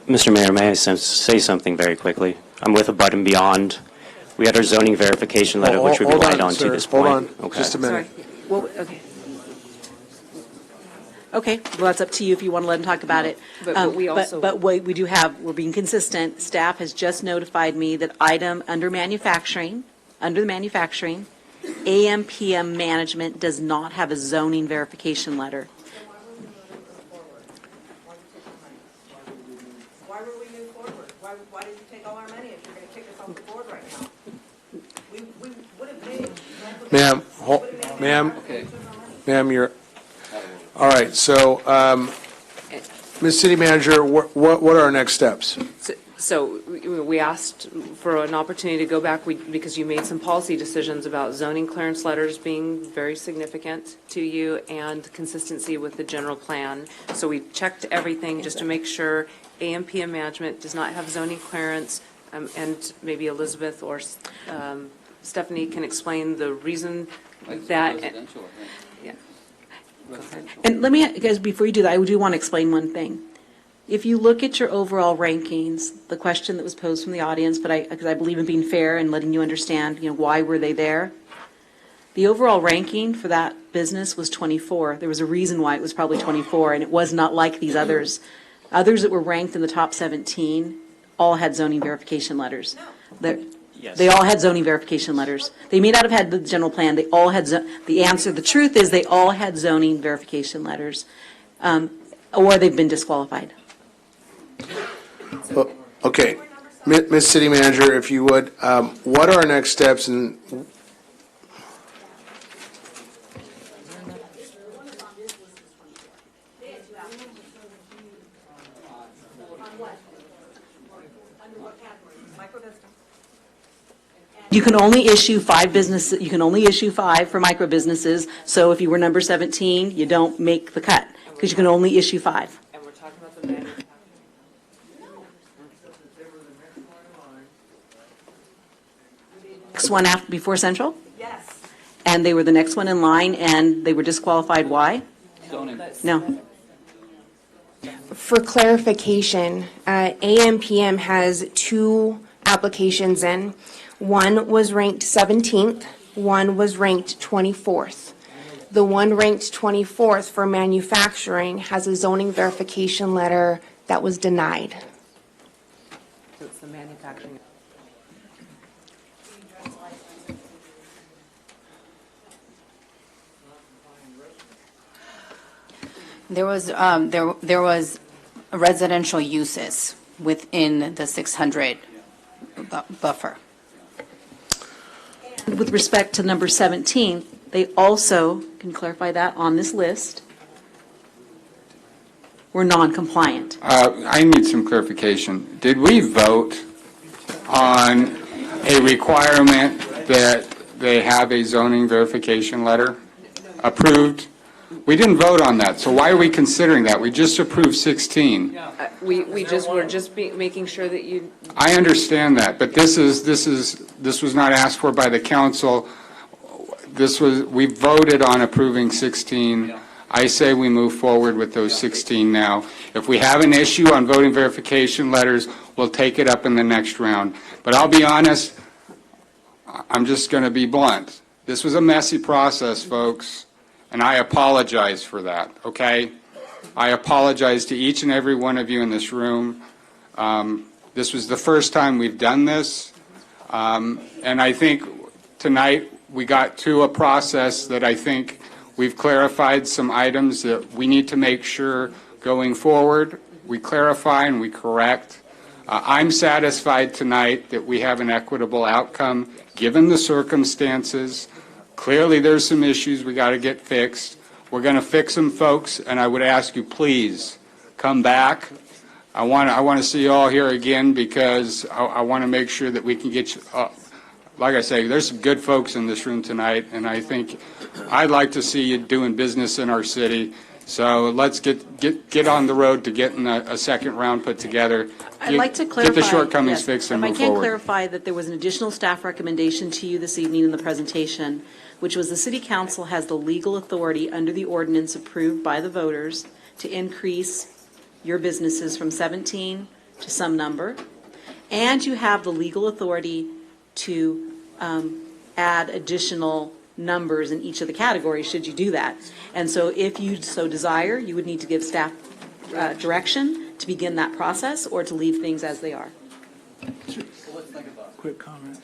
Mr. Mayor, may I say something very quickly? I'm with Above and Beyond. We had our zoning verification letter, which we relied on to this point. Hold on, Okay. just a minute. Sorry. Well, okay. Okay, well, that's up to you if you want to let him talk about it. But we also- But we do have, we're being consistent. Staff has just notified me that item under the manufacturing, AM/PM management does not have a zoning verification letter. Why would we move forward? Why did you take all our money if you're going to kick us off the board right now? We would have made. Ma'am, you're, all right, so, Ms. City Manager, what are our next steps? So we asked for an opportunity to go back because you made some policy decisions about zoning clearance letters being very significant to you and consistency with the general plan. So we checked everything just to make sure AM/PM management does not have zoning clearance, and maybe Elizabeth or Stephanie can explain the reason that. Residential, I think. Yeah. Residential. And let me, guys, before you do that, I do want to explain one thing. If you look at your overall rankings, the question that was posed from the audience, because I believe in being fair and letting you understand, why were they there? The overall ranking for that business was 24. There was a reason why it was probably 24, and it was not like these others. Others that were ranked in the top 17 all had zoning verification letters. They all had zoning verification letters. They may not have had the general plan. They all had, the truth is they all had zoning verification letters, or they've been disqualified. Okay, Ms. City Manager, if you would, what are our next steps and You can only issue 5 businesses, you can only issue 5 for micro businesses, so if you were number 17, you don't make the cut, because you can only issue 5. And we're talking about the manufacturing. Next one after, before Central? Yes. And they were the next one in line, and they were disqualified, why? Zoning. No. For clarification, AM/PM has 2 applications in. One was ranked 17th, one was ranked 24th. The one ranked 24th for manufacturing has a zoning verification letter that was denied. So it's the manufacturing. There was residential uses within the 600 buffer. With respect to number 17, they also, can you clarify that, on this list, were non-compliant. I need some clarification. Did we vote on a requirement that they have a zoning verification letter approved? We didn't vote on that, so why are we considering that? We just approved 16. We just were making sure that you. I understand that, but this was not asked for by the council. We voted on approving 16. I say we move forward with those 16 now. If we have an issue on voting verification letters, we'll take it up in the next round. But I'll be honest, I'm just going to be blunt. This was a messy process, folks, and I apologize for that, okay? I apologize to each and every one of you in this room. This was the first time we've done this, and I think tonight we got to a process that I think we've clarified some items that we need to make sure going forward we clarify and we correct. I'm satisfied tonight that we have an equitable outcome given the circumstances. Clearly there's some issues we got to get fixed. We're going to fix them, folks, and I would ask you, please come back. I want to see you all here again because I want to make sure that we can get you like I say, there's some good folks in this room tonight, and I think I'd like to see you doing business in our city. So let's get on the road to getting a second round put together. I'd like to clarify. Get the shortcomings yes, fixed and move move forward. forward. If I can clarify that there was an additional staff recommendation to you this evening in the presentation, which was the City Council has the legal authority under the ordinance approved by the voters to increase your businesses from 17 to some number, and you have the legal authority to add additional numbers in each of the categories should you do that. And so if you so desire, you would need to give staff direction to begin that process or to leave things as they are. Quick comment.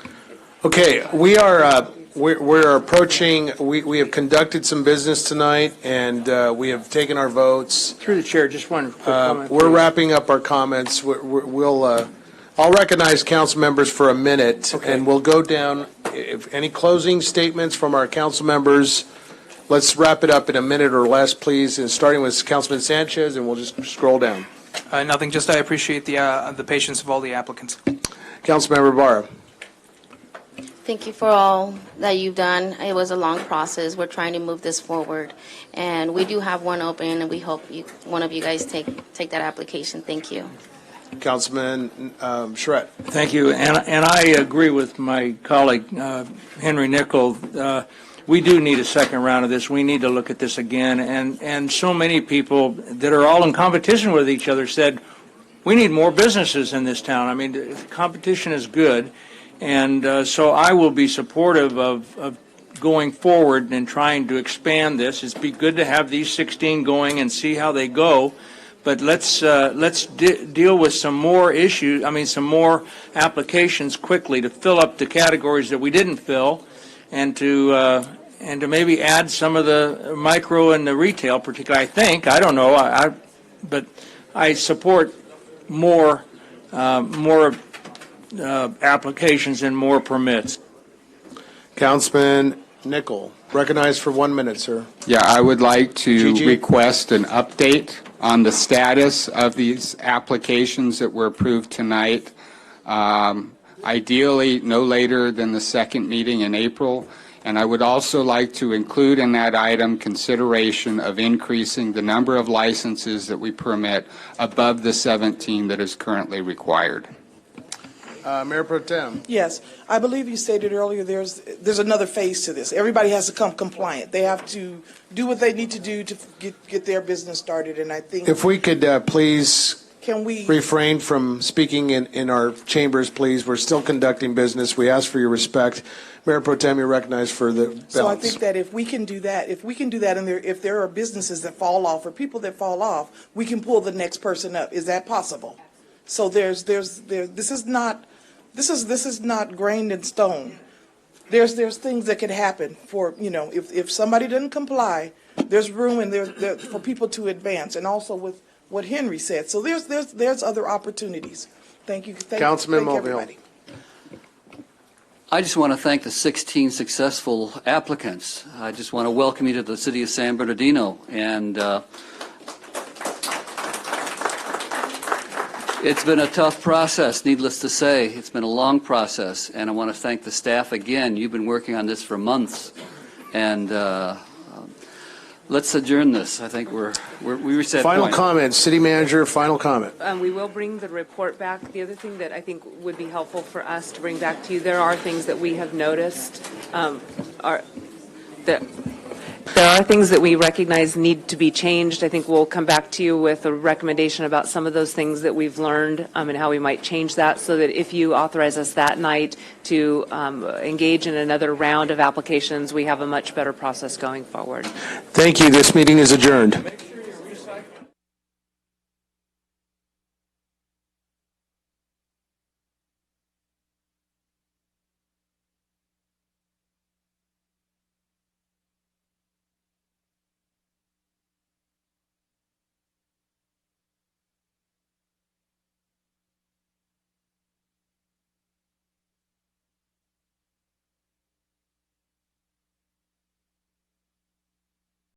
Okay, we're approaching, we have conducted some business tonight, and we have taken our votes. Through the chair, just one quick comment. We're wrapping up our comments. I'll recognize council members for a minute, and we'll go down. If any closing statements from our council members, let's wrap it up in a minute or less, please, and starting with Councilman Sanchez, and we'll just scroll down. Nothing, just I appreciate the patience of all the applicants. Councilmember Barra. Thank you for all that you've done. It was a long process. We're trying to move this forward, and we do have one open, and we hope one of you guys take that application. Thank you. Councilman Charette. Thank you, and I agree with my colleague Henry Nickel. We do need a second round of this. We need to look at this again, and so many people that are all in competition with each other said, we need more businesses in this town. I mean, competition is good, and so I will be supportive of going forward and trying to expand this. It'd be good to have these 16 going and see how they go. But let's deal with some more issues, some more applications quickly to fill up the categories that we didn't fill, and to maybe add some of the micro and the retail, particularly. I don't know, but I support more applications and more permits. Councilman Nickel, recognized for 1 minute, sir. Yeah, I would like to Gigi? request an update on the status of these applications that were approved tonight. Ideally, no later than the second meeting in April. And I would also like to include in that item consideration of increasing the number of licenses that we permit above the 17 that is currently required. Mayor Pro Tem. Yes, I believe you stated earlier there's another phase to this. Everybody has to come compliant. They have to do what they need to do to get their business started, and I think. If we could please Can we refrain from speaking in our chambers, please. We're still conducting business. We ask for your respect. Mayor Pro Tem, you're recognized for the balance. So I think that if we can do that, and if there are businesses that fall off or people that fall off, we can pull the next person up. Is that possible? So this is not grained in stone. There's things that could happen for, if somebody doesn't comply, there's room and there for people to advance, and also with what Henry said. So there's other opportunities. Thank you. Councilman Mulvihill. Everybody. I just want to thank the 16 successful applicants. I just want to welcome you to the city of San Bernardino, and it's been a tough process, needless to say. It's been a long process, and I want to thank the staff again. You've been working on this for months, and let's adjourn this. I think we reached that Final point. comment, City Manager, final comment. We will bring the report back. The other thing that I think would be helpful for us to bring back to you, there are things that we have noticed There are things that we recognize need to be changed. I think we'll come back to you with a recommendation about some of those things that we've learned and how we might change that, so that if you authorize us that night to engage in another round of applications, we have a much better process going forward. Thank you. This meeting is adjourned.